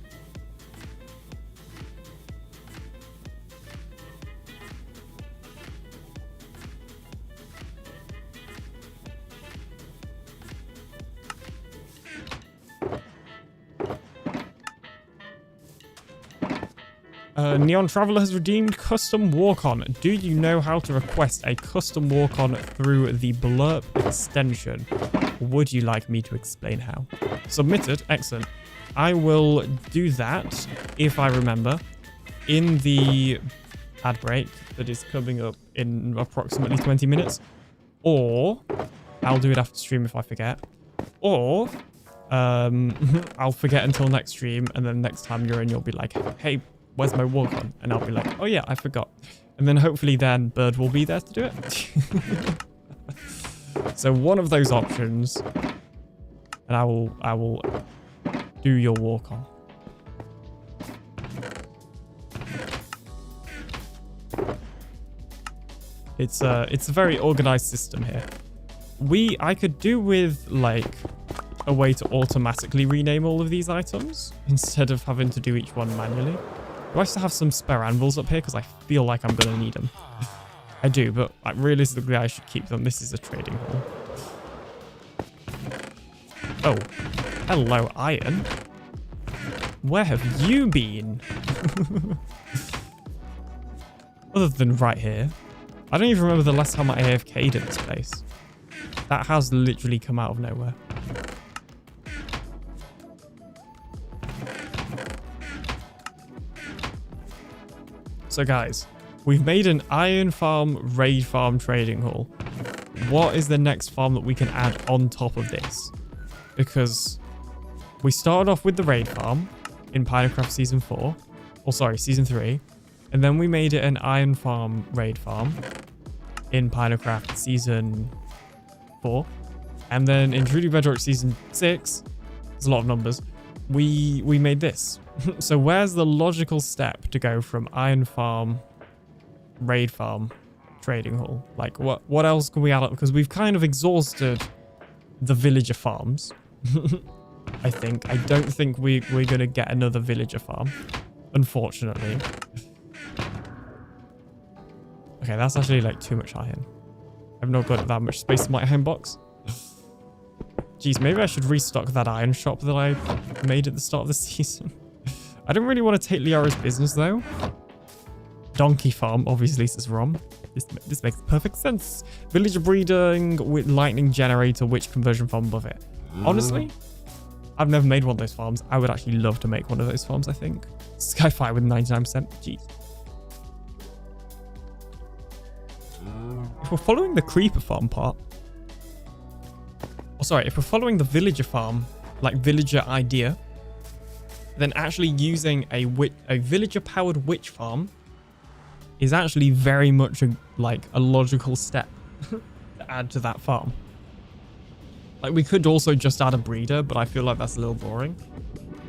Neon Traveler has redeemed custom walk-on. Do you know how to request a custom walk-on through the Blurp extension? Would you like me to explain how? Submitted. Excellent. I will do that, if I remember, in the ad break that is coming up in approximately 20 minutes. Or I'll do it after stream if I forget. Or I'll forget until next stream, and then next time you're in, you'll be like, hey, where's my walk on? And I'll be like, oh yeah, I forgot. And then hopefully then Bird will be there to do it. So one of those options, and I will do your walk on. It's a very organized system here. I could do with like a way to automatically rename all of these items instead of having to do each one manually. Do I still have some spare anvils up here? Because I feel like I'm going to need them. I do, but like, realistically, I should keep them. This is a trading hall. Oh, hello, Iron. Where have you been? Other than right here. I don't even remember the last time I AFK'd at this place. That has literally come out of nowhere. So guys, we've made an iron farm, raid farm, trading hall. What is the next farm that we can add on top of this? Because we started off with the raid farm in Minecraft Season 4. Or sorry, Season 3. And then we made it an iron farm, raid farm in Minecraft Season 4. And then in Truly Bedrock Season 6, there's a lot of numbers, we made this. So where's the logical step to go from iron farm, raid farm, trading hall? Like what else can we add up? Because we've kind of exhausted the villager farms. I think. I don't think we're going to get another villager farm, unfortunately. Okay, that's actually like too much iron. I've not got that much space in my iron box. Jeez, maybe I should restock that iron shop that I made at the start of the season. I don't really want to take Liara's business though. Donkey farm, obviously, says Rom. This makes perfect sense. Villager breeding with lightning generator, which conversion farm above it? Honestly, I've never made one of those farms. I would actually love to make one of those farms, I think. Skyfire with 99%. Jeez. If if we're following the creeper farm part, or sorry, if we're following the villager farm, like villager idea, then actually using a villager-powered witch farm is actually very much a logical step to add to that farm. Like, we could also just add a breeder, but I feel like that's a little boring.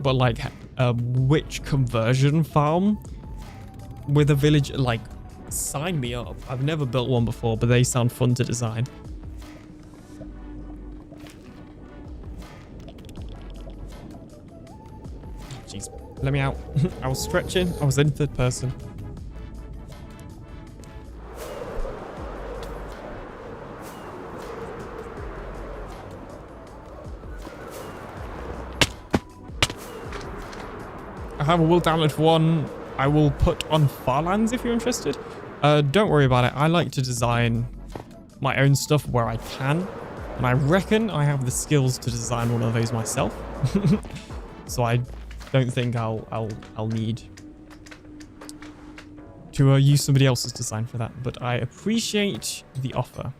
But like a witch conversion farm with a village, like, sign me up. I've never built one before, but they sound fun to design. Jeez, let me out. I was stretching. I was in third person. I have a wool download for one. I will put on Farlands if you're interested. Don't worry about it. I like to design my own stuff where I can. And I reckon I have the skills to design one of those myself. So I don't think I'll need to use somebody else's design for that. But I appreciate the offer.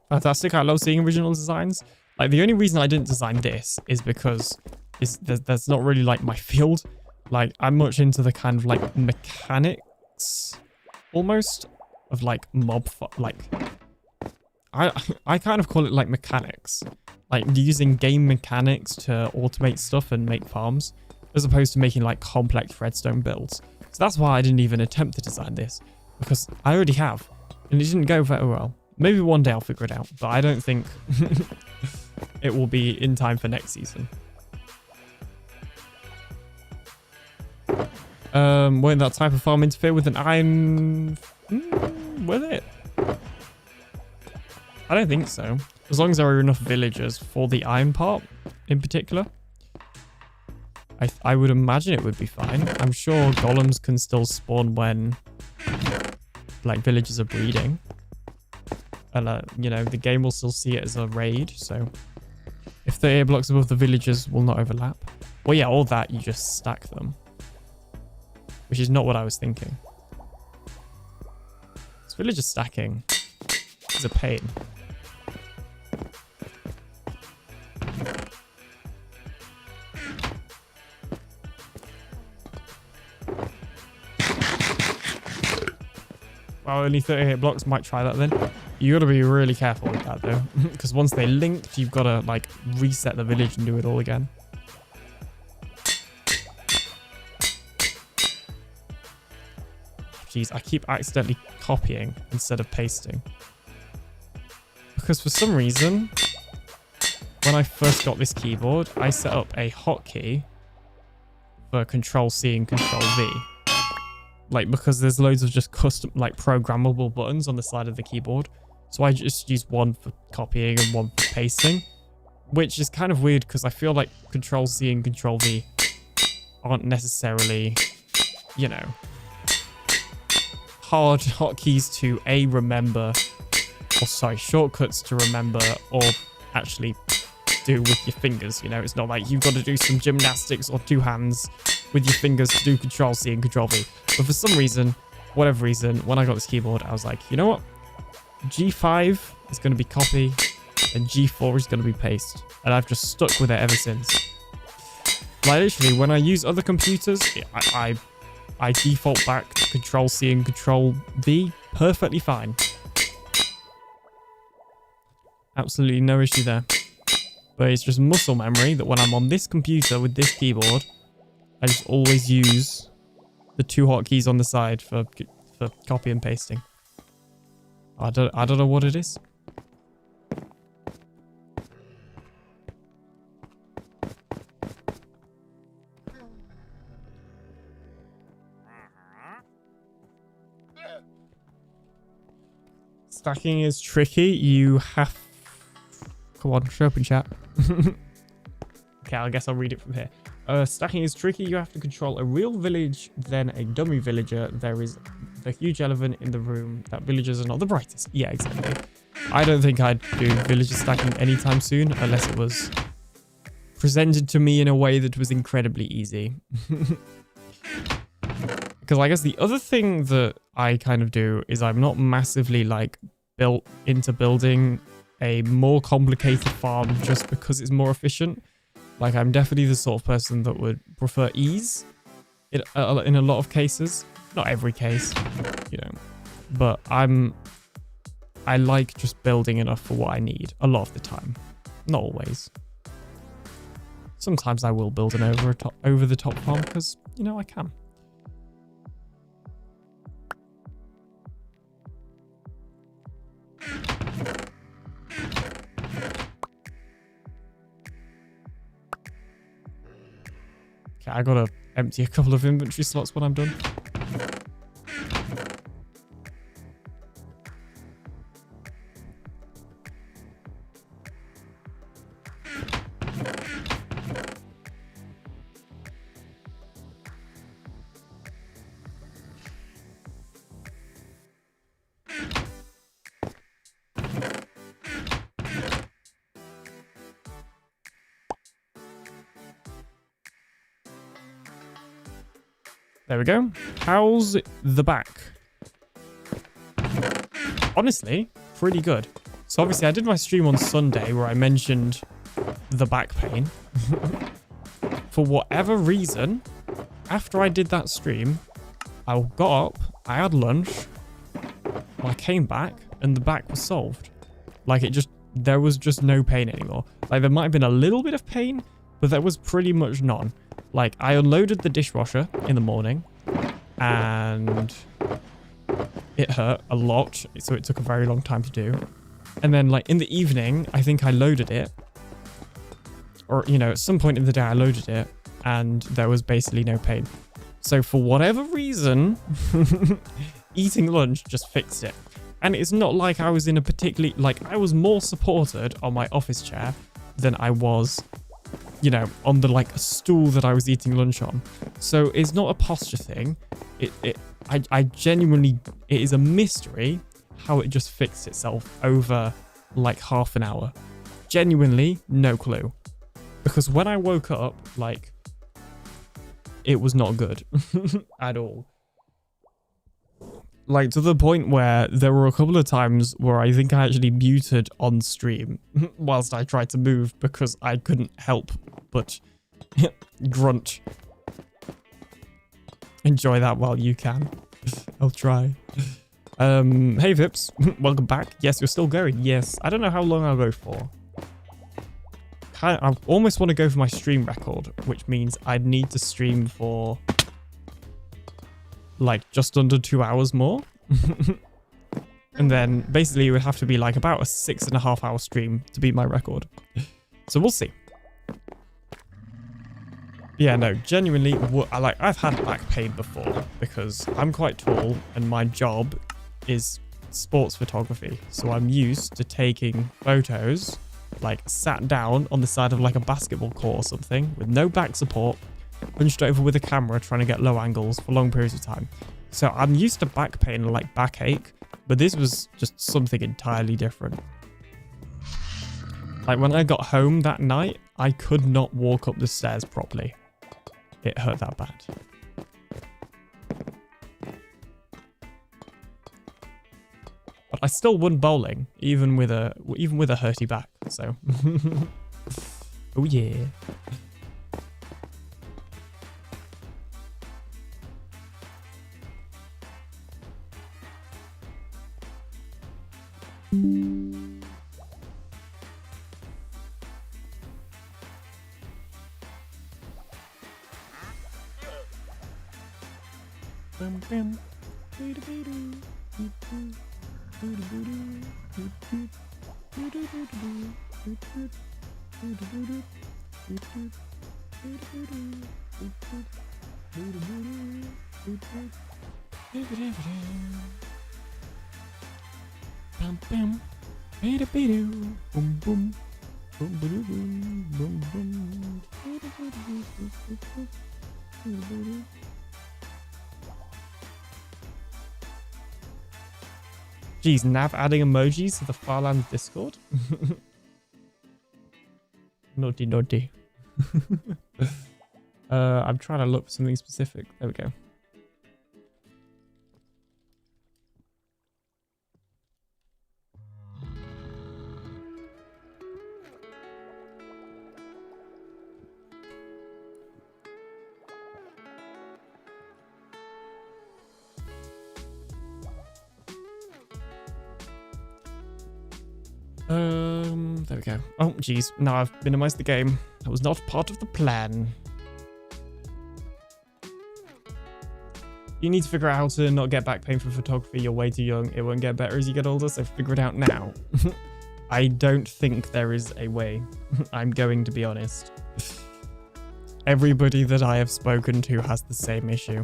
Fantastic. I love seeing original designs. Like, the only reason I didn't design this is because that's not really like my field. Like, I'm much into the kind of like mechanics almost of like I kind of call it like mechanics, like using game mechanics to automate stuff and make farms, as opposed to making like complex redstone builds. So that's why I didn't even attempt to design this, because I already have, and it didn't go very well. Maybe one day I'll figure it out, but I don't think it will be in time for next season. Won't that type of farm interfere with an iron? Will it? I don't think so. As long as there are enough villagers for the iron part in particular. I would imagine it would be fine. I'm sure golems can still spawn when like villagers are breeding. And, you know, the game will still see it as a raid, so if the air blocks above the villagers will not overlap. Well, yeah, all that, you just stack them. Which is not what I was thinking. This villager stacking is a pain. Well, only 38 blocks, might try that then. You gotta be really careful with that though, because once they linked, you've gotta like reset the village and do it all again. Jeez, I keep accidentally copying instead of pasting. Because for some reason, when I first got this keyboard, I set up a hotkey for Control-C and Control-V. Like, because there's loads of just custom, like, programmable buttons on the side of the keyboard. So I just use one for copying and one for pasting. Which is kind of weird, because I feel like Control-C and Control-V aren't necessarily, you know, hard hotkeys to remember, or sorry, shortcuts to remember, or actually do with your fingers, you know? It's not like you've got to do some gymnastics or two hands with your fingers to do Control-C and Control-V. But for some reason, whatever reason, when I got this keyboard, I was like, you know what? G5 is going to be copy, and G4 is going to be paste. And I've just stuck with it ever since. Like, literally, when I use other computers, I default back to Control-C and Control-V perfectly fine. Absolutely no issue there. But it's just muscle memory that when I'm on this computer with this keyboard, I just always use the two hotkeys on the side for copy and pasting. I don't know what it is. Stacking is tricky. You have... Come on, show up in chat. Okay, I guess I'll read it from here. Stacking is tricky. You have to control a real village, then a dummy villager. There is the huge elephant in the room that villagers are not the brightest. Yeah, exactly. I don't think I'd do villager stacking anytime soon unless it was presented to me in a way that was incredibly easy. Because I guess the other thing that I kind of do is I'm not massively like built into building a more complicated farm just because it's more efficient. Like I'm definitely the sort of person that would prefer ease in a lot of cases. Not every case, you know, but I like just building enough for what I need a lot of the time. Not always. Sometimes I will build an over the top farm because, you know, I can. Okay, I gotta empty a couple of inventory slots when I'm done. There we go. How's the back? Honestly, pretty good. So obviously I did my stream on Sunday where I mentioned the back pain. For whatever reason, after I did that stream, I got up, I had lunch, I came back, and the back was solved. Like there was just no pain anymore. Like there might have been a little bit of pain, but there was pretty much none. Like, I unloaded the dishwasher in the morning, and it hurt a lot, so it took a very long time to do. And then, like, in the evening, I think I loaded it. Or, you know, at some point in the day, I loaded it, and there was basically no pain. So, for whatever reason, eating lunch just fixed it. And it's not like I was in a particularly... Like, I was more supported on my office chair than I was... you know, on the like a stool that I was eating lunch on. So it's not a posture thing. I genuinely, it is a mystery how it just fixed itself over like half an hour. Genuinely, no clue. Because when I woke up, like, it was not good at all. Like, to the point where there were a couple of times where I think I actually muted on stream whilst I tried to move because I couldn't help but grunt. Enjoy that while you can. I'll try. Hey Vips, welcome back. Yes, you're still going. Yes, I don't know how long I'll go for. I almost want to go for my stream record, which means I'd need to stream for... like just under 2 hours more. And then basically it would have to be like about a 6.5 hour stream to beat my record. So we'll see. Yeah, no, genuinely, I've had back pain before because I'm quite tall and my job is sports photography. So I'm used to taking photos like sat down on the side of like a basketball court or something with no back support, hunched over with a camera trying to get low angles for long periods of time. So I'm used to back pain and like backache, but this was just something entirely different. Like when I got home that night, I could not walk up the stairs properly. It hurt that bad. But I still won bowling, even with a hurty back. So, oh yeah. Geez, Nav adding emojis to the Farland Discord? Naughty, naughty. I'm trying to look for something specific. There we go. There we go. Oh, geez. Now I've minimized the game. That was not part of the plan. You need to figure out how to not get back pain from photography. You're way too young. It won't get better as you get older, so figure it out now. I don't think there is a way. I'm going to be honest. Everybody that I have spoken to has the same issue.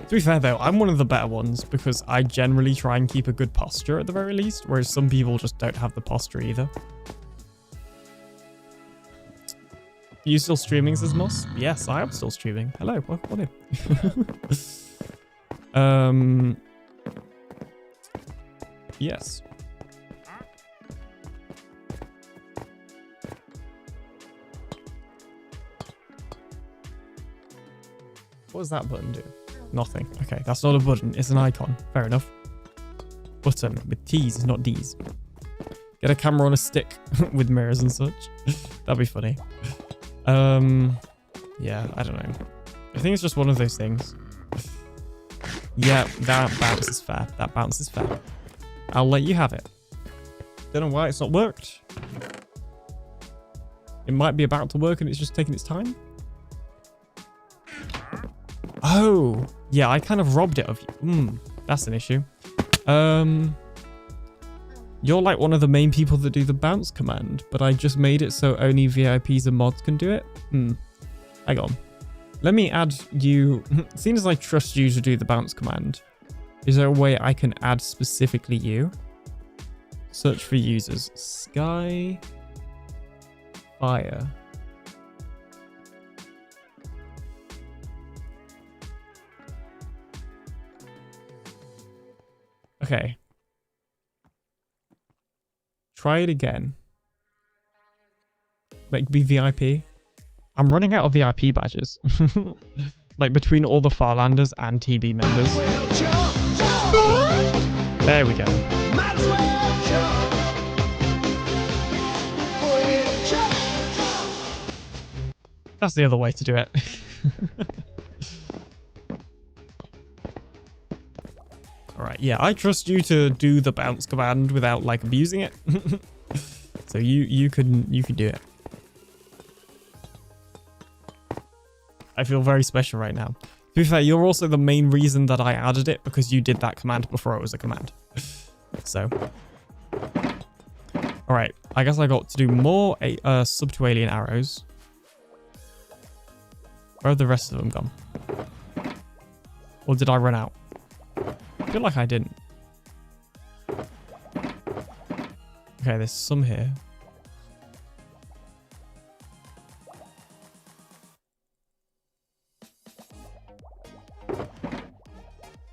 To be fair though, I'm one of the better ones because I generally try and keep a good posture at the very least, whereas some people just don't have the posture either. Are you still streaming, says Moss? Yes, I am still streaming. Hello, welcome on in. Yes. What does that button do? Nothing. Okay, that's not a button. It's an icon. Fair enough. Button with T's, not D's. Get a camera on a stick with mirrors and such. That'd be funny. Yeah, I don't know. I think it's just one of those things. Yeah, that bounce is fair. That bounce is fair. I'll let you have it. Don't know why it's not worked. It might be about to work and it's just taking its time. Oh, yeah, I kind of robbed it of you. That's an issue. You're like one of the main people that do the bounce command, but I just made it so only VIPs and mods can do it. Hang on. Let me add you. Seeing as I trust you to do the bounce command, is there a way I can add specifically you? Search for users. Sky Fire. Okay. Try it again. Make me VIP. I'm running out of VIP badges. Like between all the Farlanders and TB members. There we go. That's the other way to do it. Alright, yeah, I trust you to do the bounce command without like abusing it. So you can do it. I feel very special right now. To be fair, you're also the main reason that I added it because you did that command before it was a command. So. Alright, I guess I got to do more sub to alien arrows. Where are the rest of them gone? Or did I run out? I feel like I didn't. Okay, there's some here.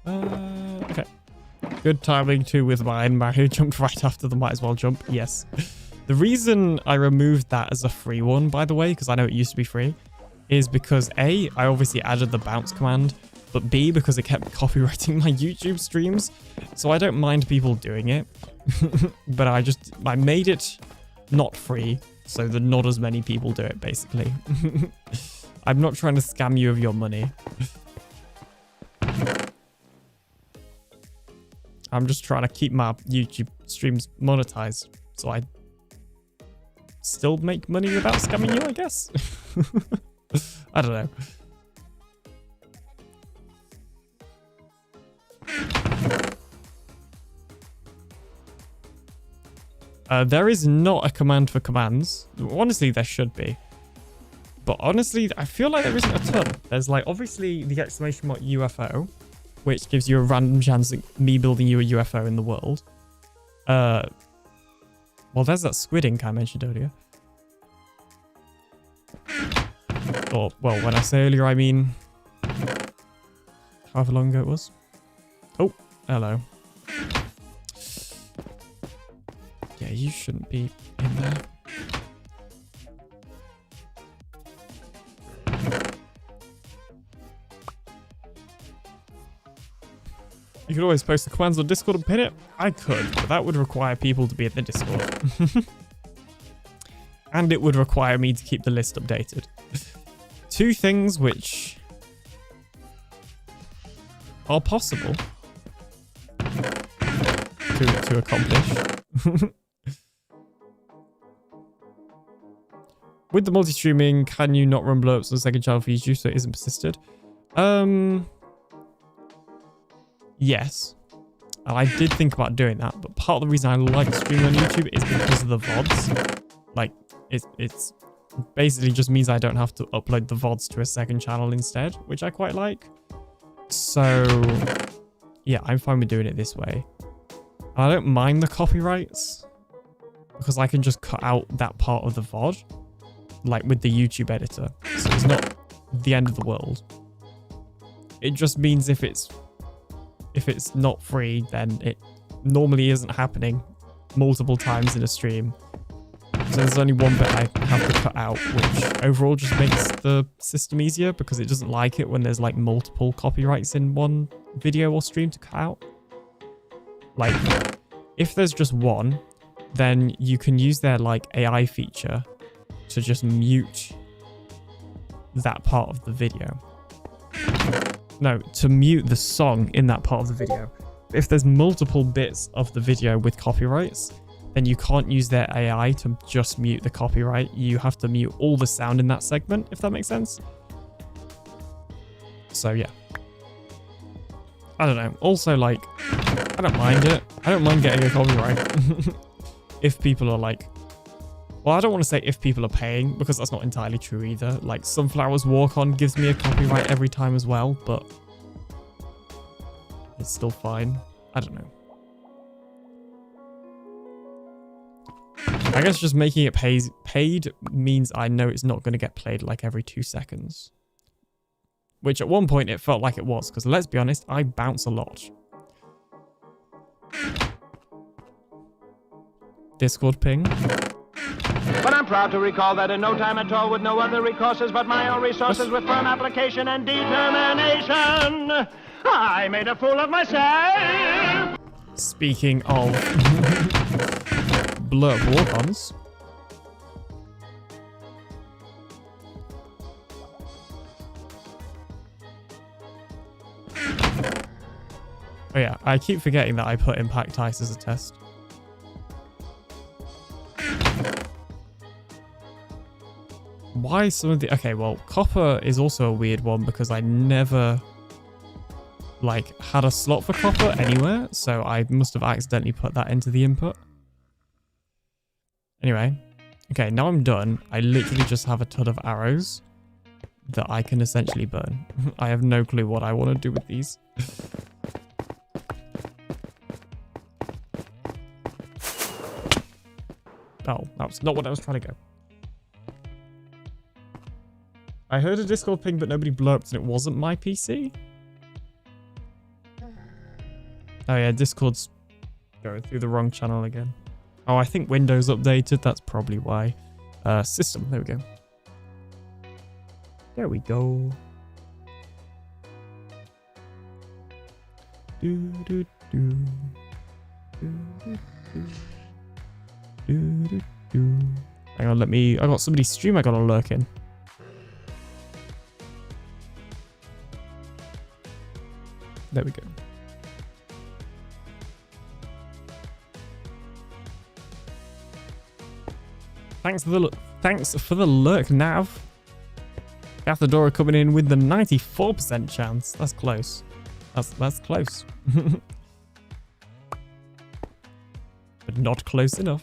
Okay. Good timing too with mine. Mario jumped right after the might as well jump. Yes. The reason I removed that as a free one, by the way, because I know it used to be free, is because A, I obviously added the bounce command, but B, because it kept copyrighting my YouTube streams. So I don't mind people doing it, but I made it not free so that not as many people do it, basically. I'm not trying to scam you of your money. I'm just trying to keep my YouTube streams monetized so I still make money without scamming you, I guess. I don't know. There is not a command for commands. Honestly, there should be. But honestly, I feel like there isn't a ton. There's like obviously the exclamation mark UFO, which gives you a random chance of me building you a UFO in the world. Well, there's that squid ink I mentioned earlier. Or, well, when I say earlier, I mean however long ago it was. Oh, hello. Yeah, you shouldn't be in there. You could always post the commands on Discord and pin it. I could, but that would require people to be in the Discord. And it would require me to keep the list updated. Two things which are possible to accomplish. With the multi-streaming, can you not run blurps on the second channel for YouTube so it isn't persisted? Yes. And I did think about doing that, but part of the reason I like streaming on YouTube is because of the VODs. Like, it's basically just means I don't have to upload the VODs to a second channel instead, which I quite like. So, yeah, I'm fine with doing it this way. And I don't mind the copyrights because I can just cut out that part of the VOD, like with the YouTube editor. So it's not the end of the world. It just means if it's not free, then it normally isn't happening multiple times in a stream. So there's only one bit I have to cut out, which overall just makes the system easier because it doesn't like it when there's like multiple copyrights in one video or stream to cut out. Like, if there's just one, then you can use their like AI feature to just mute that part of the video. No, to mute the song in that part of the video. If there's multiple bits of the video with copyrights, then you can't use their AI to just mute the copyright. You have to mute all the sound in that segment, if that makes sense. So yeah. I don't know. Also, like, I don't mind it. I don't mind getting a copyright. If people are like... Well, I don't want to say if people are paying, because that's not entirely true either. Like, Sunflower's Walk On gives me a copyright every time as well, but it's still fine. I don't know. I guess just making it paid means I know it's not going to get played like every 2 seconds. Which at one point it felt like it was, because let's be honest, I bounce a lot. Discord ping. But I'm proud to recall that in no time at all, with no other recourses but my own resources, with firm application and determination, I made a fool of myself. Speaking of blurb walk-ons. Oh yeah, I keep forgetting that I put impact ice as a test. Why some of the... Okay, well, copper is also a weird one because I never, like, had a slot for copper anywhere, so I must have accidentally put that into the input. Anyway, okay, now I'm done. I literally just have a ton of arrows that I can essentially burn. I have no clue what I want to do with these. Oh, that's not what I was trying to go. I heard a Discord ping, but nobody blurped, and it wasn't my PC. Oh yeah, Discord's going through the wrong channel again. Oh, I think Windows updated. That's probably why. System. There we go. There we go. Do do do. Do do do. Do do do. Hang on, let me. I got somebody's stream I gotta lurk in. There we go. Thanks for the lurk, Nav. Gathadora coming in with the 94% chance. That's close. That's close. But not close enough.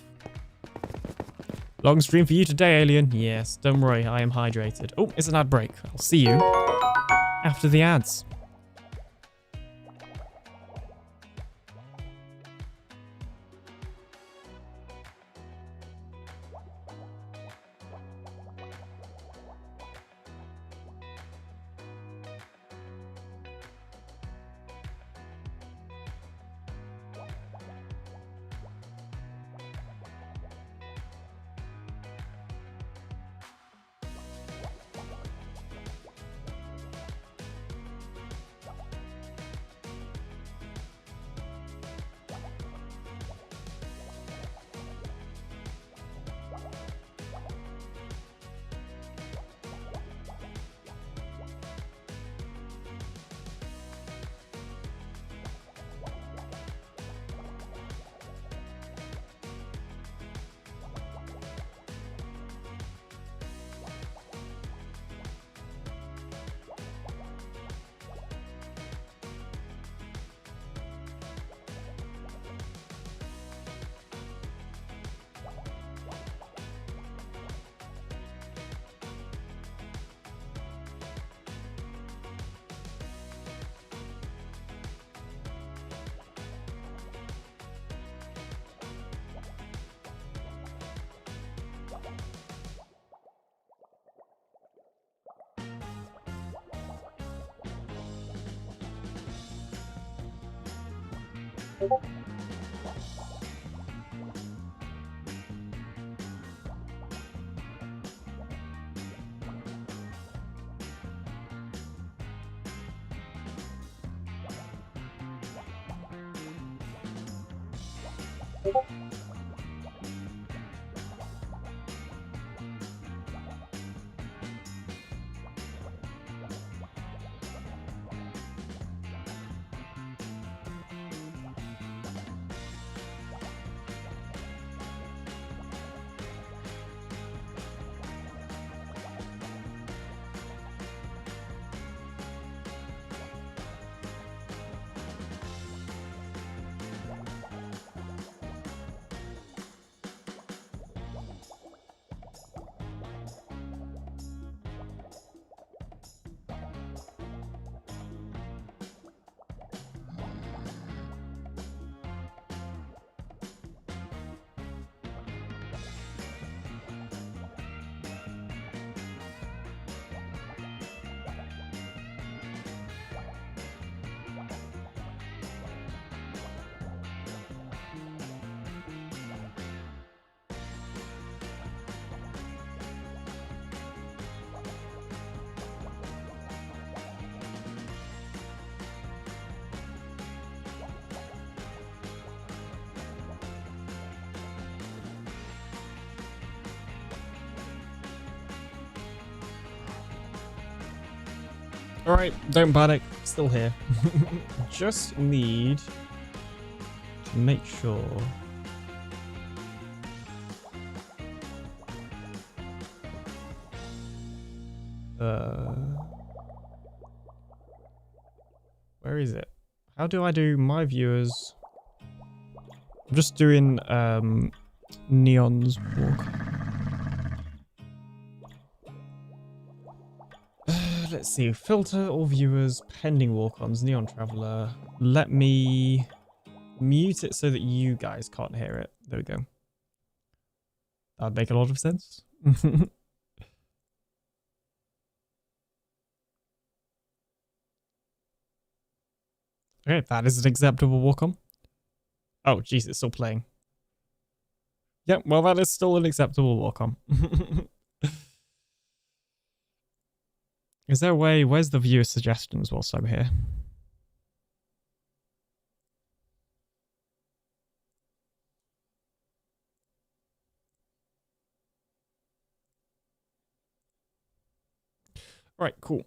Long stream for you today, Alien. Yes, don't worry, I am hydrated. Oh, it's an ad break. I'll see you after the ads. All right, don't panic. Still here. Just need to make sure. Where is it? How do I do my viewers? I'm just doing Neon's walk. Let's see, filter all viewers, pending walk-ons, Neon Traveler. Let me mute it so that you guys can't hear it. There we go. That'd make a lot of sense. Okay, that is an acceptable walk-on. Oh, jeez, it's still playing. Yep, well, that is still an acceptable walk-on. Is there a way? Where's the viewer suggestions whilst I'm here? All right, cool.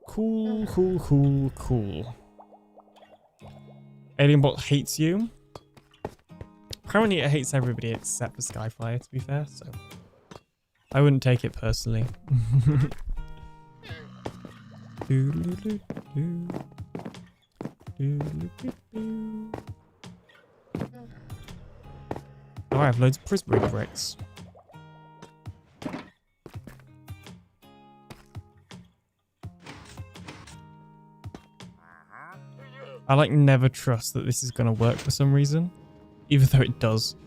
Cool. Alienbot hates you. Apparently it hates everybody except for Skyfire, to be fair, so I wouldn't take it personally. Oh, I have loads of prismarine bricks. I like never trust that this is going to work for some reason, even though it does.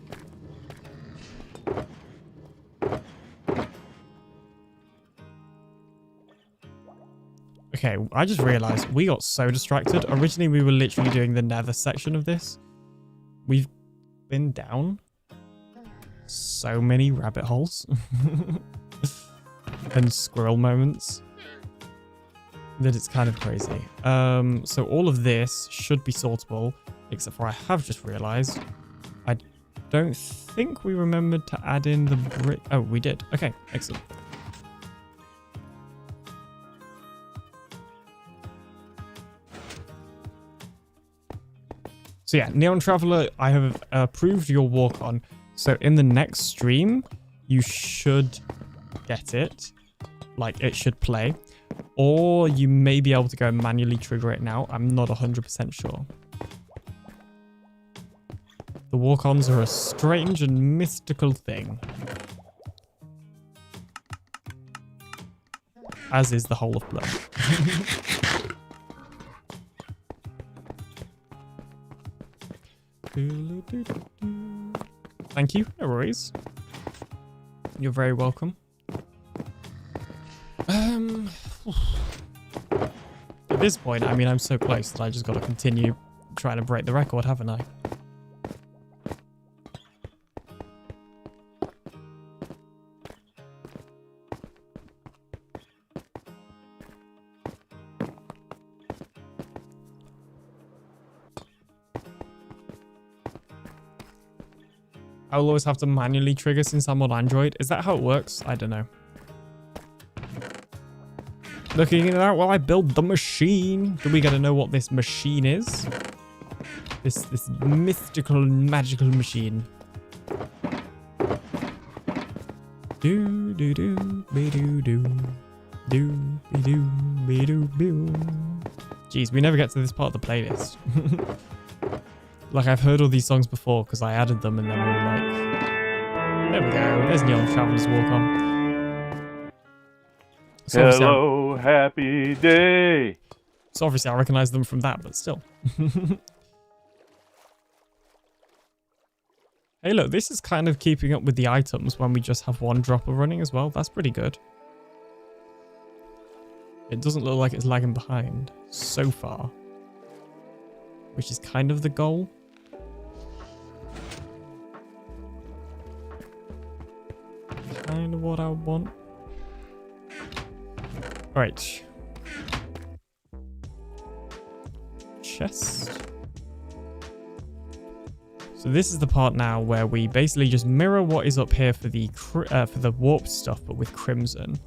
Okay, I just realized we got so distracted. Originally, we were literally doing the nether section of this. We've been down so many rabbit holes and squirrel moments that it's kind of crazy. So all of this should be sortable, except for I have just realized I don't think we remembered to add in the brick. Oh, we did. Okay, excellent. So yeah, Neon Traveler, I have approved your walk on. So in the next stream, you should get it. Like, it should play. Or you may be able to go and manually trigger it now. I'm not 100% sure. The walk-ons are a strange and mystical thing. As is the whole of Blood. Thank you. No worries. You're very welcome. At this point, I mean, I'm so close that I just got to continue trying to break the record, haven't I? I'll always have to manually trigger since I'm on Android. Is that how it works? I don't know. Looking it out while I build the machine. Do we get to know what this machine is? This mystical and magical machine. Do do do be do do do be do be do boo. Jeez, we never get to this part of the playlist. Like, I've heard all these songs before because I added them and then we were like, there we go. There's Neon Traveler's Walk On. So Hello, happy day. So obviously I recognize them from that, but still. Hey, look, this is kind of keeping up with the items when we just have one dropper running as well. That's pretty good. It doesn't look like it's lagging behind so far, which is kind of the goal. Kind of what I want. Right. Chest. So this is the part now where we basically just mirror what is up here for the warp stuff, but with crimson.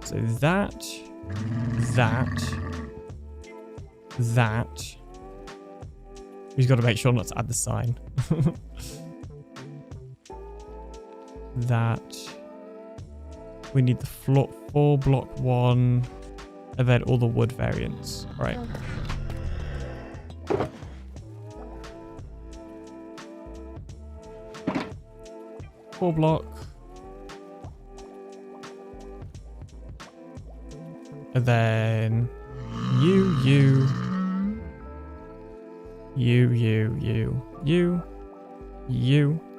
So that. We've got to make sure not to add the sign. That. We need the 4 block 1, and then all the wood variants. Right. Four block. And then you,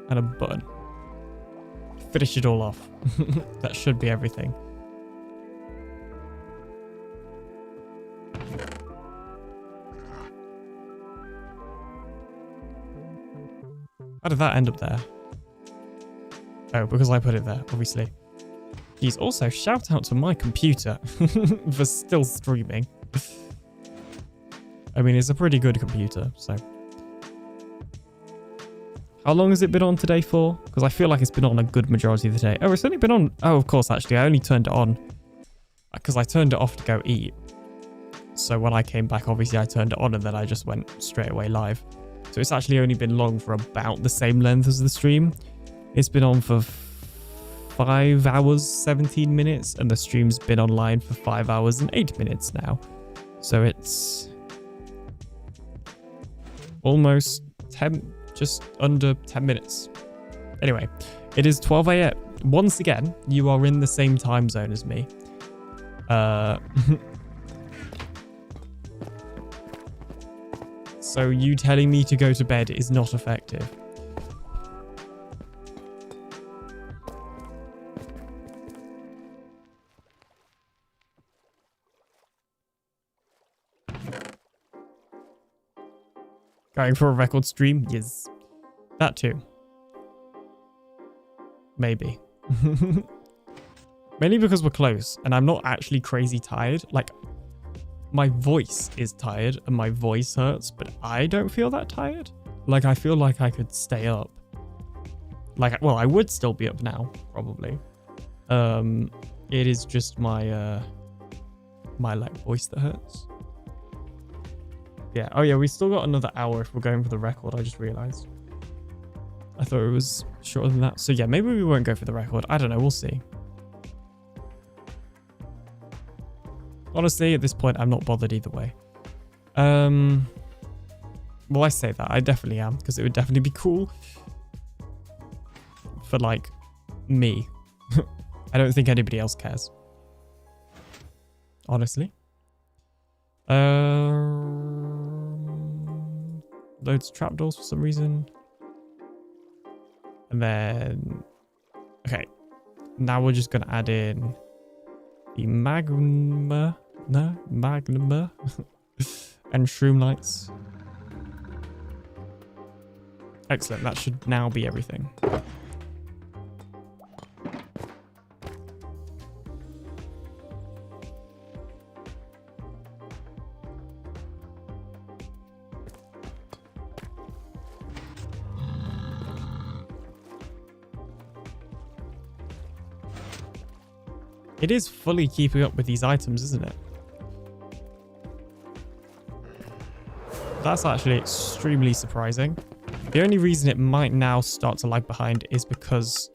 and a button. Finish it all off. That should be everything. How did that end up there? Oh, because I put it there, obviously. He's also shout out to my computer for still streaming. I mean, it's a pretty good computer, so. How long has it been on today for? Because I feel like it's been on a good majority of the day. Oh, it's only been on. Oh, of course, actually, I only turned it on because I turned it off to go eat. So when I came back, obviously, I turned it on and then I just went straight away live. So it's actually only been long for about the same length as the stream. It's been on for 5 hours, 17 minutes, and the stream's been online for 5 hours and 8 minutes now. So it's almost 10, just under 10 minutes. Anyway, it is 12 a.m. Once again, you are in the same time zone as me. So you telling me to go to bed is not effective. Going for a record stream? Yes. That too. Maybe. Mainly because we're close and I'm not actually crazy tired. Like, my voice is tired and my voice hurts, but I don't feel that tired. Like, I feel like I could stay up. Like, well, I would still be up now, probably. It is just my, my, like, voice that hurts. Yeah. Oh, yeah, we still got another hour if we're going for the record, I just realized. I thought it was shorter than that. So, yeah, maybe we won't go for the record. I don't know. We'll see. Honestly, at this point, I'm not bothered either way. Well, I say that. I definitely am, because it would definitely be cool for, like, me. I don't think anybody else cares. Honestly. Loads of trapdoors for some reason. And then... Okay. Now we're just going to add in the magma, no, magma, and shroom lights. Excellent, that should now be everything. It is fully keeping up with these items, isn't it? That's actually extremely surprising. The only reason it might now start to lag behind is because...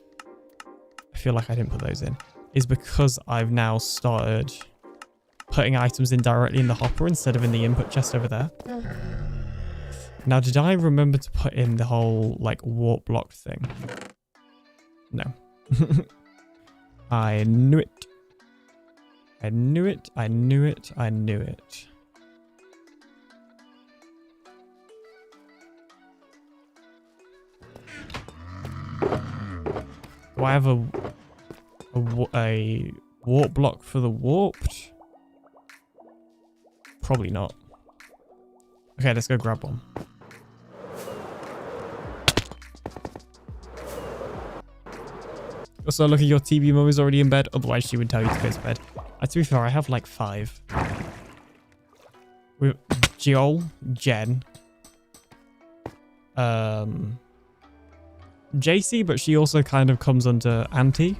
I feel like I didn't put those in. Is because I've now started putting items in directly in the hopper instead of in the input chest over there. Now, did I remember to put in the whole, like, warp block thing? No. I knew it. I knew it, I knew it, I knew it. Do I have a warp block for the warped? Probably not. Okay, let's go grab one. Also, look at your TV mum is already in bed, otherwise she would tell you to go to bed. To be fair, I have like 5. With Joel, Jen, JC, but she also kind of comes under Auntie.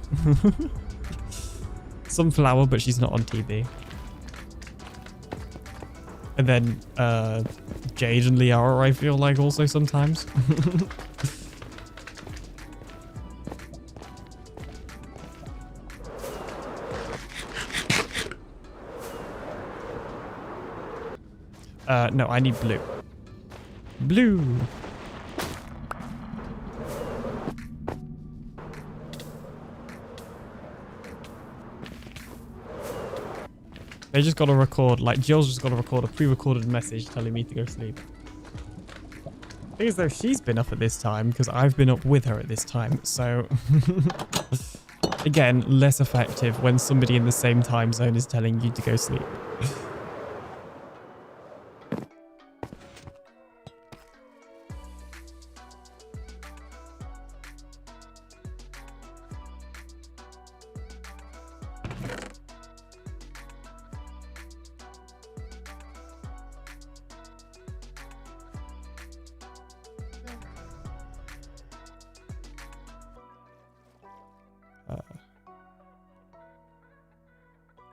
Sunflower, but she's not on TV. And then Jade and Liara, I feel like also sometimes. No, I need blue. Blue! They just gotta record, like, Jill's just gotta record a pre-recorded message telling me to go sleep. The thing is though, she's been up at this time because I've been up with her at this time, so... Again, less effective when somebody in the same time zone is telling you to go sleep.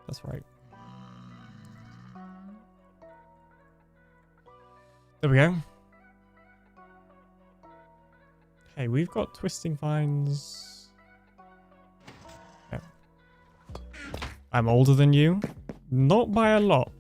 That's right. There we go. Hey, we've got twisting vines. Yeah. I'm older than you. Not by a lot.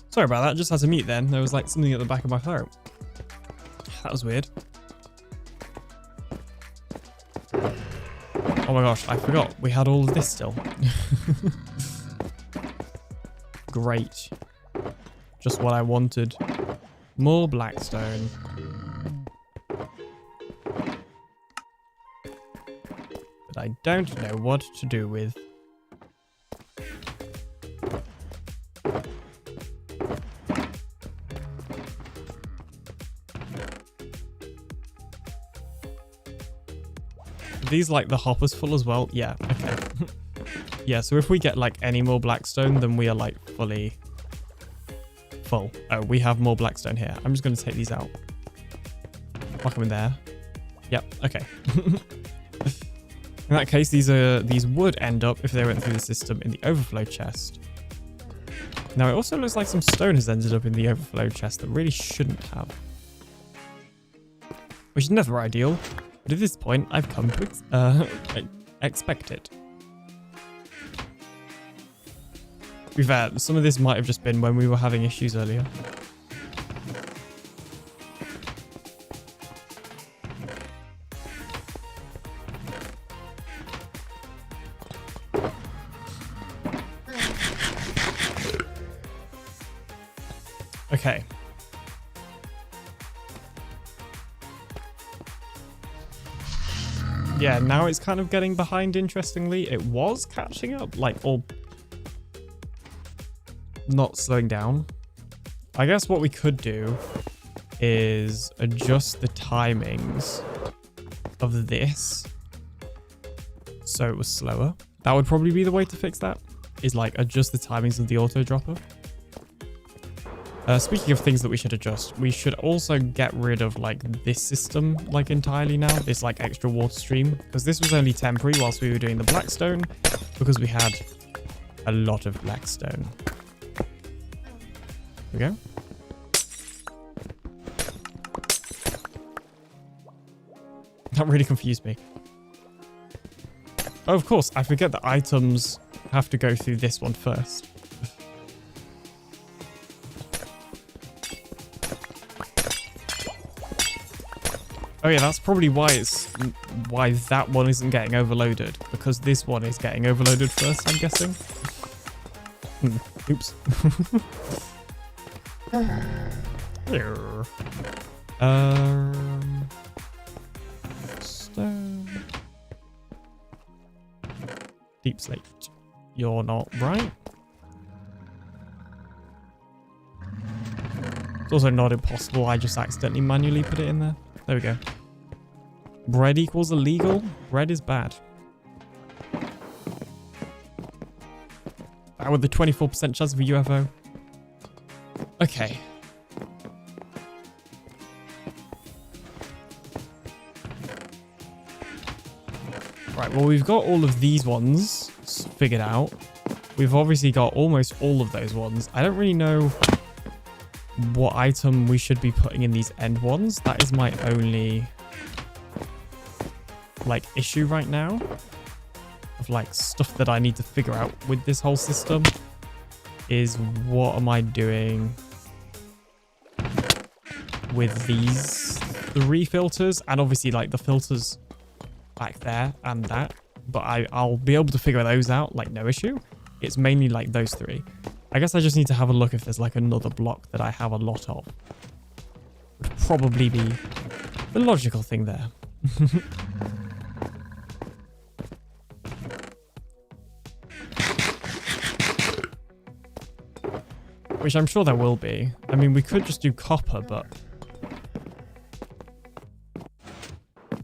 Sorry about that, just had to mute then. There was like something at the back of my throat. That was weird. Oh my gosh, I forgot. We had all of this still. Great. Just what I wanted. More blackstone. But I don't know what to do with. These like the hoppers full as well? Yeah, okay. Yeah, so if we get like any more blackstone, then we are like fully full. Oh, we have more blackstone here. I'm just going to take these out. Lock them in there. Yep, okay. In that case, these would end up, if they went through the system, in the overflow chest. Now, it also looks like some stone has ended up in the overflow chest that really shouldn't have. Which is never ideal. But at this point, I've come to expect it. be fair, some of this might have just been when we were having issues earlier. Okay. Yeah, now it's kind of getting behind, interestingly. It was catching up, like, or not slowing down. I guess what we could do is adjust the timings of this so it was slower. That would probably be the way to fix that, is like adjust the timings of the auto dropper. Speaking of things that we should adjust, we should also get rid of like this system like entirely now, this like extra water stream, because this was only temporary whilst we were doing the blackstone, because we had a lot of blackstone. There we go. That really confused me. Oh, of course, I forget that items have to go through this one first. Oh yeah, that's probably why that one isn't getting overloaded, because this one is getting overloaded first, I'm guessing. Oops. Stone. Deep slate. You're not right. It's also not impossible. I just accidentally manually put it in there. There we go. Bread equals illegal. Bread is bad. With the 24% chance of a UFO. Okay. Right, well, we've got all of these ones figured out. We've obviously got almost all of those ones. I don't really know what item we should be putting in these end ones. That is my only like issue right now of like stuff that I need to figure out with this whole system is what am I doing with these 3 filters, and obviously like the filters back there and that, but I'll be able to figure those out like no issue. It's mainly like those 3. I guess I just need to have a look if there's like another block that I have a lot of. Would probably be the logical thing there. Which I'm sure there will be. I mean, we could just do copper, but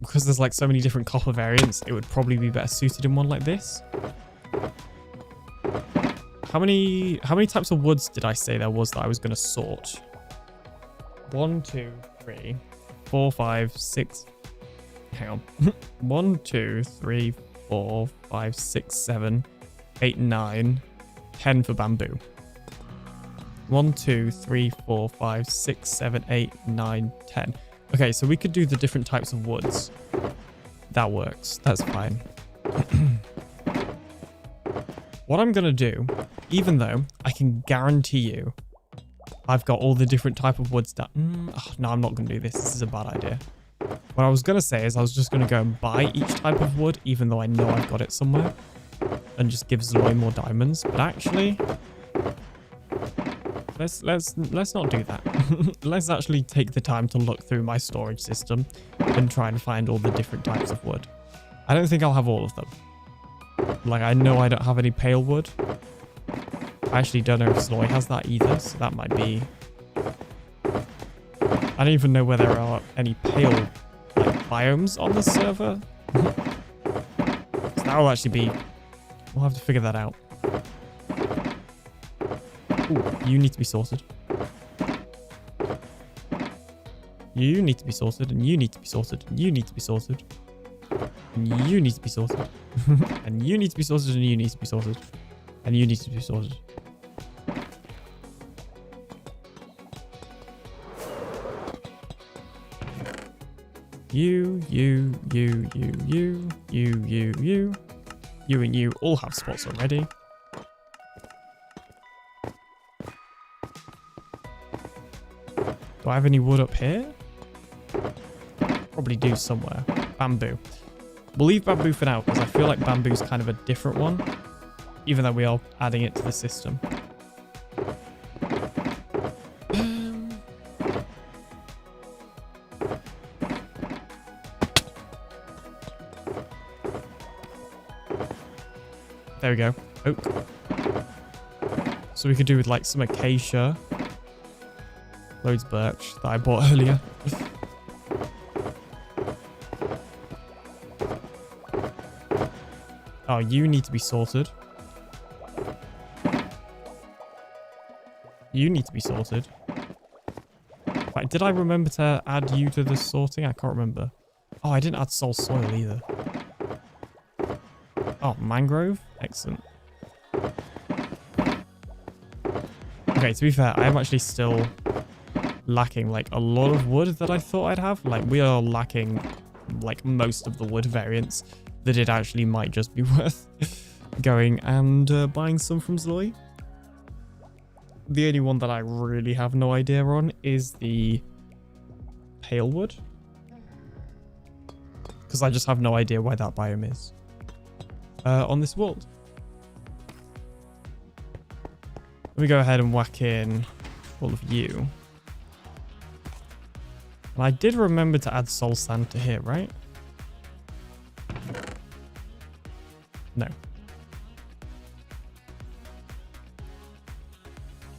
because there's like so many different copper variants, it would probably be better suited in one like this. How many types of woods did I say there was that I was going to sort? 1, 2, 3, 4, 5, 6. Hang on. 1, 2, 3, 4, 5, 6, 7, 8, 9, 10 for bamboo. 1, 2, 3, 4, 5, 6, 7, 8, 9, 10. Okay, so we could do the different types of woods. That works. That's fine. What I'm going to do, even though I can guarantee you I've got all the different type of woods that... no, I'm not going to do this. This is a bad idea. What I was going to say is I was just going to go and buy each type of wood, even though I know I've got it somewhere, and just give Zloy more diamonds. But actually, let's not do that. Let's actually take the time to look through my storage system and try and find all the different types of wood. I don't think I'll have all of them. Like, I know I don't have any pale wood. I actually don't know if Zloy has that either, so that might be... I don't even know whether there are any pale like, biomes on the server. So that will actually be... We'll have to figure that out. Ooh, you need to be sorted. You need to be sorted, and you need to be sorted, and you need to be sorted. And you need to be sorted. And you need to be sorted, and you need to be sorted. And you need to be sorted. You and you all have spots already. I have any wood up here? Probably do somewhere. Bamboo. We'll leave bamboo for now because I feel like bamboo's kind of a different one, even though we are adding it to the system. There we go. Oak. So we could do with like some acacia. Loads of birch that I bought earlier. Oh, you need to be sorted. You need to be sorted. Right, did I remember to add you to the sorting? I can't remember. Oh, I didn't add soul soil either. Oh, mangrove? Excellent. Okay, to be fair, I am actually still lacking like a lot of wood that I thought I'd have. Like we are lacking like most of the wood variants that it actually might just be worth going and buying some from Zloy. The only one that I really have no idea on is the pale wood. Because I just have no idea where that biome is on this world. Let me go ahead and whack in all of you. And I did remember to add soul sand to here, right? No.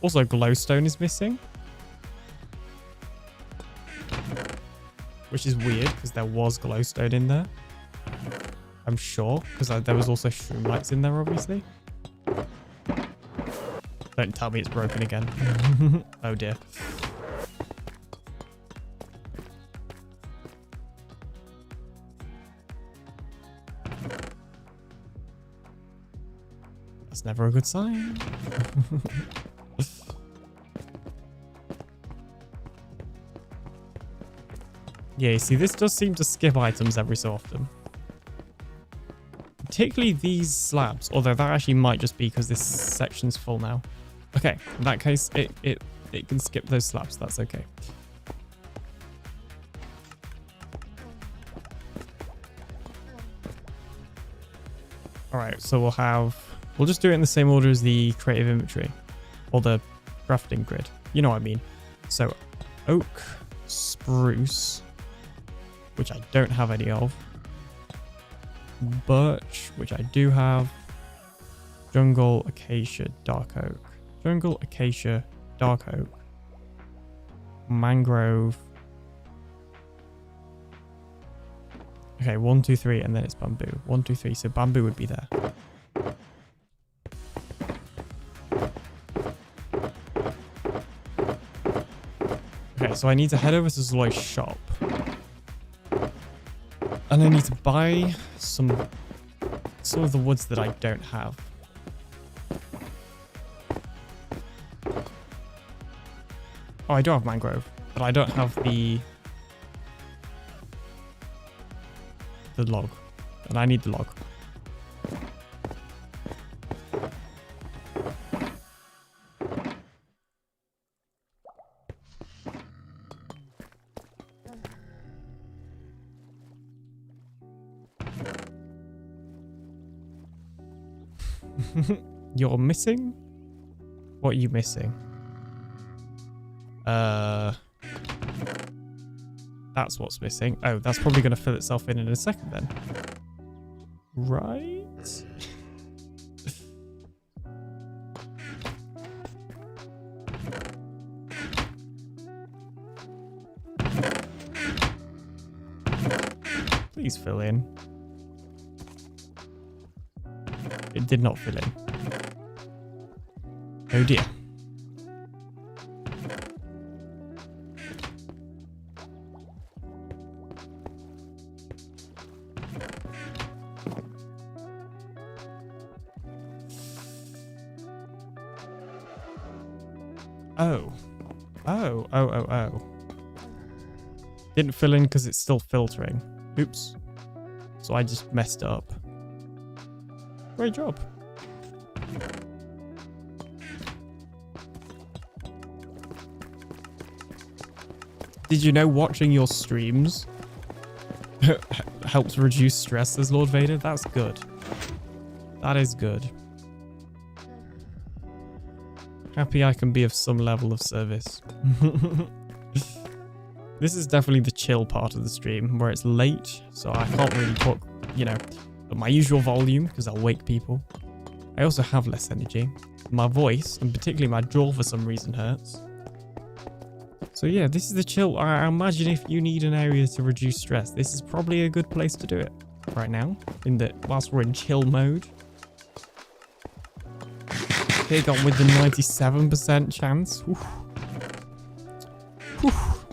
Also, glowstone is missing. Which is weird, because there was glowstone in there. I'm sure, because there was also shroom lights in there, obviously. Don't tell me it's broken again. Oh dear. That's never a good sign. Yeah, you see, this does seem to skip items every so often. Particularly these slabs, although that actually might just be because this section's full now. Okay, in that case, it can skip those slabs. That's okay. Alright, so we'll just do it in the same order as the creative inventory. Or the crafting grid. You know what I mean. So, oak, spruce, which I don't have any of. Birch, which I do have. Jungle, acacia, dark oak. Jungle, acacia, dark oak. Mangrove. Okay, 1, 2, 3, and then it's bamboo. 1, 2, 3, so bamboo would be there. Okay, so I need to head over to Zloy's shop. And I need to buy some of the woods that I don't have. Oh, I do have mangrove, but I don't have the log. And I need the log. You're missing? What are you missing? That's what's missing. Oh, that's probably going to fill itself in a second then. Right? Please fill in. It did not fill in. Oh dear. Oh. Didn't fill in because it's still filtering. Oops. So I just messed up. Great job. Did you know watching your streams helps reduce stress, says Lord Vader? That's good. That is good. Happy I can be of some level of service. This is definitely the chill part of the stream where it's late, so I can't really talk, you know, at my usual volume because I'll wake people. I also have less energy. My voice, and particularly my jaw for some reason, hurts. So yeah, this is the chill. I imagine if you need an area to reduce stress, this is probably a good place to do it right now, whilst we're in chill mode. Okay, got with the 97% chance. Oof. Oof.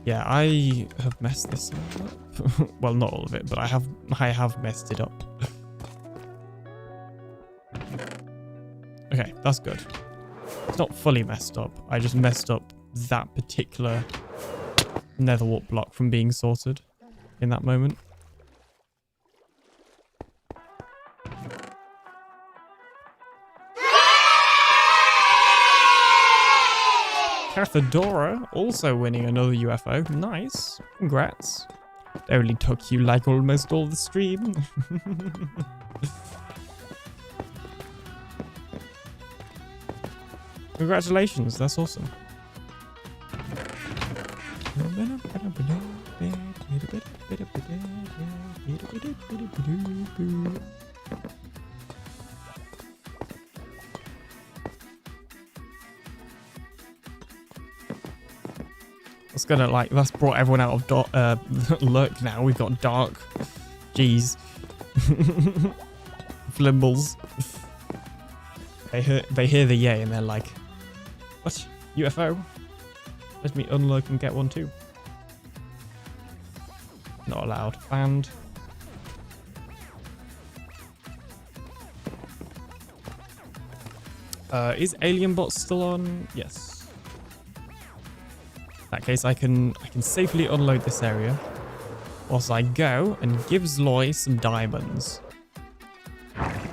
Yeah, I have messed this up. Well, not all of it, but I have messed it up. Okay, that's good. It's not fully messed up. I just messed up that particular nether wart block from being sorted in that moment. Cathedora also winning another UFO. Nice. Congrats. It only took you like almost all the stream. Congratulations, that's awesome. That's gonna that's brought everyone out of lurk now. We've got dark. Jeez. Flimbles. They hear the yay and they're like, what? UFO? Let me unlock and get one too. Not allowed. Banned. Is AlienBot still on? Yes. In that case, I can safely unload this area whilst I go and give Zloy some diamonds.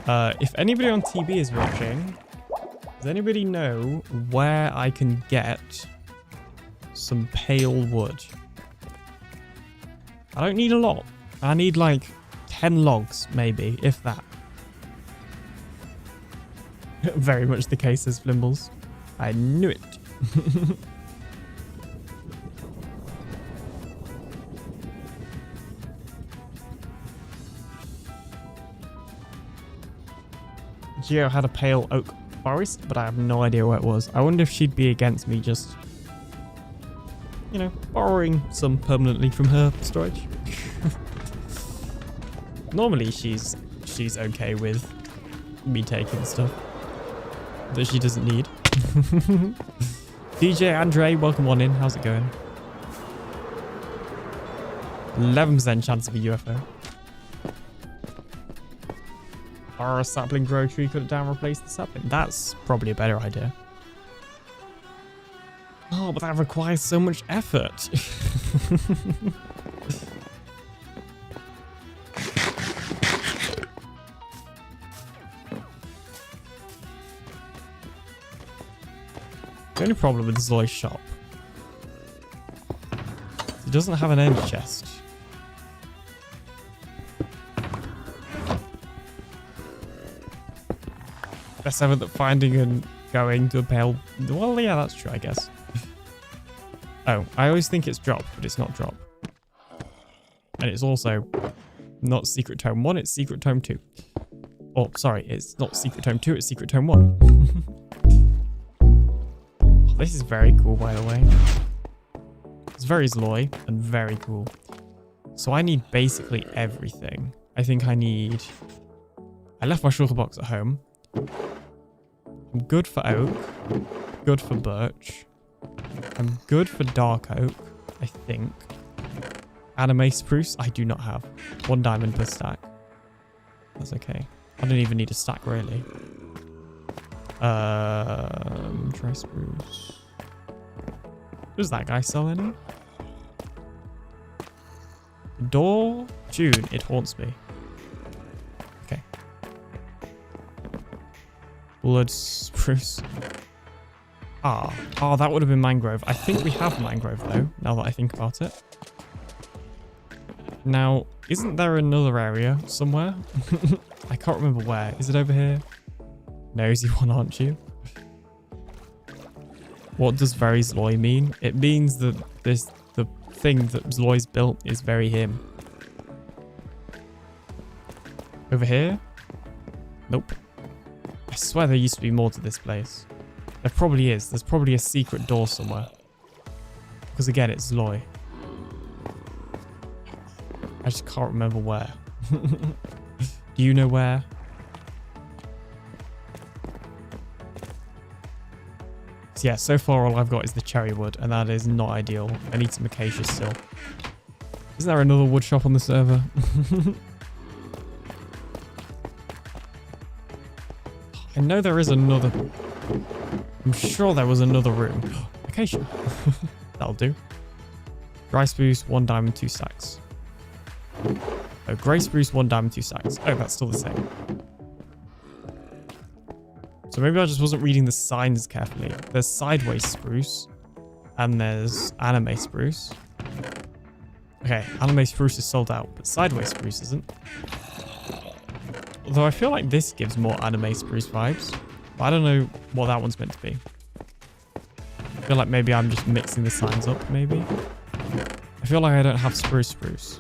If anybody on TB is watching, does anybody know where I can get some pale wood? I don't need a lot. I need like 10 logs, maybe, if that. Very much the case as Flimbles. I knew it. Geo had a pale oak forest, but I have no idea where it was. I wonder if she'd be against me just, you know, borrowing some permanently from her storage. Normally she's okay with me taking stuff that she doesn't need. DJ Andre, welcome on in. How's it going? 11% chance of a UFO. Or a sapling grow tree, cut it down, replace the sapling. That's probably a better idea. Oh, but that requires so much effort. The only problem with Zoy's shop, he doesn't have an end chest. Best ever that finding and going to a pale. Well, yeah, that's true, I guess. Oh, I always think it's drop, but it's not drop. And it's also not Secret Tome 1, it's Secret Tome 2. Oh, sorry, it's not Secret Tome 2, it's Secret Tome 1. Oh, this is very cool, by the way. It's very Zloy and very cool. So I need basically everything. I think I need... I left my sugar box at home. I'm good for oak, good for birch, I'm good for dark oak, I think. Anime spruce, I do not have. 1 diamond per stack. That's okay. I don't even need a stack, really. Dry spruce. Does that guy sell any? Door? June, it haunts me. Okay. Blood spruce. Oh, that would have been mangrove. I think we have mangrove though, now that I think about it. Now, isn't there another area somewhere? I can't remember where. Is it over here? Nosy one, aren't you? What does very Zloy mean? It means that the thing that Zloy's built is very him. Over here? Nope. I swear there used to be more to this place. There probably is. There's probably a secret door somewhere. Because again, it's Zloy. I just can't remember where. Do you know where? So yeah, so far all I've got is the cherry wood, and that is not ideal. I need some acacia still. Isn't there another wood shop on the server? I know there is another... I'm sure there was another room. Acacia. That'll do. Dry spruce, 1 diamond, 2 stacks. Oh, grey spruce, 1 diamond, 2 stacks. Oh, that's still the same. So maybe I just wasn't reading the signs carefully. There's sideways spruce. And there's anime spruce. Okay, anime spruce is sold out, but sideways spruce isn't. Although I feel like this gives more anime spruce vibes. But I don't know what that one's meant to be. I feel like maybe I'm just mixing the signs up, maybe. I feel like I don't have spruce.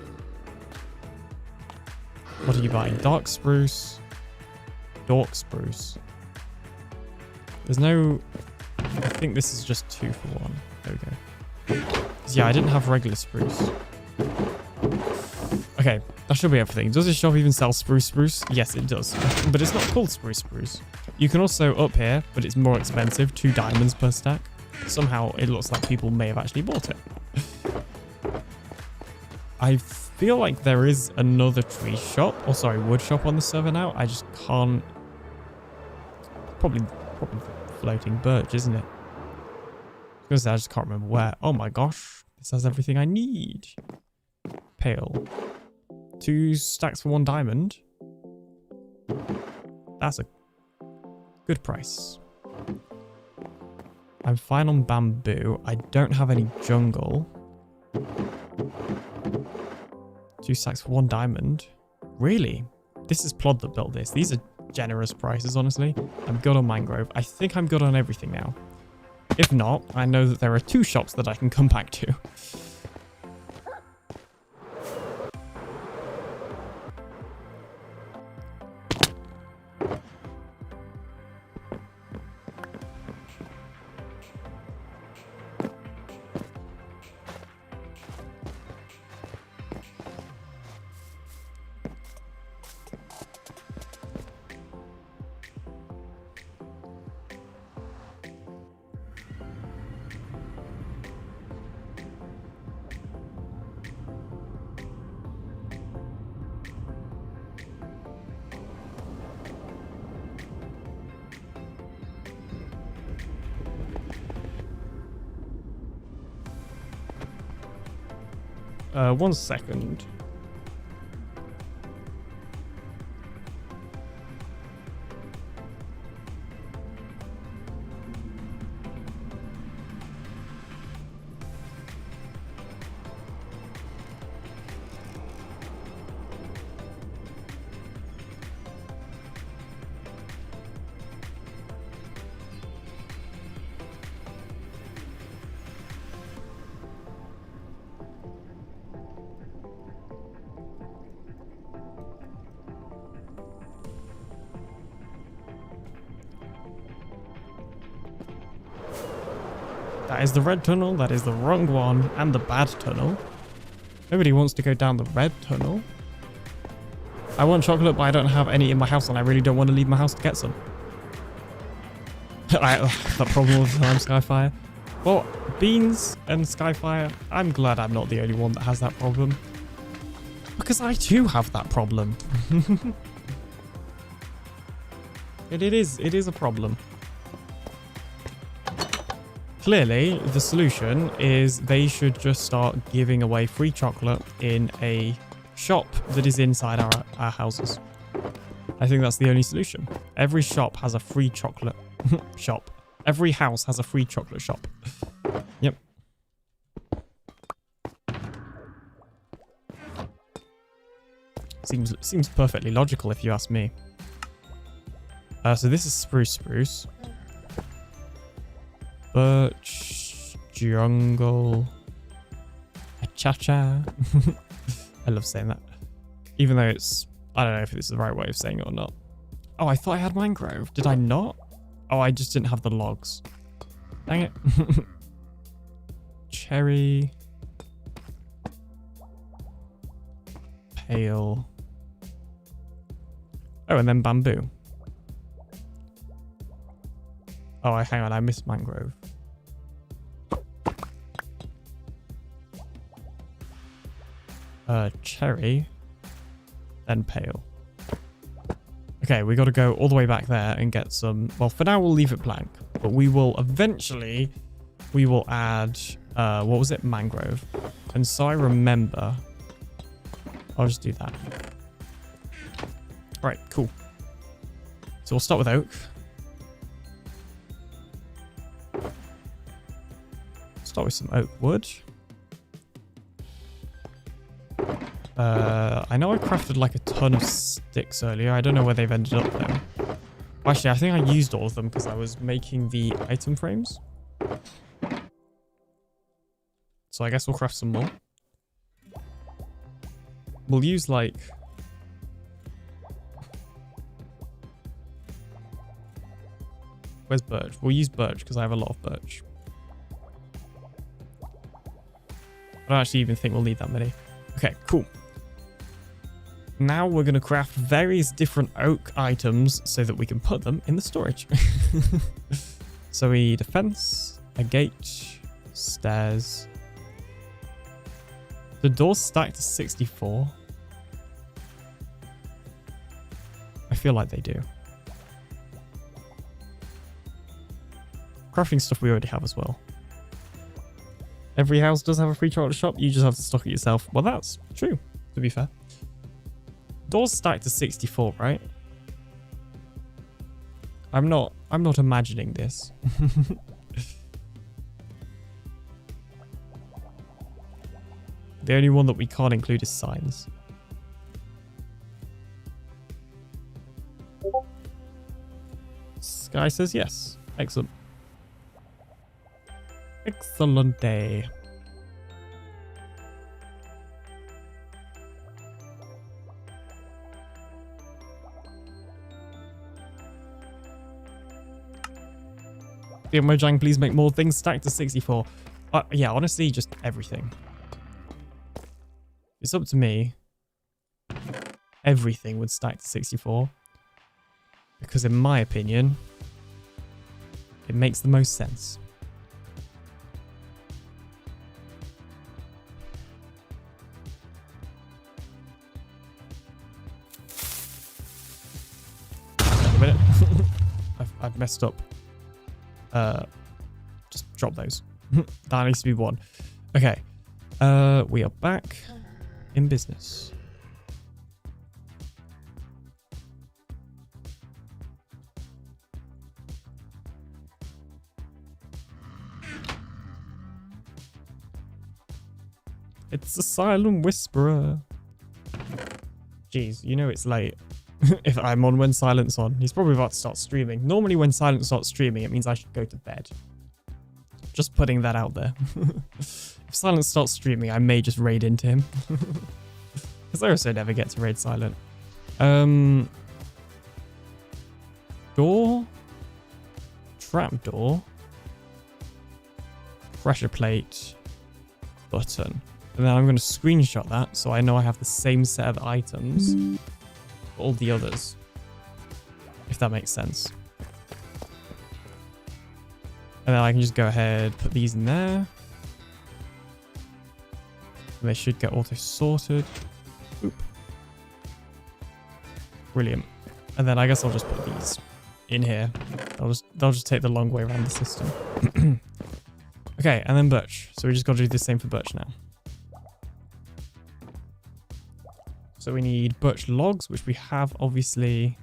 What are you buying? Dark spruce. Dork spruce. There's no... I think this is just 2 for 1. There we go. Yeah, I didn't have regular spruce. Okay, that should be everything. Does this shop even sell spruce? Yes, it does. But it's not called spruce. You can also up here, but it's more expensive. 2 diamonds per stack. Somehow it looks like people may have actually bought it. I feel like there is another tree shop, or sorry, wood shop on the server now. I just can't... Probably floating birch, isn't it? I just can't remember where. Oh my gosh, this has everything I need. Pale. 2 stacks for 1 diamond. That's a good price. I'm fine on bamboo. I don't have any jungle. 2 stacks for 1 diamond. Really? This is Plod that built this. These are generous prices, honestly. I'm good on mangrove. I think I'm good on everything now. If not, I know that there are 2 shops that I can come back to. One second. That is the red tunnel, that is the wrong one, and the bad tunnel. Nobody wants to go down the red tunnel. I want chocolate, but I don't have any in my house, and I really don't want to leave my house to get some. That problem all the time, Skyfire. Well, beans and Skyfire, I'm glad I'm not the only one that has that problem. Because I too have that problem. It is a problem. Clearly, the solution is they should just start giving away free chocolate in a shop that is inside our houses. I think that's the only solution. Every shop has a free chocolate shop. Every house has a free chocolate shop. Yep. Seems perfectly logical if you ask me. So this is spruce. Birch, jungle, cha-cha. I love saying that. Even though it's... I don't know if this is the right way of saying it or not. Oh, I thought I had mangrove. Did I not? Oh, I just didn't have the logs. Dang it. Cherry. Pale. Oh, and then bamboo. Oh, hang on. I missed mangrove. Cherry. Then pale. Okay, we got to go all the way back there and get some... Well, for now, we'll leave it blank. But we will eventually... We will add... what was it? Mangrove. And so I remember... I'll just do that. Right, cool. So we'll start with oak. Start with some oak wood. I know I crafted like a ton of sticks earlier. I don't know where they've ended up though. Actually, I think I used all of them because I was making the item frames. So I guess we'll craft some more. We'll use like... Where's birch? We'll use birch because I have a lot of birch. I don't actually even think we'll need that many. Okay, cool. Now we're going to craft various different oak items so that we can put them in the storage. So we need a fence, a gate, stairs. The doors stack to 64. I feel like they do. Crafting stuff we already have as well. Every house does have a free chocolate shop. You just have to stock it yourself. Well, that's true, to be fair. Doors stacked to 64, right? I'm not imagining this. The only one that we can't include is signs. Sky says yes. Excellent. Excellent day. Mojang, please make more things stacked to 64. Yeah, honestly, just everything. It's up to me. Everything would stack to 64. Because in my opinion, it makes the most sense. Wait a minute. I've messed up. Just drop those. That needs to be one. Okay. We are back in business. It's the silent whisperer. Jeez, you know it's late. If I'm on when Silent's on. He's probably about to start streaming. Normally when Silent starts streaming, it means I should go to bed. Just putting that out there. If Silent starts streaming, I may just raid into him. Because I also never get to raid Silent. Door. Trapdoor. Pressure plate. Button. And then I'm going to screenshot that so I know I have the same set of items for all the others. If that makes sense. And then I can just go ahead, put these in there. And they should get auto sorted. Oop. Brilliant. And then I guess I'll just put these in here. They'll just take the long way around the system. Okay, and then birch. So we just got to do the same for birch now. So we need birch logs, which we have obviously.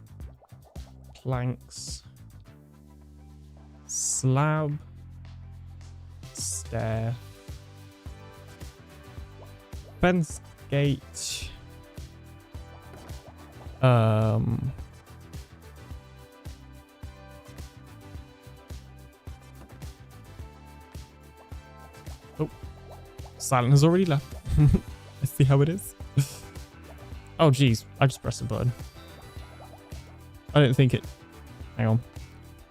Planks. slab, stair, fence gate, oh, Silent has already left. Let's see how it is. Oh geez, I just pressed a button. I didn't think it. Hang on.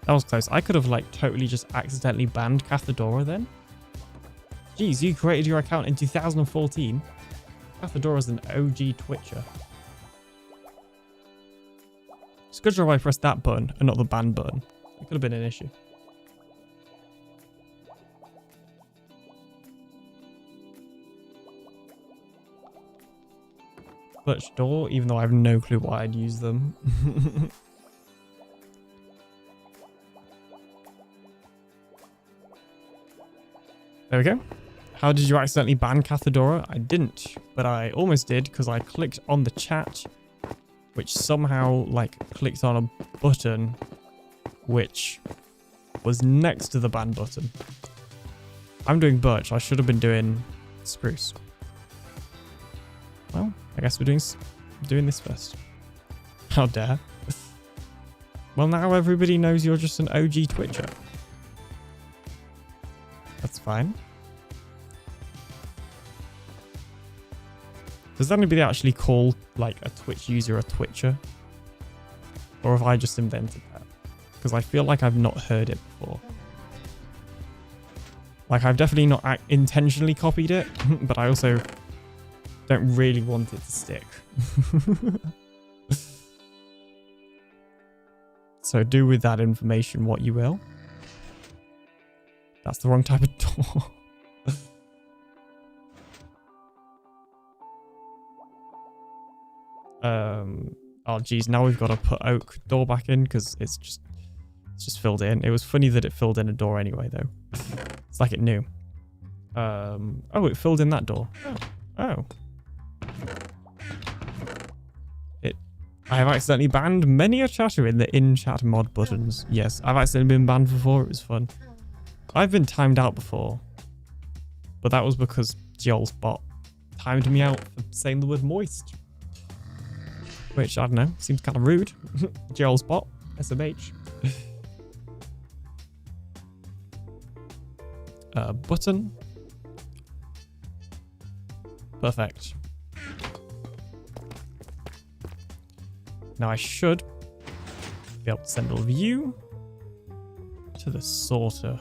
That was close. I could have like totally just accidentally banned Cathedora then. Jeez, you created your account in 2014. Cathedora's an OG Twitcher. It's a good job I pressed that button and not the ban button. It could have been an issue. Birch door, even though I have no clue why I'd use them. There we go. How did you accidentally ban Cathedora? I didn't, but I almost did because I clicked on the chat, which somehow like clicked on a button which was next to the ban button. I'm doing birch. I should have been doing spruce. Well, I guess we're doing this first. How dare. Well, now everybody knows you're just an OG Twitcher. That's fine. Does anybody actually call like a Twitch user a Twitcher? Or have I just invented that? Because I feel like I've not heard it before. Like I've definitely not intentionally copied it, but I also don't really want it to stick. So do with that information what you will. That's the wrong type of door. Oh geez, now we've got to put oak door back in because it's just filled in. It was funny that it filled in a door anyway though. It's like it knew. Oh, it filled in that door. Oh. I have accidentally banned many a chatter in the in-chat mod buttons. Yes, I've accidentally been banned before. It was fun. I've been timed out before, but that was because Joel's bot timed me out for saying the word moist. Which, I don't know, seems kind of rude. Joel's bot, SMH. Button. Perfect. Now I should be able to send a view to the sorter.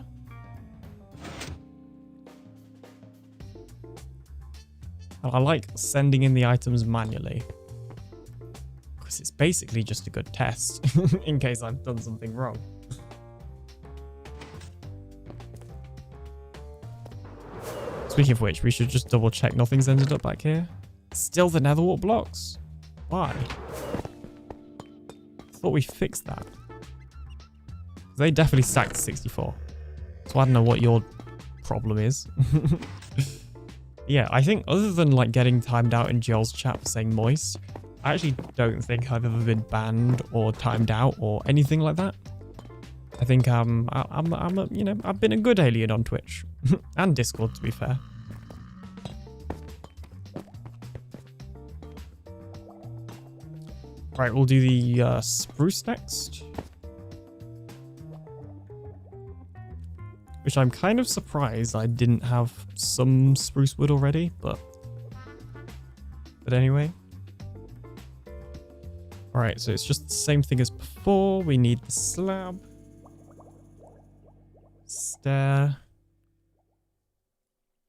And I like sending in the items manually, because it's basically just a good test in case I've done something wrong. Speaking of which, we should just double check nothing's ended up back here. Still the netherwart blocks? Why? Thought we fixed that. They definitely stacked 64. So I don't know what your problem is. Yeah, I think other than like getting timed out in Joel's chat for saying moist, I actually don't think I've ever been banned or timed out or anything like that. I think I'm a, you know, I've been a good alien on Twitch and Discord, to be fair. Right, we'll do the spruce next. Which I'm kind of surprised I didn't have some spruce wood already, but anyway. Alright, so it's just the same thing as before. We need the slab. Stair.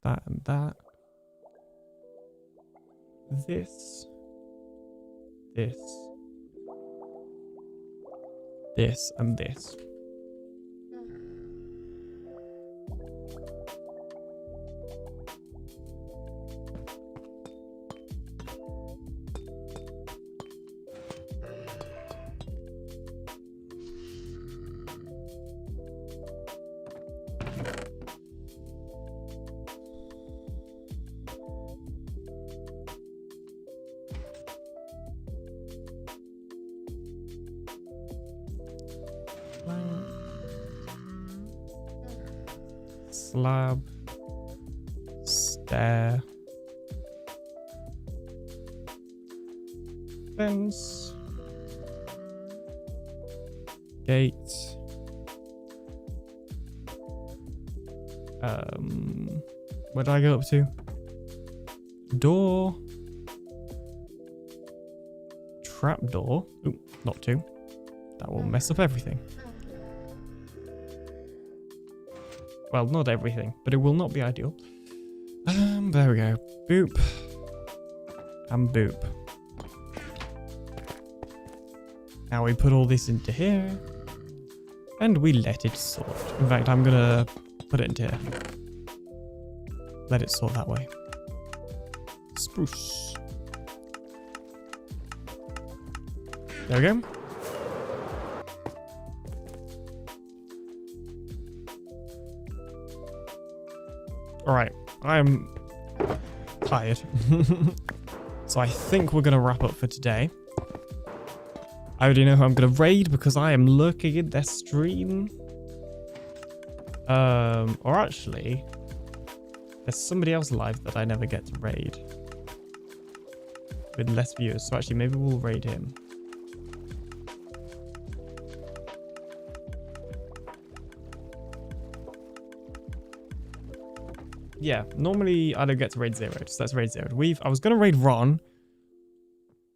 That and that. This. This and this. slab, stair, fence, gate, where did I go up to? Door, trapdoor. Ooh, not two. That will mess up everything. Well, not everything, but it will not be ideal. There we go. Boop. And boop. Now we put all this into here. And we let it sort. In fact, I'm gonna put it into here. Let it sort that way. Spruce. There we go. Alright, I'm tired. So I think we're going to wrap up for today. I already know who I'm going to raid because I am lurking in their stream. Or actually, there's somebody else live that I never get to raid. With less viewers, so actually maybe we'll raid him. Yeah, normally I don't get to raid Zeroed, so let's raid Zeroed. I was going to raid Ron,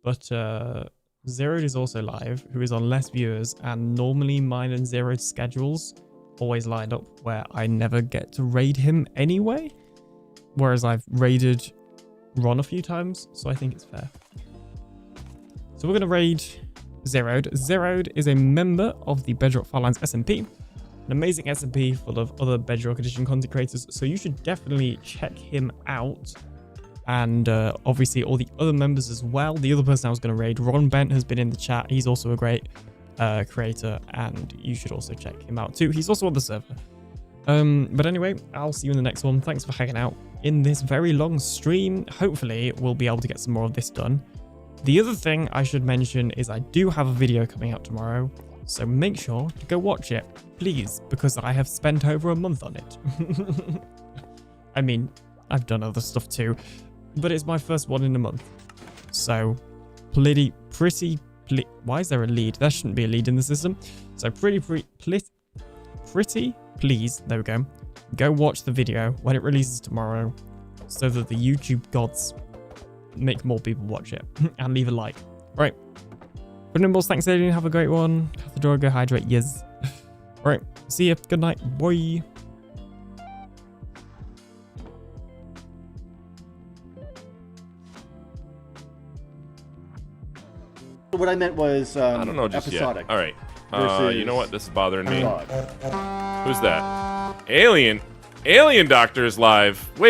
but Zeroed is also live, who is on less viewers, and normally mine and Zeroed's schedules always line up where I never get to raid him anyway, whereas I've raided Ron a few times, so I think it's fair. So we're going to raid Zeroed. Zeroed is a member of the Bedrock Farlands SMP. An amazing SMP full of other Bedrock Edition content creators, so you should definitely check him out. And obviously all the other members as well. The other person I was going to raid, Ron Bent, has been in the chat. He's also a great creator, and you should also check him out too. He's also on the server. But anyway, I'll see you in the next one. Thanks for hanging out in this very long stream. Hopefully we'll be able to get some more of this done. The other thing I should mention is I do have a video coming out tomorrow, so make sure to go watch it, please, because I have spent over a month on it. I mean, I've done other stuff too, but it's my first one in a month. So, why is there a lead? There shouldn't be a lead in the system. So pretty please, there we go. Go watch the video when it releases tomorrow so that the YouTube gods make more people watch it and leave a like. Right. For Nimbles, thanks, Alien. Have a great one. Have the door, go hydrate. Yes. All right. See ya. Good night. Bye. What I meant was I don't know just episodic. Yet. All right. You know what? This is bothering me. God. Who's that? TheAlienDoctor is live. Wait a minute.